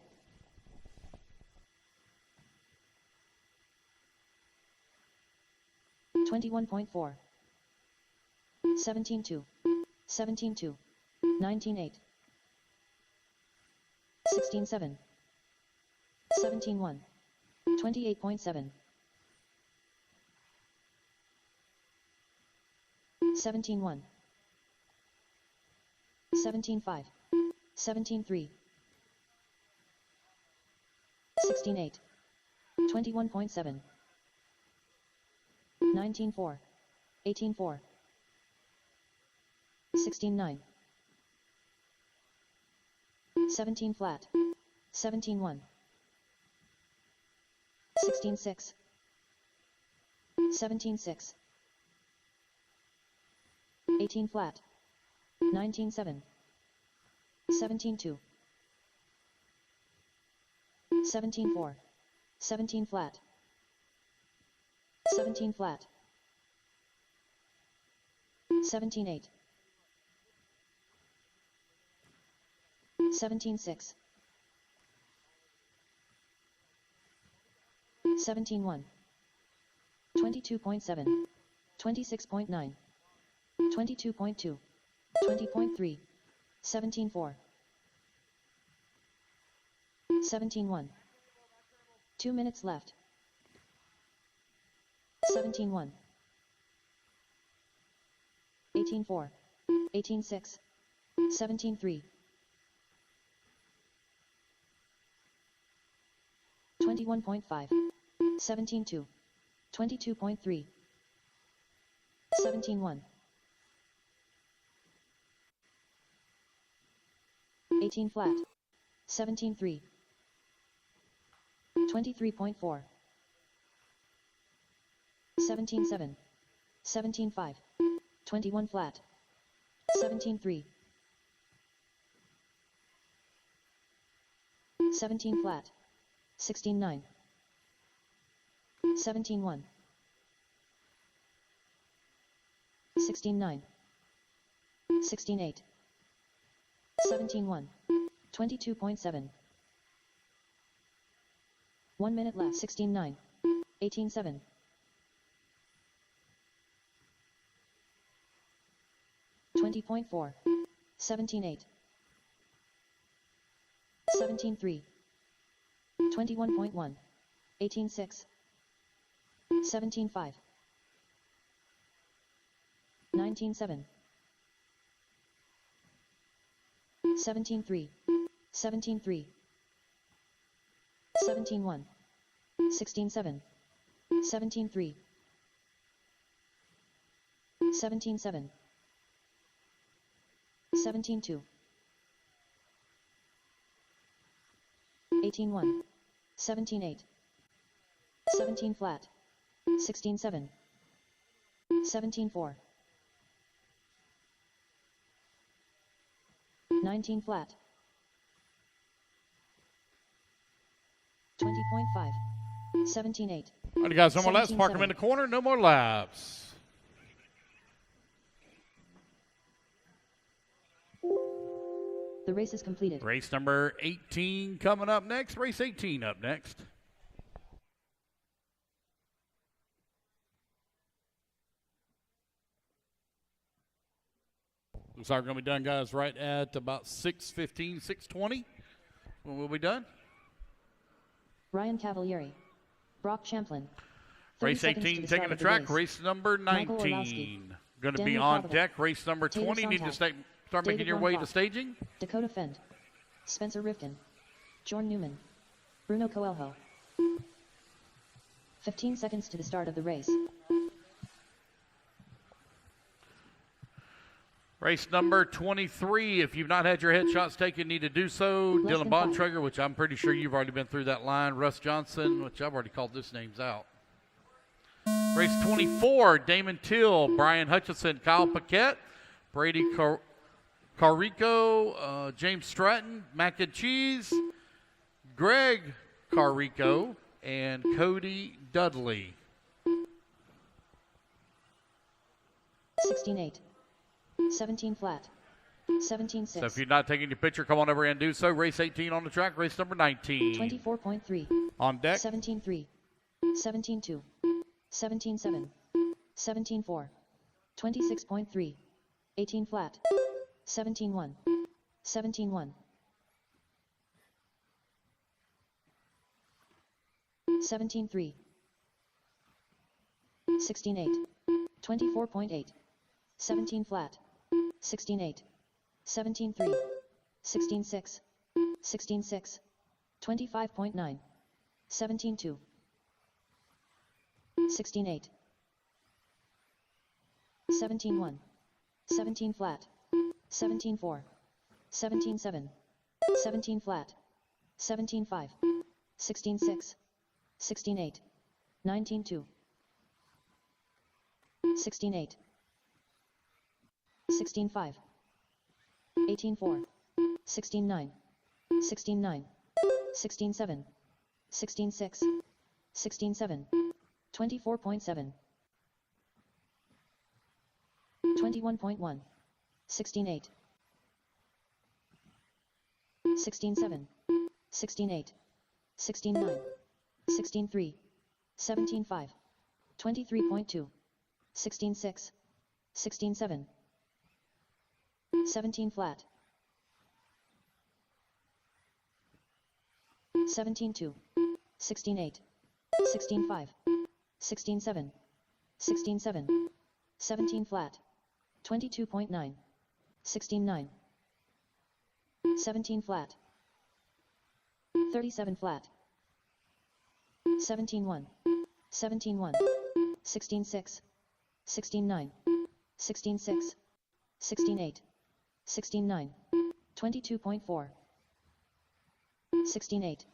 21.4. 17-2. 17-2. 19-8. 16-7. 17-1. 28.7. 17-1. 17-5. 17-3. 16-8. 21.7. 19-4. 18-4. 16-9. 17 flat. 17-1. 16-6. 17-6. 18 flat. 19-7. 17-2. 17-4. 17 flat. 17 flat. 17-8. 17-6. 17-1. 22.7. 26.9. 22.2. 20.3. 17-4. 17-1. 2 minutes left. 17-1. 18-4. 18-6. 17-3. 21.5. 17-2. 22.3. 17-1. 18 flat. 17-3. 23.4. 17-7. 17-5. 21 flat. 17-3. 17 flat. 16-9. 17-1. 16-9. 16-8. 17-1. 22.7. 1 minute left. 16-9. 18-7. 20.4. 17-8. 17-3. 21.1. 18-6. 17-5. 19-7. 17-3. 17-3. 17-1. 16-7. 17-3. 17-7. 17-2. 18-1. 17-8. 17 flat. 16-7. 17-4. 19 flat. 20.5. 17-8. All right, guys, no more laps. Park them in the corner. No more laps. The race is completed. Race number 18 coming up next. Race 18 up next. Looks like we're going to be done, guys, right at about 6:15, 6:20 when we'll be done. Ryan Cavalieri. Brock Champlin. Race 18 taking the track. Race number 19. Going to be on deck. Race number 20. Need to start making your way to staging. Dakota Fend. Spencer Rivkin. Jorn Newman. Bruno Coelho. 15 seconds to the start of the race. Race number 23. If you've not had your headshots taken, need to do so. Dylan Bontrager, which I'm pretty sure you've already been through that line. Russ Johnson, which I've already called those names out. Race 24. Damon Till, Brian Hutchinson, Kyle Paquette, Brady Carrico, James Stratton, Mac and Cheese, Greg Carrico, and Cody Dudley. 16-8. 17 flat. 17-6. So if you're not taking your picture, come on over and do so. Race 18 on the track. Race number 19. 24.3. On deck. 17-3. 17-2. 17-7. 17-4. 26.3. 18 flat. 17-1. 17-1. 17-3. 16-8. 24.8. 17 flat. 16-8. 17-3. 16-6. 16-6. 25.9. 17-2. 16-8. 17-1. 17 flat. 17-4. 17-7. 17 flat. 17-5. 16-6. 16-8. 19-2. 16-8. 16-5. 18-4. 16-9. 16-9. 16-7. 16-6. 16-7. 24.7. 21.1. 16-8. 16-7. 16-8. 16-9. 16-3. 17-5. 23.2. 16-6. 16-7. 17 flat. 17-2, 16-8, 16-5, 16-7, 16-7, 17 flat, 22.9, 16-9, 17 flat, 37 flat, 17-1, 17-1, 16-6, 16-9, 16-6, 16-8, 16-9, 22.4, 16-8,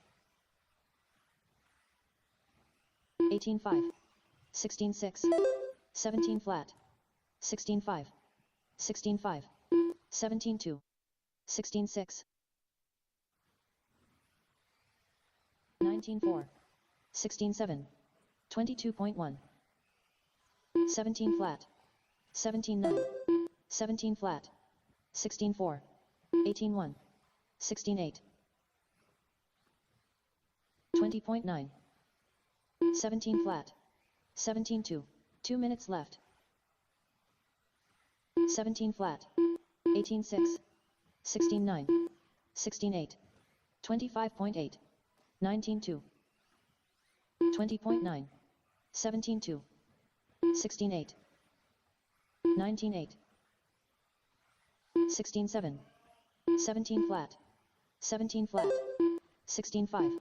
18-5, 16-6, 17 flat, 16-5, 16-5, 17-2, 16-6, 19-4, 16-7, 22.1, 17 flat, 17-9, 17 flat, 16-4, 18-1, 16-8, 20.9, 17 flat, 17-2, 2 minutes left, 17 flat, 18-6, 16-9, 16-8, 25.8, 19-2, 20.9, 17-2, 16-8, 19-8, 16-7, 17 flat, 17 flat, 16-5,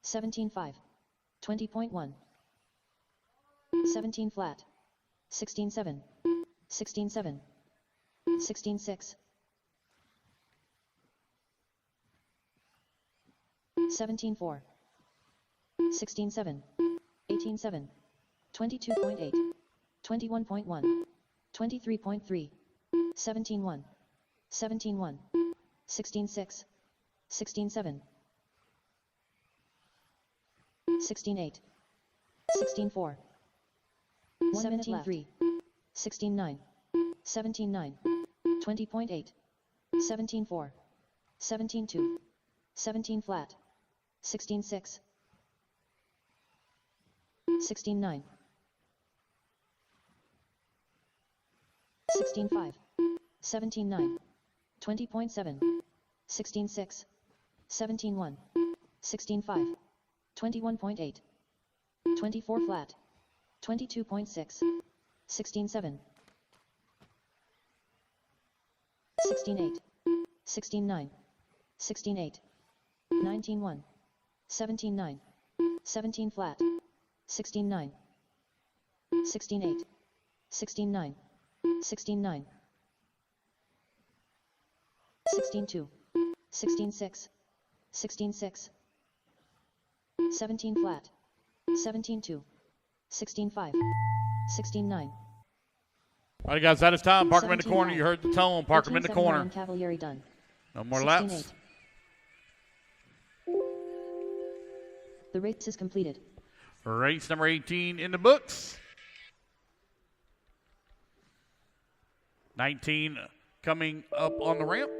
17-5, 20.1, 17 flat, 16-7, 16-7, 16-6, 17-4, 16-7, 18-7, 22.8, 21.1, 23.3, 17-1, 17-1, 16-6, 16-7, 16-8, 16-4, 17-3, 16-9, 17-9, 20.8, 17-4, 17-2, 17 flat, 16-6, 16-9, 16-5, 17-9, 20.7, 16-6, 17-1, 16-5, 21.8, 24 flat, 22.6, 16-7, 16-8, 16-9, 16-8, 19-1, 17-9, 17 flat, 16-9, 16-8, 16-9, 16-9, 16-2, 16-6, 16-6, 17 flat, 17-2, 16-5, 16-9. All right, guys, that is time. Park them in the corner. 17-9. You heard the tone. Park them in the 18-7 corner. Ryan Cavalieri done. No more 16-8. laps. The race is completed. Race number 18 in the books. 19 coming up on the ramp.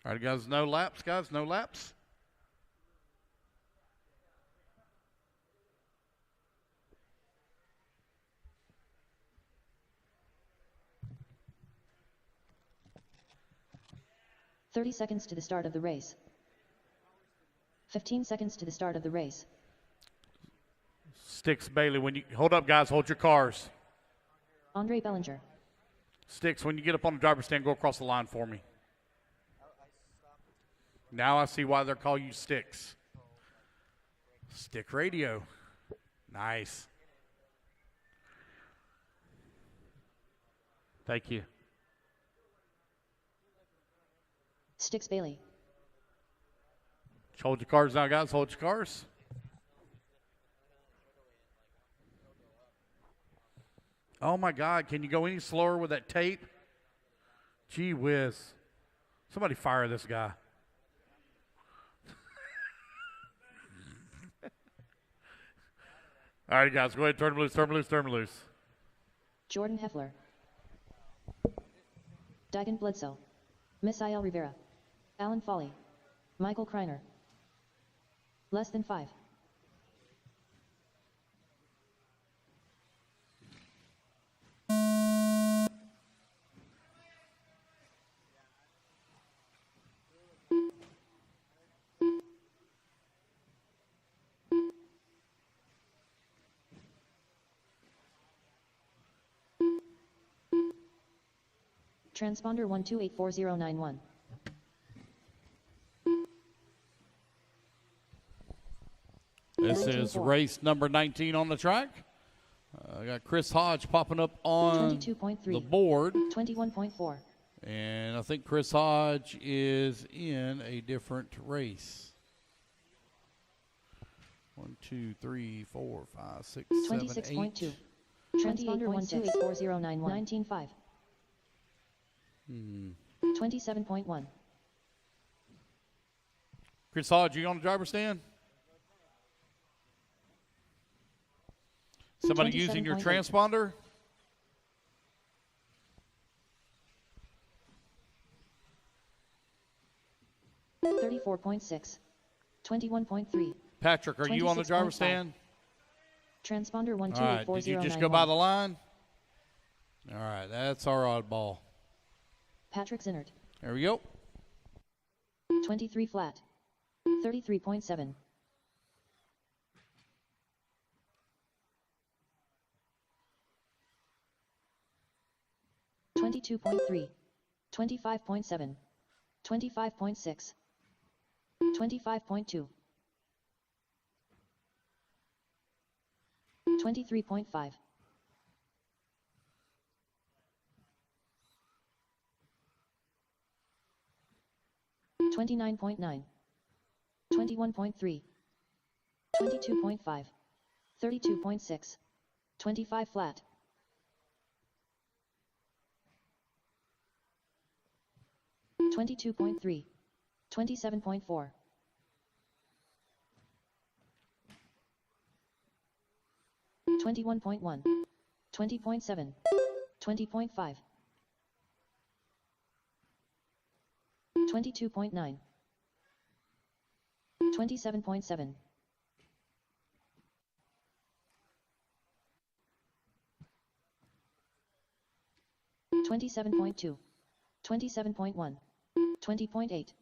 All right, guys, no laps, guys, no laps. "30 seconds to the start of the race. 15 seconds to the start of the race. Sticks Bailey, when you hold up, guys, hold your cars. Andre Bellinger. Sticks, when you get up on the driver's stand, go across the line for me. Now I see why they're calling you Sticks. Stick radio. Nice. Thank you. Sticks Bailey. Hold your cars now, guys. Hold your cars. Oh, my God. Can you go any slower with that tape? Gee whiz. Somebody fire this guy. All right, guys. Go ahead. Turn him loose, turn him loose, turn him loose. Jordan Heffler. Dagan Bledsoe. Misael Rivera. Alan Foley. Michael Kreiner. Less than 5. Transponder 1284091. This is race number 19 on the track. I got Chris Hodge popping up on 22.3. the board. 21.4. And I think Chris Hodge is in a different race. 1, 2, 3, 4, 5, 6, 7, 8. 26.2. Transponder 1284091. 19.5. 27.1. Chris Hodge, you on the driver's stand? Somebody using your 27.8. transponder? $34.6. 21.3. Patrick, are you on the driver's 26.5. stand? Transponder All right, did you just go by the line? All right, that's our oddball. Patrick Zinnert. There we go. 23 flat. 33.7. 22.3. 25.7. 25.6. 25.2. 23.5. 29.9. 21.3. 22.5. 32.6. 25 flat. 22.3. 27.4. 21.1. 20.7. 20.5. 22.9. 27.7. 27.2. 27.1. 20.8.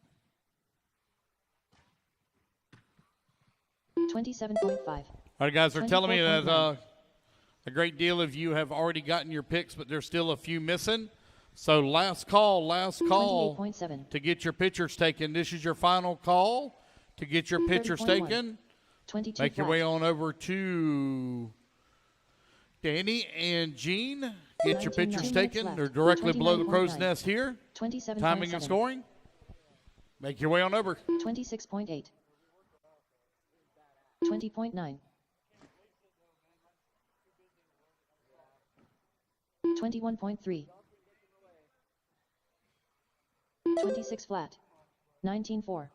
27.5. All right, guys, they're telling me that 24.9. a great deal of you have already gotten your picks, but there's still a few missing. So last call 28.7. to get your pictures taken. This is your final call to get your pictures 30.1. taken. 22 Make your flat. way on over to Danny and Jean. Get your 19, pictures 2 minutes taken. left. They're directly below the crow's 29.9. nest here. 27.7. Timing and scoring. Make your way on over. 26.8. 20.9. 21.3. 26 flat. 19.4.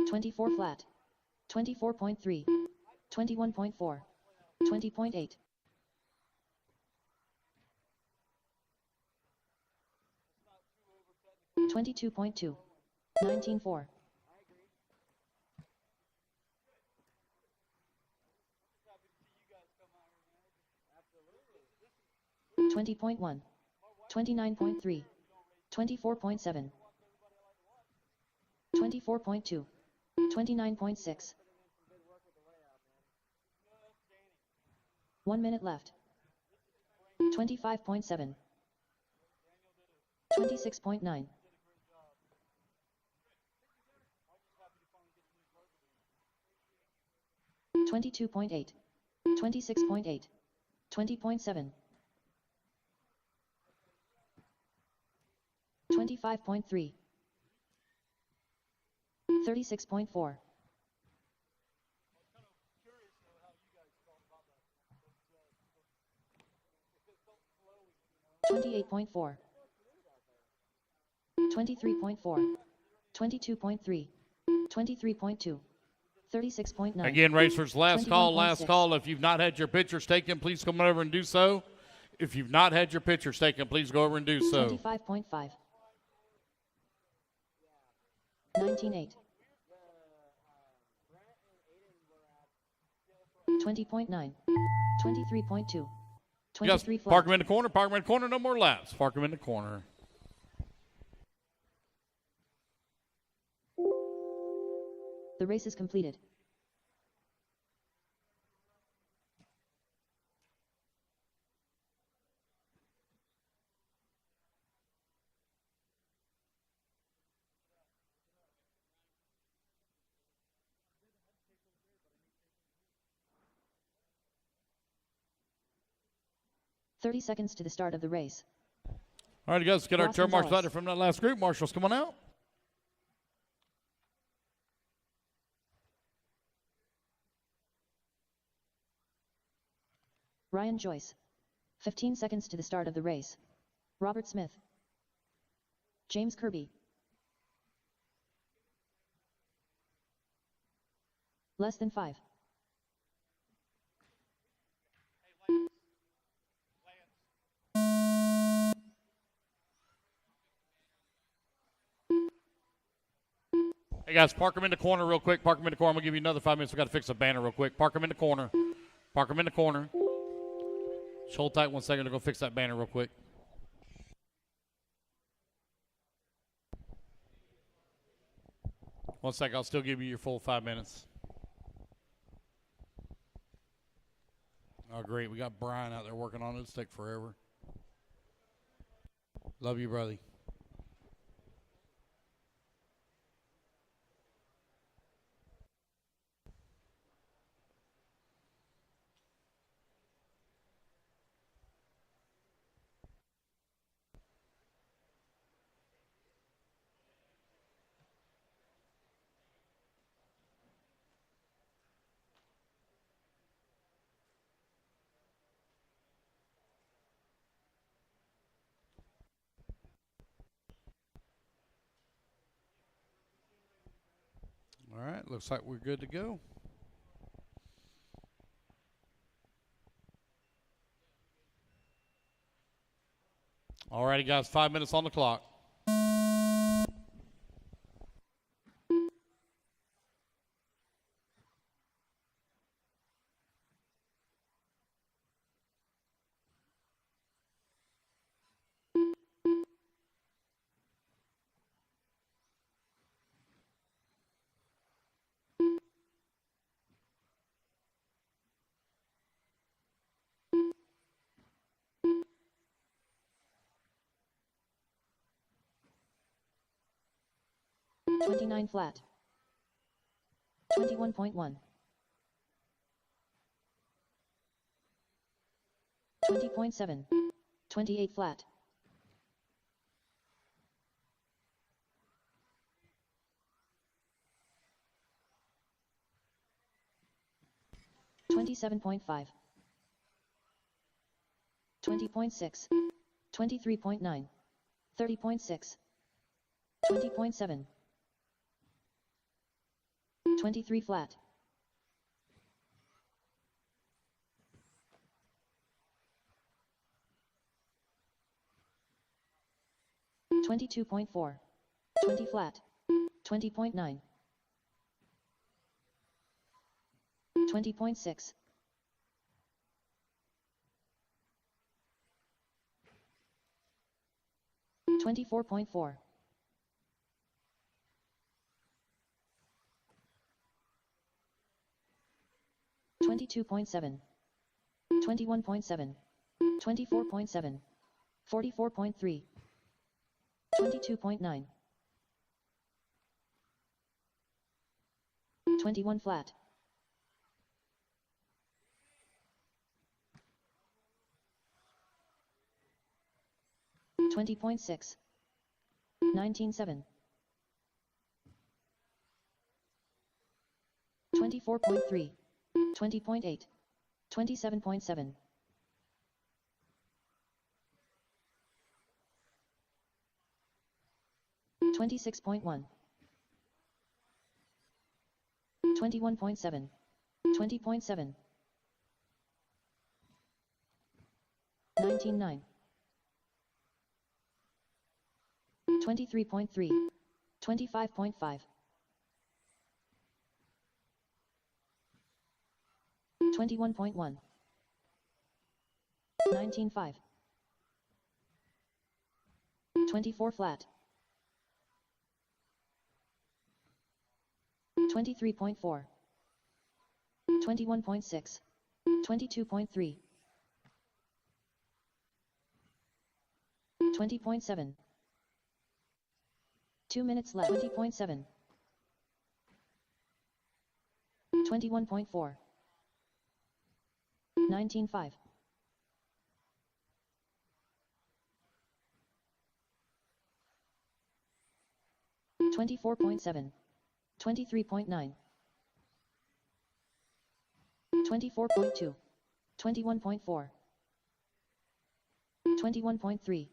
24 flat. 24.3. 21.4. 20.8. 22.2. 19.4. 20.1. 29.3. 24.7. 24.2. 29.6. 1 minute left. 25.7. 26.9. 22.8. 26.8. 20.7. 25.3. 36.4. 28.4. 23.4. 22.3. 23.2. 36.9. Again, racers, last call. 21.6. If you've not had your pictures taken, please come over and do so. If you've not had your pictures taken, please go over and do so. 25.5. 19.8. 20.9. 23.2. Yes, 23 flat. park them in the corner, park them in the corner, no more laps. Park them in the corner. The race is completed. 30 seconds to the start of the race. All right, guys, let's get our Ross turn marshal Gonzalez. out from that last group. Marshals, come on out. Ryan Joyce. 15 seconds to the start of the race. Robert Smith. James Kirby. Less than 5. Hey, guys, park them in the corner real quick. Park them in the corner. I'm going to give you another 5 minutes. We've got to fix the banner real quick. Park them in the corner. Park them in the corner. Just hold tight 1 second to go fix that banner real quick. One second. I'll still give you your full 5 minutes. Oh, great. We got Brian out there working on it. It's take forever. Love you, brother. All right, looks like we're good to go. All righty, guys, 5 minutes on the clock. $29 flat. 21.1. 20.7. 28 flat. 27.5. 20.6. 23.9. 30.6. 20.7. 23 flat. 22.4. 20 flat. 20.9. 20.6. 24.4. 22.7. 21.7. 24.7. 44.3. 22.9. 21 flat. 20.6. 19.7. 24.3. 20.8. 27.7. 26.1. 21.7. 20.7. 19.9. 23.3. 25.5. 21.1. 19.5. 24 flat. 23.4. 21.6. 22.3. 20.7. 2 minutes left. 20.7. 21.4. 19.5. 24.7, 23.9, 24.2, 21.4, 21.3,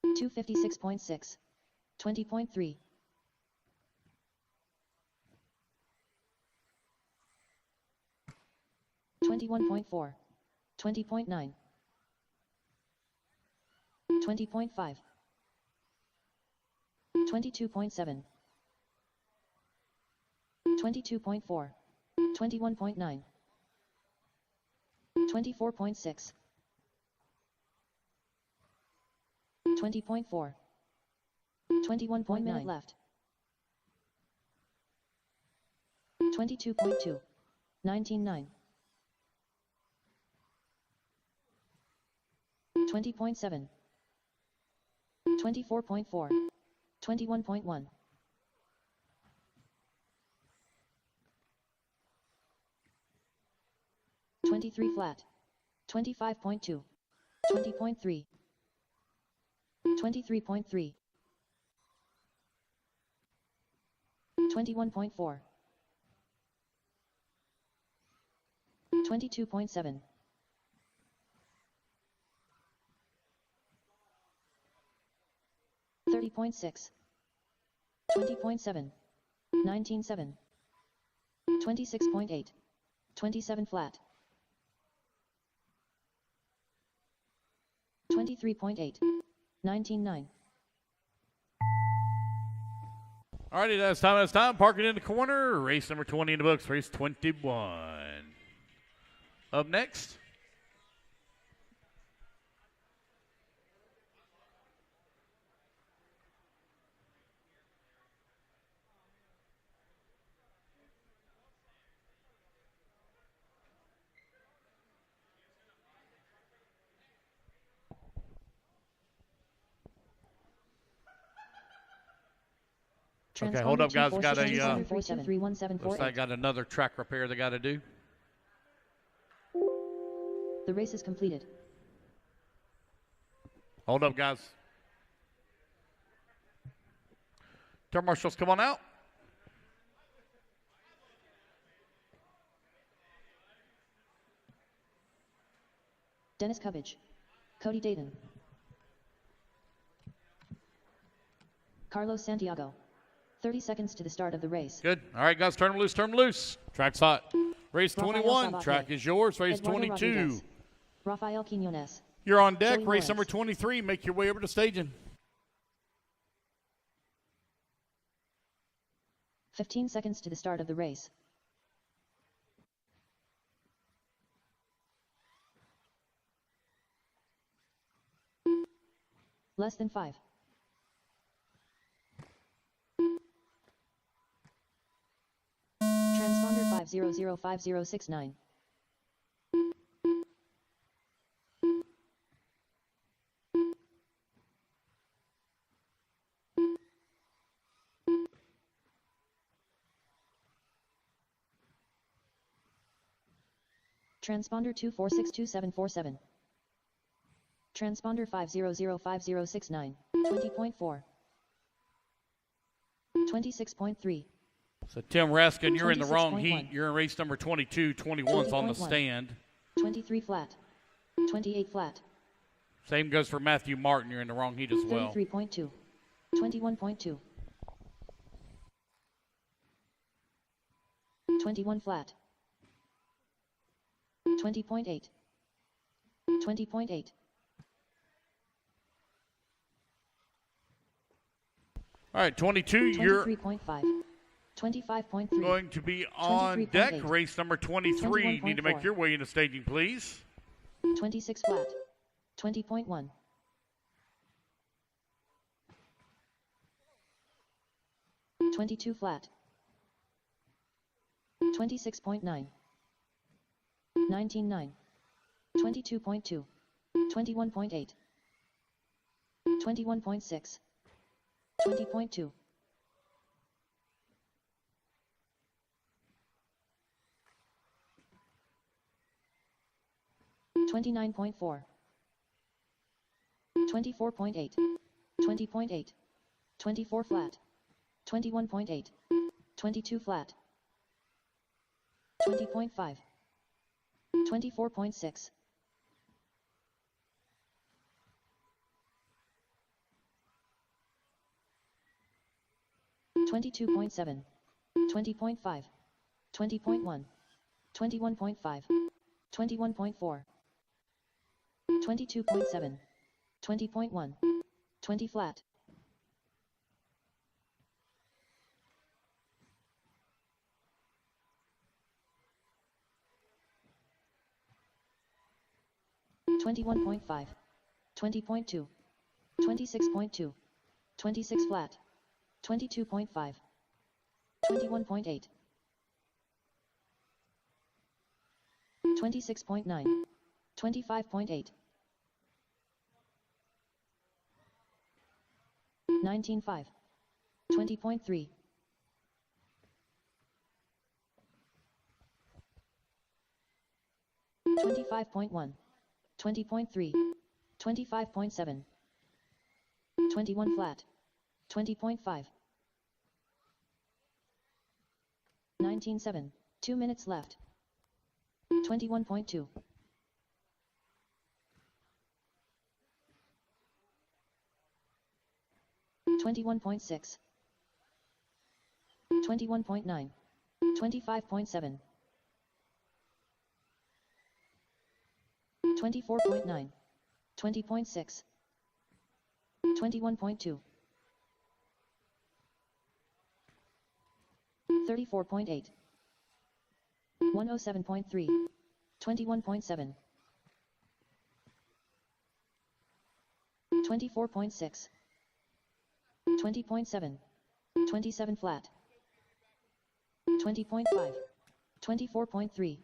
256.6, 20.3, 21.4, 20.9, 20.5, 22.7, 22.4, 21.9, 24.6, 20.4, 21.9 minute left, 22.2, 19.9, 20.7, 24.4, 21.1, 23 flat, 25.2, 20.3, 23.3, 21.4, 22.7, 30.6, 20.7, 19.7, 26.8, 27 flat, 23.8, 19.9. Alrighty, that's time. That's time. Park it in the corner. Race number 20 in the books. Race 21. Up next. Okay, hold up, guys. Got a looks like got another track repair they got to do. The race is completed. Hold up, guys. Turn marshals, come on out. Dennis Covage, Cody Dayton, Carlos Santiago. 30 seconds to the start of the race. Good. All right, guys, turn them loose, turn them loose. Track's hot. Race 21, track is yours. Race 22. Rafael Quinones. You're on deck. Joey Race Morris. number 23. Make your way over to staging. 15 seconds to the start of the race. Less than 5. Transponder 5005069. Transponder 2462747. Transponder 5005069. 20.4. 26.3. So, Tim Raskin, you're in the wrong 26.1. heat. You're in race number 22. 21's on the 20.1. stand. 23 flat. 28 flat. Same goes for Matthew Martin. You're in the wrong heat as well. 33.2. 21.2. 21 flat. 20.8. 20.8. All right, 22, you're 23.5. 25.3. going to be on deck. 23.8. Race number 23. Need to make 21.4. your way into staging, please. 26 flat. 20.1. 22 flat. 26.9. 19.9. 22.2. 21.8. 21.6. 20.2. 29.4. 24.8. 20.8. 24 flat. 21.8. 22 flat. 20.5. 24.6. 22.7. 20.5. 20.1. 21.5. 21.4. 22.7. 20.1. 20 flat. 21.5. 20.2. 26.2. 26 flat. 22.5. 21.8. 26.9. 25.8. 19.5. 20.3. 25.1. 20.3. 25.7. 21 flat. 20.5. 19.7. 2 minutes left. 21.2. 21.6. 21.9. 25.7. 24.9. 20.6. 21.2. 34.8. 107.3. 21.7. 24.6. 20.7. 27 flat. 20.5. 24.3.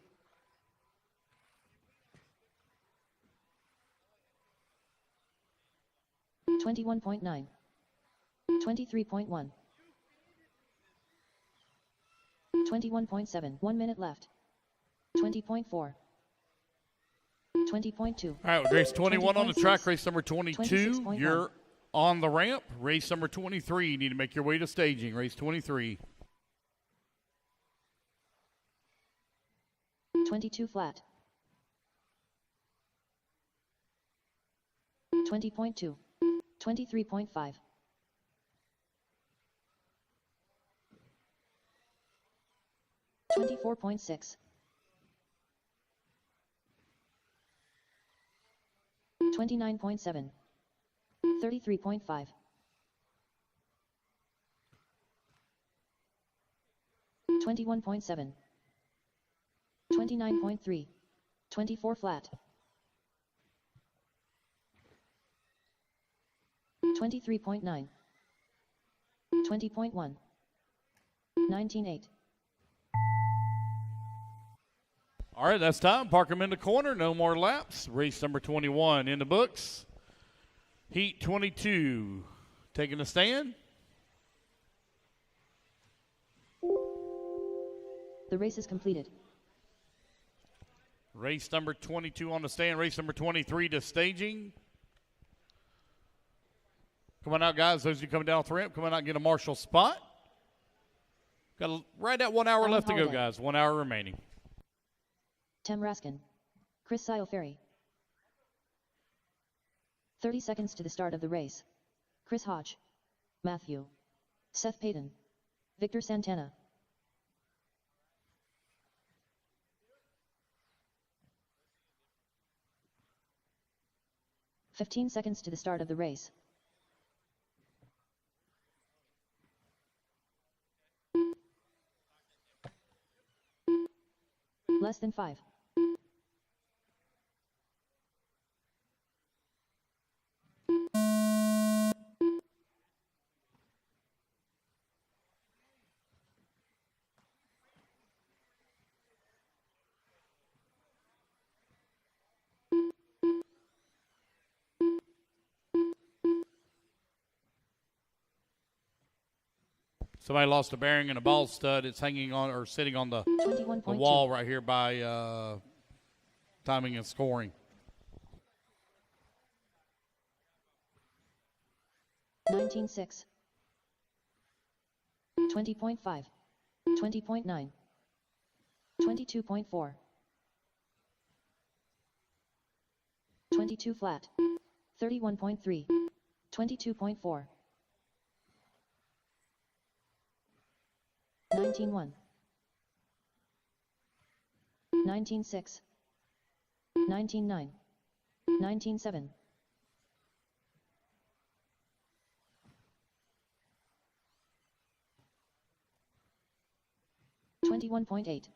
21.9. 23.1. 21.7. 1 minute left. 20.4. 20.2. All right, with race 21 on the 20.6. track, race number 22. 26.1. You're on the ramp. Race number 23. You need to make your way to staging. Race 23. 22 flat. 20.2. 23.5. 24.6. 29.7. 33.5. 21.7. 29.3. 24 flat. 23.9. 20.1. 19.8. All right, that's time. Park them in the corner. No more laps. Race number 21 in the books. Heat 22. Taking a stand. The race is completed. Race number 22 on the stand. Race number 23 to staging. Come on out, guys. Those of you coming down the ramp, come on out and get a marshal spot. Got right at 1 hour Alan left to go, Holiday. guys. 1 hour remaining. Tem Raskin. Chris Ferry. 30 seconds to the start of the race. Chris Hodge. Matthew. Seth Payton. Victor Santana. 15 seconds to the start of the race. Less than 5. Somebody lost a bearing and a ball stud. It's hanging on or sitting on the wall right here by timing and scoring. 19.6. 20.5, 20.9, 22.4, 22 flat, 31.3, 22.4, 19.1, 19.6, 19.9, 19.7, 21.8,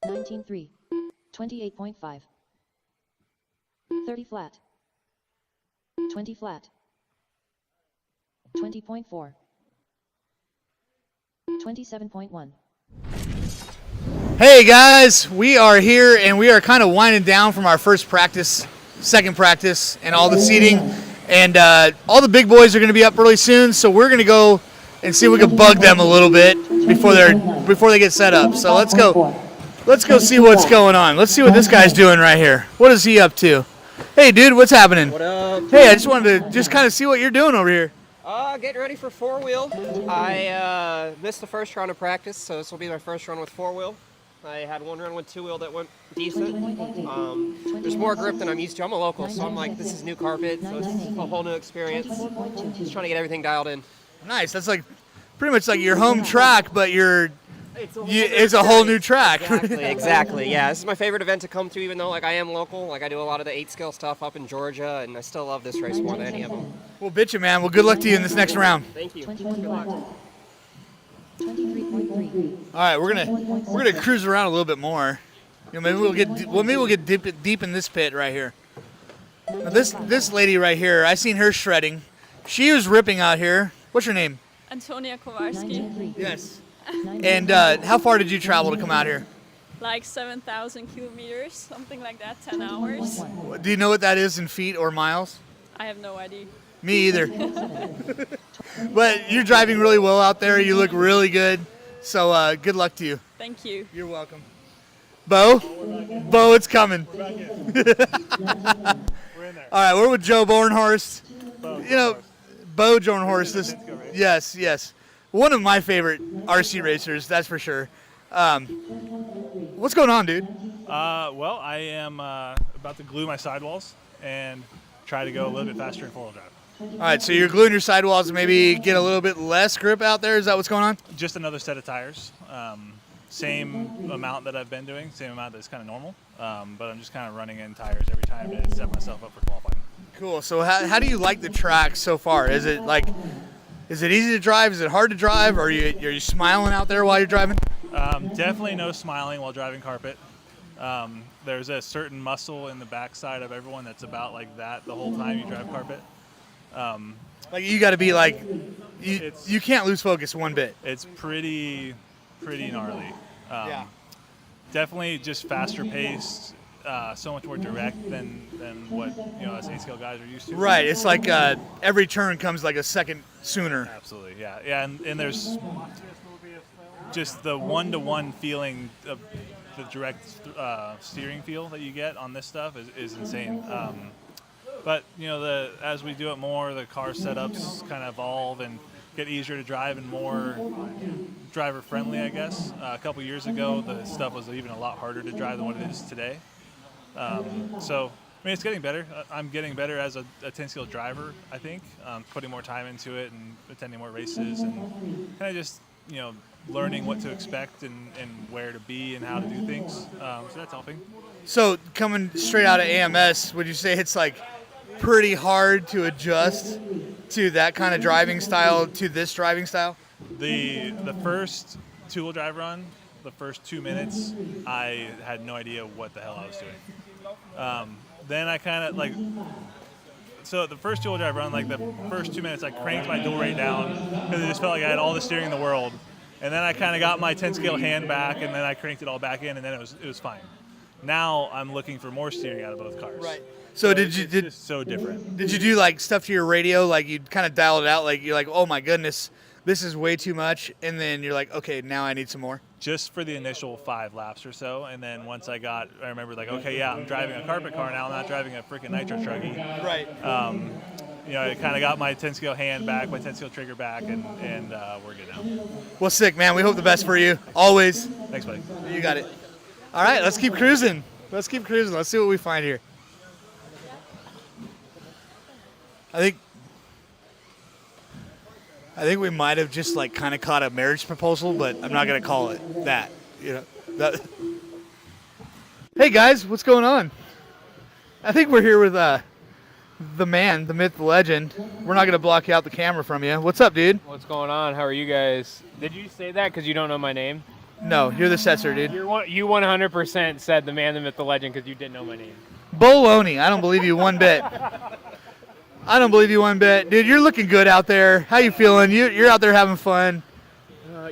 19.3, 28.5, 30 flat, 20 flat, 20.4, 27.1. Hey guys, we are here and we are kind of winding down from our first practice, second practice, and all the seating. And all the big boys are going to be up really soon, so we're going to go and see if we can bug them a little bit before they get set up. So let's go see what's going on. Let's see what this guy's doing right here. What is he up to? Hey dude, what's happening? What up? Hey, I just wanted to just kind of see what you're doing over here. Getting ready for four-wheel. I missed the first round of practice, so this will be my first run with four-wheel. I had one run with two-wheel that went decent. There's more grip than I'm used to. I'm a local, so I'm like, this is new carpet, so it's a whole new experience. Just trying to get everything dialed in. Nice. That's like pretty much like your home track, but it's a whole new track. Exactly. Yeah, this is my favorite event to come to, even though like I am local. Like I do a lot of the 8-scale stuff up in Georgia, and I still love this race more than any of them. Well, bitch it, man. Well, good luck to you in this next round. Thank you. Good luck. 23.3. All right, we're gonna cruise around a little bit more. You know, maybe we'll get deep in this pit right here. Now this lady right here, I seen her shredding. She was ripping out here. What's your name? Antonia Kowarski. Yes. And how far did you travel to come out here? Like 7,000 kilometers, something like that, 10 hours. Do you know what that is in feet or miles? I have no idea. Me either. But you're driving really well out there. You look really good. So good luck to you. Thank you. You're welcome. Bo, it's coming. We're in there. All right, we're with Joe Bornhorst. Bo Bornhorst. Yes. One of my favorite RC racers, that's for sure. What's going on, dude? Well, I am about to glue my sidewalls and try to go a little bit faster in four-wheel drive. All right, so you're gluing your sidewalls to maybe get a little bit less grip out there. Is that what's going on? Just another set of tires. Same amount that I've been doing, same amount that's kind of normal. But I'm just kind of running in tires every time to set myself up for qualifying. Cool. So how do you like the track so far? Is it easy to drive? Is it hard to drive? Are you smiling out there while you're driving? Definitely no smiling while driving carpet. There's a certain muscle in the backside of everyone that's about like that the whole time you drive carpet. Like you got to be like, you can't lose focus one bit. It's pretty gnarly. Yeah. Definitely just faster paced, so much more direct than what us 8-scale guys are used to. Right. It's like every turn comes like a second sooner. Absolutely. Yeah. And there's just the one-to-one feeling of the direct steering feel that you get on this stuff is insane. But as we do it more, the car setups kind of evolve and get easier to drive and more driver friendly, I guess. A couple years ago, the stuff was even a lot harder to drive than what it is today. So it's getting better. I'm getting better as a 10-scale driver, I think. Putting more time into it and attending more races and kind of just learning what to expect and where to be and how to do things. So that's helping. So coming straight out of AMS, would you say it's like pretty hard to adjust to that kind of driving style to this driving style? The first two-wheel drive run, the first 2 minutes, I had no idea what the hell I was doing. Then I kind of so the first two-wheel drive run, like the first 2 minutes, I cranked my dual rate down because I just felt like I had all the steering in the world. And then I kind of got my 10-scale hand back, and then I cranked it all back in, and then it was fine. Now I'm looking for more steering out of both cars. Right. So it's just so different. Did you do like stuff to your radio, like you'd kind of dial it out, like you're like, oh my goodness, this is way too much, and then you're like, okay, now I need some more? Just for the initial 5 laps or so, and then once I remember like, okay, yeah, I'm driving a carpet car now, I'm not driving a freaking nitro truggy. Right. it kind of got my 10-scale hand back, my 10-scale trigger back, and we're good now. Well, sick, man. We hope the best for you. Always. Thanks, buddy. You got it. All right, let's keep cruising. Let's keep cruising. Let's see what we find here. I think we might have just like kind of caught a marriage proposal, but I'm not gonna call it that. Hey guys, what's going on? I think we're here with the man, the myth, the legend. We're not gonna block out the camera from you. What's up, dude? What's going on? How are you guys? Did you say that because you don't know my name? No, you're the Setzer, dude. You 100% said the man, the myth, the legend because you didn't know my name. Baloney. I don't believe you one bit. I don't believe you one bit. Dude, you're looking good out there. How you feeling? You're out there having fun.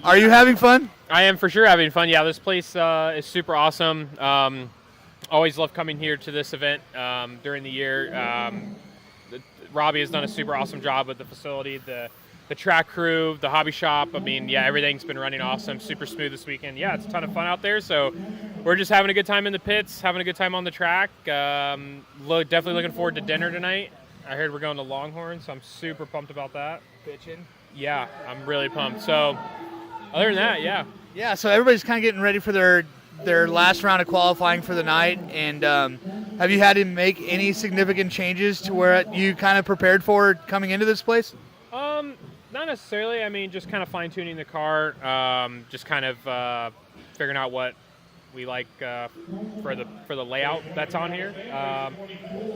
Are you having fun? I am for sure having fun. Yeah, this place is super awesome. Always love coming here to this event during the year. Robbie has done a super awesome job with the facility, the track crew, the hobby shop. I mean, yeah, everything's been running awesome, super smooth this weekend. Yeah, it's a ton of fun out there. So we're just having a good time in the pits, having a good time on the track. Definitely looking forward to dinner tonight. I heard we're going to Longhorn, so I'm super pumped about that. Bitchin'. Yeah, I'm really pumped. So other than that, yeah. Yeah, so everybody's kind of getting ready for their last round of qualifying for the night. And have you had to make any significant changes to where you kind of prepared for coming into this place? Not necessarily. I mean, just kind of fine-tuning the car, just kind of figuring out what we like for the layout that's on here.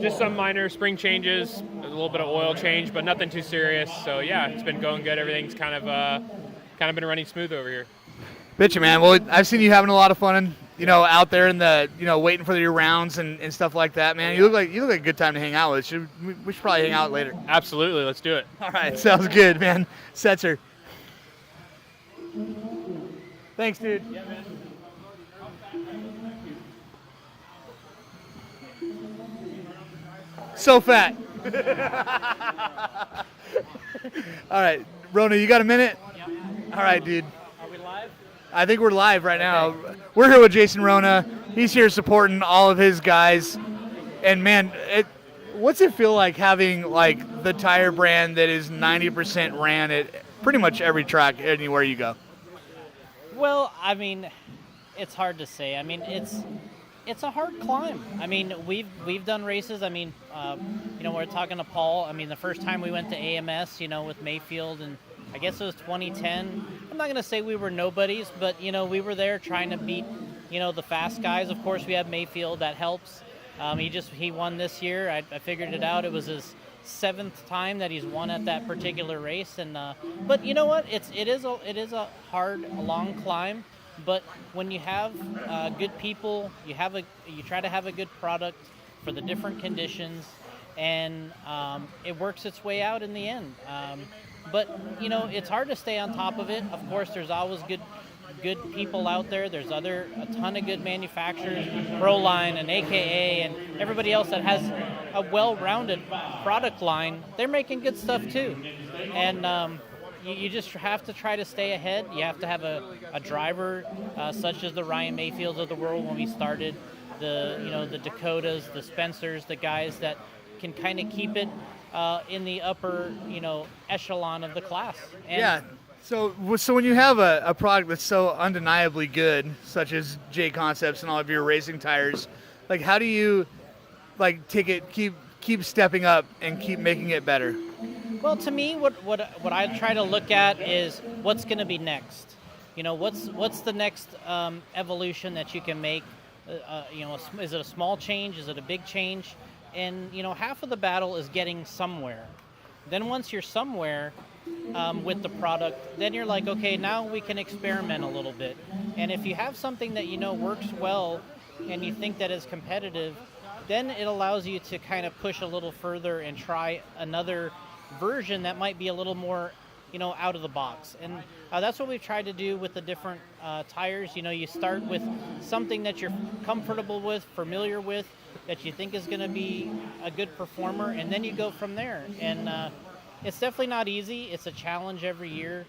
Just some minor spring changes, a little bit of oil change, but nothing too serious. So yeah, it's been going good. Everything's kind of been running smooth over here. Bitchin', man. Well, I've seen you having a lot of fun, out there in the, waiting for your rounds and stuff like that, man. You look like a good time to hang out with. We should probably hang out later. Absolutely, let's do it. All right, sounds good, man. Setzer. Thanks, dude. Yeah, man. So fat. All right, Rona, you got a minute? Yep. All right, dude. Are we live? I think we're live right now. We're here with Jason Rona. He's here supporting all of his guys. And man, what's it feel like having like the tire brand that is 90% ran at pretty much every track anywhere you go? Well, I mean, it's hard to say. I mean, it's a hard climb. I mean, we've done races. I mean, we're talking to Paul. I mean, the first time we went to AMS, with Mayfield, and I guess it was 2010. I'm not going to say we were nobodies, but, we were there trying to beat, the fast guys. Of course, we have Mayfield. That helps. He won this year. I figured it out. It was his 7th time that he's won at that particular race. And but you know what? It is a hard, a long climb. But when you have good people, you try to have a good product for the different conditions, and it works its way out in the end. But it's hard to stay on top of it. Of course, there's always good people out there. There's a ton of good manufacturers, Proline and AKA, and everybody else that has a well-rounded product line. They're making good stuff too, and. You just have to try to stay ahead. You have to have a driver such as the Ryan Mayfields of the world when we started, the Dakotas, the Spencers, the guys that can kind of keep it in the upper, echelon of the class. And yeah. So when you have a product that's so undeniably good, such as J Concepts and all of your racing tires, like how do you keep stepping up and keep making it better? Well, to me, what I try to look at is what's going to be next. What's the next evolution that you can make? Is it a small change? Is it a big change? And half of the battle is getting somewhere. Then once you're somewhere with the product, then you're like, okay, now we can experiment a little bit. And if you have something that works well, and you think that is competitive, then it allows you to kind of push a little further and try another version that might be a little more, out of the box. And that's what we've tried to do with the different tires. You start with something that you're comfortable with, familiar with, that you think is going to be a good performer, and then you go from there. And it's definitely not easy. It's a challenge every year.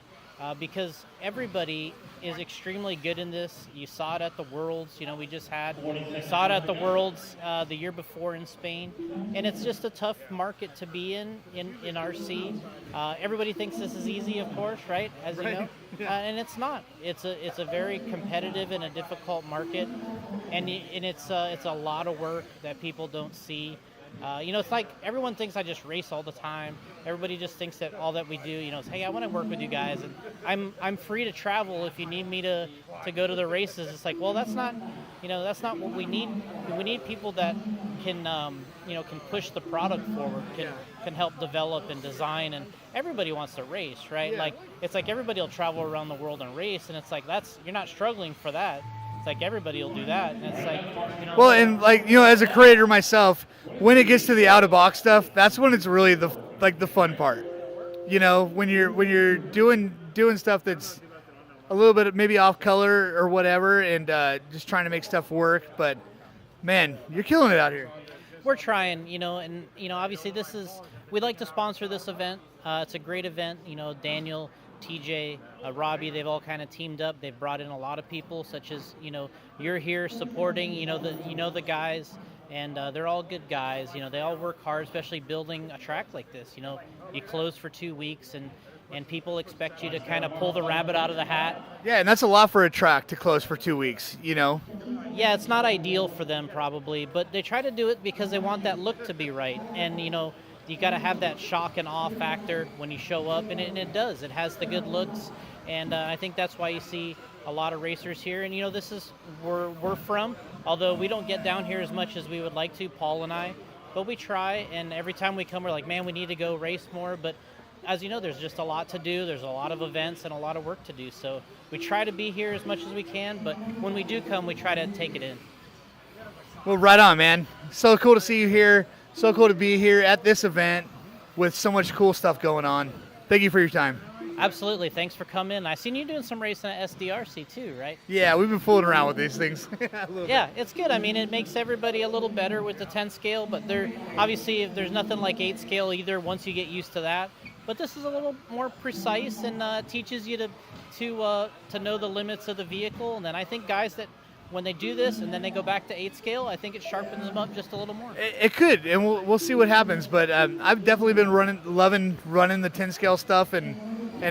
because everybody is extremely good in this. You saw it at the Worlds, you know, we saw it at the Worlds the year before in Spain, and it's just a tough market to be in RC. Everybody thinks this is easy, of course, right? As you know, and it's not. It's a very competitive and a difficult market, and it's a lot of work that people don't see. You know, it's like everyone thinks I just race all the time. Everybody just thinks that all that we do, you know, is, hey, I want to work with you guys, and I'm free to travel if you need me to go to the races. It's like, well, that's not, you know, that's not what we need. We need people that can, you know, can push the product forward, can help develop and design, and everybody wants to race, right? Like, it's like everybody will travel around the world and race, and it's like, you're not struggling for that. It's like everybody will do that, and it's like, you know. Well, and like, you know, as a creator myself, when it gets to the out of box stuff, that's when it's really the fun part. You know, when you're doing stuff that's a little bit maybe off color or whatever, and just trying to make stuff work. But man, you're killing it out here. We're trying, you know, and you know, obviously we'd like to sponsor this event. It's a great event. You know, Daniel, TJ, Robbie, they've all kind of teamed up. They've brought in a lot of people, such as, you know, you're here supporting, you know, the guys, and they're all good guys. You know, they all work hard, especially building a track like this. You know, you close for 2 weeks, and people expect you to kind of pull the rabbit out of the hat. Yeah, and that's a lot for a track to close for 2 weeks, you know. Yeah, it's not ideal for them probably, but they try to do it because they want that look to be right. And, you know, you got to have that shock and awe factor when you show up, and it does. It has the good looks, and I think that's why you see a lot of racers here. And, you know, this is where we're from, although we don't get down here as much as we would like to, Paul and I, but we try, and every time we come, we're like, man, we need to go race more. But as you know, there's just a lot to do. There's a lot of events and a lot of work to do. So we try to be here as much as we can, but when we do come, we try to take it in. Well, right on, man. So cool to see you here. So cool to be here at this event with so much cool stuff going on. Thank you for your time. Absolutely. Thanks for coming. I seen you doing some racing at SDRC too, right? Yeah, we've been fooling around with these things. Yeah, it's good. I mean, it makes everybody a little better with the 10 scale, but obviously there's nothing like 8 scale either once you get used to that. But this is a little more precise and teaches you to know the limits of the vehicle. And then I think guys that when they do this and then they go back to 8 scale, I think it sharpens them up just a little more. It could, and we'll see what happens. But I've definitely been loving running the 10 scale stuff and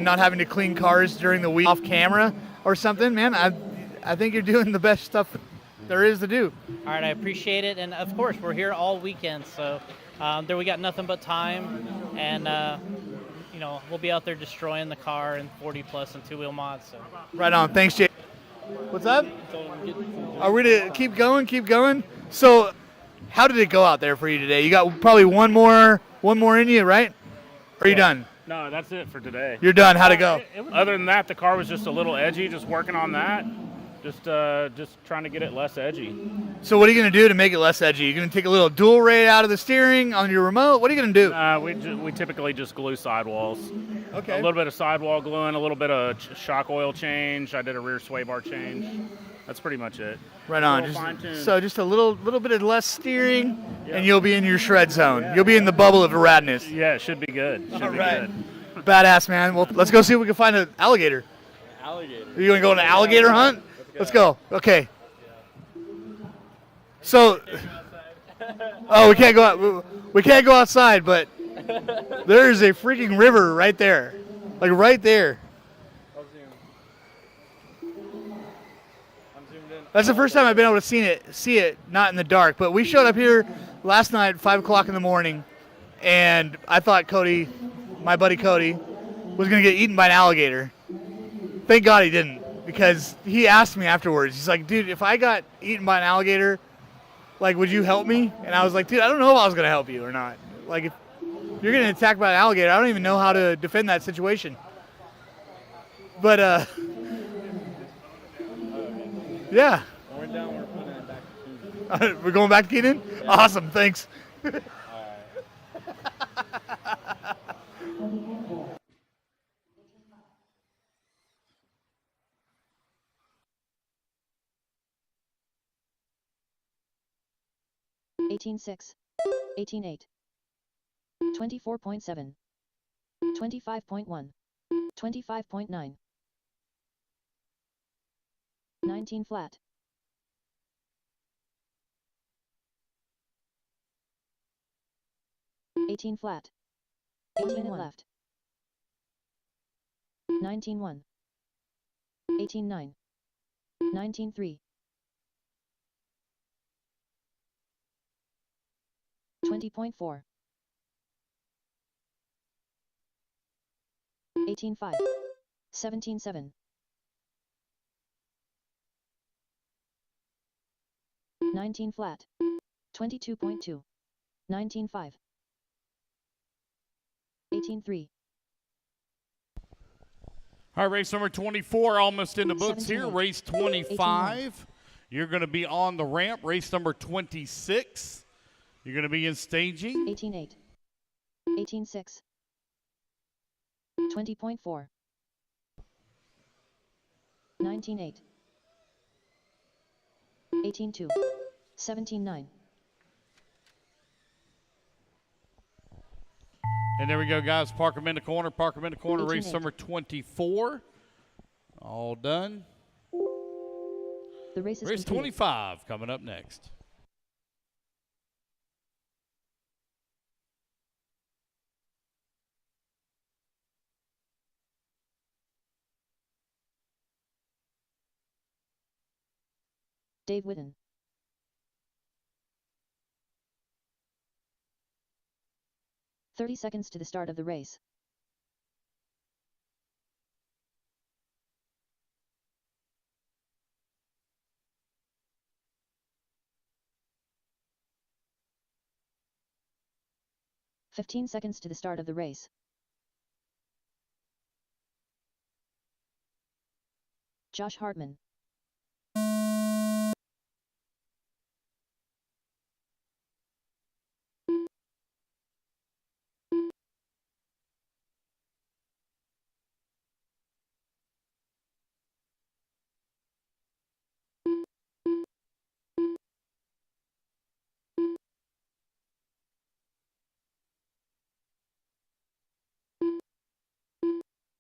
not having to clean cars during the week off camera or something. Man, I think you're doing the best stuff there is to do. All right, I appreciate it. And of course, we're here all weekend, so we got nothing but time, and you know, we'll be out there destroying the car and 40 plus and 2-wheel mods. So. Right on. Thanks, Jay. What's up? Are we to keep going? Keep going. So, how did it go out there for you today? You got probably one more in you, right? Or are you done? No, that's it for today. You're done. How'd it go? Other than that, the car was just a little edgy. Just working on that. Just trying to get it less edgy. So what are you going to do to make it less edgy? You going to take a little dual rate out of the steering on your remote? What are you going to do? We typically just glue sidewalls. Okay. A little bit of sidewall gluing, a little bit of shock oil change. I did a rear sway bar change. That's pretty much it. Right on. Just a little bit of less steering, and you'll be in your shred zone. You'll be in the bubble of radness. Yeah, it should be good. Should be good. Badass, man. Well, let's go see if we can find an alligator. Alligator. Are you going to go on an alligator hunt? Let's go. Okay. So, we can't go out. We can't go outside, but there is a freaking river right there, like right there. That's the first time I've been able to see it, not in the dark. But we showed up here last night at 5 o'clock in the morning, and I thought Cody, my buddy Cody, was going to get eaten by an alligator. Thank God he didn't, because he asked me afterwards. He's like, dude, if I got eaten by an alligator, like, would you help me? And I was like, dude, I don't know if I was going to help you or not. Like, if you're getting attacked by an alligator, I don't even know how to defend that situation. But, yeah. We're down, we're putting it back to Keenan. We're going back to Keenan? Yeah. Awesome, thanks. All right. 18.6, 18.8, 24.7, 25.1, 25.9. 19 flat. 18 flat. 18 left. 19-1. 18-9. 19-3. 20.4. 18-5. 17-7. 19 flat. 22.2. 19-5. 18-3. All right, race number 24, almost in the books here. 17-8. Race 25. You're going to be on the ramp. Race number 26. You're going to be in staging. 18-8. 18-6. 20.4. 19-8. 18-2. 17-9. And there we go, guys. Park them in the corner. Park them in the corner. 18-8. Race number 24. All done. The race is Race completed. 25 coming up next. Dave Whitten. "30 seconds to the start of the race. "15 seconds to the start of the race. Josh Hartman.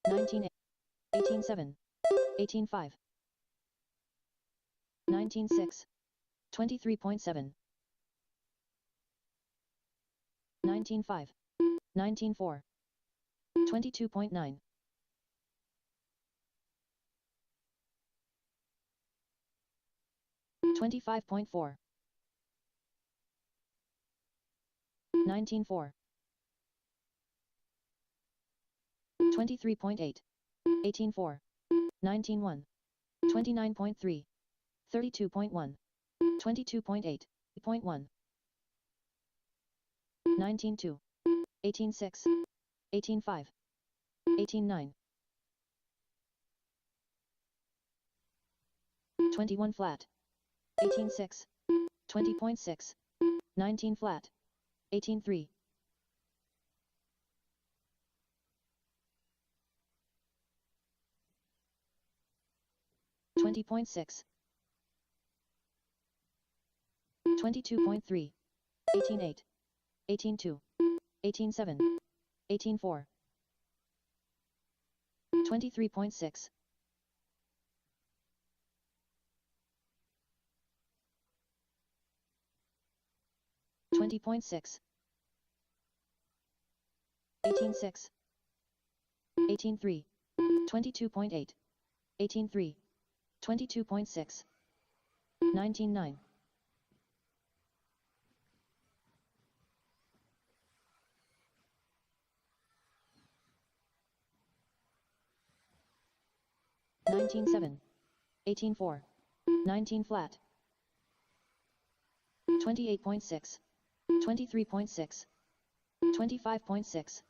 "19-8. 18-7. 18-5. 19-6. 23.7. 19-5. 19-4. 22.9. 25.4. 19-4. 23.8. 18-4. 19-1. 29.3. 32.1. 22.8. 0.1. 19-2. 18-6. 18-5. 18-9. 21 flat. 18-6. 20.6. 19 flat. 18-3. 20.6. 22.3. 18-8. 18-2. 18-7. 18-4. 23.6. 20.6. 18-6. 18-3. 22.8. 18-3. 22.6. 19-9. 19-7. 18-4. 19 flat. 28.6. 23.6. 25.6.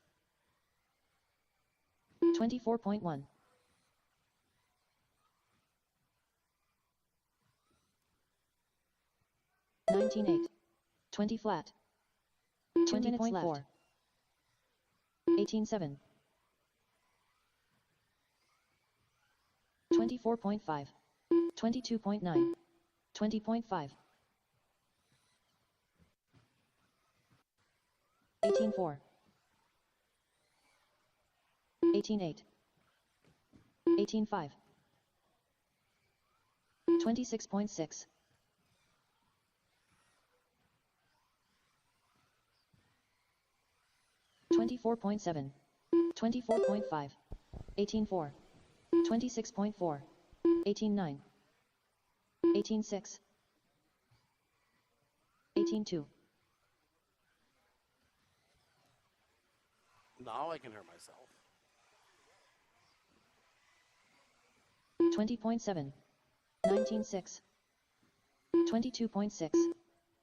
24.1. 19-8. 20 flat. 20.4. 18-7. 24.5. 22.9. 20.5. 18-4. 18-8. 18.5. 26.6. 24.7. 24.5. 18.4. 26.4. 18.9. 18.6. 18.2. Now I can hear myself. 20.7. 19.6. 22.6.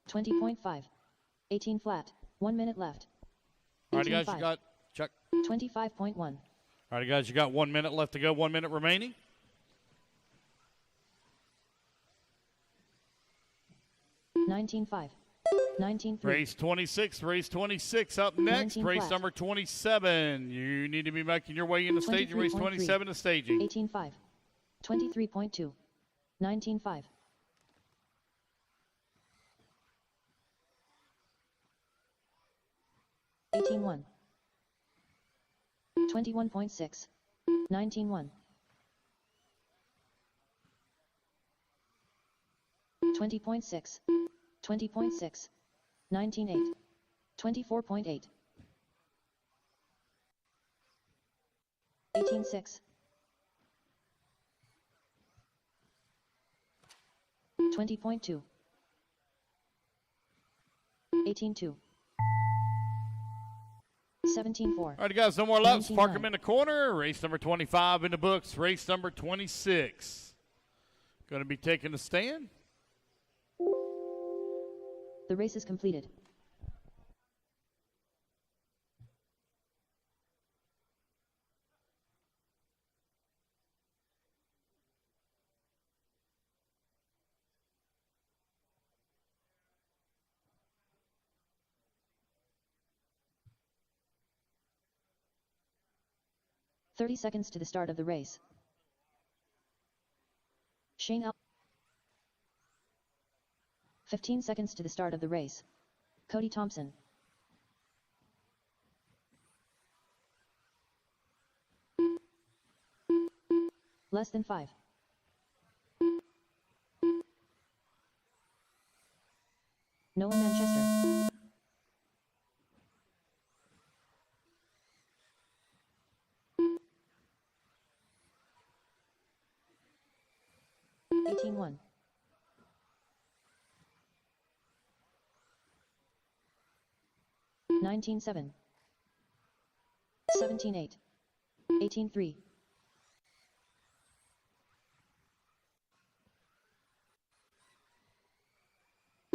20.5. 18 flat. 1 minute left. Alrighty, guys, you 18.5. got check. 25.1. Alrighty, guys, you got 1 minute left to go. 1 minute remaining. 19.5. 19.3. Race 26 up next. 19 Race flat. number 27. You need to be making your way into staging. Race 23.3. 27 is staging. 18.5. 23.2. 19.5. 18.1. 21.6. 19.1. 20.6. 20.6. 19.8. 24.8. 18.6. 20.2. 18.2. 17.4. All right, guys, no more laps. 19.9. Park them in the corner. Race number 25 in the books. Race number 26. Going to be taking the stand. The race is completed. "30 seconds to the start of the race. Shane Al. 15 seconds to the start of the race. Cody Thompson. Less than 5. Nolan Manchester. "18-1. 19-7. 17-8. 18-3.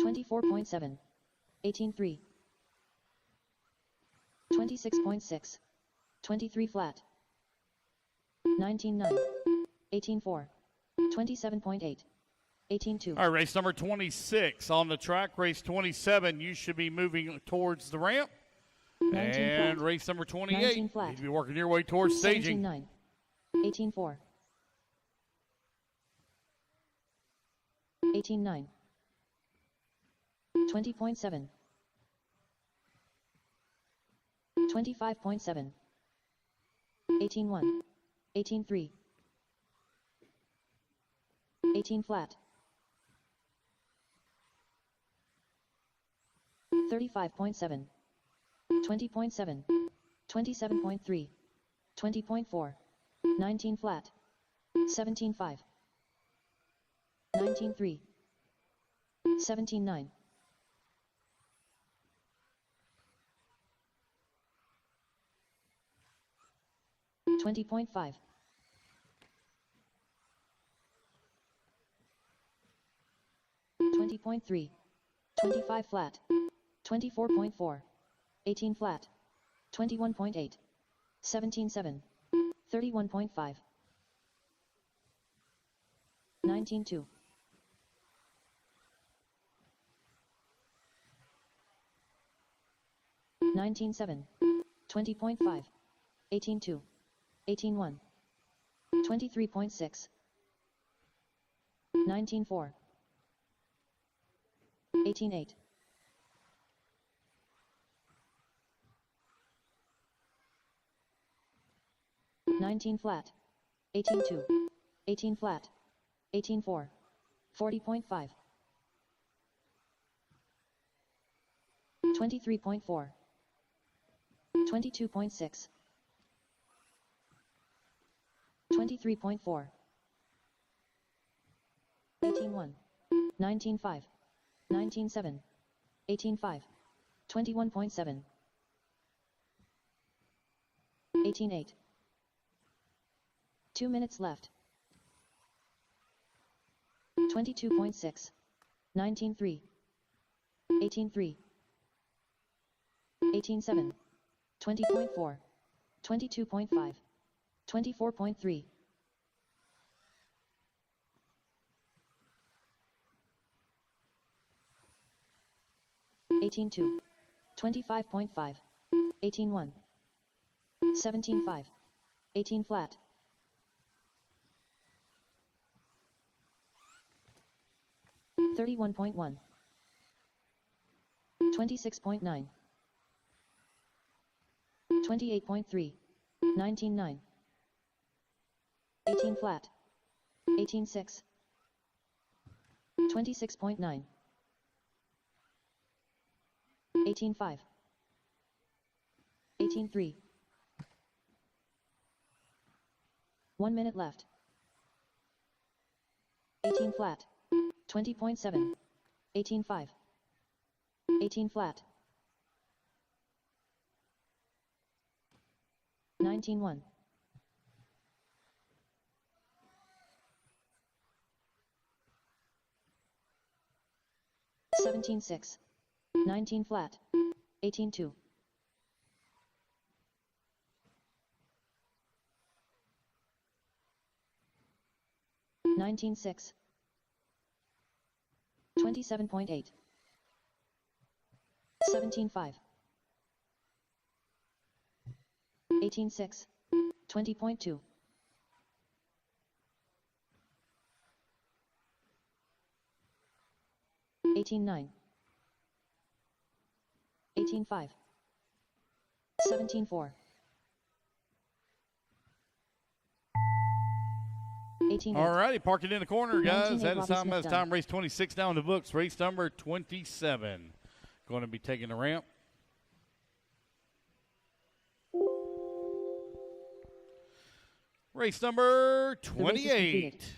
24.7. 18-3. 26.6. 23 flat. 19-9. 18-4. 27.8. 18-2. All right, race number 26 on the track. Race 27, you should be moving towards the ramp. 19 And flat. race number 28, 19 you flat. need to be working your way towards staging. 17-9. 18-4. 18-9. 20.7. 25.7. 18-1. 18-3. 18 flat. 35.7. 20.7. 27.3. 20.4. 19 flat. 17.5. 19.3. 17.9. 20.5. 20.3. 25 flat. 24.4. 18 flat. 21.8. 17.7. 31.5. 19.2. 19.7. 20.5. 18.2. 18.1. 23.6. 19.4. 18.8. 19 flat. 18-2, 18 flat, 18-4, 40.5, 23.4, 22.6, 23.4, 18-1, 19-5, 19-7, 18-5, 21.7, 18-8. 2 minutes left. 22.6, 19-3, 18-3, 18-7, 20.4, 22.5, 24.3. 18-2, 25.5, 18-1, 17-5, 18 flat, 31.1, 26.9, 28.3, 19.9, 18 flat, 18.6, 26.9, 18.5, 18.3. 1 minute left. 18 flat, 20.7, 18.5, 18 flat, 19.1, 17.6, 19 flat, 18.2, 19.6, 27.8, 17.5, 18.6, 20.2, 18.9, 18.5, 17.4, 18.8. All righty, park it in the corner, guys. 19.8 That is Robbie time. Smith That's done. time. Race 26 down the books. Race number 27. Going to be taking the ramp. Race number The race is completed. 28.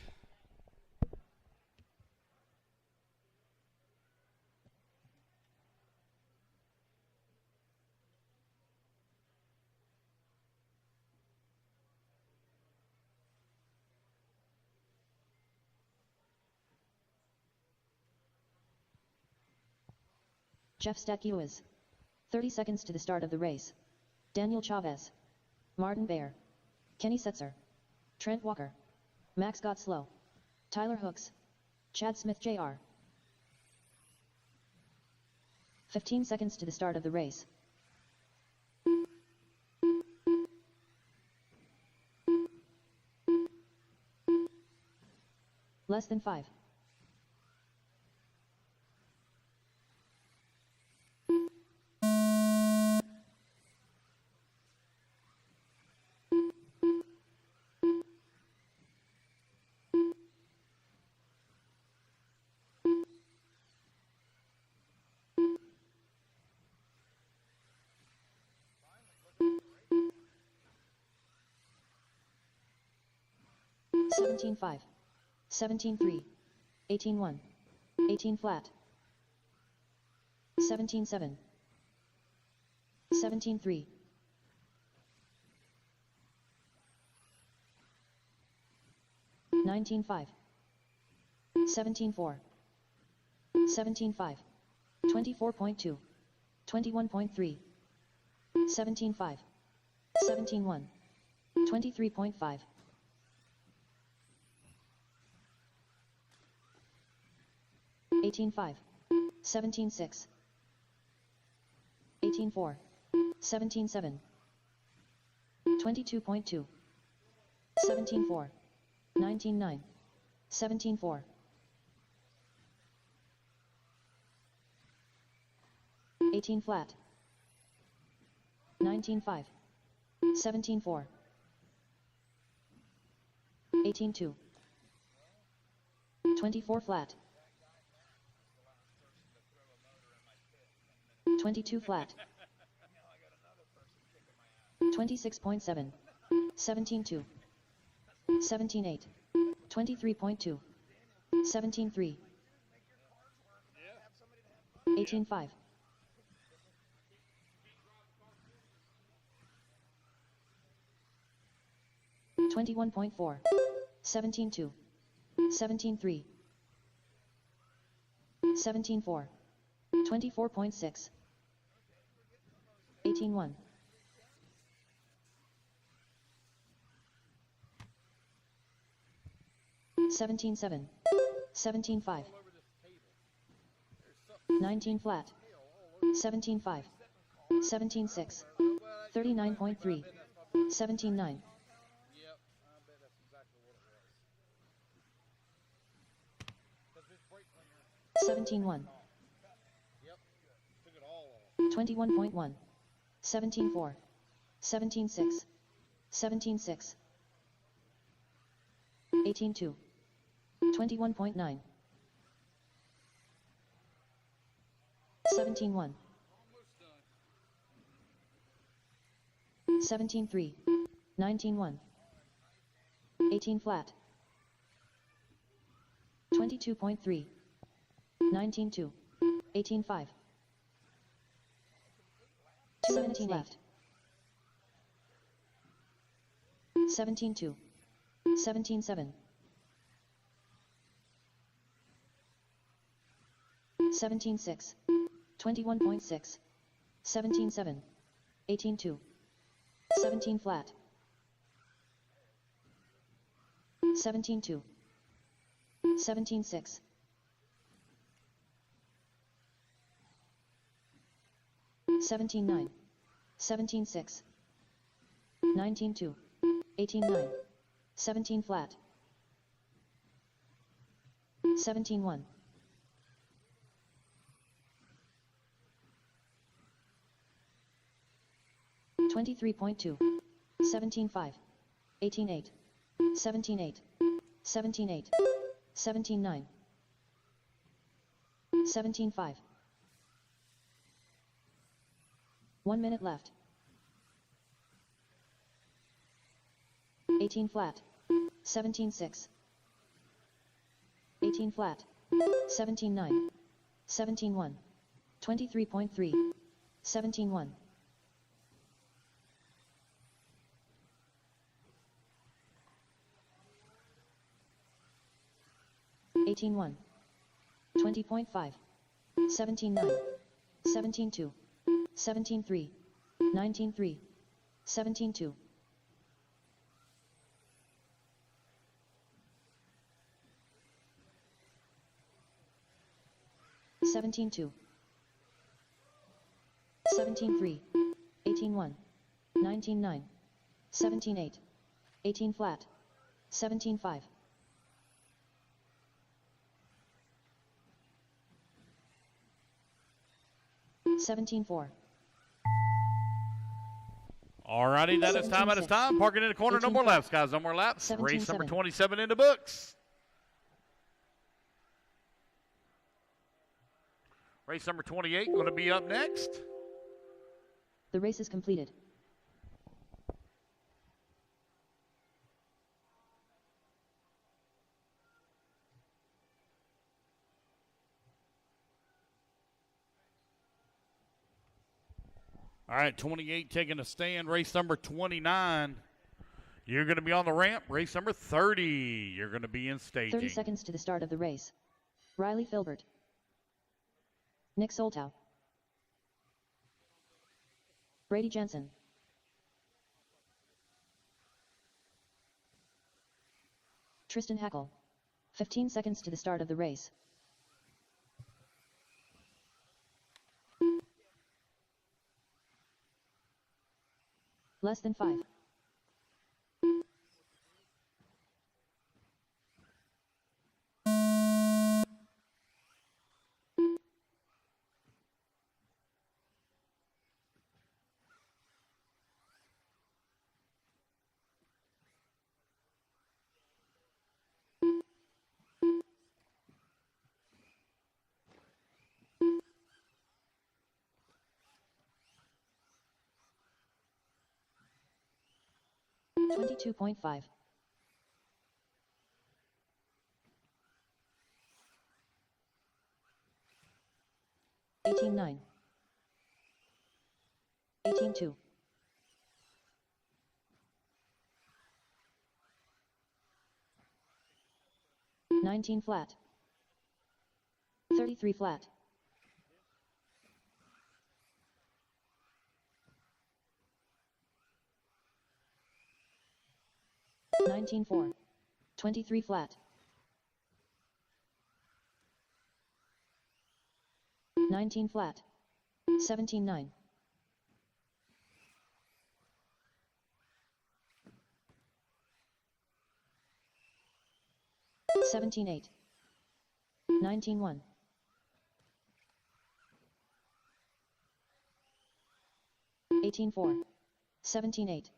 Jeff Stacquez. 30 seconds to the start of the race. Daniel Chavez. Martin Baer. Kenny Setzer. Trent Walker. Max Godslow. Tyler Hooks. Chad Smith Jr. 15 seconds to the start of the race. Less than 5. Seventeen 5, 17 3, 18 1, 18 flat, 17 7, 17 3, 19 5, 17 4, 17 5, 24.2, 21.3, 17 5, 17 1, 23.5. 18.5, 17.6, 18.4, 17.7, 22.2, 17.4, 19.9, 17.4, 18 flat, 19.5, 17.4, 18-2. 24 flat. 22 flat. 26.7. 17-2. 17-8. 23.2. 17-3. 18-5. 21.4. 17-2. 17-3. 17-4. 24.6. 18-1. 17-7. 17-5. 19 flat. 17-5. 17-6. 39.3. 17-9. 17-1. 21.1. 17-4. 17-6. 17-6. 18-2. 21.9. 17-1. 17-3. 19-1. 18 flat. 22.3. 19-2. 18-5. 17 left. 17-2. 17-7. 17-6. 21.6. 17-7. 18-2. 17 flat. 17-2. 17-6. 17-9. 17-6. 19-2. 18-9. 17 flat. 17-1. 23.2. 17-5. 18-8. 17-8. 17-8. 17-9. 17-5. 1 minute left. 18 flat. 17-6. 18 flat. 17-9. 17-1. 23.3. 17-1. 18-1. 20.5. 17-9. 17-2. 17-3. 19-3. 17-2. 17-2. 17-3. 18-1. 19-9. 17-8. 18 flat. 17-5. 17-4. Alrighty, that is time. That is time. Parking in the corner. No more laps, guys. No more laps. Race number 27 in the books. Race number 28 going to be up next. The race is completed. All right, 28 taking a stand. Race number 29. You're going to be on the ramp. Race number 30. You're going to be in staging. 30 seconds to the start of the race. Riley Filbert. Nick Soltow. Brady Jensen. Tristan Hackle. 15 seconds to the start of the race. Less than 5. 22.5. 18.9. 18.2. 19 flat. 33 flat. 19.4. 23 flat. 19 flat. 17.9. 17.8. 19.1. 18.4. 17.8.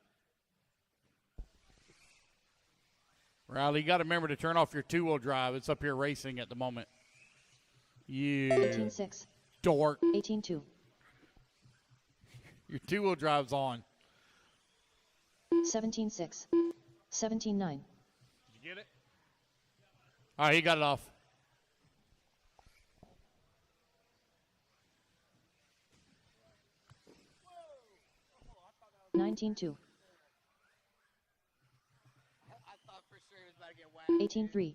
Riley, you got to remember to turn off your two-wheel drive. It's up here racing at the moment. You 18.6. dork. 18.2. Your two-wheel drive's on. 17.6. 17.9. Did you get it? All right, he got it off. $19.2. 18.3.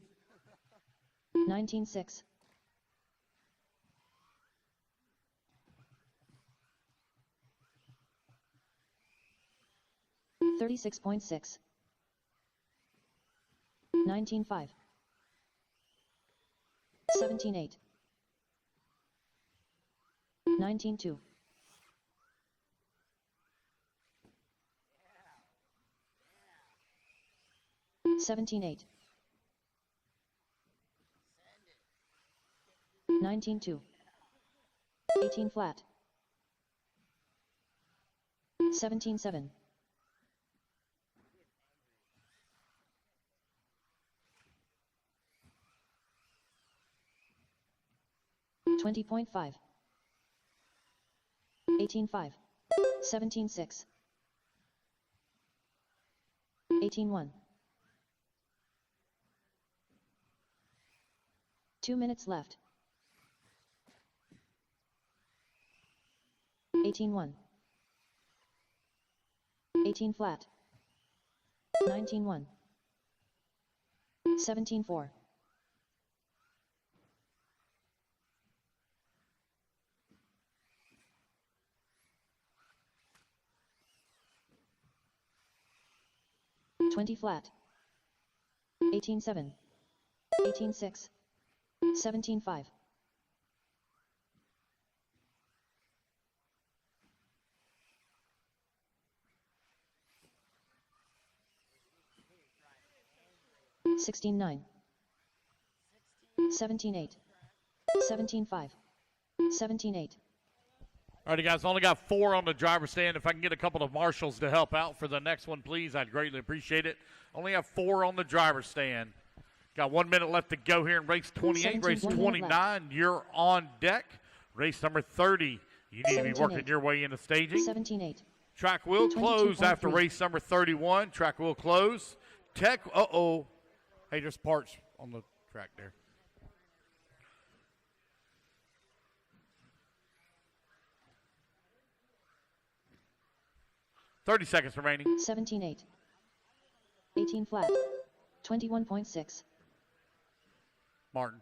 19.6. 36.6. 19.5. 17.8. 19.2. 17.8. 19.2. 18 flat. 17.7. 20.5. 18.5. 17.6. 18.1. 2 minutes left. 18.1. 18 flat. 19.1. 17.4. 20 flat. 18.7. 18.6. 17.5. 16.9. 17.8. 17.5. 17.8. All right, guys, only got 4 on the driver's stand. If I can get a couple of marshals to help out for the next one, please, I'd greatly appreciate it. Only have 4 on the driver's stand. Got 1 minute left to go here in race 28. Race 29, you're on deck. Race number 30, you need to be working your way into staging. 17.8. Track will close after race number 31. Track will close. Tech, uh-oh. Hey, there's parts on the track there. $30 seconds remaining. 17.8. 18 flat. 21.6. Martin.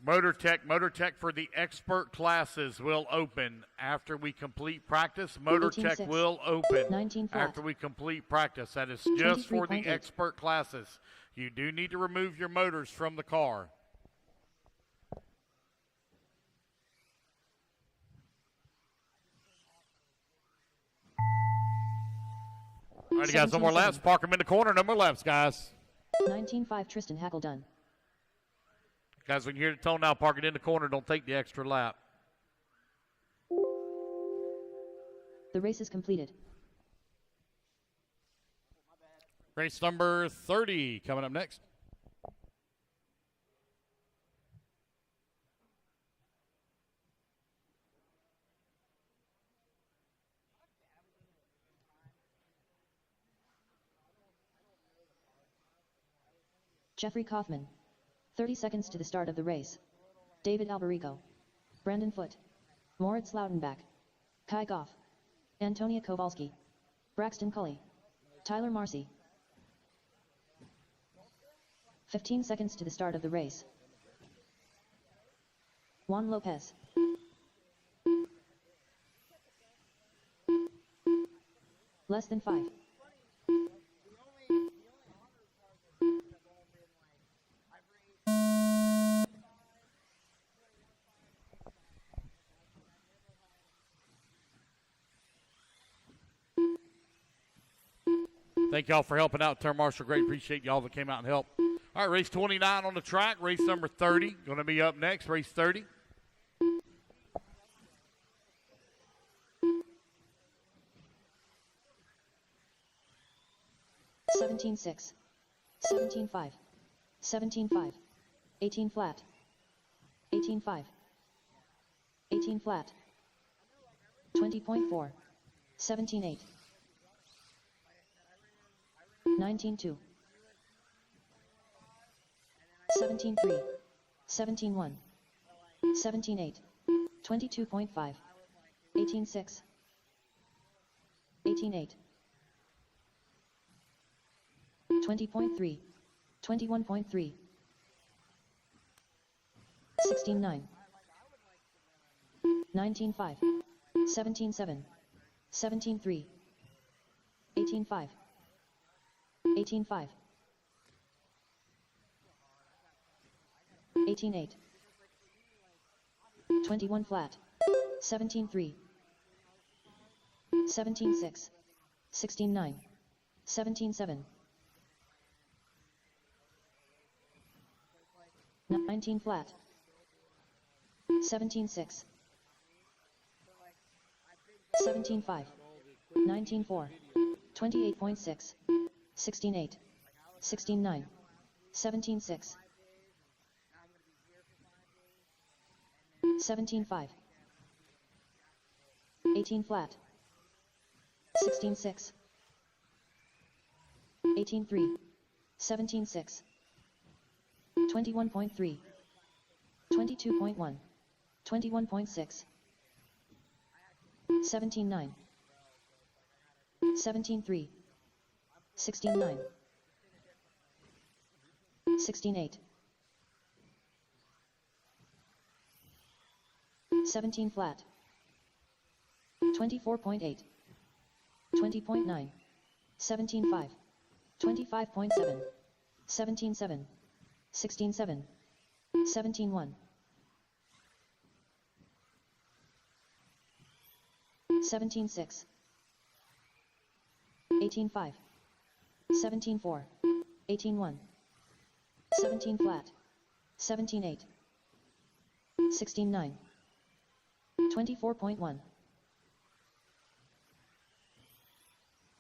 Motor Tech for the expert classes will open after we complete practice. Motor Tech will open after we complete practice. That is just for the expert classes. You do need to remove your motors from the car. All right, guys, no more laps. Park them in the corner. No more laps, guys. 19.5. Tristan Hackle done. Guys, when you hear the tone now, park it in the corner. Don't take the extra lap. The race is completed. Race number 30 coming up next. Jeffrey Kaufman. 30 seconds to the start of the race. David Alberico. Brandon Foote. Moritz Lautenbach. Kai Goff. Antonia Kowalski. Braxton Cully. Tyler Marcy. 15 seconds to the start of the race. Juan Lopez. Less than 5. Thank y'all for helping out, Turn Marshal. Great. Appreciate y'all that came out and helped. All right, race 29 on the track. Race number 30 going to be up next. Race 30. $17.6. $17.5. $17.5. 18 flat. 18.5. 18 flat. 20.4. 17.8. 19.2. 17.3. 17.1. 17.8. 22.5. 18.6. 18.8. 20.3. 21.3. 16.9. 19.5. 17.7. 17.3. 18.5. 18.5. 18.8. 21 flat. 17.3. 17.6. 16.9. 17.7. 19 flat. 17.6. 17.5. 19.4. 28.6. 16.8. 16.9. 17.6. 17.5. 18 flat. 16.6. 18.3. 17.6. 21.3. 22.1. 21.6. 17.9. 17.3. 16.9. 16.8. 17 flat. 24.8. 20.9. 17.5. 25.7. 17.7. 16.7. 17.1. 17.6. 18.5. 17.4. 18.1. 17 flat. 17.8. 16.9. 24.1.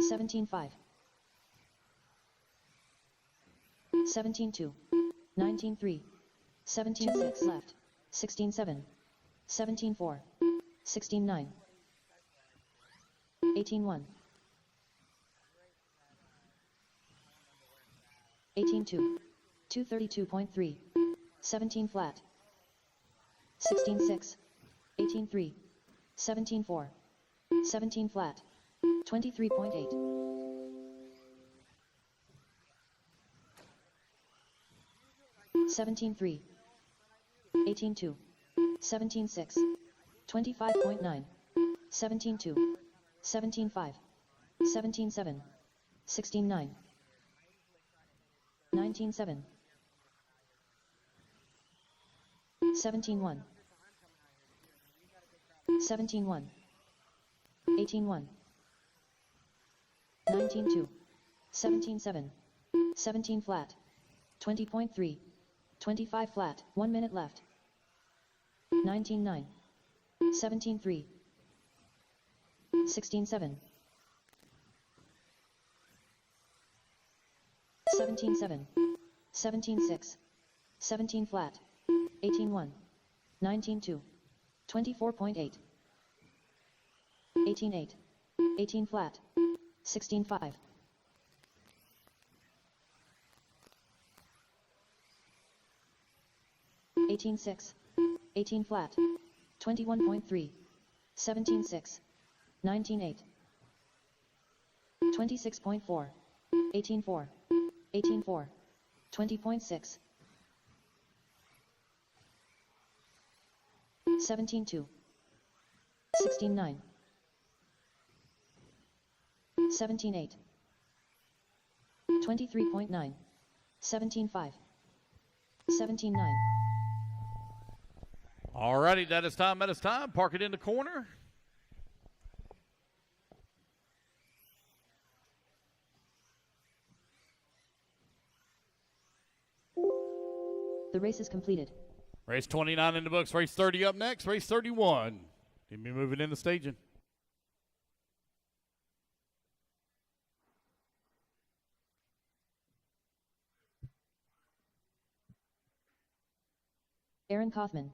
17.5. 17.2. 19.3. 17.6 left. 16.7. 17.4. 16.9. 18.1. 18.2. 232.3. 17 flat. 16.6. 18.3. 17.4. 17 flat. 23.8. 17.3. 18.2. 17.6. 25.9. 17.2. 17.5. 17.7. 16.9. 19.7. 17.1. 17.1. 18.1. 19.2. 17.7. 17 flat. 20.3. 25 flat. 1 minute left. 19.9. 17.3. 16.7. 17.7. 17.6. 17 flat. 18.1. 19.2. 24.8. 18.8. 18 flat. 16.5. 18-6, 18 flat, 21.3, 17-6, 19-8, 26.4, 18-4, 18-4, 20.6, 17-2, 16-9, 17-8, 23.9, 17-5, 17-9. All righty, that is time. That is time. Park it in the corner. The race is completed. Race 29 in the books. Race 30 up next. Race 31. Give me moving in the staging. Aaron Kaufman,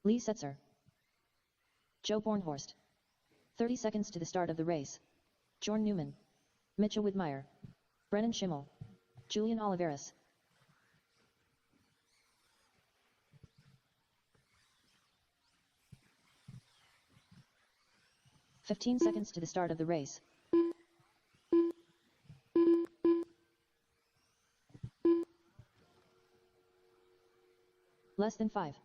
Lee Setzer, Joe Bornhorst. 30 seconds to the start of the race. Jorn Newman, Mitchell Widmeyer, Brennan Schimmel, Julian Oliveras. 15 seconds to the start of the race. Less than 5.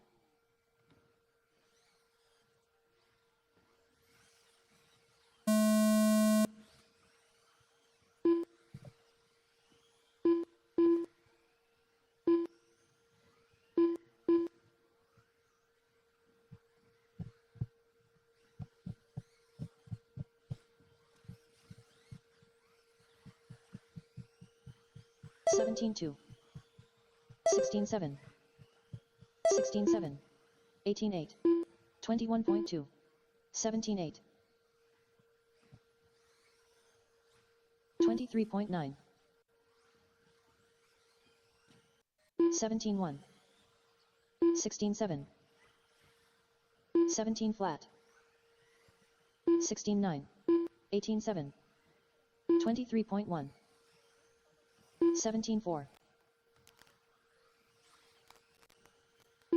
(17-2), 16-7, 16-7, 18-8, 21.2, 17-8, 23.9, 17-1, 16-7, 17 flat, 16-9, 18-7, 23.1, 17-4,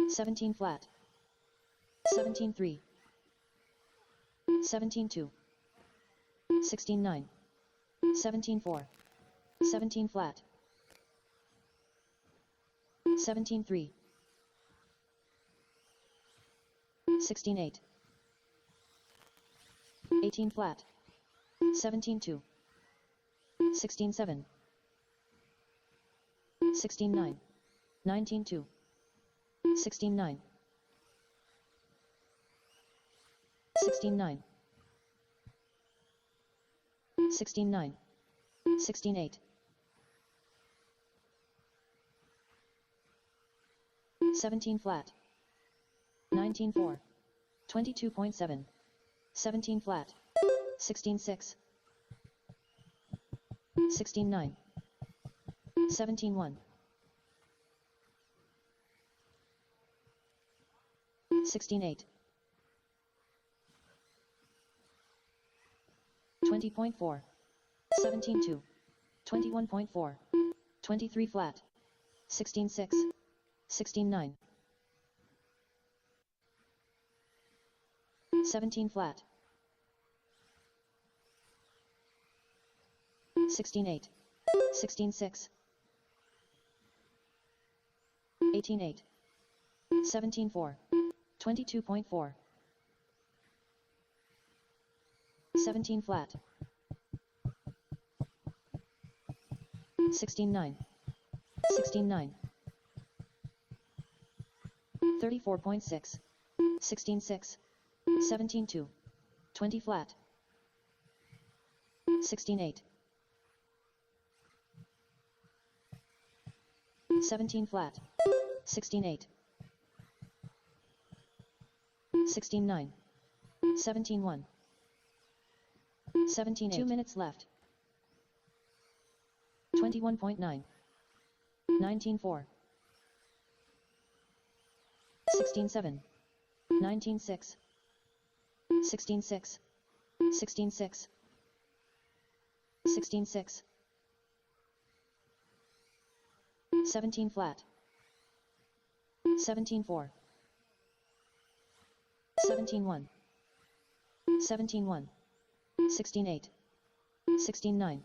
17 flat, 17-3, 17-2, 16-9, 17-4, 17 flat, 17-3, 16-8, 18 flat, 17-2, 16-7, 16-9, 19-2, 16-9, 16-9, 16-9, 16-8, 17 flat, 19-4, 22.7, 17 flat, 16-6, 16-9, 17-1, 16-8, 20.4, 17-2, 21.4, 23 flat, 16-6, 16-9, 17 flat, 16-8, 16-6, 18-8, 17-4, 22.4, 17 flat, 16-9, 16-9, 34.6, 16-6, 17-2, 20 flat, 16-8, 17 flat, 16-8, 16-9, 17-1, 17-8. 2 minutes left. 21.9, 19-4, 16-7, 19-6, 16-6, 16-6, 16-6, 17 flat, 17-4. 17-1. 17-1. 16-8. 16-9.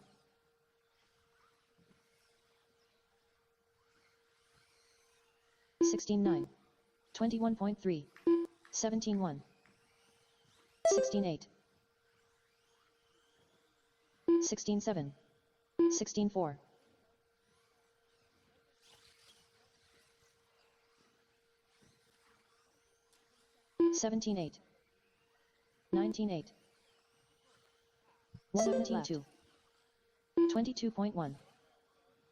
16-9. 21.3. 17-1. 16-8. 16-7. 16-4. 17-8. 19-8. 17-2. 22.1.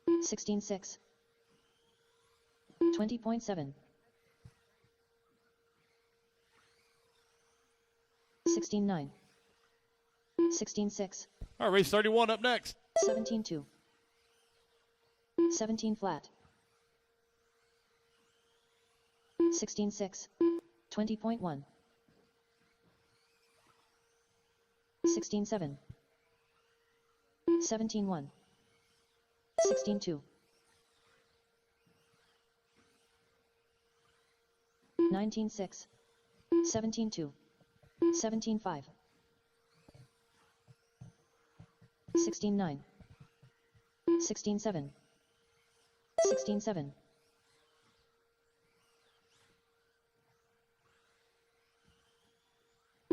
16-6. 20.7. 16-9. 16-6. All right, race 31 up next. 17-2. 17 flat. 16-6. 20.1. 16-7. 17-1. 16-2. 19-6. 17-2. 17-5. 16-9. 16-7. 16-7.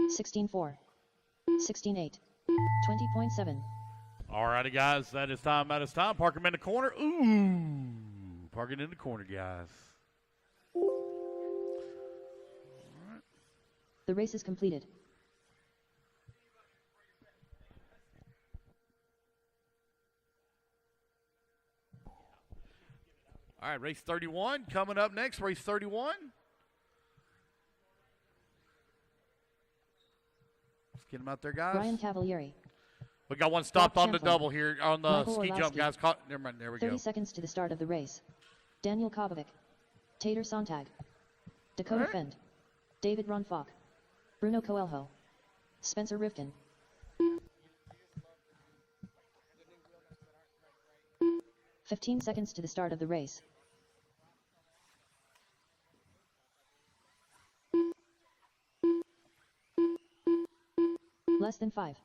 16-4. 16-8. 20.7. All righty, guys, that is time. That is time. Park him in the corner. Ooh, parking in the corner, guys. The race is completed. All right, race 31 coming up next. Race 31. Let's get him out there, guys. Brian Cavalieri. We got one stopped Brock on the Champlin. double here on the Michael ski jump, Orlowski. guys. Never mind, there we 30 go. seconds to the start of the race. Daniel Kobovic. Tater Sontag. Dakota Alright. Fend. David Ronfalk. Bruno Coelho. Spencer Rifkin. 15 seconds to the start of the race. Less than 5.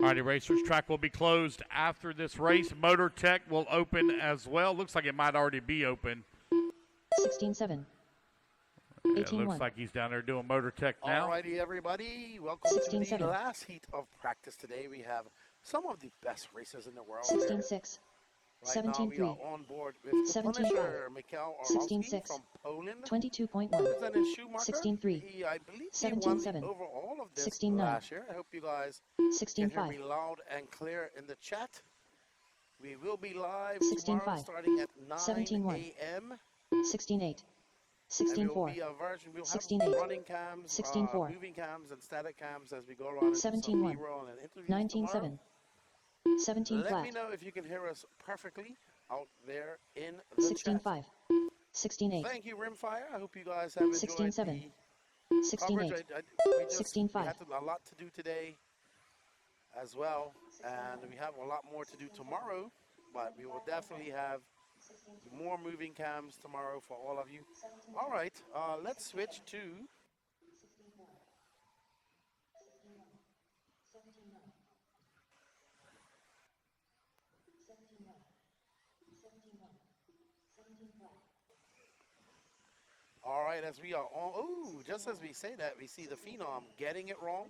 Alrighty, racers, track will be closed after this race. Motor Tech will open as well. Looks like it might already be open. 16-7. Yeah, it 18-1. looks like he's down there doing Motor Tech now. Alrighty, everybody. Welcome to the 16-7. last heat of practice today. We have some of the best racers in the world. 16-6. Right now, we 17-3. are on board with the 17-5. Punisher, Mikhail Orlowski 16-6. from Poland. 22.1. Representing Schumacher. 16-3. He, I believe he won the 17-7. overall of this 16-9. last year. I hope you guys can hear 16-5. me loud and clear in the chat. We will be live 16-5. tomorrow starting at 9 17-1. a.m. 16-8. And we will 16-4. be a version. We'll have 16-8. running cams, 16-4. moving cams, and static cams as we go around into some 17-1. B-roll and interviews 19-7. tomorrow. 17 Let flat. me know if you can hear us perfectly out there in the chat. 16-5. 16-8. Thank you, Rimfire. I hope you guys have enjoyed 16-7. the 16-8. coverage. We 16-5. had a lot to do today as well, and we have a lot more to do tomorrow, but we will definitely have more moving cams tomorrow for all of you. All right, let's switch to all right, as we are on, just as we say that, we see the Phenom getting it wrong.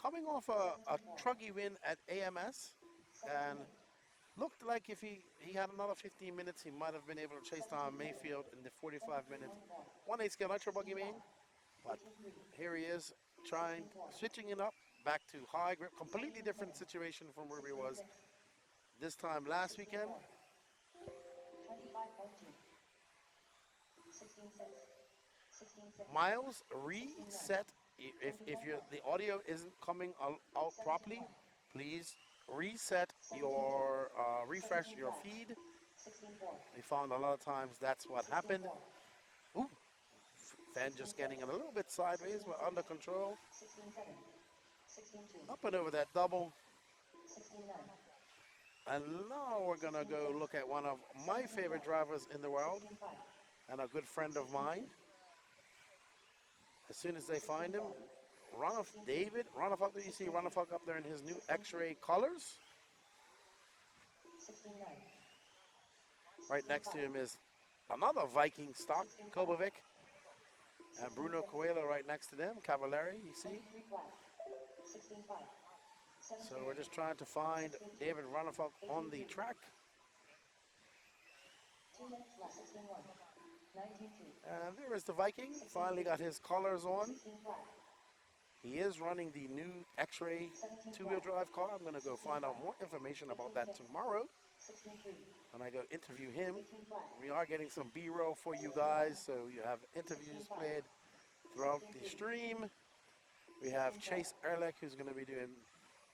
Coming off a truggy win at AMS, and looked like if he had another 15 minutes, he might have been able to chase down Mayfield in the 45-minute 1/8 scale nitro buggy main. But here he is, switching it up back to high grip, completely different situation from where he was this time last weekend. 16-6. Miles, reset. If the audio isn't coming out properly, please reset refresh your feed. We found a lot of times that's what happened. Fan just getting a little bit sideways, but under control. 16-7, 16-2, Up and over that double. 16-9, And now we're going to go look at one of my favorite drivers in the world and a good friend of mine. As soon as they find him, David Ronafalk, you see Ronafalk up there in his new X-ray colors. 16-9, Right next to him is another Viking stock, Kobovic, and Bruno Coelho right next to them, Cavallari, you see. 23 flat, 16-5, So we're just trying to find David Ronafalk on the track. 2 minutes left, 16-1, 19-2, And there is the Viking, finally got his colors on. 16 flat, He is running the new X-Ray two-wheel drive car. I'm going to go find out more information about that tomorrow 16-3, when I go interview him. 18 flat, We are getting some B-roll for you guys, so you have interviews played throughout the stream. We have Chase Ehrlich, who's going to be doing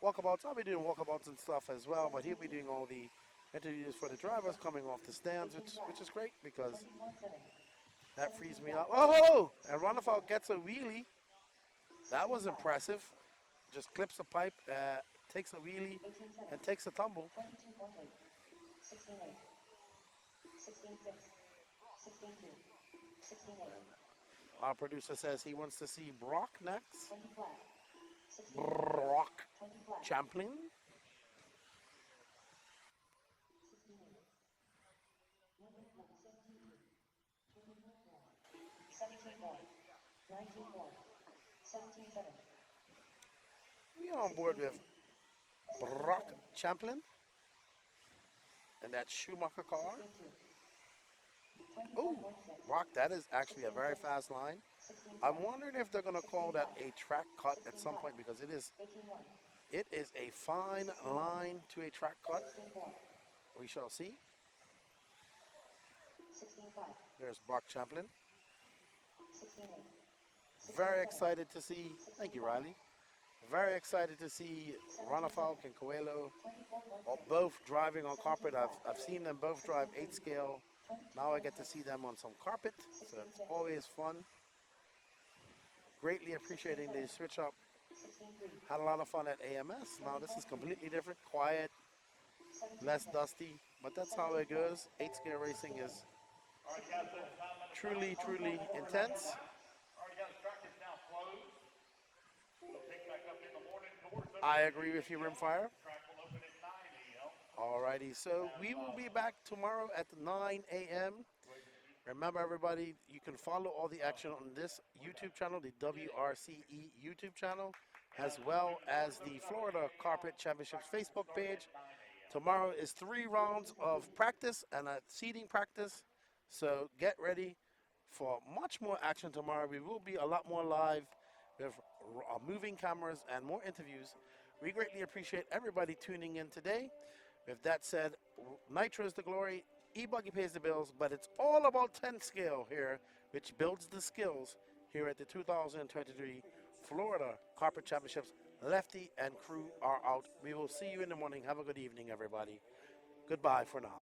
walkabouts. I'll be doing walkabouts and stuff as well, but he'll be doing all the interviews for the drivers coming off the stands, which is great because 21-7, that frees me up. Oh! And Ronafalk gets a wheelie. That was impressive. Just clips a pipe, takes a wheelie, 18-7, and takes a tumble. 22.8, 16-8, 16-6, 16-2, 16-8, Our producer says he wants to see Brock next. 20 flat, 16, Brock 20 flat, Champlin. 16-8, 1 minute left, 17-4, 19-4, 17-7, We are on board with Brock Champlin and that Schumacher car. 16-2, Oh, Brock, that is actually a very fast line. I'm wondering if they're going to call that a track cut at some point because 18-1, it is a fine line to a track cut. 16-4, We shall see. 16-5, There's Brock Champlin. 16-8, Very excited to see, thank you, Riley. Very excited to see Ronafalk and Coelho both driving on carpet. I've seen them both drive 8 scale. Now I get to see them on some carpet, so it's always fun. Greatly appreciating the switch up. Had a lot of fun at AMS. Now this is completely different, quiet, less dusty, but that's how it goes. 8 scale racing is truly, truly intense. I agree with you, Rimfire. Alrighty, so we will be back tomorrow at 9 a.m. Remember, everybody, you can follow all the action on this YouTube channel, the WRCE YouTube channel, as well as the Florida Carpet Championships Facebook page. Tomorrow is 3 rounds of practice and a seating practice, so get ready for much more action tomorrow. We will be a lot more live with moving cameras and more interviews. We greatly appreciate everybody tuning in today. With that said, Nitro is the glory, E-Buggy pays the bills, but it's all about 10 scale here, which builds the skills here at the 2023 Florida Carpet Championships. Lefty and crew are out. We will see you in the morning. Have a good evening, everybody. Goodbye for now.